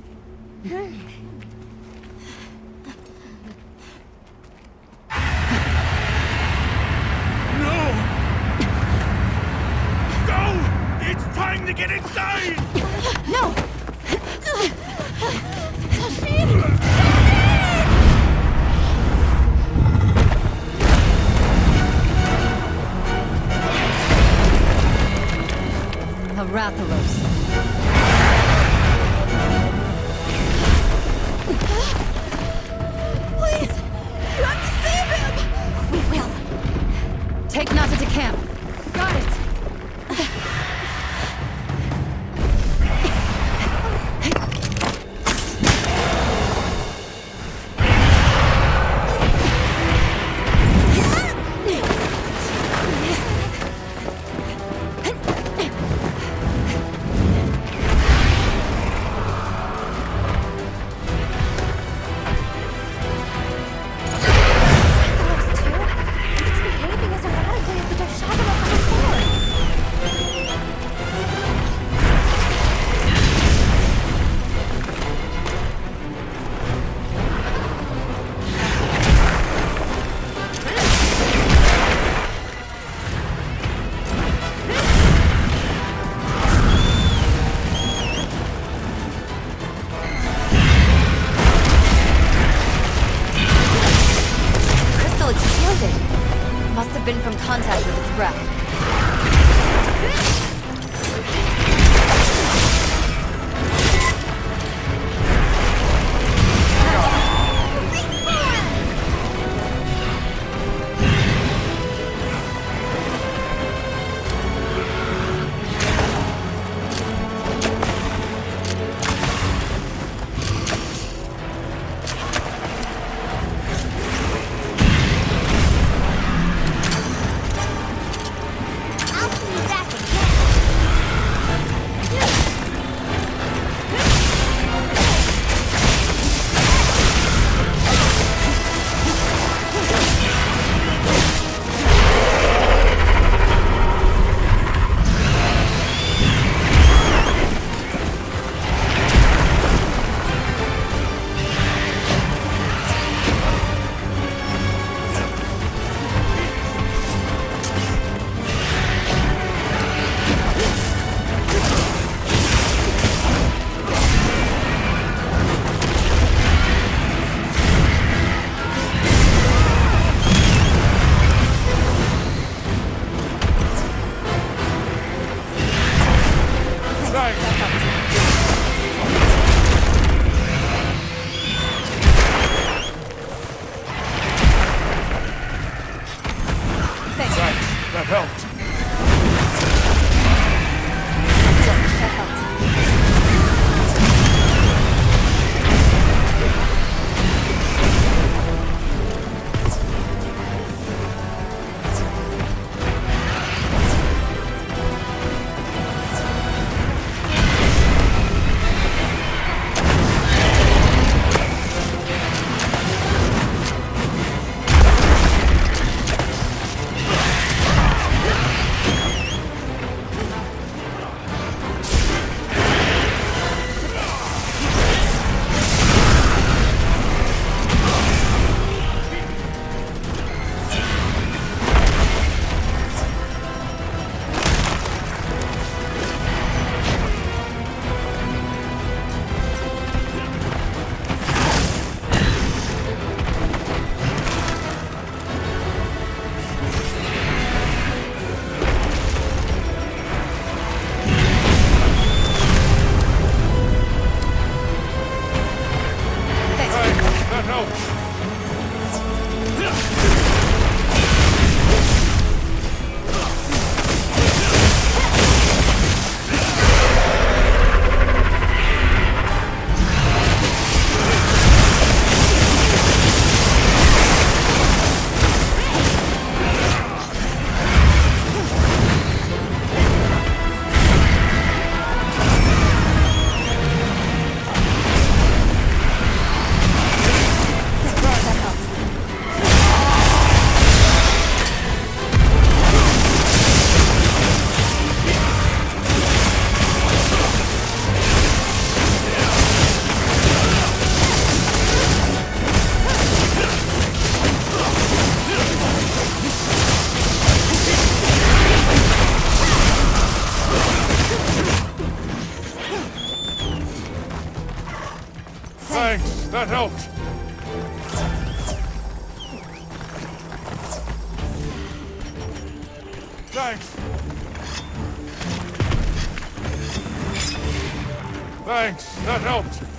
It's trying to get inside! No! A Rathalos. have been from contact with its breath. That helped. Thanks, that helped. Thanks. Thanks, that helped.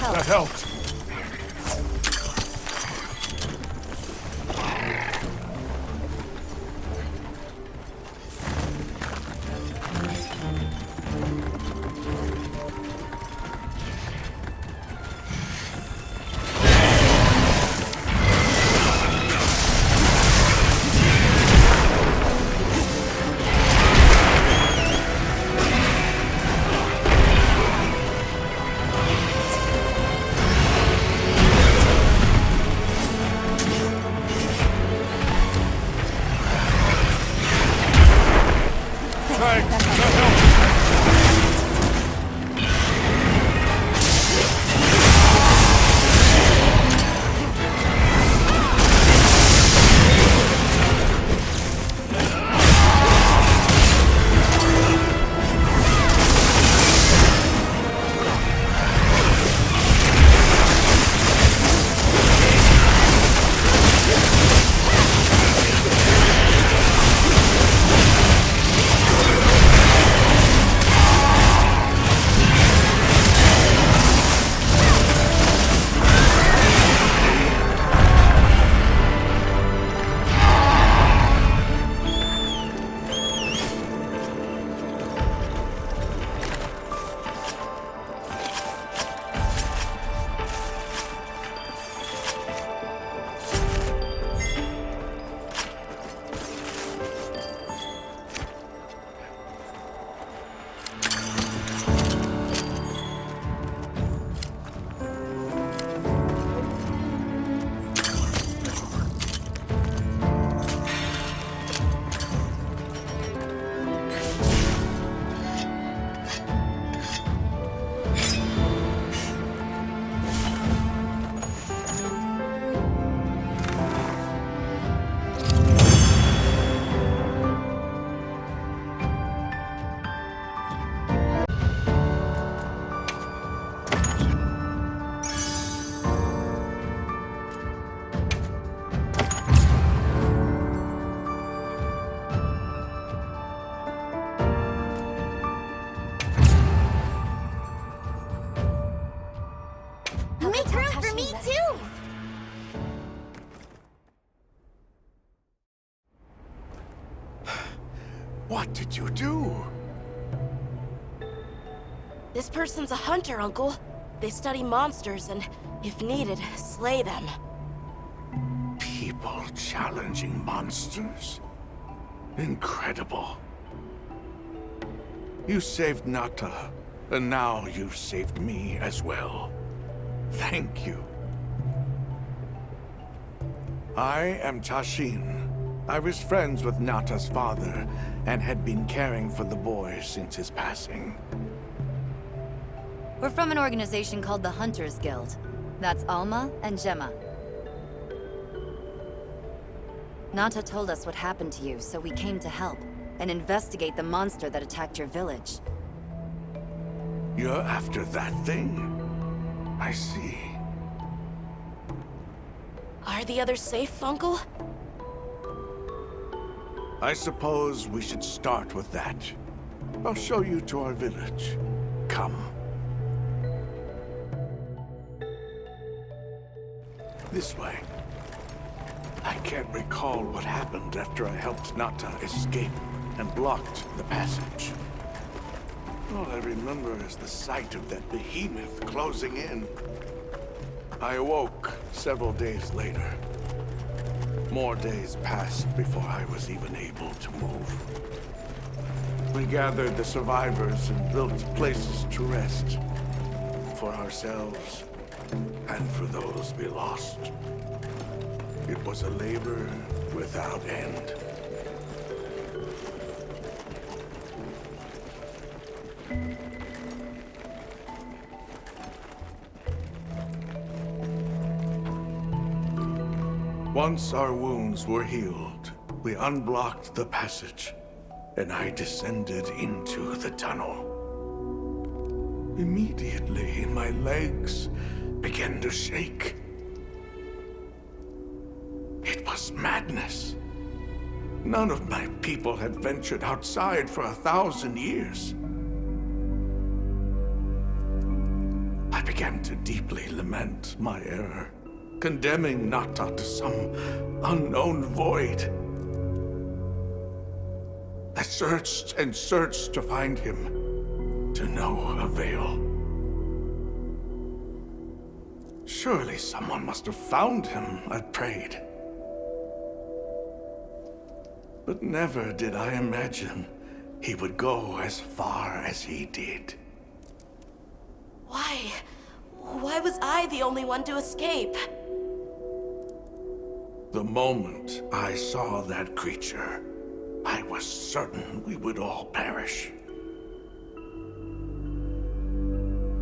help. That helped. Make room for me too! What did you do? This person's a hunter, Uncle. They study monsters and, if needed, slay them. People challenging monsters? Incredible. You saved Nata, and now you've saved me as well. Thank you. I am Tashin. I was friends with Nata's father, and had been caring for the boy since his passing. We're from an organization called the Hunters Guild. That's Alma and Gemma. Nata told us what happened to you, so we came to help, and investigate the monster that attacked your village. You're after that thing? I see. Are the others safe, Uncle? I suppose we should start with that. I'll show you to our village. Come. This way. I can't recall what happened after I helped Nata escape and blocked the passage. All I remember is the sight of that behemoth closing in. I awoke several days later. More days passed before I was even able to move. We gathered the survivors and built places to rest. For ourselves, and for those we lost. It was a labor without end. Once our wounds were healed, we unblocked the passage, and I descended into the tunnel. Immediately, my legs began to shake. It was madness. None of my people had ventured outside for 1,000 years. I began began to deeply lament my error, condemning Nata to some unknown void. I searched and searched to find him, to no avail. Surely someone must have found him, I prayed. But never did I imagine he would go as far as he did. Why? Why was I the only one to escape? The moment I saw that creature, I was certain we would all perish.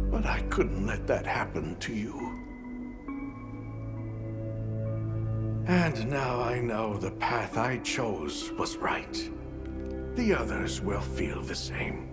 But I couldn't let that happen to you. And now I know the path I chose was right. The others will feel the same.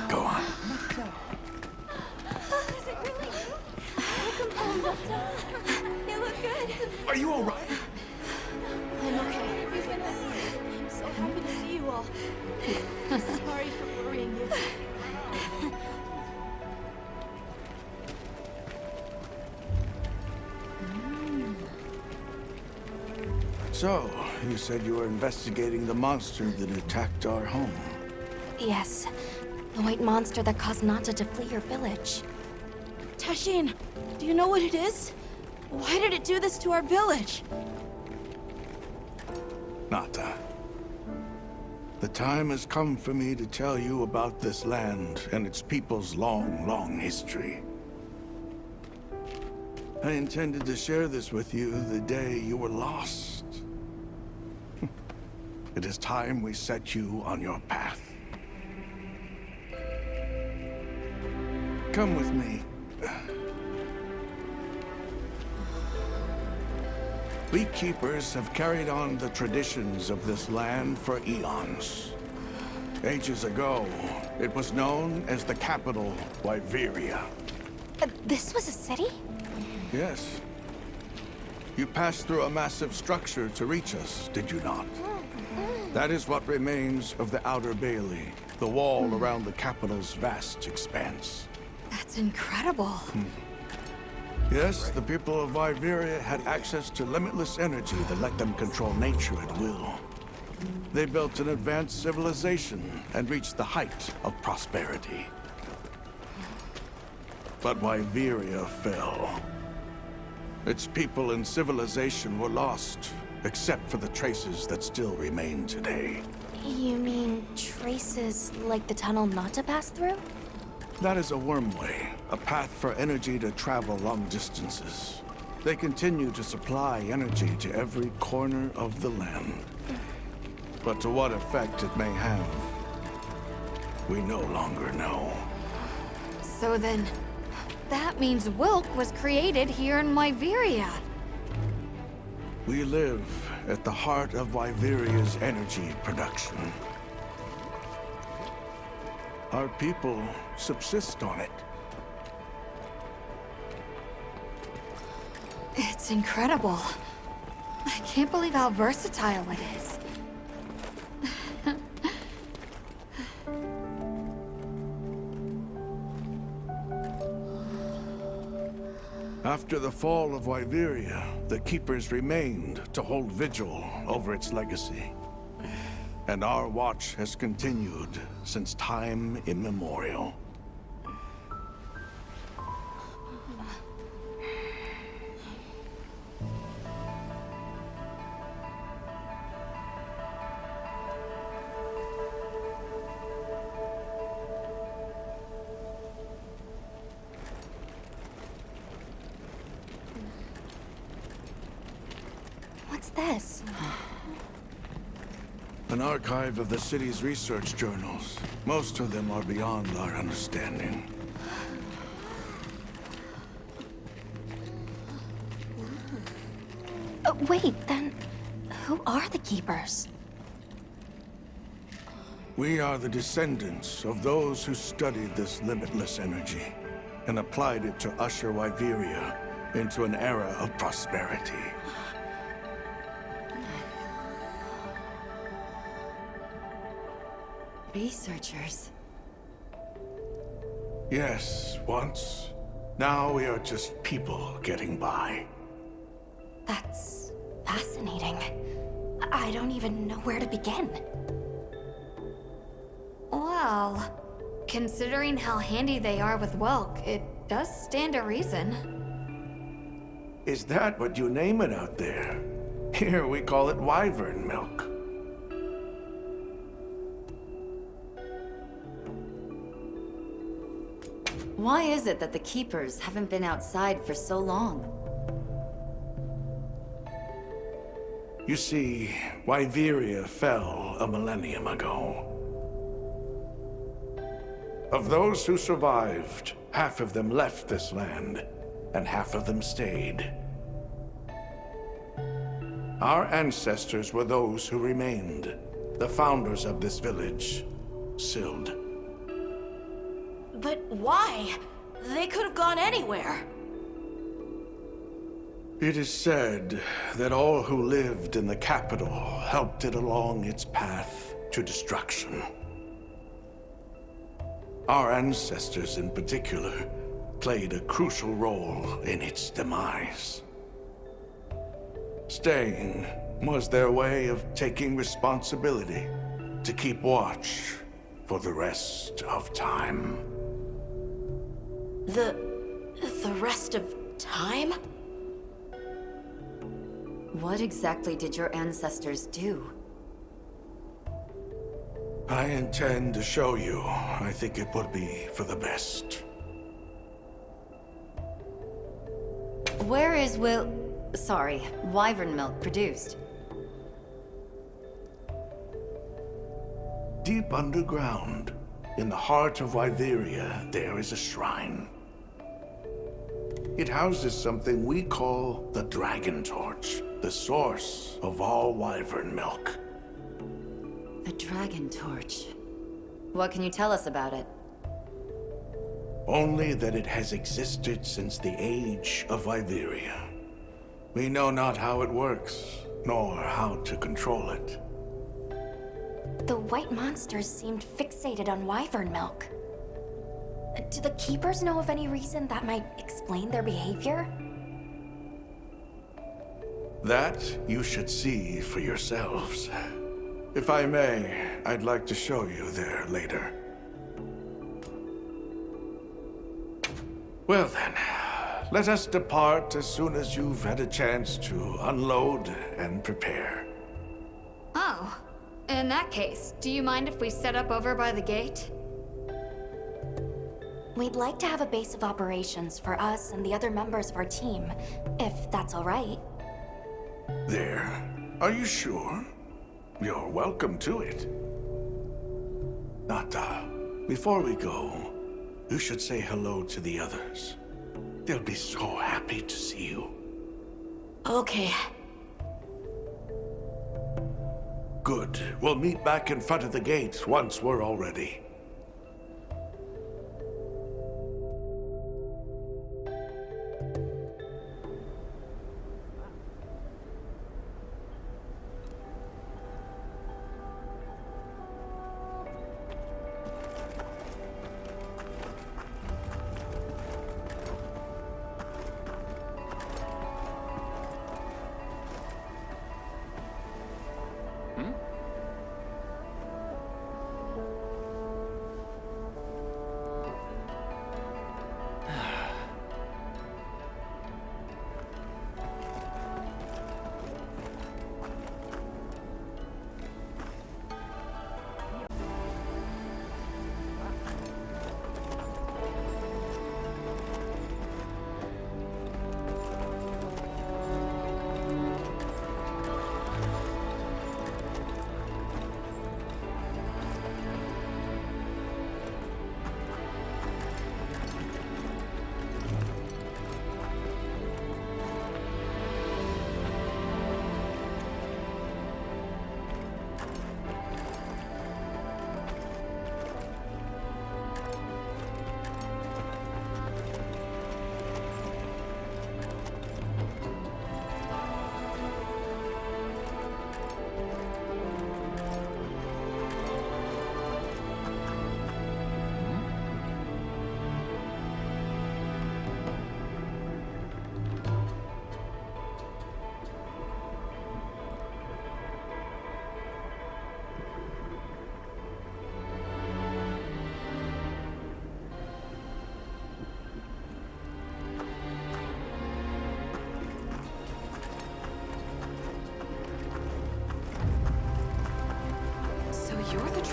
Go on. Is it really you? You look good. Are you all right? I'm okay. I'm so happy to see you all. Sorry for worrying you. So, you said you were investigating the monster that attacked our home. Yes. The white monster that caused Nata to flee your village. Tashin, do you know what it is? Why did it do this to our village? Nata. The time has come for me to tell you about this land and its people's long, long history. I intended to share this with you the day you were lost. It is time we set you on your path. Come with me. Beekeepers have carried on the traditions of this land for eons. Ages ago, it was known as the capital, Wyveria. This was a city? Yes. You passed through a massive structure to reach us, did you not? That is what remains of the Outer Bailey, the wall around the capital's vast expanse. That's incredible. Yes, the people of Wyveria had access to limitless energy that let them control nature at will. They built an advanced civilization and reached the height of prosperity. But Wyveria fell. Its people and civilization were lost, except for the traces that still remain today. You mean traces like the tunnel Nata passed through? That is a wormway, a path for energy to travel long distances. They continue to supply energy to every corner of the land. But to what effect it may have, we no longer know. So then, that means Wilk was created here in Wyveria. We live at the heart of Wyveria's energy production. Our people subsist on it. It's incredible. I can't believe how versatile it is. After the fall of Wyveria, the Keepers remained to hold vigil over its legacy. And our watch has continued since time immemorial. What's this? An archive of the city's research journals. Most of them are beyond our understanding. Wait, then who are the Keepers? We are the descendants of those who studied this limitless energy and applied it to usher Wyveria into an era of prosperity. Researchers. Yes, once. Now we are just people getting by. That's fascinating. I don't even know where to begin. Well, considering how handy they are with Welk, it does stand to reason. Is that what you name it out there? Here we call it wyvern milk. Why is it that the Keepers haven't been outside for so long? You see, Wyveria fell a millennium ago. Of those who survived, half of them left this land, and half of them stayed. Our ancestors were those who remained, the founders of this village, Sild. But why? They could have gone anywhere. It is said that all who lived in the capital helped it along its path to destruction. Our ancestors in particular played a crucial role in its demise. Staying was their way of taking responsibility to keep watch for the rest of time. The rest of time? What exactly did your ancestors do? I intend to show you. I think it would be for the best. Where is wyvern milk produced? Deep underground, in the heart of Wyveria, there is a shrine. It houses something we call the Dragon Torch, the source of all wyvern milk. The Dragon Torch. What can you tell us about it? Only that it has existed since the age of Wyveria. We know not how it works, nor how to control it. The white monsters seemed fixated on wyvern milk. Do the Keepers know of any reason that might explain their behavior? That you should see for yourselves. If I may, I'd like to show you there later. Well then, let us depart as soon as you've had a chance to unload and prepare. Oh, in that case, do you mind if we set up over by the gate? We'd like to have a base of operations for us and the other members of our team, if that's all right. There? Are you sure? You're welcome to it. Nata, before we go, you should say hello to the others. They'll be so happy to see you. Okay. Good. We'll meet back in front of the gate once we're all ready.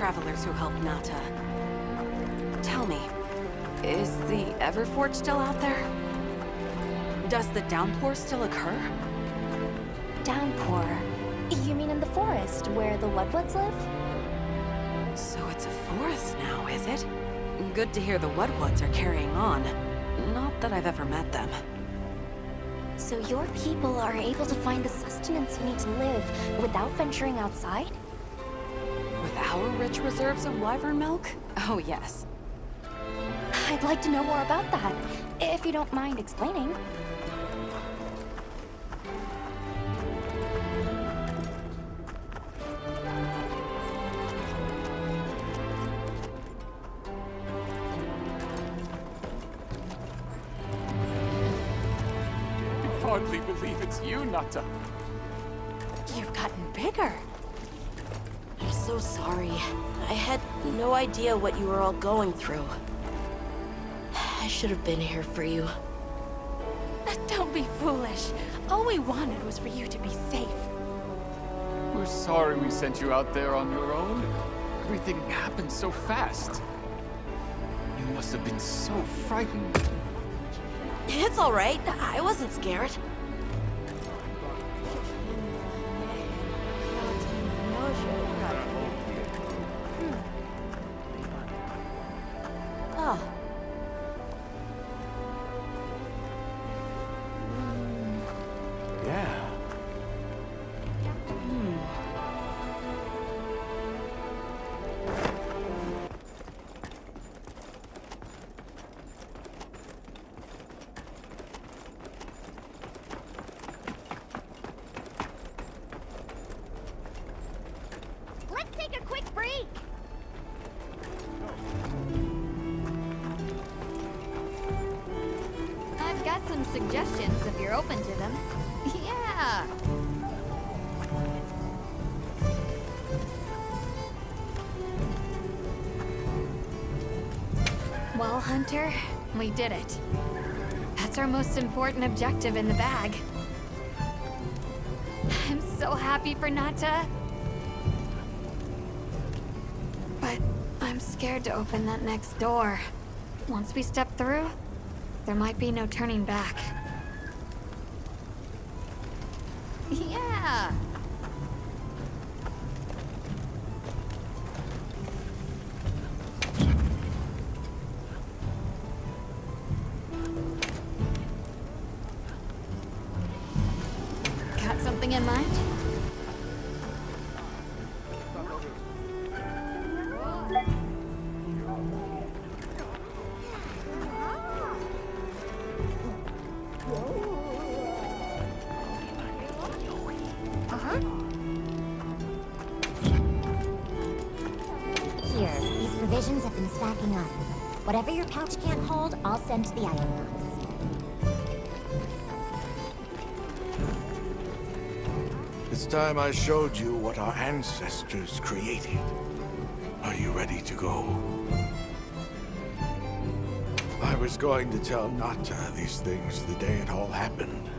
travelers who helped Nata. Tell me, is the Everforge still out there? Does the downpour still occur? Downpour? You mean in the forest, where the Wudwoods live? So it's a forest now, is it? Good to hear the Wudwoods are carrying on. Not that I've ever met them. So your people are able to find the sustenance you need to live without venturing outside? With our rich reserves of wyvern milk? Oh, yes. I'd like to know more about that, if you don't mind explaining. Hardly believe it's you, Nata. You've gotten bigger. I'm so sorry. I had no idea what you were all going through. I should have been here for you. Don't be foolish. All we wanted was for you to be safe. We're sorry we sent you out there on your own. Everything happened so fast. You must have been so frightened. It's all right. I wasn't scared. Oh. Yeah. Let's take a quick break. I've got some suggestions if you're open to them. Yeah. Well, Hunter, we did it. That's our most important objective in the bag. I'm so happy for Nata. But I'm scared to open that next door. Once we step through, there might be no turning back. Yeah. Got something in mind? Here, these provisions have been stacking up. Whatever your pouch can't hold, I'll send to the item box. It's time I showed you what our ancestors created. Are you ready to go? I was going to tell Nata these things the day it all happened.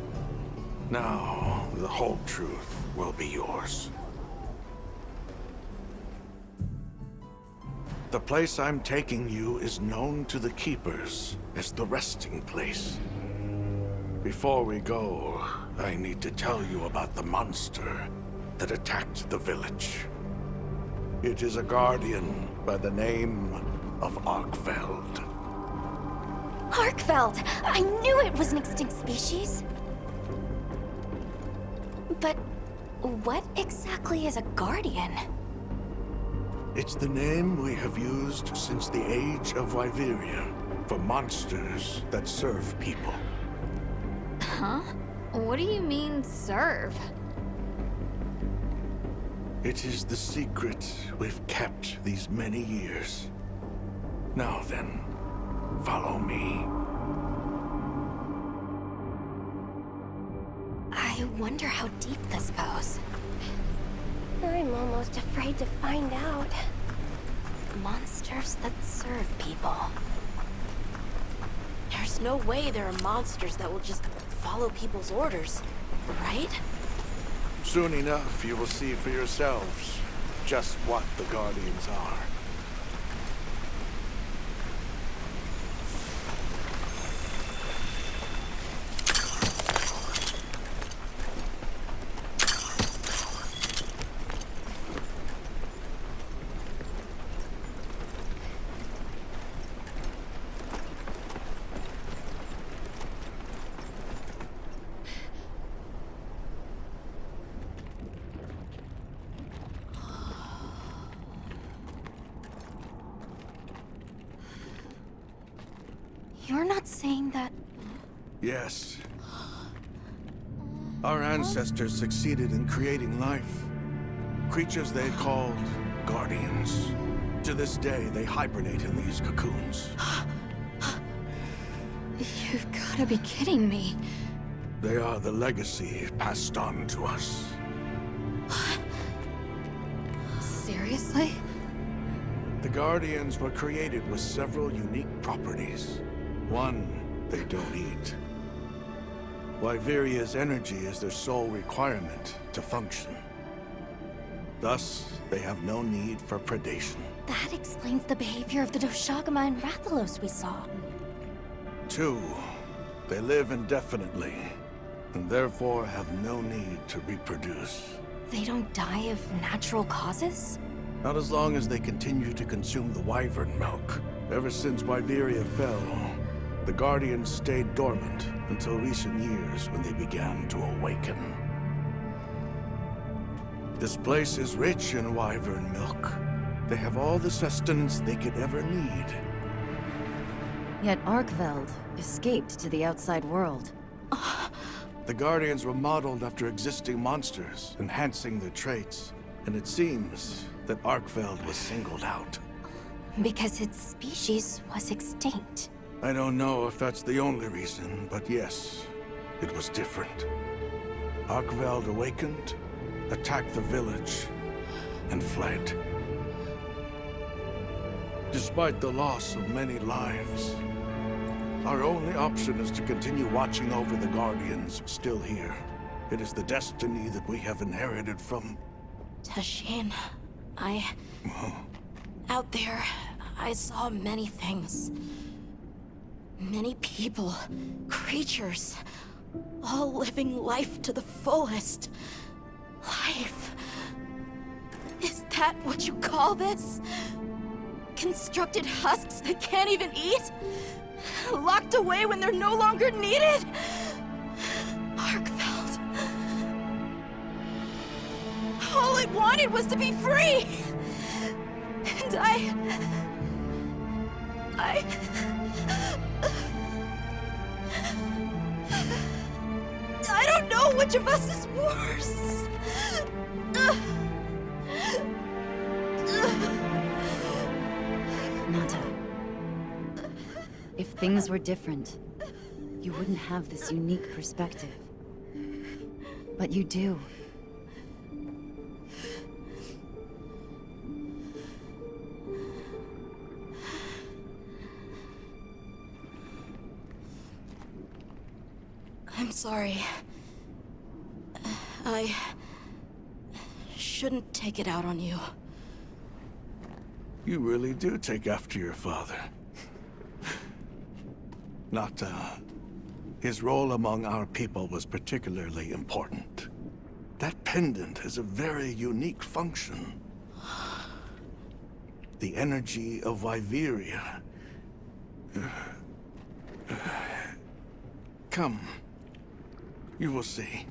Now, the whole truth will be yours. The place I'm taking you is known to the Keepers as the resting place. Before we go, I need to tell you about the monster that attacked the village. It is a guardian by the name of Arkfeld. Arkfeld! I knew it was an extinct species! But what exactly is a guardian? It's the name we have used since the age of Wyveria for monsters that serve people. Huh? What do you mean, serve? It is the secret we've kept these many years. Now then, follow me. I wonder how deep this goes. I'm almost afraid to find out. Monsters that serve people. There's no way there are monsters that will just follow people's orders, right? Soon enough, you will see for yourselves just what the Guardians are. You're not saying that... Yes. Our ancestors succeeded in creating life. Creatures they called Guardians. To this day, they hibernate in these cocoons. You've gotta be kidding me. They are the legacy passed on to us. Seriously? The Guardians were created with several unique properties. One, they don't eat. Wyveria's energy is their sole requirement to function. Thus, they have no need for predation. That explains the behavior of the Doshagama and Rathalos we saw. Two, they live indefinitely, and therefore have no need to reproduce. They don't die of natural causes? Not as long as they continue to consume the wyvern milk. Ever since Wyveria fell, the Guardians stayed dormant until recent years when they began to awaken. This place is rich in wyvern milk. They have all the sustenance they could ever need. Yet Arkveld escaped to the outside world. The Guardians were modeled after existing monsters, enhancing their traits. And it seems that Arkveld was singled out. Because its species was extinct. I don't know if that's the only reason, but yes, it was different. Arkveld awakened, attacked the village, and fled. Despite the loss of many lives, our only option is to continue watching over the Guardians still here. It is the destiny that we have inherited from... Tashin, out there, I saw many things. Many people, creatures, all living life to the fullest. Life. Is that what you call this? Constructed husks that can't even eat? Locked away when they're no longer needed? Arkveld. All it wanted was to be free! And I don't know which of us is worse. Nata. If things were different, you wouldn't have this unique perspective. But you do. I'm sorry. I shouldn't take it out on you. You really do take after your father. His role among our people was particularly important. That pendant has a very unique function. The energy of Wyveria. Come. You will see.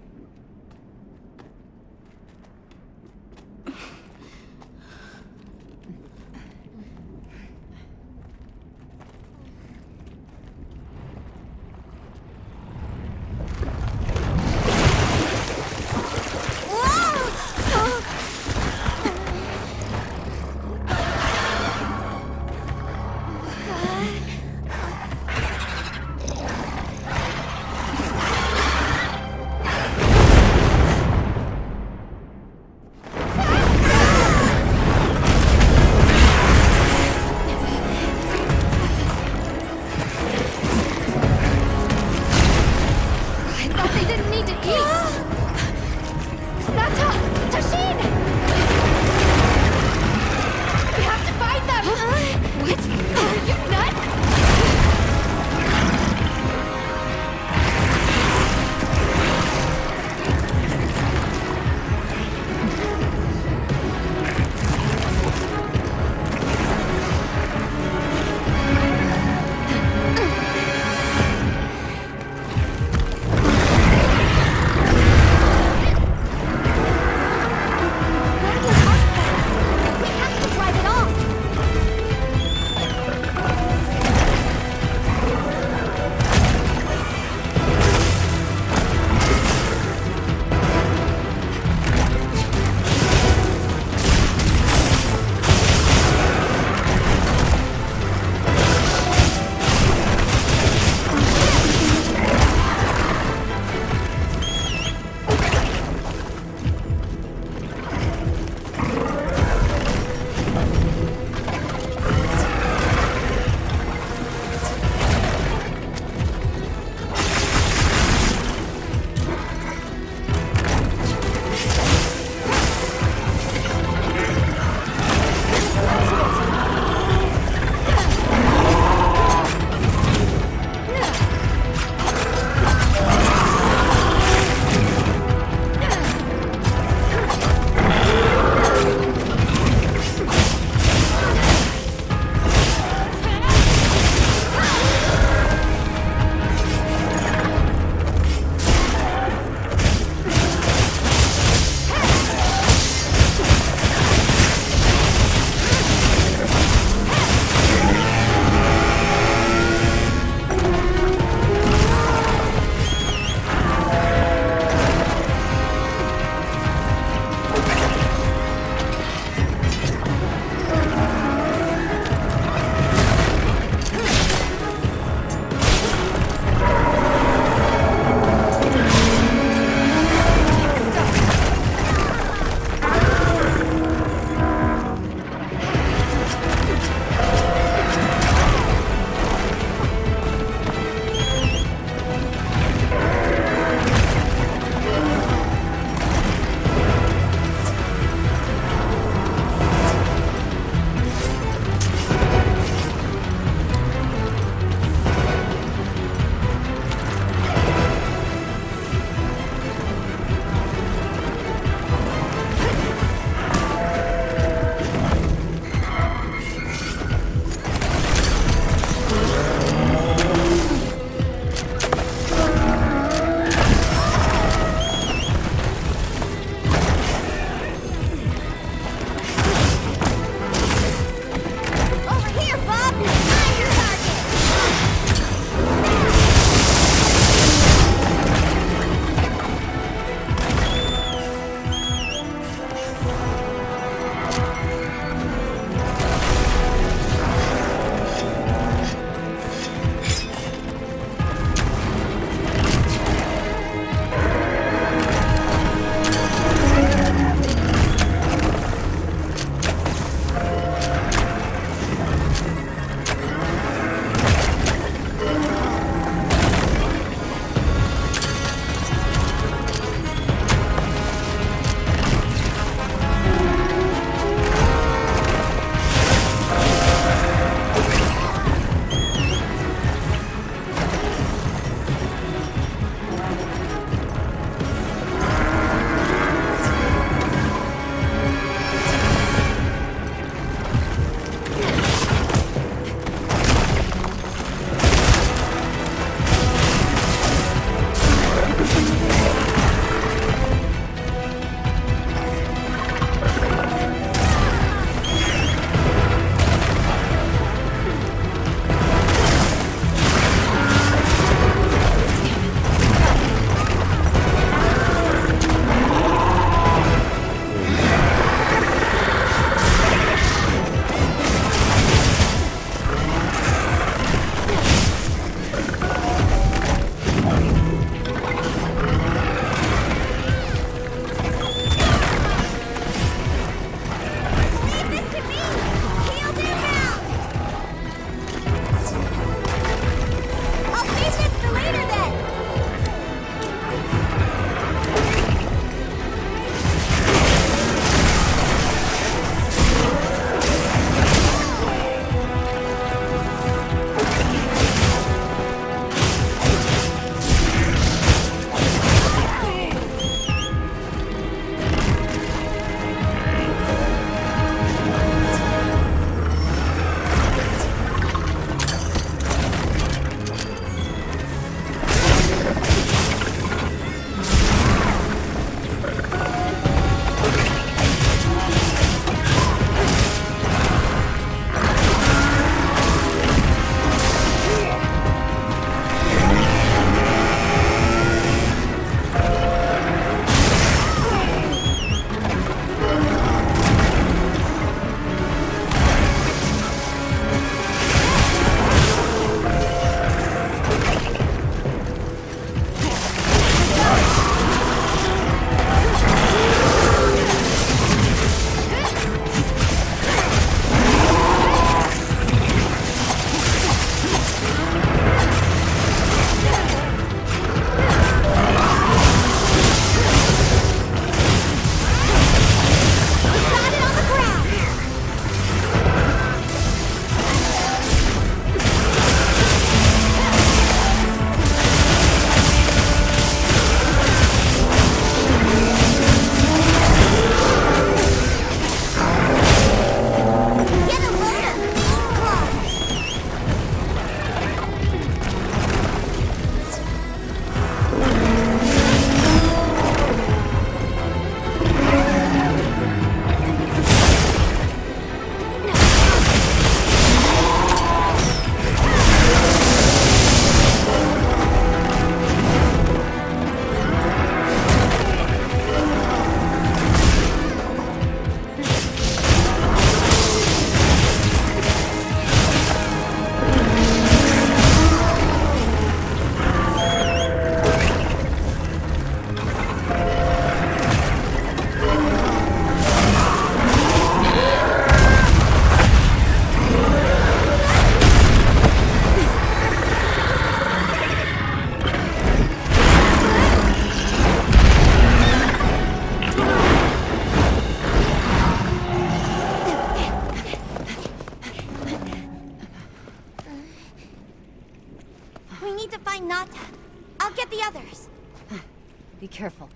Be careful.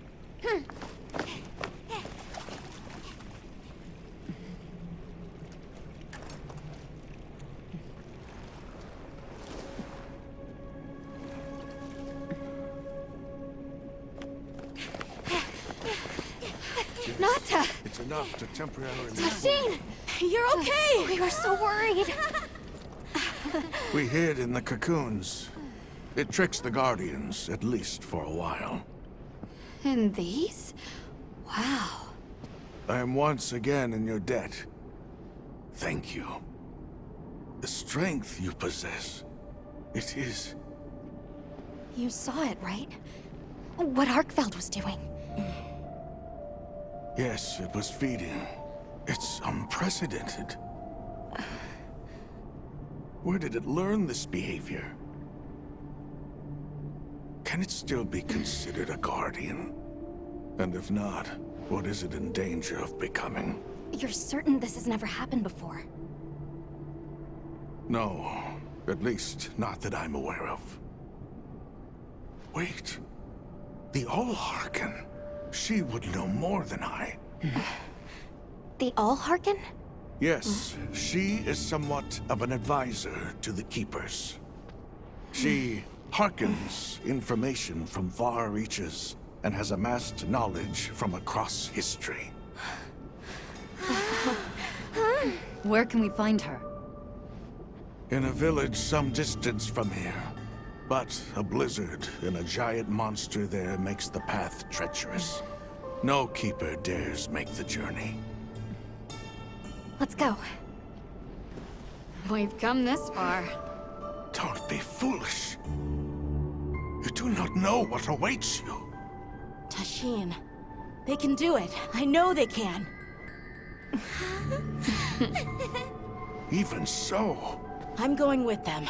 Nata! It's enough to temporarily... Tashin! You're okay! We were so worried. We hid in the cocoons. It tricks the Guardians, at least for a while. And these? Wow. I am once again in your debt. Thank you. The strength you possess, it is... You saw it, right? What Arkfeld was doing. Yes, it was feeding. It's unprecedented. Where did it learn this behavior? Can it still be considered a Guardian? And if not, what is it in danger of becoming? You're certain this has never happened before? No, at least not that I'm aware of. Wait, the All-Harken. She would know more than I. The All-Harken? Yes, she is somewhat of an advisor to the Keepers. She hearkens information from far reaches and has amassed knowledge from across history. Where can we find her? In a village some distance from here. But a blizzard and a giant monster there makes the path treacherous. No Keeper dares make the journey. Let's go. We've come this far. Don't be foolish. You do not know what awaits you. Tashin, they can do it. I know they can. Even so... I'm going with them.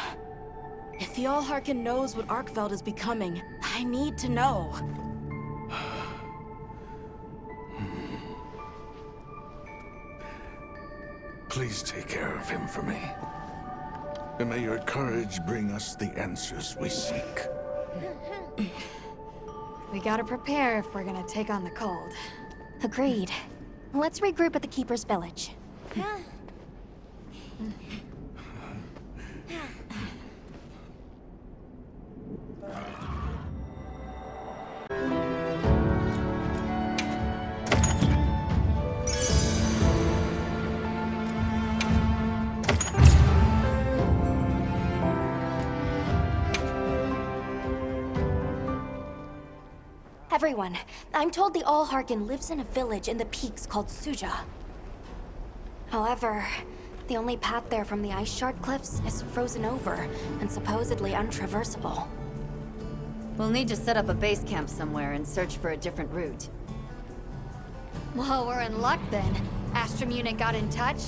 If the All-Harken knows what Arkfeld is becoming, I need to know. Please take care of him for me. And may your courage bring us the answers we seek. We gotta prepare if we're gonna take on the cold. Agreed. Let's regroup at the Keeper's village. Everyone, I'm told the All-Harken lives in a village in the peaks called Suja. However, the only path there from the Ice Shard Cliffs is frozen over and supposedly untraversable. We'll need to set up a base camp somewhere and search for a different route. Well, we're in luck then. Astrum Unit got in touch.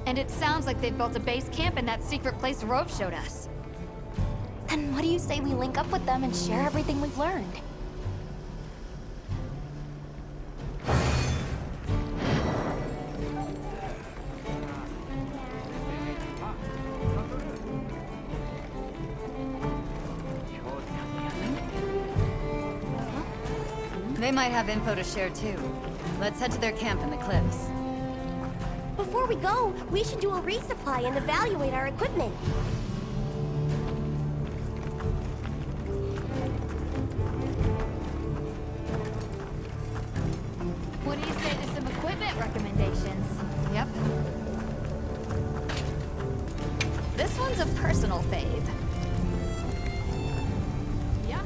And it sounds like they've built a base camp in that secret place Rove showed us. Then what do you say we link up with them and share everything we've learned? They might have info to share too. Let's head to their camp in the cliffs. Before we go, we should do a resupply and evaluate our equipment. What do you say to some equipment recommendations? Yep. This one's a personal fave. Yeah.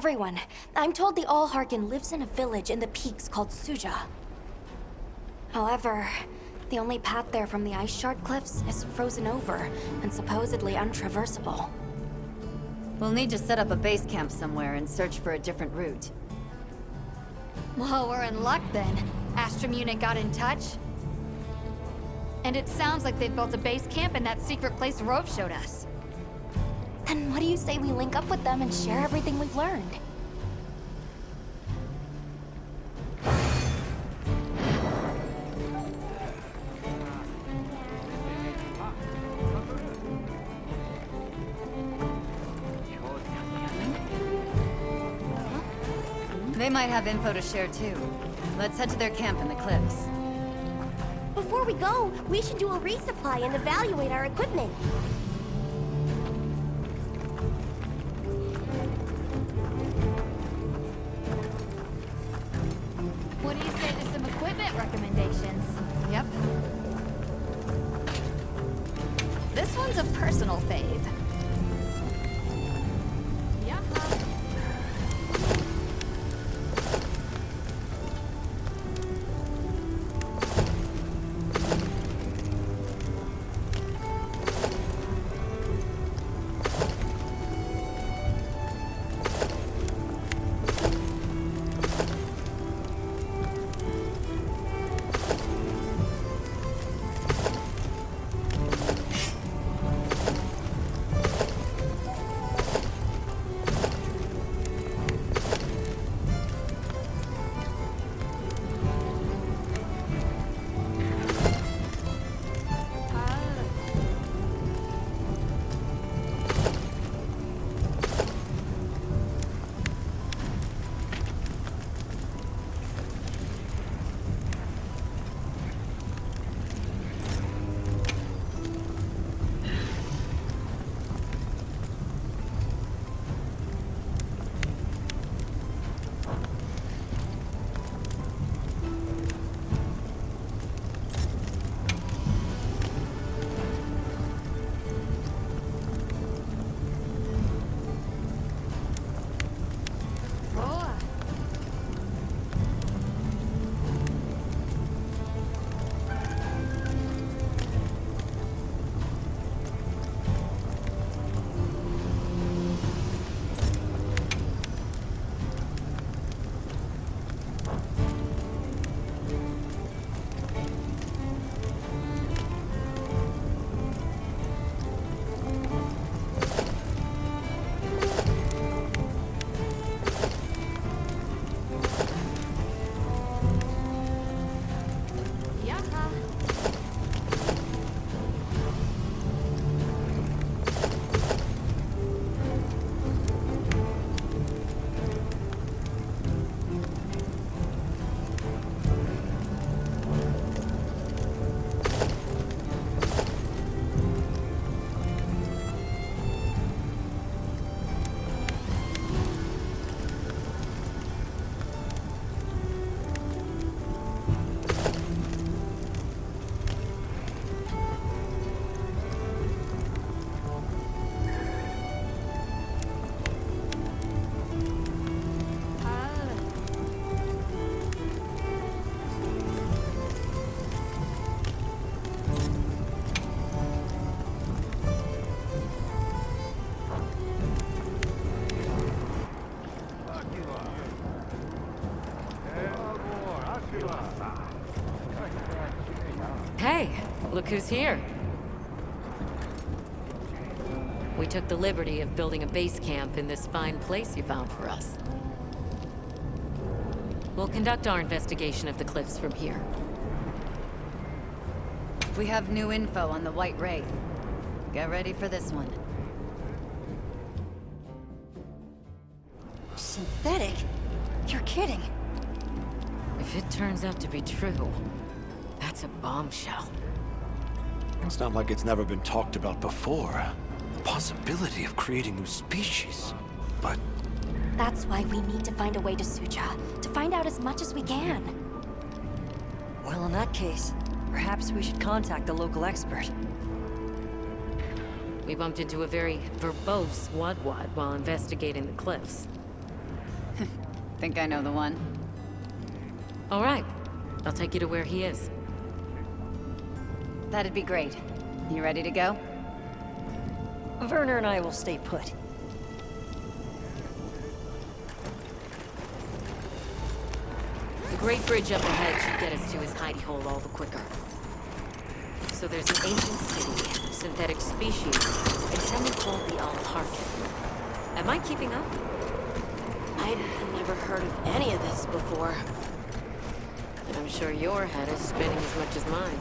everyone. I'm told the All-Harkin lives in a village in the peaks called Suja. However, the only path there from the Ice Shard Cliffs is frozen over and supposedly untraversable. We'll need to set up a base camp somewhere and search for a different route. Well, we're in luck then. Astrum Unit got in touch. And it sounds like they've built a base camp in that secret place Rove showed us. Then what do you say we link up with them and share everything we've learned? They might have info to share too. Let's head to their camp in the cliffs. Before we go, we should do a resupply and evaluate our equipment. What do you say to some equipment recommendations? Yep. This one's a personal fave. Yeah. Hey, look who's here. We took the liberty of building a base camp in this fine place you found for us. We'll conduct our investigation of the cliffs from here. We have new info on the White Wraith. Get ready for this one. Synthetic? You're kidding. If it turns out to be true, that's a bombshell. It's not like it's never been talked about before. The possibility of creating new species. But That's why we need to find a way to Suja, to find out as much as we can. Well, in that case, perhaps we should contact the local expert. We bumped into a very verbose Wadwad while investigating the cliffs. Think I know the one. All right. I'll take you to where he is. That'd be great. You ready to go? Werner and I will stay put. The Great Bridge up ahead should get us to his hidey hole all the quicker. So there's an ancient city, synthetic species, and someone called the Al-Harkin. Am I keeping up? I'd never heard of any of this before. And I'm sure your head is spinning as much as mine.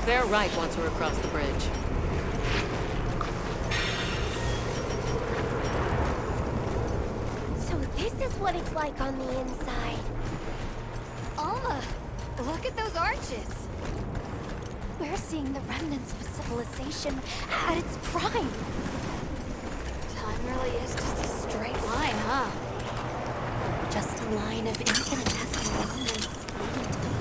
They're right once we're across the bridge. So this is what it's like on the inside. Alma, look at those arches. We're seeing the remnants of a civilization at its prime. Time really is just a straight line, huh? Just a line of infinitesimal remnants leading to the present.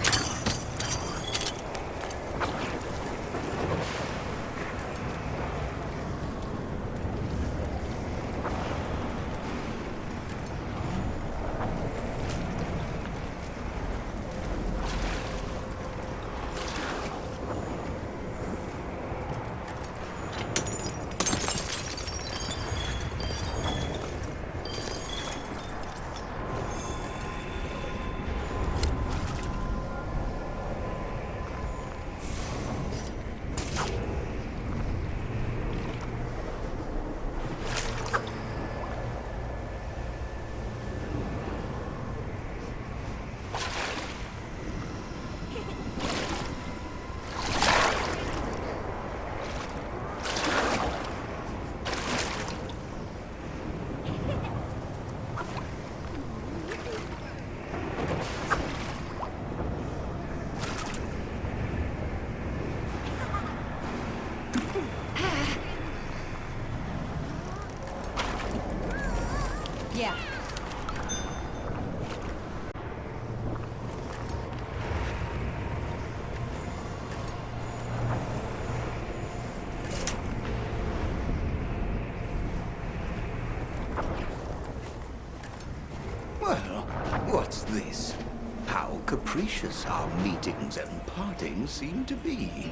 Yeah. Well, what's this? How capricious our meetings and partings seem to be.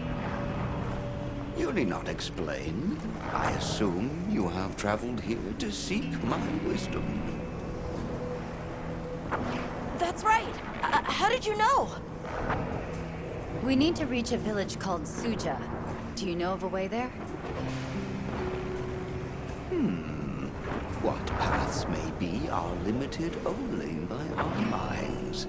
You need not explain. I assume you have traveled here to seek my wisdom. That's right. How did you know? We need to reach a village called Suja. Do you know of a way there? What paths may be are limited only by our minds.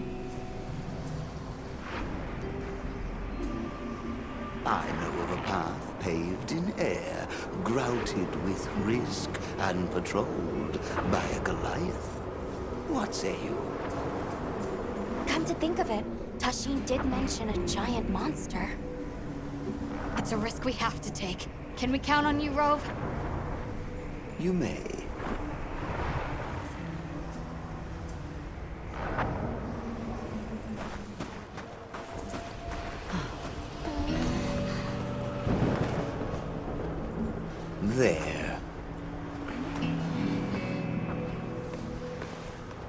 I know of a path paved in air, grouted with risk and patrolled by a Goliath. What say you? Come to think of it, Tashin did mention a giant monster. It's a risk we have to take. Can we count on you, Rove? You may. There.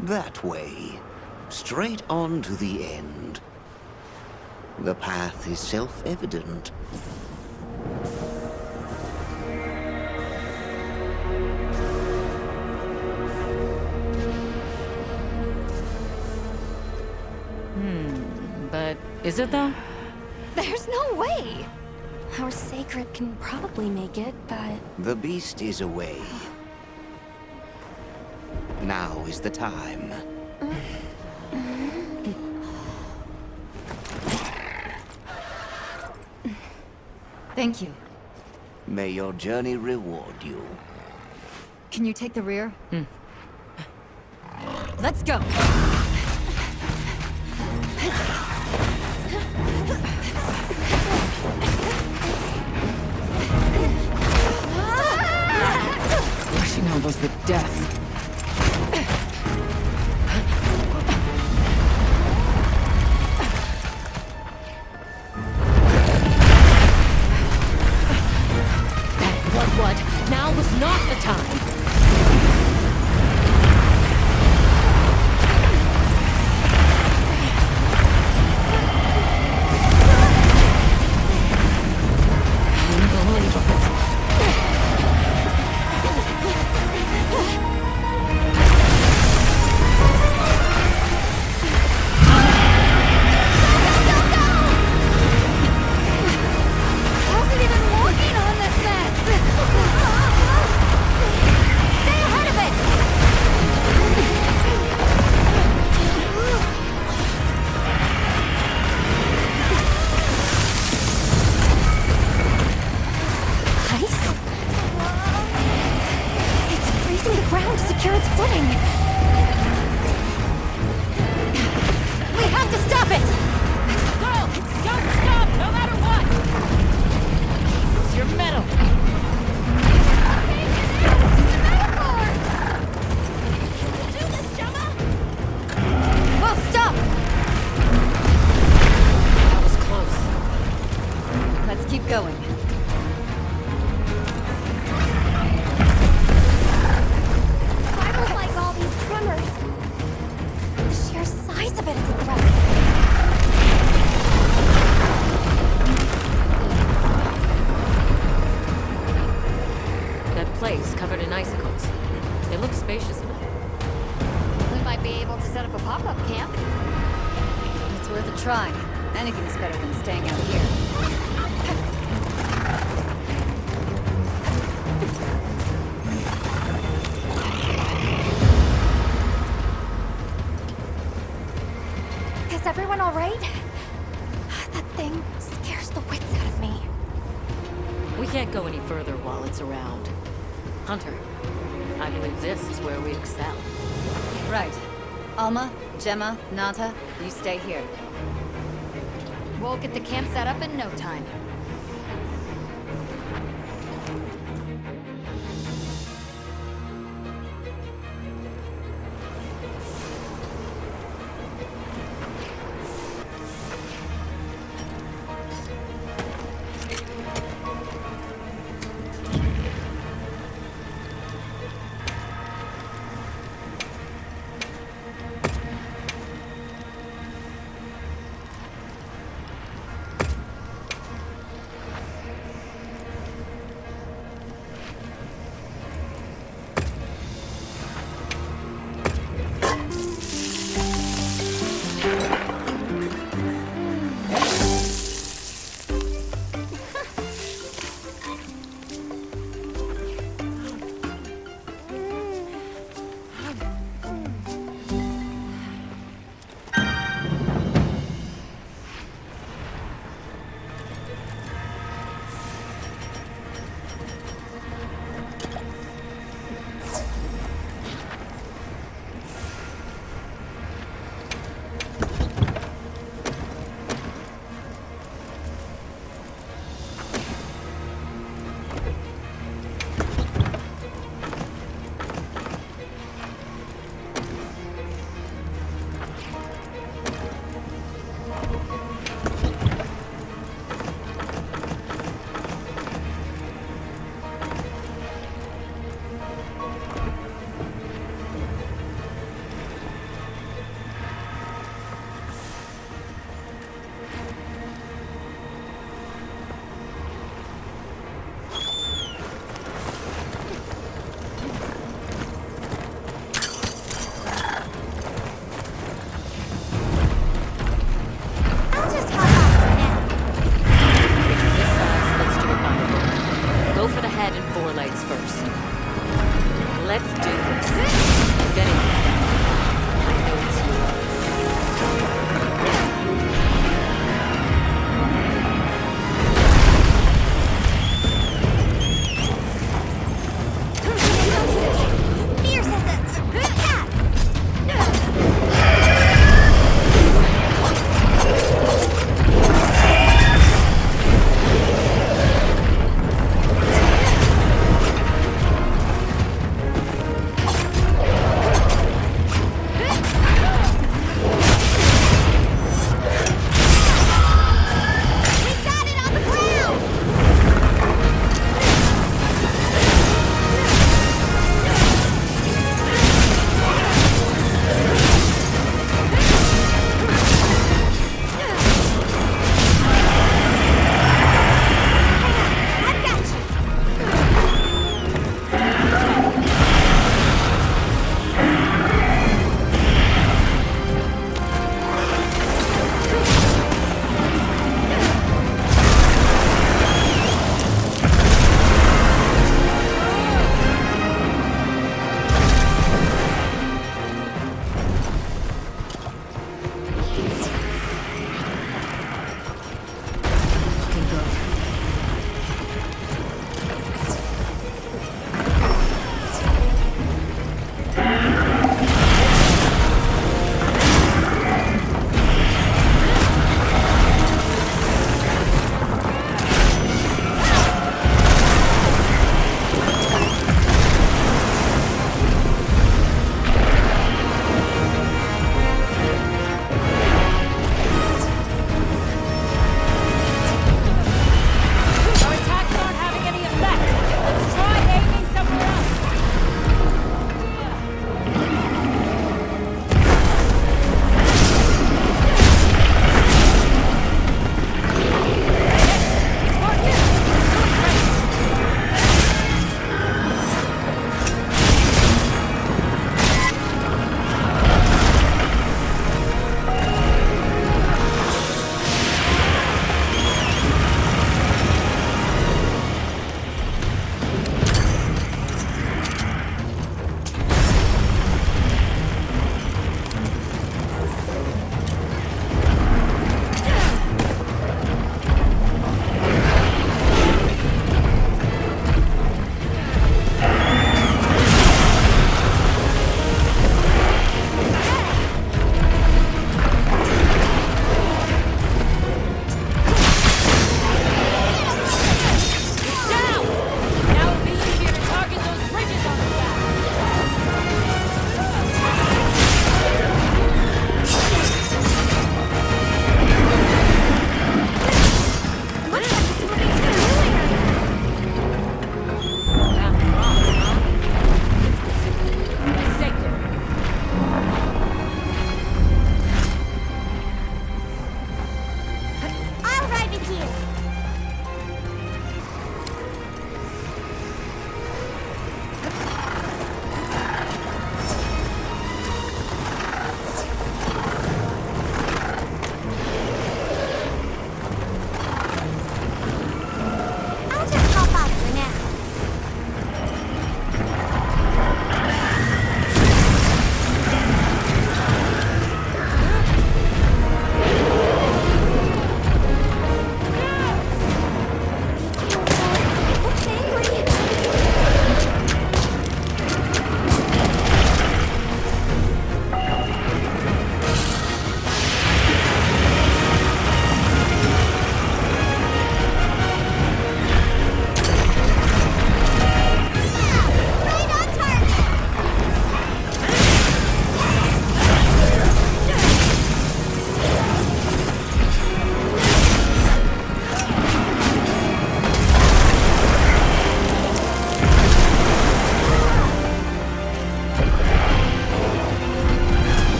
That way. Straight on to the end. The path is self-evident. But is it though? There's no way! Our sacred can probably make it, but... The beast is away. Now is the time. Thank you. May your journey reward you. Can you take the rear? Let's go! was the death. What? Now was not the time! Gemma, Nata, you stay here. We'll get the camp set up in no time.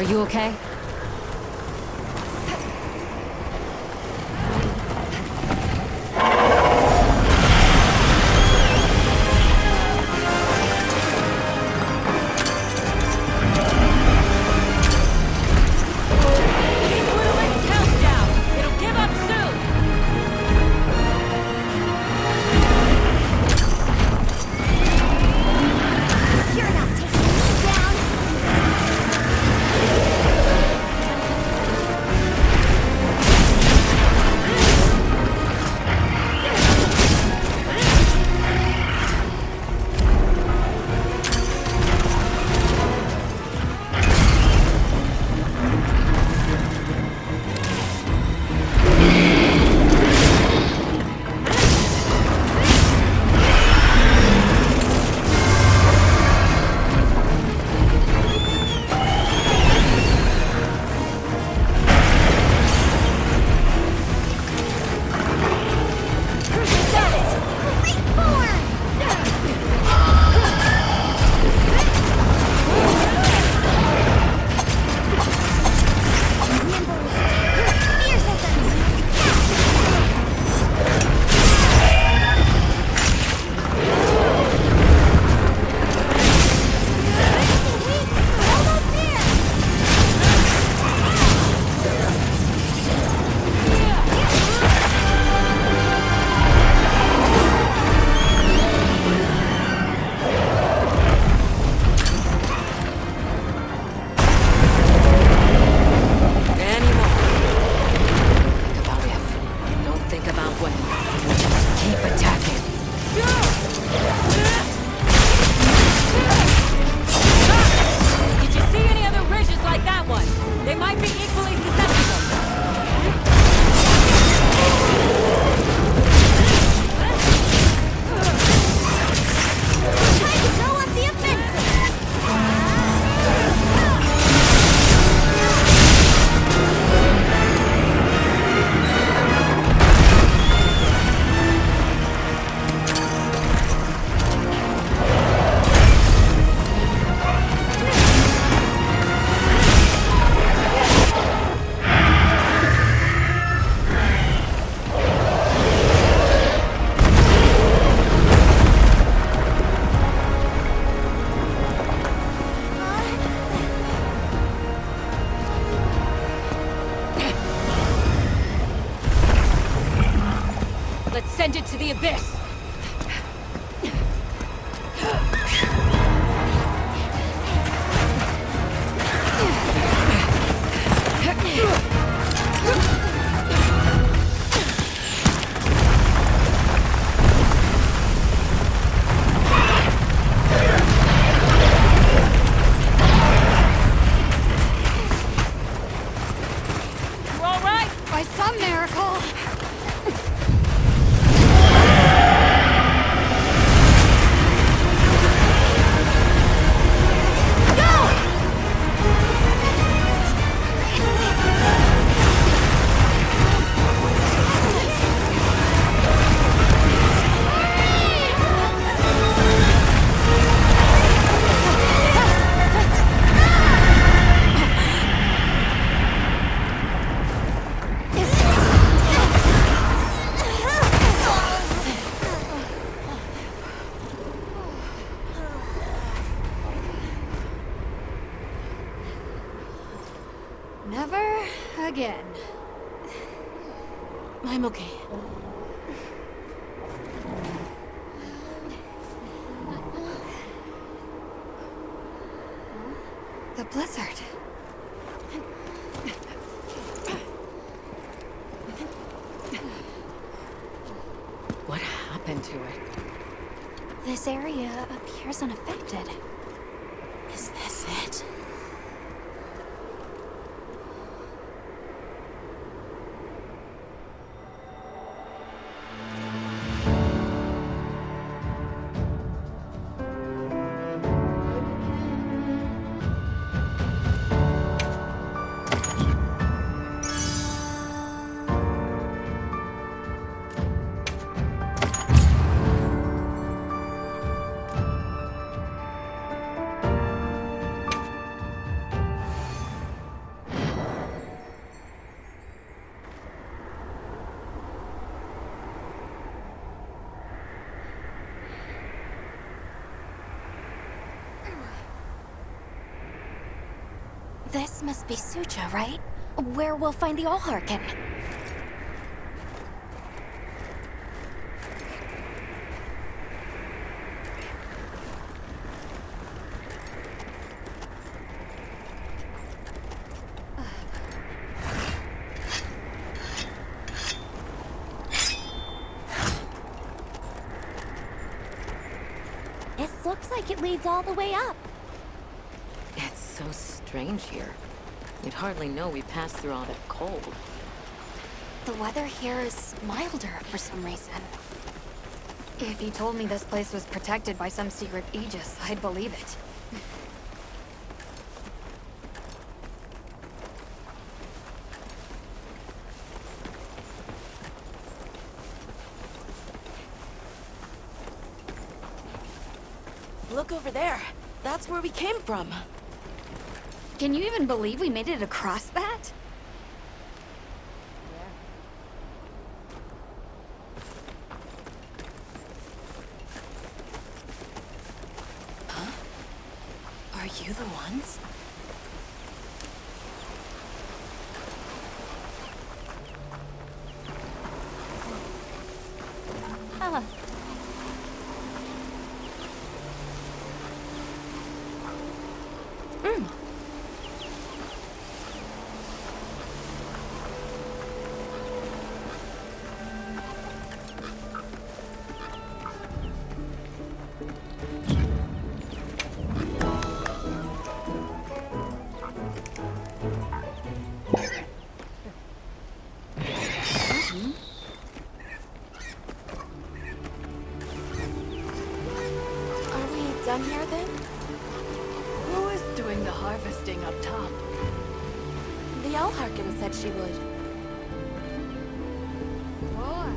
You okay? Send it to the abyss! You all right? By some miracle. Never again. I'm okay. The blizzard. What happened to it? This area appears unaffected. Is this it? This must be Sucha, right? Where we'll find the Allharkin. This looks like it leads all the way up. It's so strange here. You'd hardly know we passed through all that cold. The weather here is milder for some reason. If you told me this place was protected by some secret aegis, I'd believe it. Look over there. That's where we came from. Can you even believe we made it across that? Huh? Are you the ones? Huh. Done here then? Who is doing the harvesting up top? The Allharkin said she would. Boy.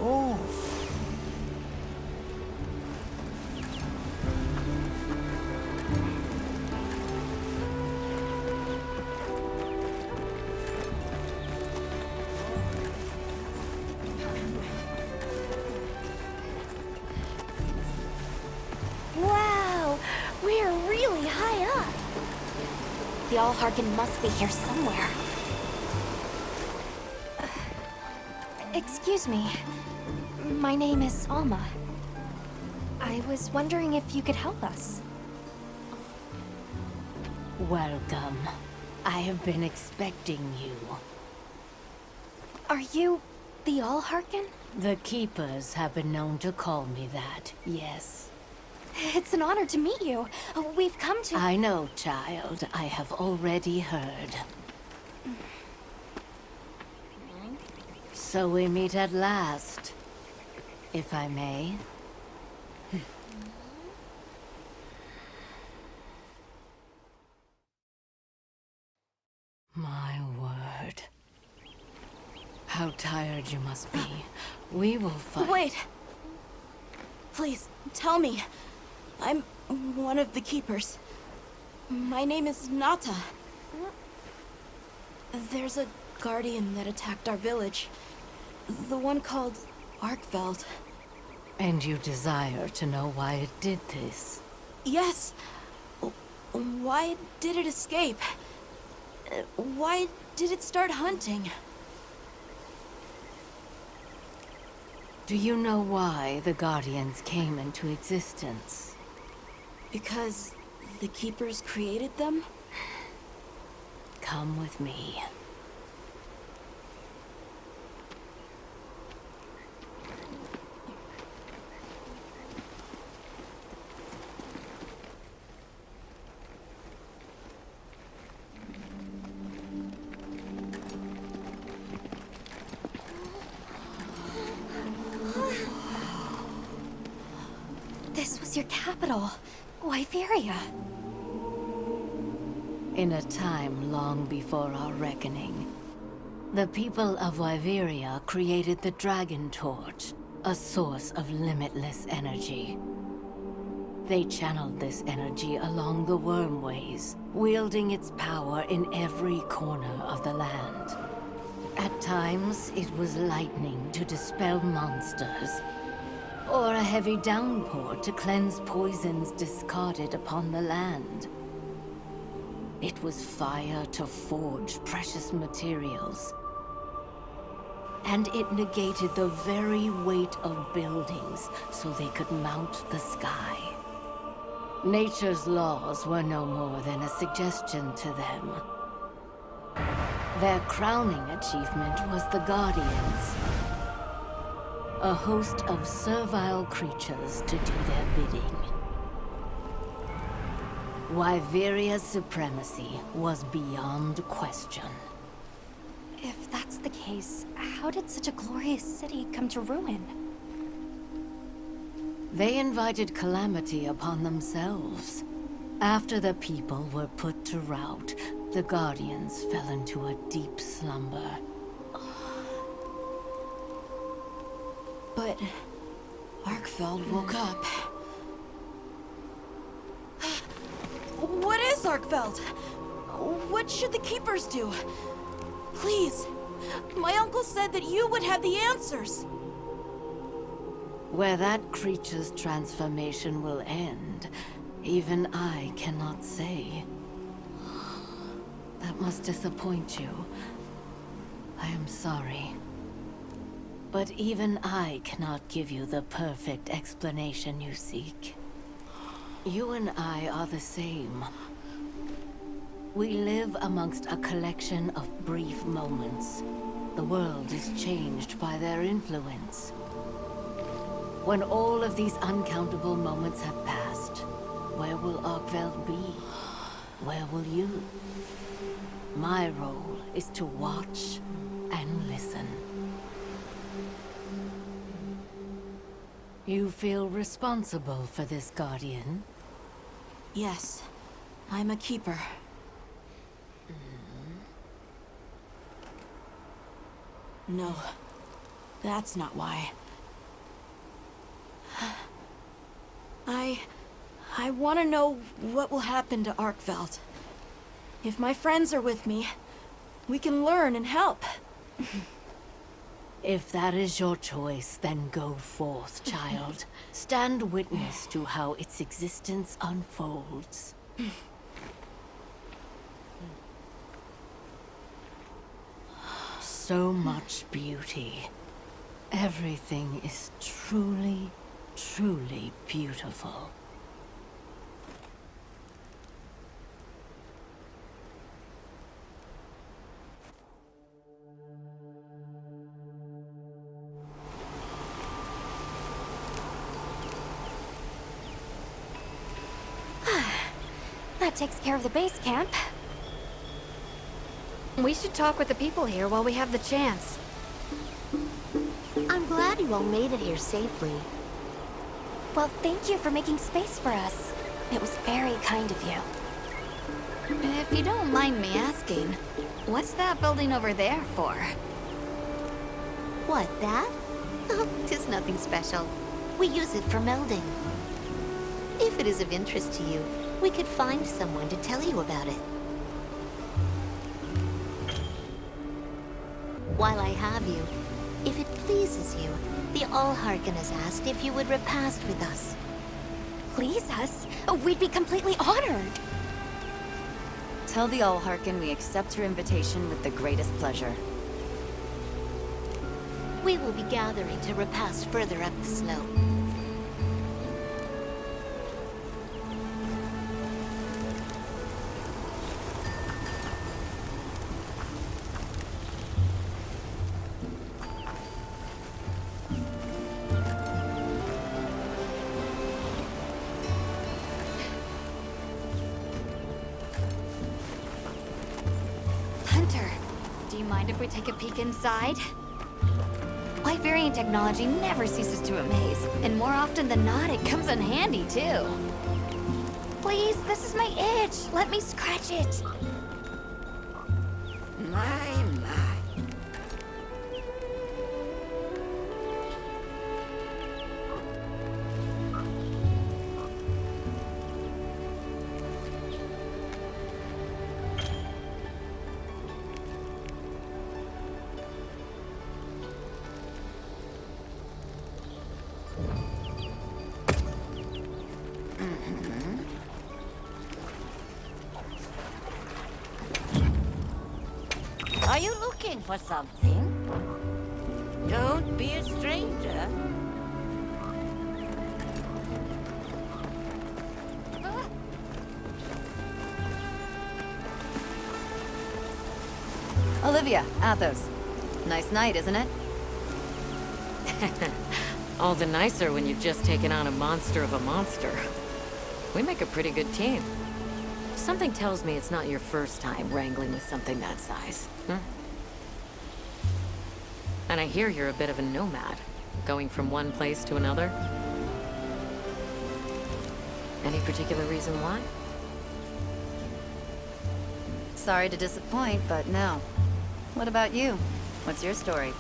Oh. Wow, we're really high up. The Allharkin must be here somewhere. Excuse me. My name is Alma. I was wondering if you could help us. Welcome. I have been expecting you. Are you the Allharkin? The Keepers have been known to call me that, yes. It's an honor to meet you. We've come to... I know, child. I have already heard. So we meet at last, if I may. My word. How tired you must be. We will fight. Wait! Please, tell me. I'm one of the Keepers. My name is Nata. There's a guardian that attacked our village. The one called Arkveld. And you desire to know why it did this? Yes. Why did it escape? Why did it start hunting? Do you know why the Guardians came into existence? Because the Keepers created them? Come with me. This was your capital, Wyveria. In a time long before our reckoning, the people of Wyveria created the Dragon Torch, a source of limitless energy. They channeled this energy along the wormways, wielding its power in every corner of the land. At times, it was lightning to dispel monsters, or a heavy downpour to cleanse poisons discarded upon the land. It was fire to forge precious materials, and it negated the very weight of buildings so they could mount the sky. Nature's laws were no more than a suggestion to them. Their crowning achievement was the Guardians, a host of servile creatures to do their bidding. Wyveria's supremacy was beyond question. If that's the case, how did such a glorious city come to ruin? They invited calamity upon themselves. After the people were put to rout, the Guardians fell into a deep slumber. But Arkfeld woke up. What is Arkfeld? What should the Keepers do? Please, my uncle said that you would have the answers. Where that creature's transformation will end, even I cannot say. That must disappoint you. I am sorry. But even I cannot give you the perfect explanation you seek. You and I are the same. We live amongst a collection of brief moments. The world is changed by their influence. When all of these uncountable moments have passed, where will Arkveld be? Where will you? My role is to watch and listen. You feel responsible for this Guardian? Yes, I'm a keeper. No, that's not why. I want to know what will happen to Arkveld. If my friends are with me, we can learn and help. If that is your choice, then go forth, child. Stand witness to how its existence unfolds. So much beauty. Everything is truly, truly beautiful. That takes care of the base camp. We should talk with the people here while we have the chance. I'm glad you all made it here safely. Well, thank you for making space for us. It was very kind of you. If you don't mind me asking, what's that building over there for? What, that? Oh, 'tis nothing special. We use it for melding. If it is of interest to you, we could find someone to tell you about it. While I have you, if it pleases you, the Allharkin has asked if you would repast with us. Please us? We'd be completely honored. Tell the Allharkin we accept your invitation with the greatest pleasure. We will be gathering to repast further up the slope. Hunter, do you mind if we take a peek inside? Wyverian technology never ceases to amaze, and more often than not, it comes in handy, too. Please, this is my itch. Let me scratch it. Are you looking for something? Don't be a stranger. Olivia, Athos. Nice night, isn't it? All the nicer when you've just taken on a monster of a monster. We make a pretty good team. Something tells me it's not your first time wrangling with something that size. And I hear you're a bit of a nomad, going from one place to another. Any particular reason why? Sorry to disappoint, but no. What about you? What's your story?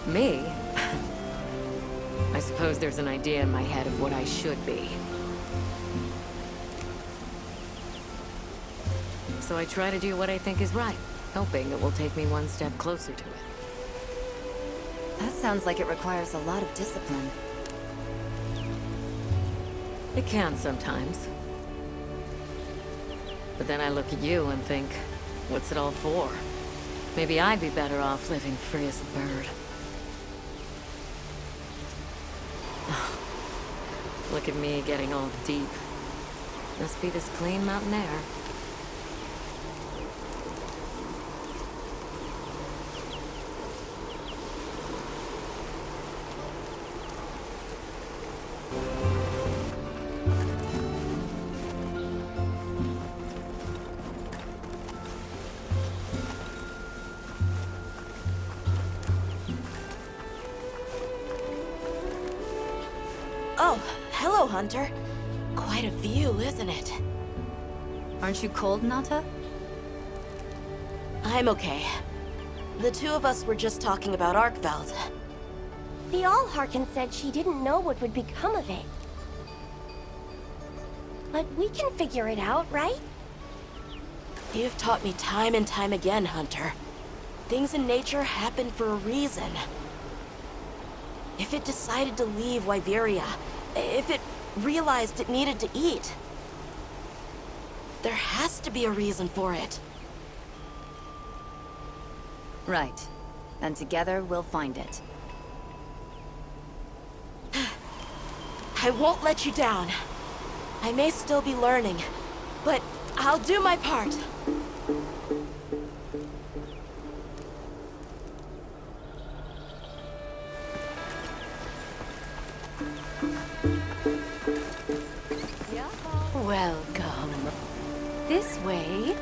Me? I suppose there's an idea in my head of what I should be. So I try to do what I think is right, hoping it will take me one step closer to it. That sounds like it requires a lot of discipline. It can sometimes. But then I look at you and think, what's it all for? Maybe I'd be better off living free as a bird. Look at me getting all deep. Must be this clean mountain air. Oh, hello, Hunter. Quite a view, isn't it? Aren't you cold, Nata? I'm okay. The two of us were just talking about Arkveld. The Allharkin said she didn't know what would become of it. But we can figure it out, right? You've taught me time and time again, Hunter. Things in nature happen for a reason. If it decided to leave Wyveria, if it realized it needed to eat, there has to be a reason for it. Right. And together we'll find it. I won't let you down. I may still be learning, but I'll do my part. Welcome. This way.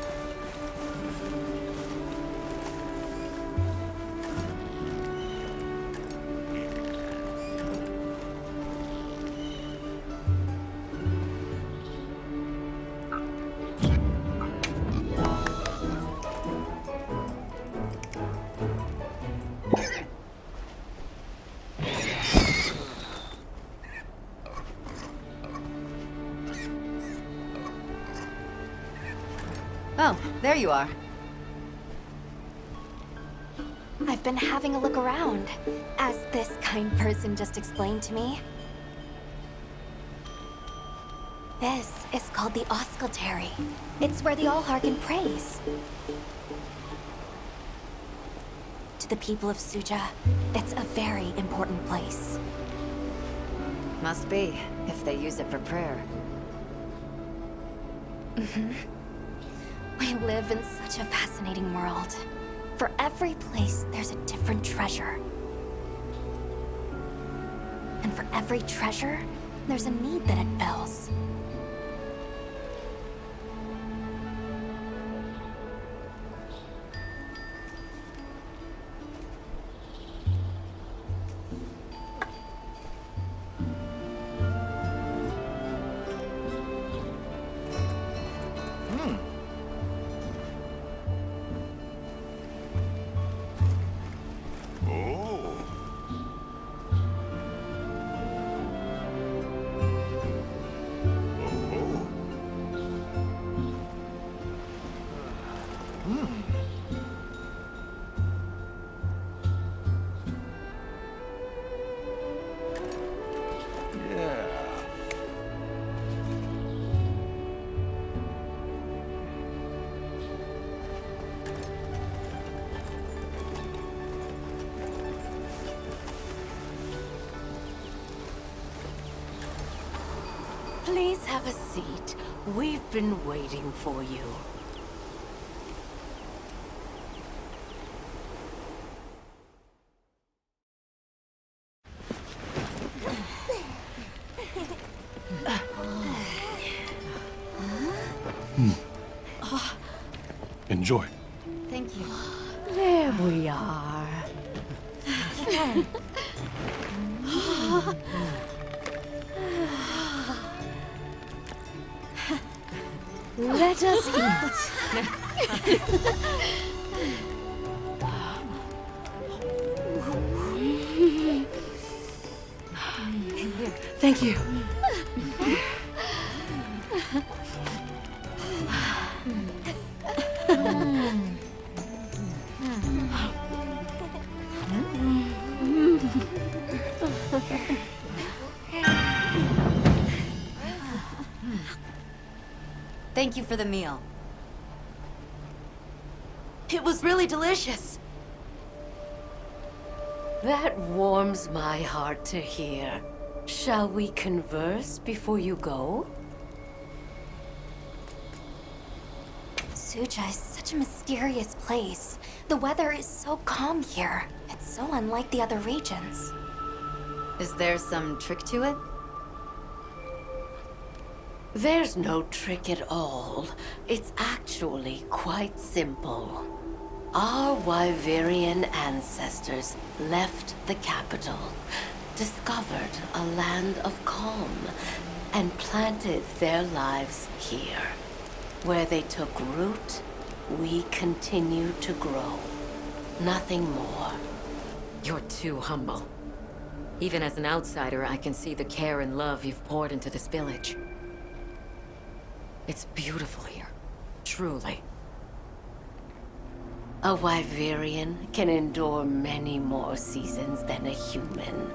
Oh, there you are. I've been having a look around, as this kind person just explained to me. This is called the Oscultary. It's where the Allharkin prays. To the people of Suja, it's a very important place. Must be, if they use it for prayer. We live in such a fascinating world. For every place, there's a different treasure. And for every treasure, there's a need that it fills. We've been waiting for you. Enjoy. Thank you. There we are. Let us eat. Thank you. Thank you for the meal. It was really delicious. That warms my heart to hear. Shall we converse before you go? Suja is such a mysterious place. The weather is so calm here. It's so unlike the other regions. Is there some trick to it? There's no trick at all. It's actually quite simple. Our Wyverian ancestors left the capital, discovered a land of calm, and planted their lives here. Where they took root, we continue to grow. Nothing more. You're too humble. Even as an outsider, I can see the care and love you've poured into this village. It's beautiful here. Truly. A Wyverian can endure many more seasons than a human.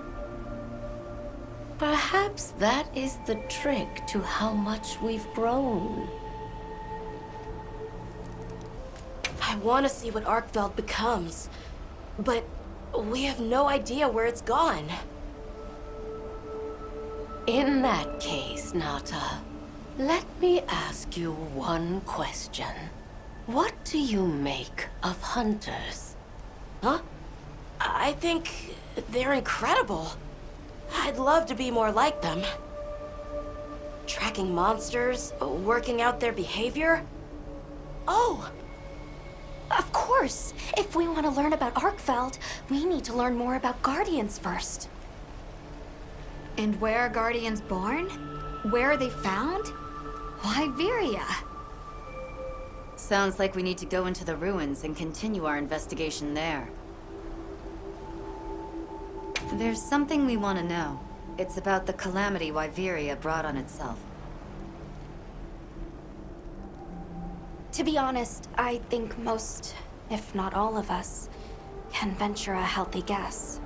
Perhaps that is the trick to how much we've grown. I want to see what Arkfeld becomes, but we have no idea where it's gone. In that case, Nata, let me ask you one question. What do you make of hunters? Huh? I think they're incredible. I'd love to be more like them. Tracking monsters, working out their behavior. Oh! Of course! If we want to learn about Arkfeld, we need to learn more about Guardians first. And where are Guardians born? Where are they found? Wyveria. Sounds like we need to go into the ruins and continue our investigation there. There's something we want to know. It's about the calamity Wyveria brought on itself. To be honest, I think most, if not all of us, can venture a healthy guess.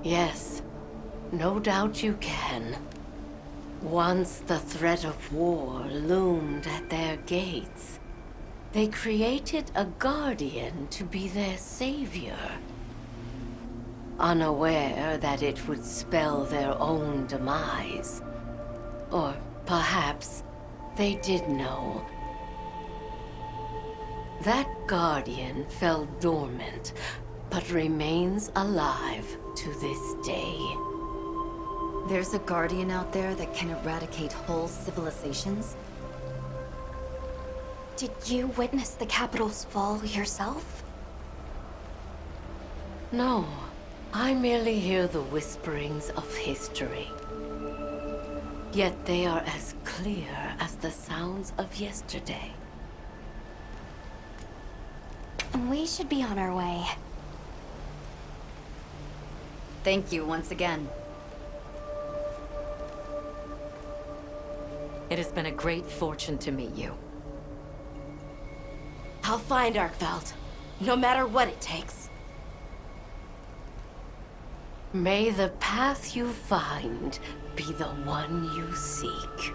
Yes, no doubt you can. Once the threat of war loomed at their gates, they created a guardian to be their savior. Unaware that it would spell their own demise. Or perhaps they did know. That guardian fell dormant, but remains alive to this day. There's a guardian out there that can eradicate whole civilizations? Did you witness the capital's fall yourself? No, I merely hear the whisperings of history. Yet they are as clear as the sounds of yesterday. We should be on our way. Thank you once again. It has been a great fortune to meet you. I'll find Arkfeld, no matter what it takes. May the path you find be the one you seek.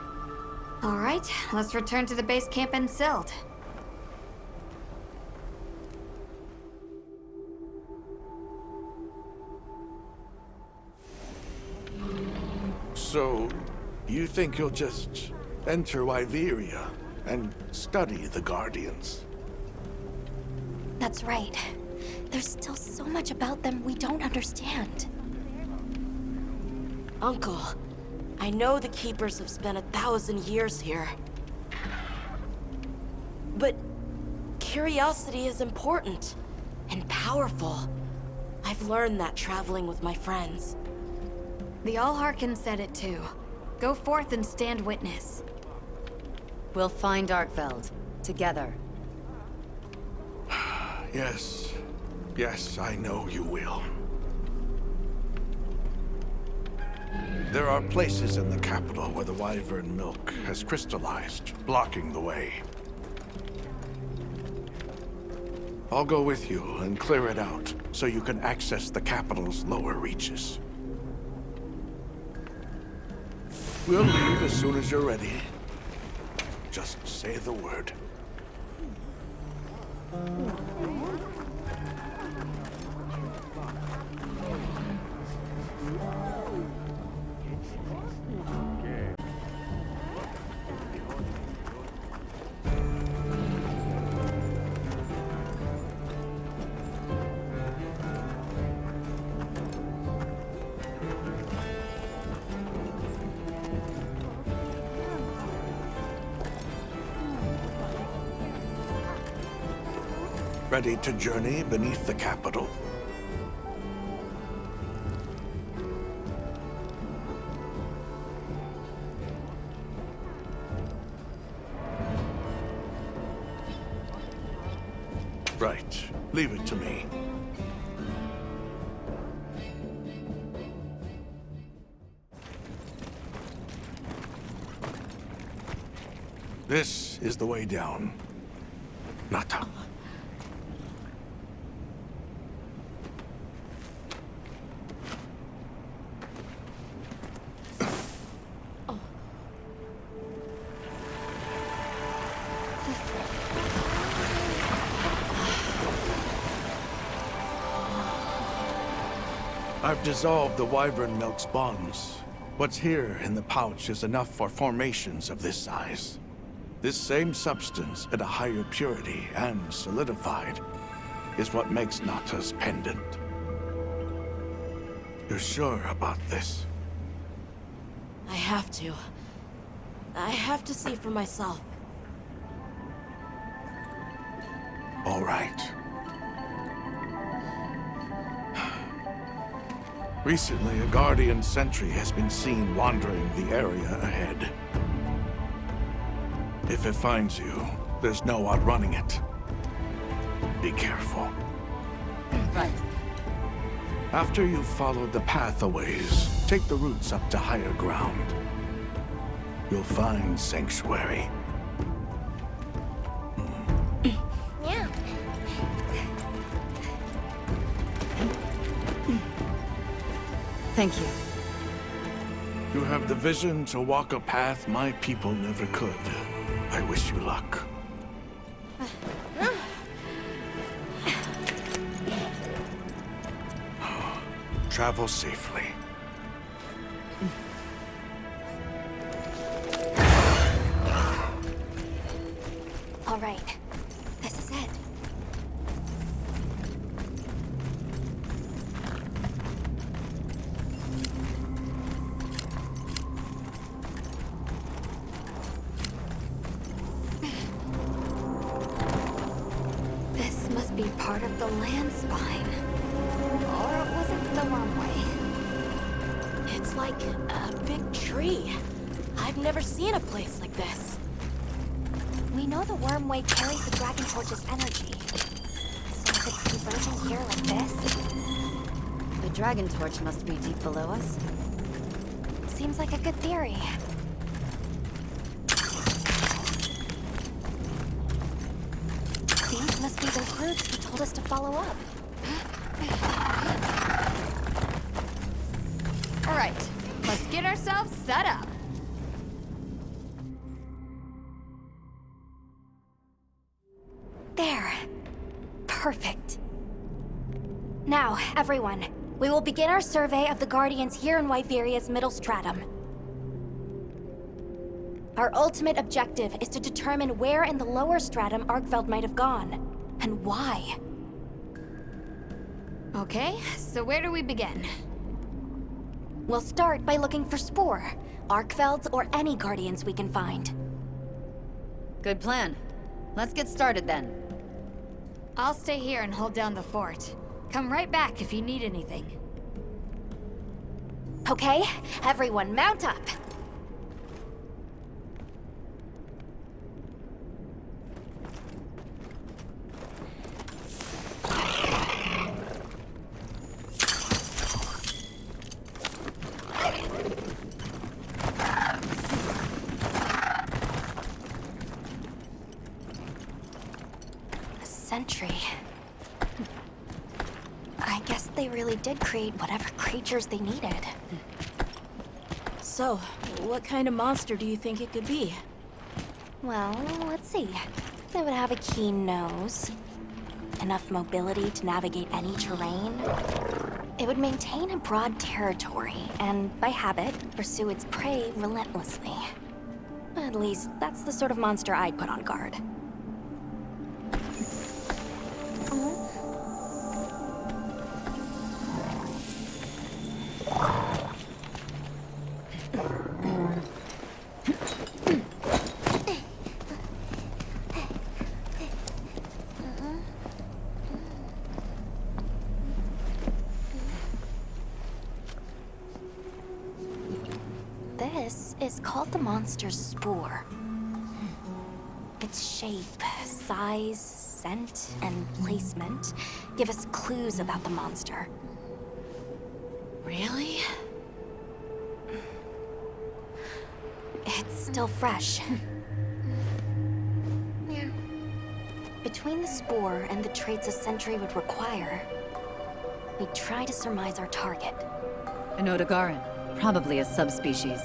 All right, let's return to the base camp in Silt. So, You think you'll just enter Wyveria and study the Guardians? That's right. There's still so much about them we don't understand. Uncle, I know the Keepers have spent 1,000 years here. But curiosity is important and powerful. I've learned that traveling with my friends. The All-Harkin said it too. Go forth and stand witness. We'll find Arkfeld. Together. Yes. Yes, I know you will. There are places in the capital where the Wyvern milk has crystallized, blocking the way. I'll go with you and clear it out, so you can access the capital's lower reaches. We'll leave as soon as you're ready. Just say the word. Ready to journey beneath the capital? Right. Leave it to me. This is the way down. Nata. I've dissolved the Wyvern milk's bonds. What's here in the pouch is enough for formations of this size. This same substance at a higher purity and solidified is what makes Nata's pendant. You're sure about this? I have to. I have to see for myself. All right. Recently, a Guardian sentry has been seen wandering the area ahead. If it finds you, there's no outrunning it. Be careful. Right. After you've followed the path a ways, take the routes up to higher ground. You'll find Sanctuary. Yeah. Thank you. You have the vision to walk a path my people never could. I wish you luck. Travel safely. All right. This is it. This must be part of the land spine. Or was it the wormway? It's like a big tree. I've never seen a place like this. We know the wormway carries the Dragon Torch's energy. So if it's converging here like this, The Dragon Torch must be deep below us. seems like a good theory. These must be those roots he told us to follow up. All right, let's get ourselves set up. There. Perfect. Now, everyone, we will begin our survey of the Guardians here in Wyveria's middle stratum. Our ultimate objective is to determine where in the lower stratum Arkfeld might have gone, and why. Okay, so where do we begin? We'll start by looking for Spore, Arkfelds, or any Guardians we can find. Good plan. Let's get started then. I'll stay here and hold down the fort. Come right back if you need anything. Okay, everyone mount up. A sentry. I guess they really did create whatever creatures they needed. So, what kind of monster do you think it could be? Well, let's see. They would have a keen nose, enough mobility to navigate any terrain. It would maintain a broad territory, and by habit, pursue its prey relentlessly. At least, that's the sort of monster I'd put on guard. This is called the monster's spore. Its shape, size, scent, and placement give us clues about the monster. Really? It's still fresh. Between the spore and the traits a sentry would require, we try to surmise our target. An Odogaran, probably a subspecies.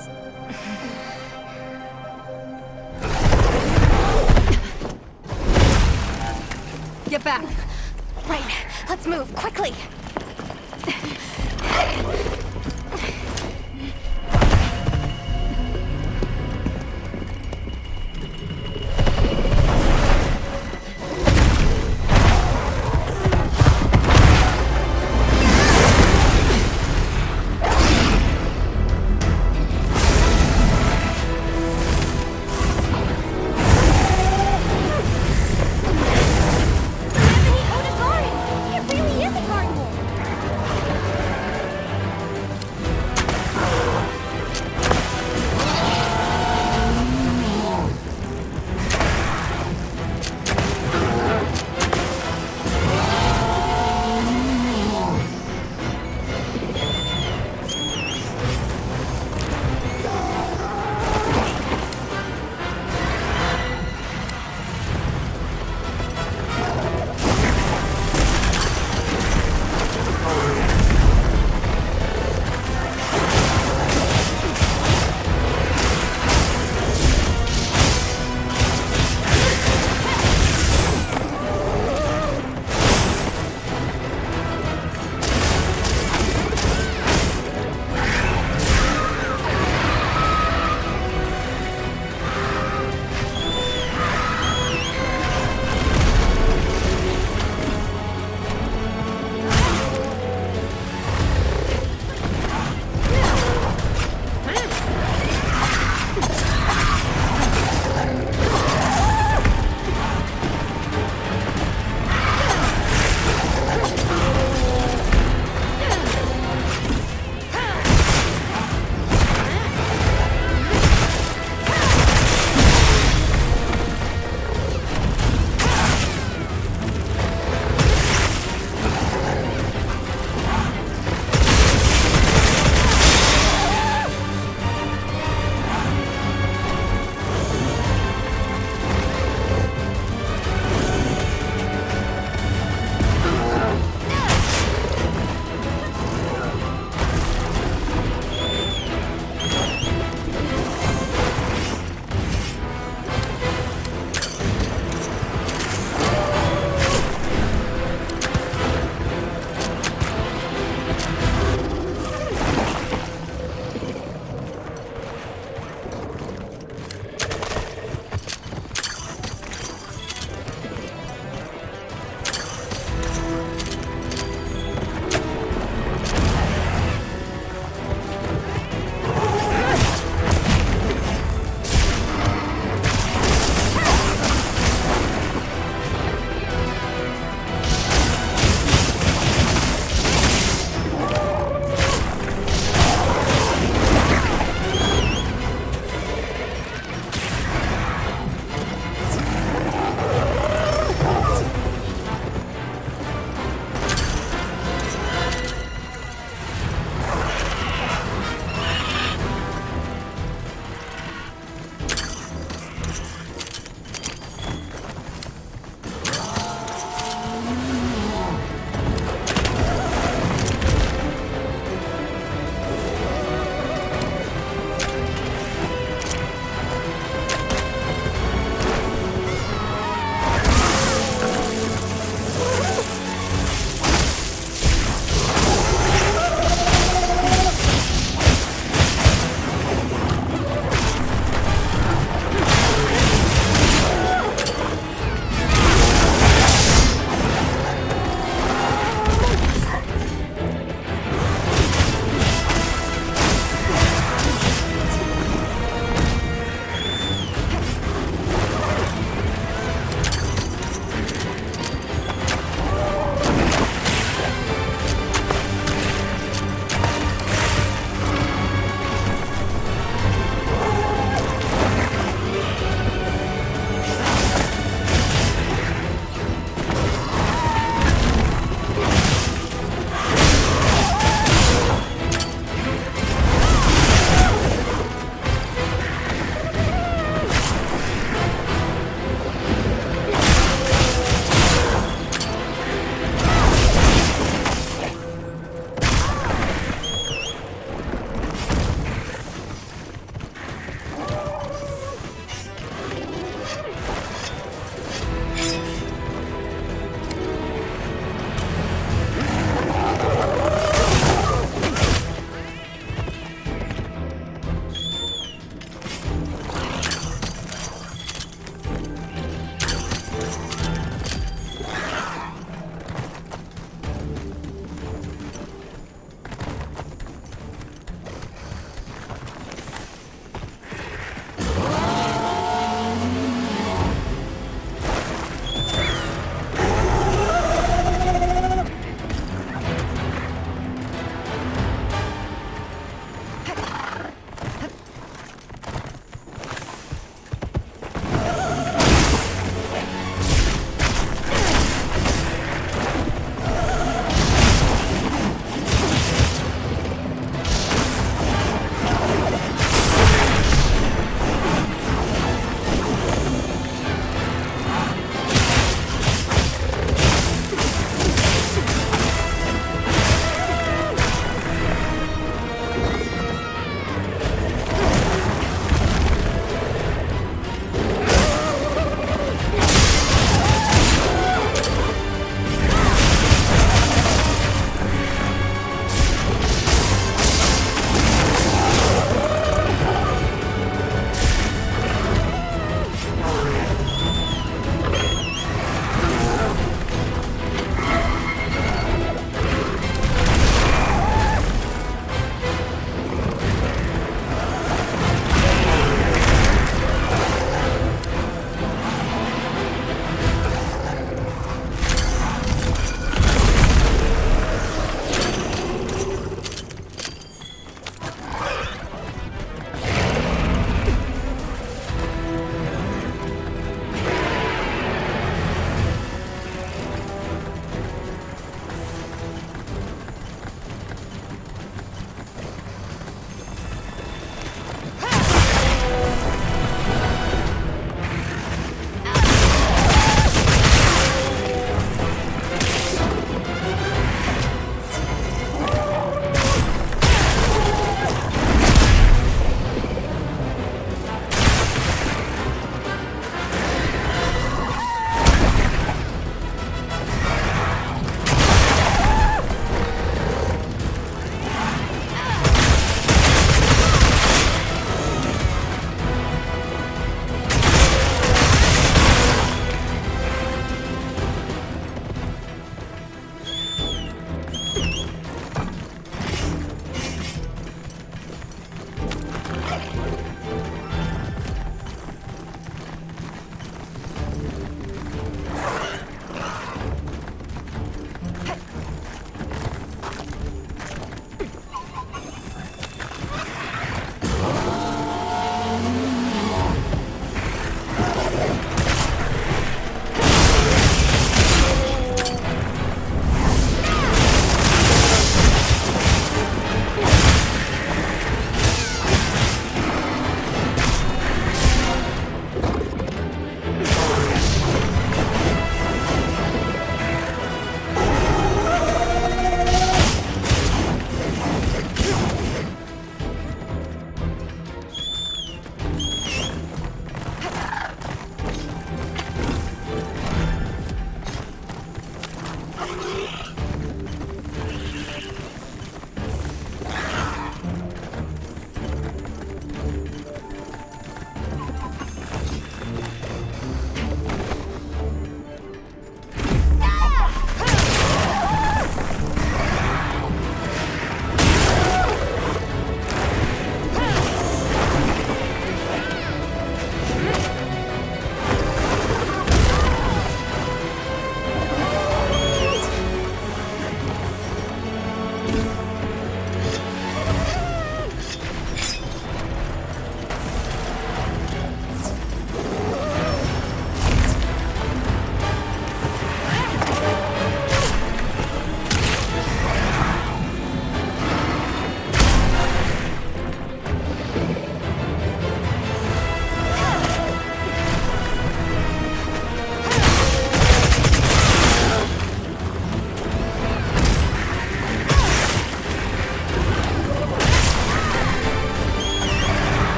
Get back! Right, let's move, quickly! It really is a garden!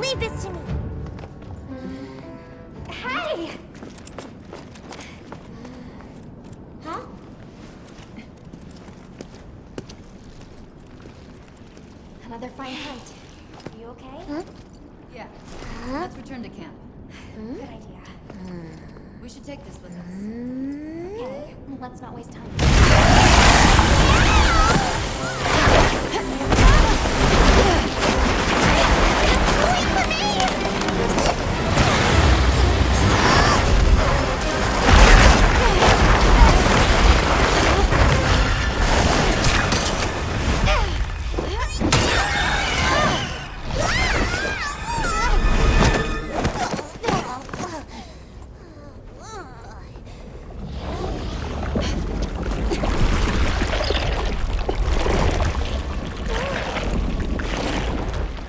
Leave this to me. Hey! Huh? Another fine hunt. Are you okay? Yeah. Let's return to camp. Good idea. We should take this with us. Okay, well, let's not waste time.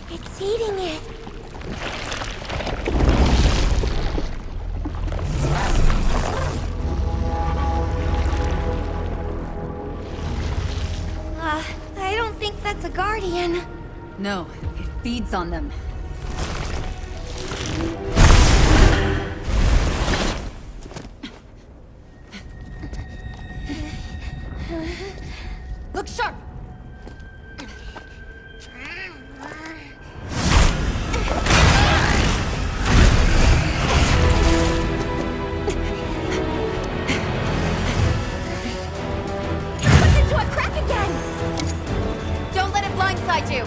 It's eating it. I don't think that's a guardian. No, it feeds on them. Look sharp! Push into a crack again! Don't let it blindside you!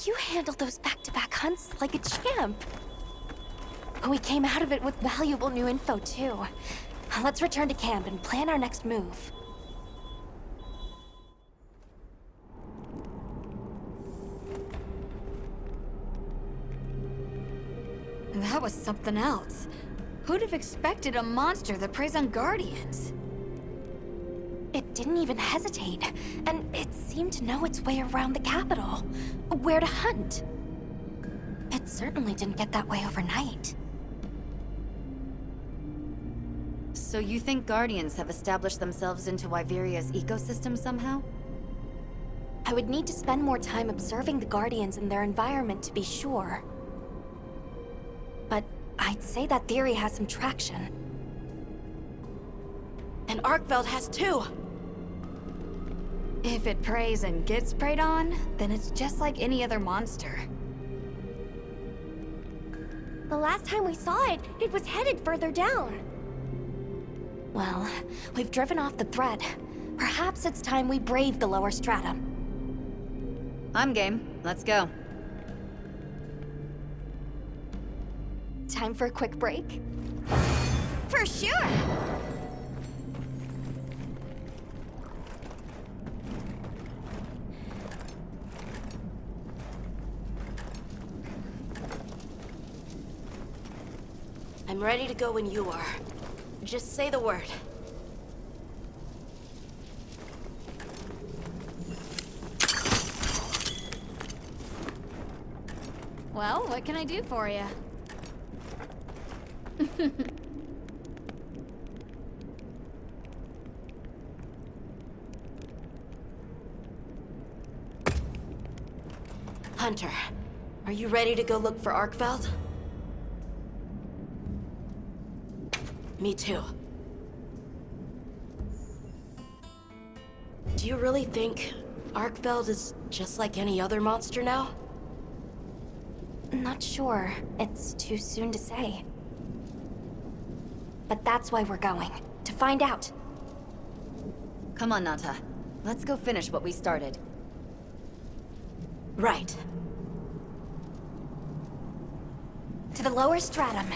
You handled those back-to-back hunts like a champ. We came out of it with valuable new info, too. Let's return to camp and plan our next move. That was something else. Who'd have expected a monster that preys on Guardians? It didn't even hesitate, and it seemed to know its way around the capital, where to hunt. It certainly didn't get that way overnight. So you think Guardians have established themselves into Wyveria's ecosystem somehow? I would need to spend more time observing the Guardians and their environment to be sure. But I'd say that theory has some traction. And Arkveld has too! If it preys and gets preyed on, then it's just like any other monster. The last time we saw it, it was headed further down. Well, we've driven off the threat. Perhaps it's time we brave the lower stratum. I'm game. Let's go. Time for a quick break? For sure! I'm ready to go when you are. Just say the word. Well, what can I do for you? Hunter, are you ready to go look for Arkveld? Me too. Do you really think Arkveld is just like any other monster now? Not sure. It's too soon to say. But that's why we're going. To find out. Come on, Nata. Let's go finish what we started. Right. To the lower stratum.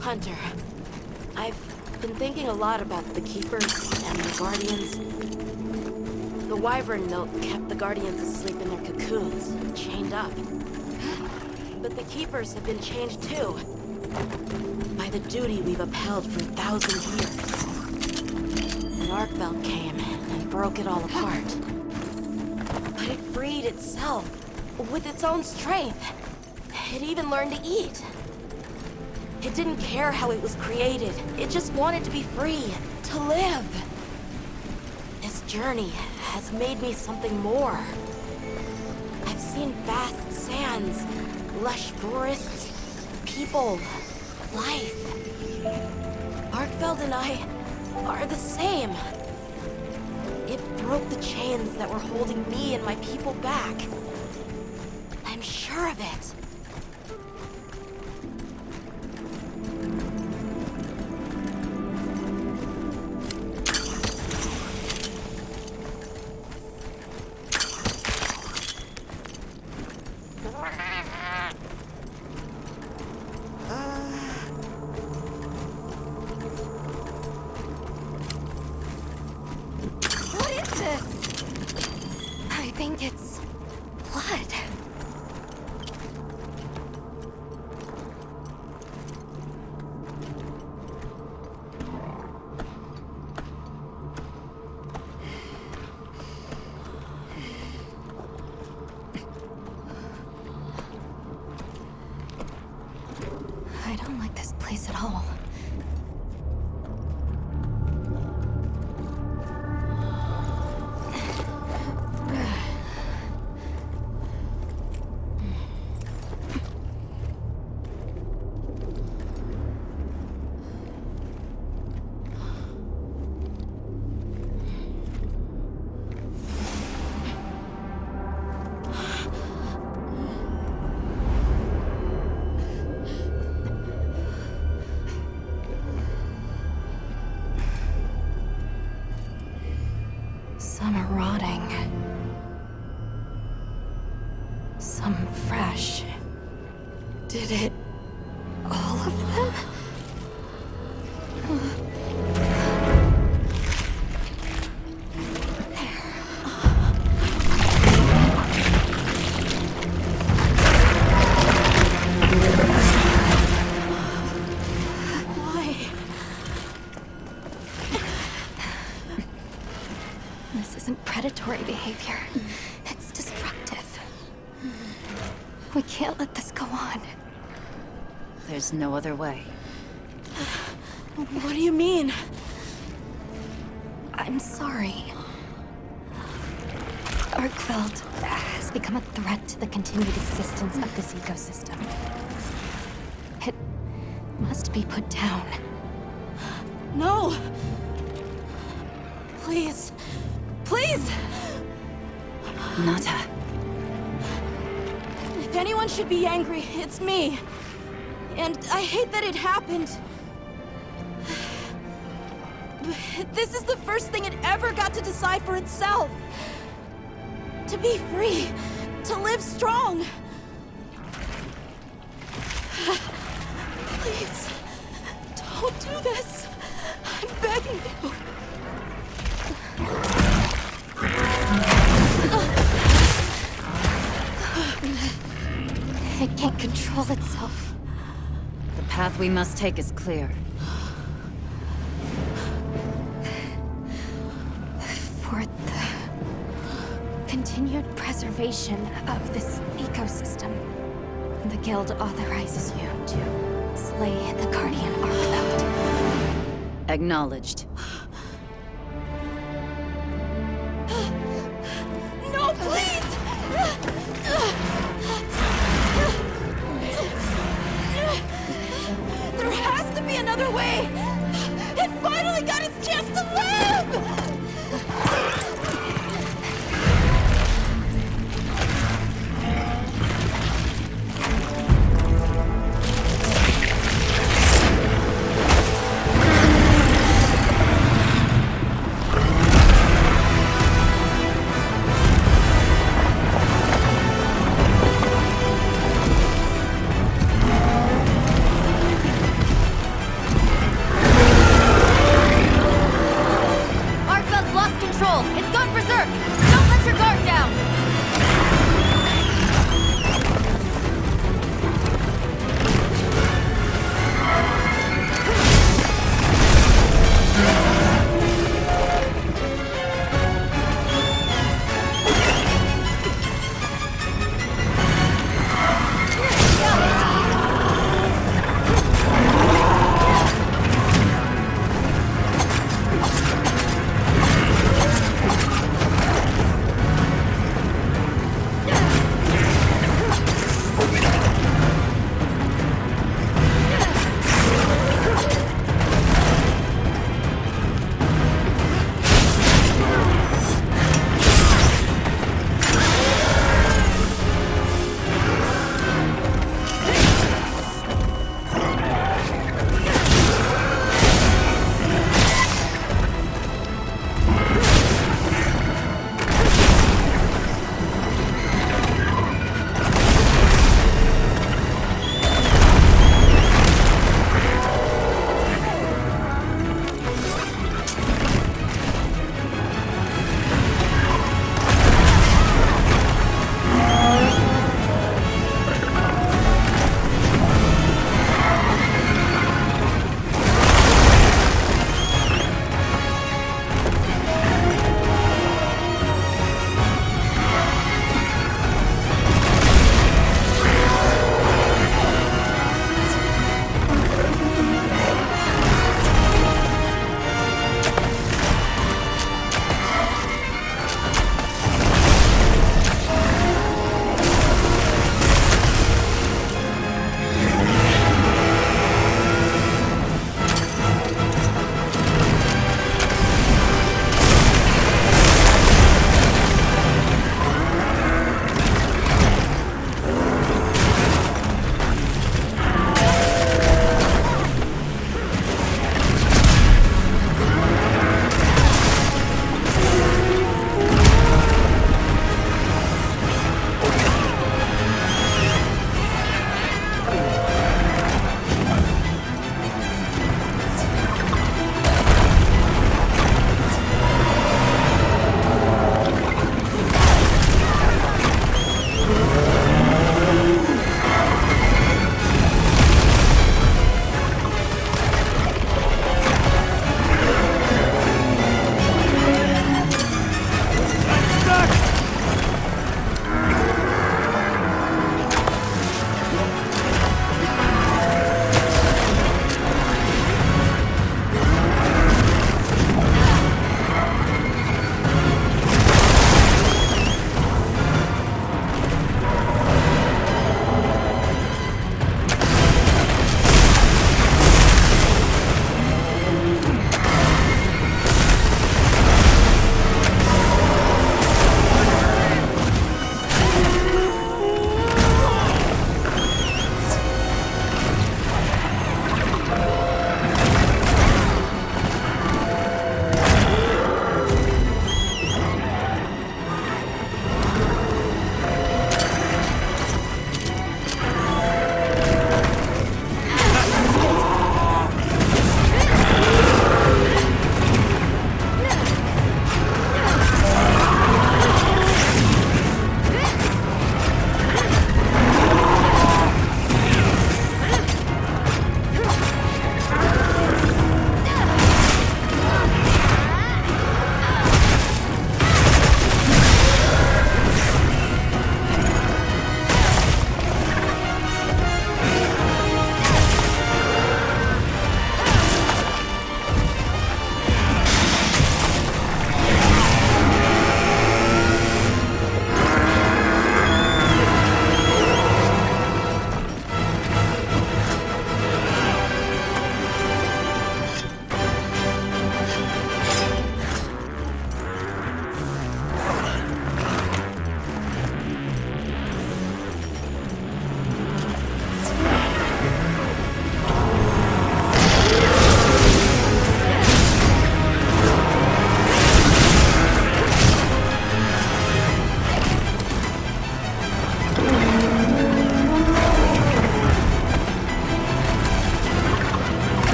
Hunter, I've been thinking a lot about the Keepers and the Guardians. The Wyvern milk kept the Guardians asleep in their cocoons, chained up. But the Keepers have been changed too, by the duty we've upheld for 1,000 years. And Arkveld came and broke it all apart. But it freed itself, with its own strength. It even learned to eat. It didn't care how it was created. It just wanted to be free, to live. This journey has made me something more. I've seen vast sands, lush forests, people, life. Arkveld and I are the same. It broke the chains that were holding me and my people back. I'm sure of it. I think it's blood. I don't like this place at all. Did it... all of them? Why? This isn't predatory behavior. It's destructive. We can't let this go on. There's no other way. What do you mean? I'm sorry. Arkveld has become a threat to the continued existence of this ecosystem. It must be put down. No! Please. Please! Nata. If anyone should be angry, it's me. And I hate that it happened. This is the first thing it ever got to decide for itself. To be free. To live strong. Please. Don't do this. I'm begging you. It can't control itself. The path we must take is clear. For the continued preservation of this ecosystem, the Guild authorizes you to slay the Guardian Arkveld. Acknowledged. No, please! There has to be another way! It finally got its chance to live!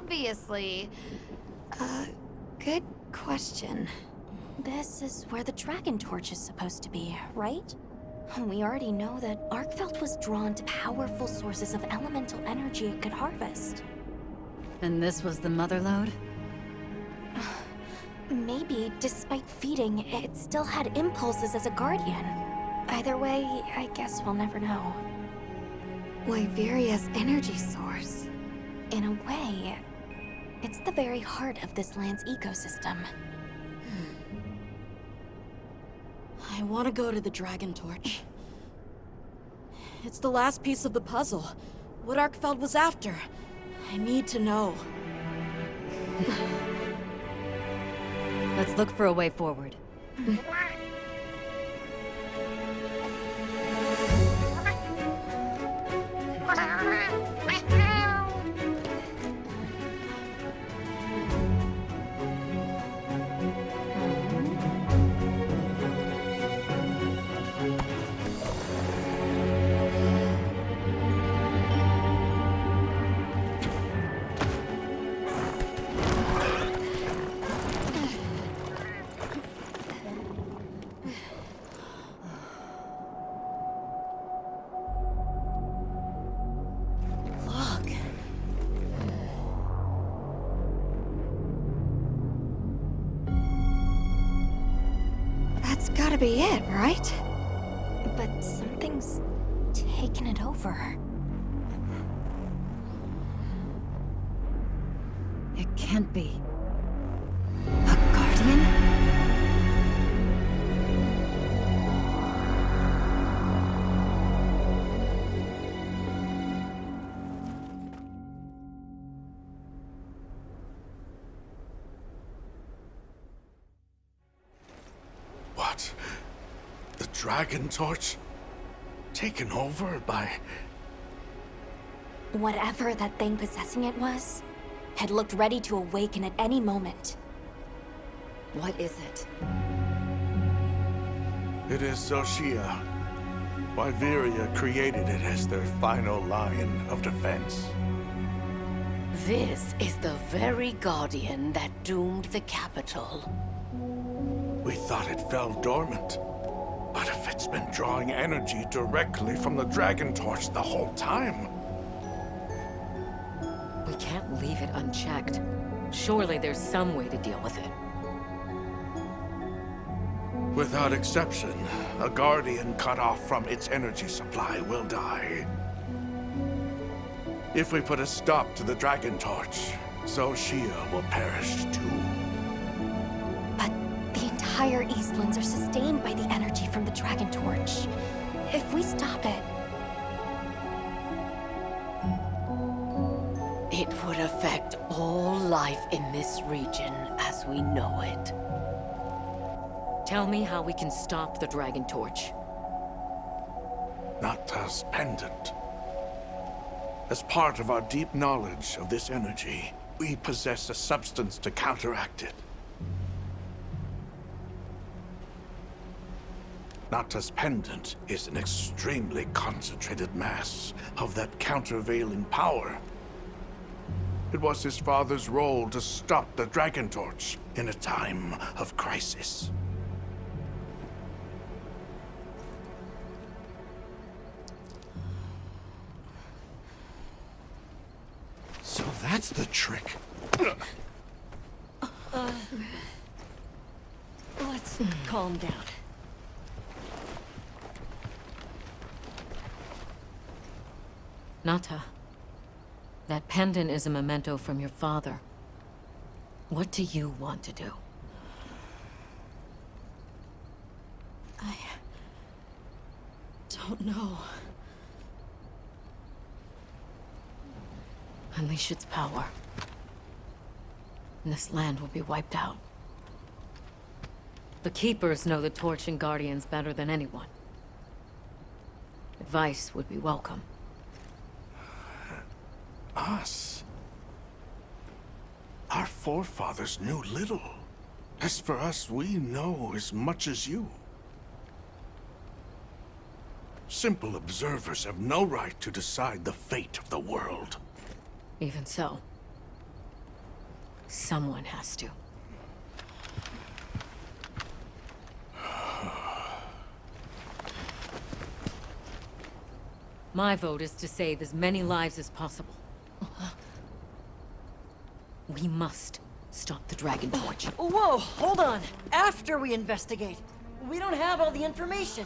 obviously. Good question. This is where the Dragon Torch is supposed to be, right? We already know that Arkfeld was drawn to powerful sources of elemental energy it could harvest. And this was the mother lode? Maybe, despite feeding, it still had impulses as a guardian. Either way, I guess we'll never know. Wyveria's energy source. In a way, it's the very heart of this land's ecosystem. I want to go to the Dragon Torch. It's the last piece of the puzzle. What Arkfeld was after. I need to know. Let's look for a way forward. That's gotta be it, right? But something's taken it over. It can't be. A guardian? What? The Dragon Torch? Taken over by... Whatever that thing possessing it was, had looked ready to awaken at any moment. What is it? It is Soshia. Wyveria created it as their final line of defense. This is the very guardian that doomed the capital. We thought it fell dormant. But if it's been drawing energy directly from the Dragon Torch the whole time... We can't leave it unchecked. Surely there's some way to deal with it. Without exception, a guardian cut off from its energy supply will die. If we put a stop to the Dragon Torch, Soshia will perish too. The entire Eastlands are sustained by the energy from the Dragon Torch. If we stop it... It would affect all life in this region as we know it. Tell me how we can stop the Dragon Torch. Nata's pendant. As part of our deep knowledge of this energy, we possess a substance to counteract it. Nata's pendant is an extremely concentrated mass of that countervailing power. It was his father's role to stop the Dragon Torch in a time of crisis. So that's the trick. Let's calm down. Nata, that pendant is a memento from your father. What do you want to do? I don't know. Unleash its power, and this land will be wiped out. The Keepers know the Torch and Guardians better than anyone. Advice would be welcome. Us? Our forefathers knew little. As for us, we know as much as you. Simple observers have no right to decide the fate of the world. Even so, Someone has to. My vote is to save as many lives as possible. We must stop the Dragon Torch. Whoa, hold on. After we investigate. We don't have all the information.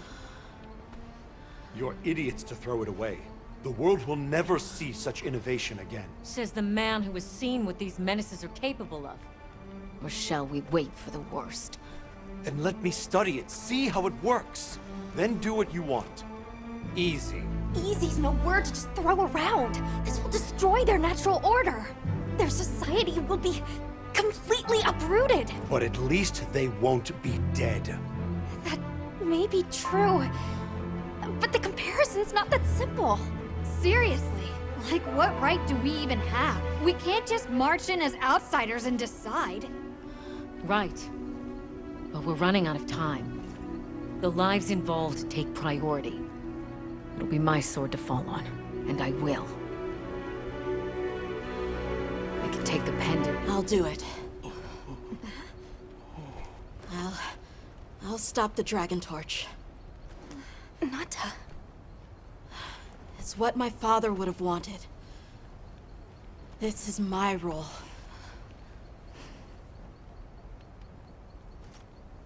You're idiots to throw it away. The world will never see such innovation again. Says the man who has seen what these menaces are capable of. Or shall we wait for the worst? Then let me study it, see how it works. Then do what you want. Easy. Easy's no word to just throw around. This will destroy their natural order. Their society will be completely uprooted. But at least they won't be dead. That may be true, but the comparison's not that simple. Seriously, like what right do we even have? We can't just march in as outsiders and decide. Right. But we're running out of time. The lives involved take priority. It'll be my sword to fall on, and I will. I can take the pendant. I'll do it. I'll stop the Dragon Torch. Nata. It's what my father would have wanted. This is my role.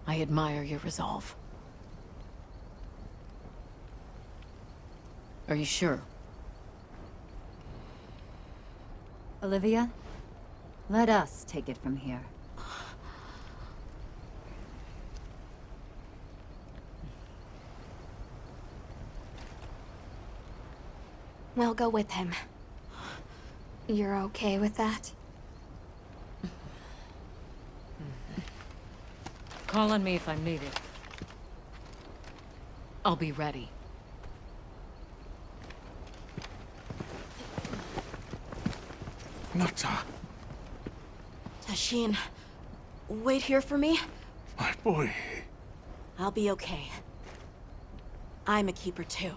I admire your resolve. Are you sure? Olivia, let us take it from here. We'll go with him. You're okay with that? Call on me if I'm needed. I'll be ready. Nata. Tashin, wait here for me. My boy. I'll be okay. I'm a keeper too.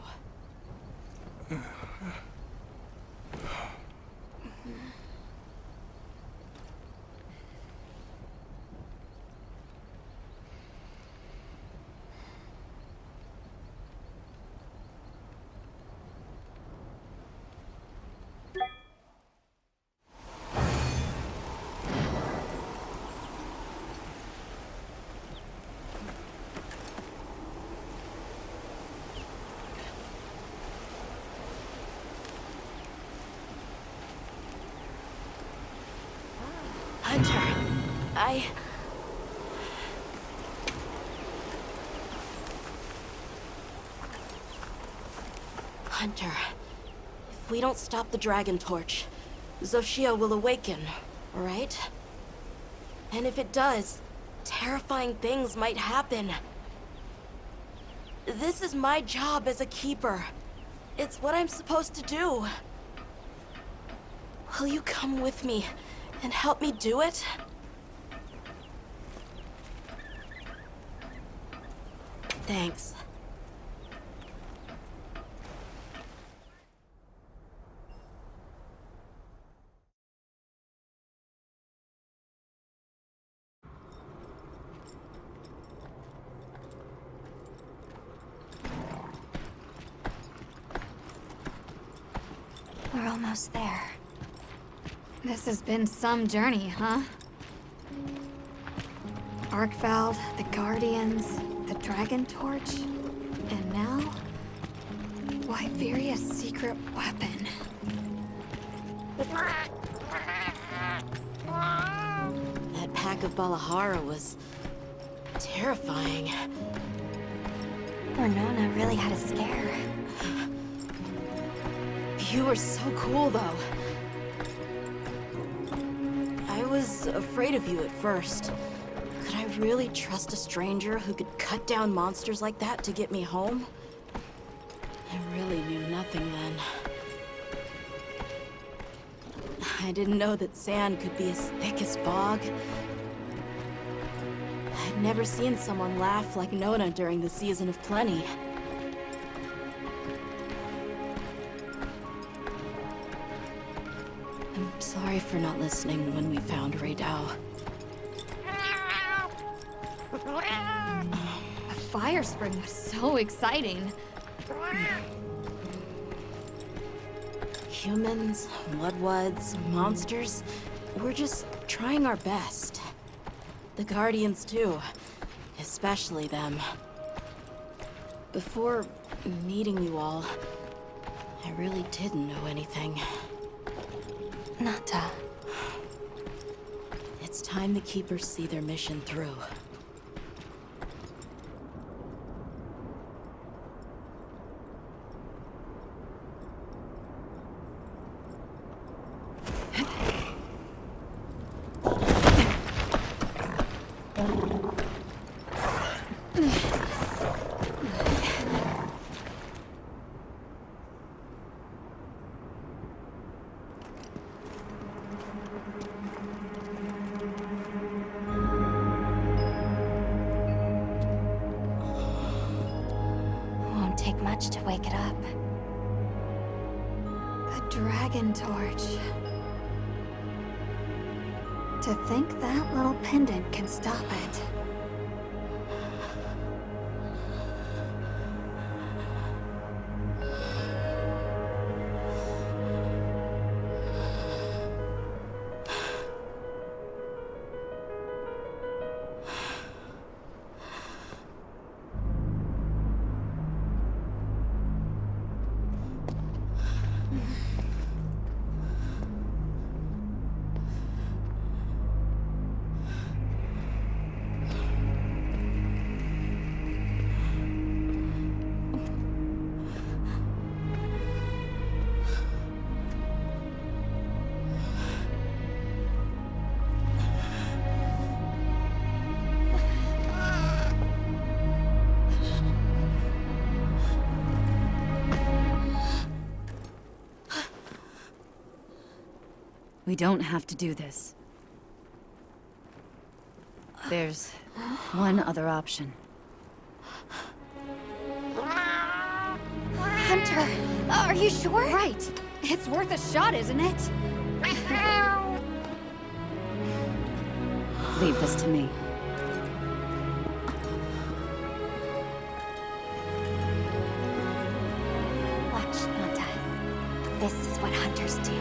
Hunter, if we don't stop the Dragon Torch, Xochitl will awaken, right? And if it does, terrifying things might happen. This is my job as a keeper. It's what I'm supposed to do. Will you come with me and help me do it? Thanks. We're almost there. This has been some journey, huh? Arkvald, the Guardians, the Dragon Torch, and now... Wyveria's secret weapon. That pack of Balahara was... terrifying. Renona really had a scare. You were so cool, though. I was afraid of you at first. Could I really trust a stranger who could cut down monsters like that to get me home? I really knew nothing then. I didn't know that sand could be as thick as fog. I'd never seen someone laugh like Nona during the Season of Plenty. I'm Sorry for not listening when we found Ray Dow. The fire spring was so exciting. Humans, Mudwoods, monsters, we're just trying our best. The Guardians too, especially them. Before meeting you all, I really didn't know anything. Nata. It's time the Keepers see their mission through. Won't take much to wake it up. The dragon torch. To think that little pendant can stop it. We don't have to do this. There's one other option. Hunter, are you sure? Right. It's worth a shot, isn't it? Leave this to me. Watch, Nata. This is what hunters do.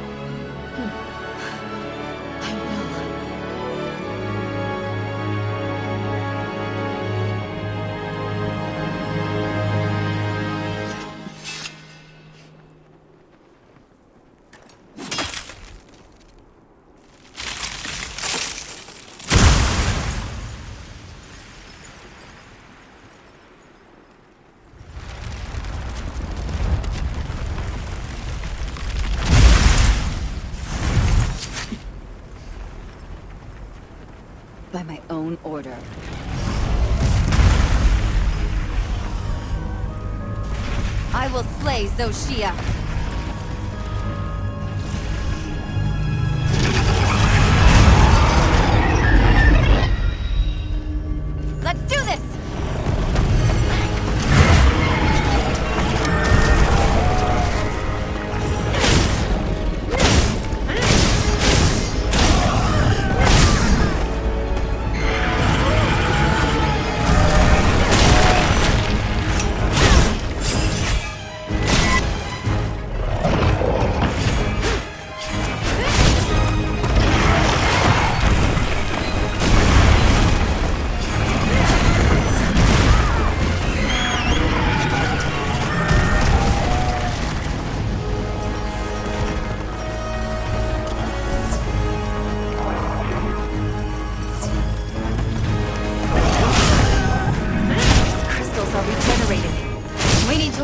By my own order. I will slay Zoshia. Let's do this!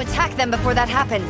Attack them before that happens.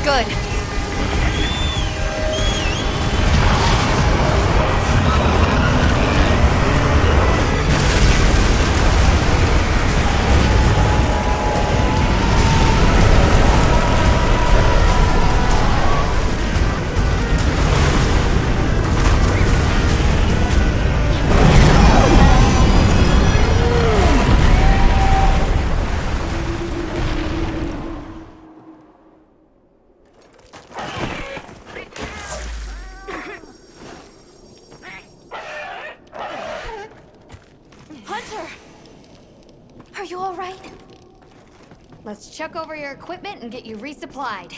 Good. Are you all right? Let's check over your equipment and get you resupplied.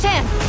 chance!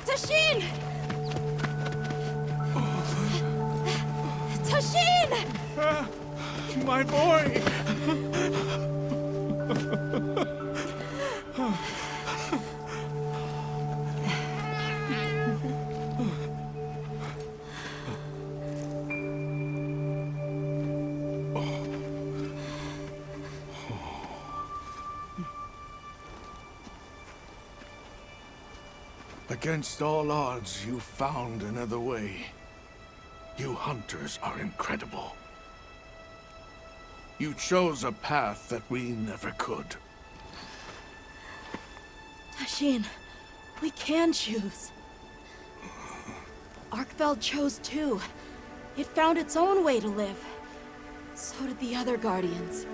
Tashin! Tashin! My boy! Against all odds, you found another way. You hunters are incredible. You chose a path that we never could. Tashin, we can choose. Arkfeld chose too. It found its own way to live. So did the other Guardians.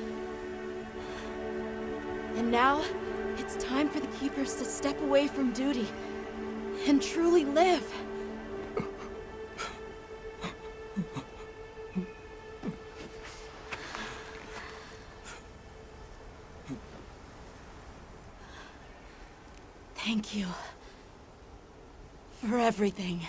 And now, it's time for the Keepers to step away from duty and truly live. Thank you for everything.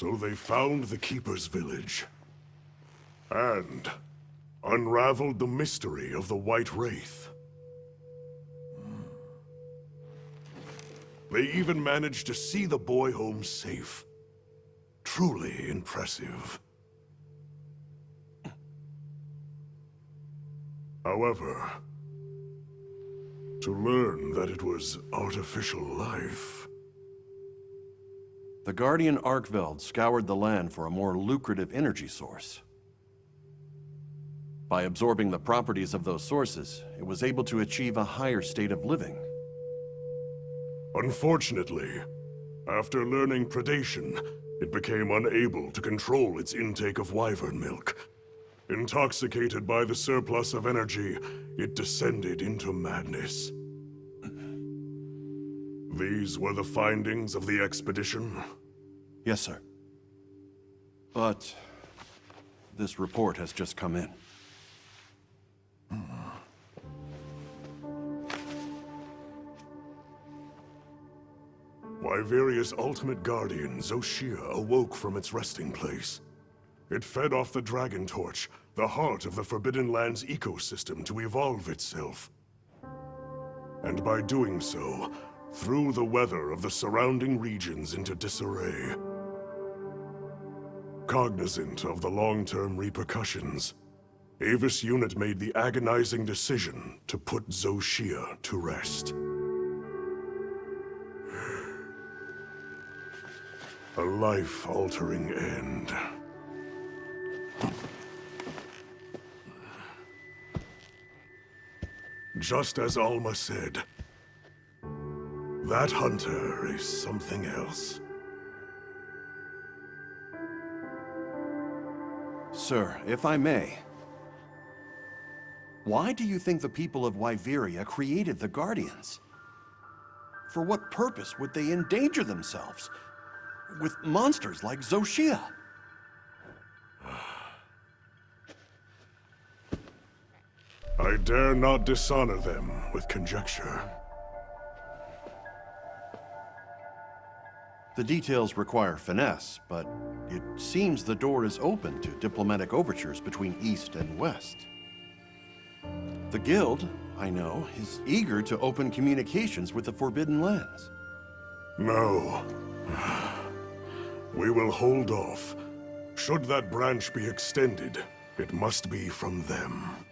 So they found the Keeper's village. And unraveled the mystery of the White Wraith. They even managed to see the boy home safe. Truly impressive. However, to learn that it was artificial life... The Guardian Arkveld scoured the land for a more lucrative energy source. By absorbing the properties of those sources, it was able to achieve a higher state of living. Unfortunately, after learning predation, it became unable to control its intake of wyvern milk. Intoxicated by the surplus of energy, it descended into madness. These were the findings of the expedition? Yes, sir. But this report has just come in. Wyveria's ultimate guardian, Zoshia, awoke from its resting place. It fed off the Dragon Torch, the heart of the Forbidden Lands ecosystem, to evolve itself. And by doing so, threw the weather of the surrounding regions into disarray. Cognizant of the long-term repercussions, Avis Unit made the agonizing decision to put Zoshia to rest. A life-altering end. Just as Alma said, that hunter is something else. Sir, if I may, why do you think the people of Wyveria created the Guardians? For what purpose would they endanger themselves with monsters like Zoshia? I dare not dishonor them with conjecture. The details require finesse, but it seems the door is open to diplomatic overtures between East and West. The Guild, I know, is eager to open communications with the Forbidden Lands. No. We will hold off. Should that branch be extended, it must be from them.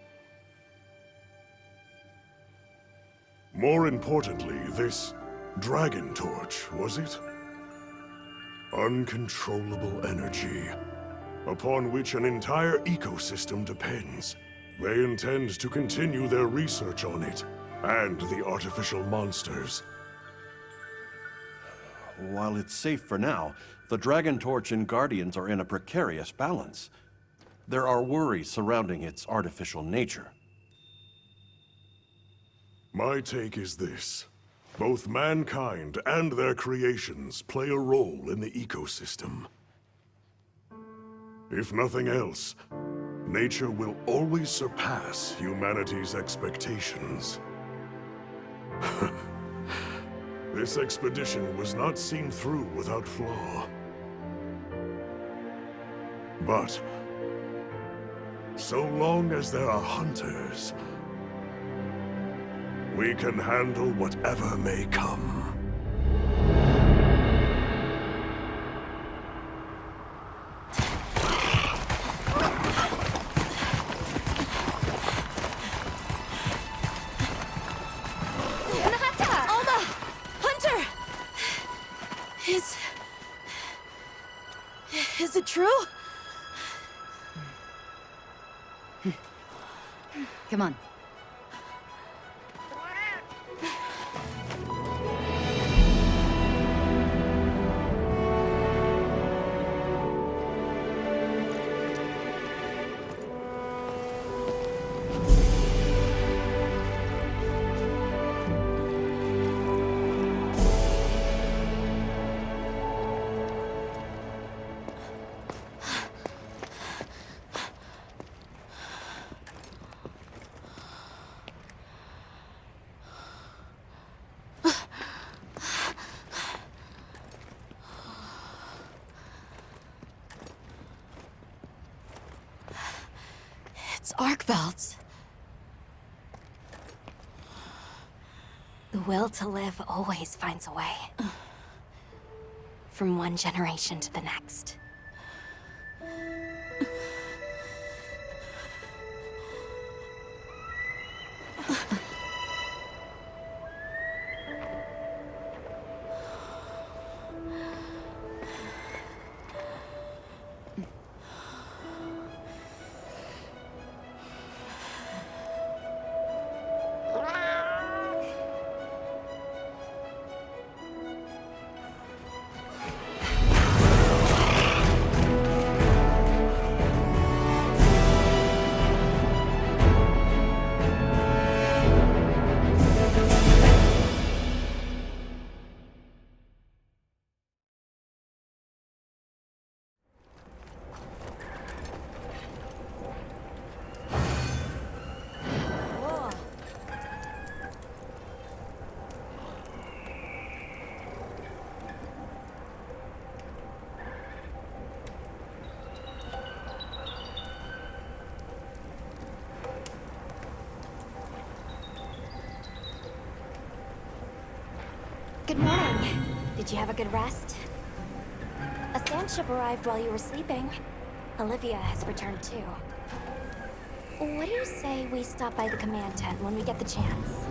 More importantly, this Dragon Torch, was it? Uncontrollable energy, upon which an entire ecosystem depends. They intend to continue their research on it, and the artificial monsters. While it's safe for now, the Dragon Torch and Guardians are in a precarious balance. There are worries surrounding its artificial nature. My take is this. Both mankind and their creations play a role in the ecosystem. If nothing else, nature will always surpass humanity's expectations. This expedition was not seen through without flaw. But so long as there are hunters, we can handle whatever may come. Alma! Hunter! Is it true? Come on. Arc belts. The will to live always finds a way. From one generation to the next. Good morning. Did you have a good rest? A sand ship arrived while you were sleeping. Olivia has returned too. What do you say we stop by the command tent when we get the chance?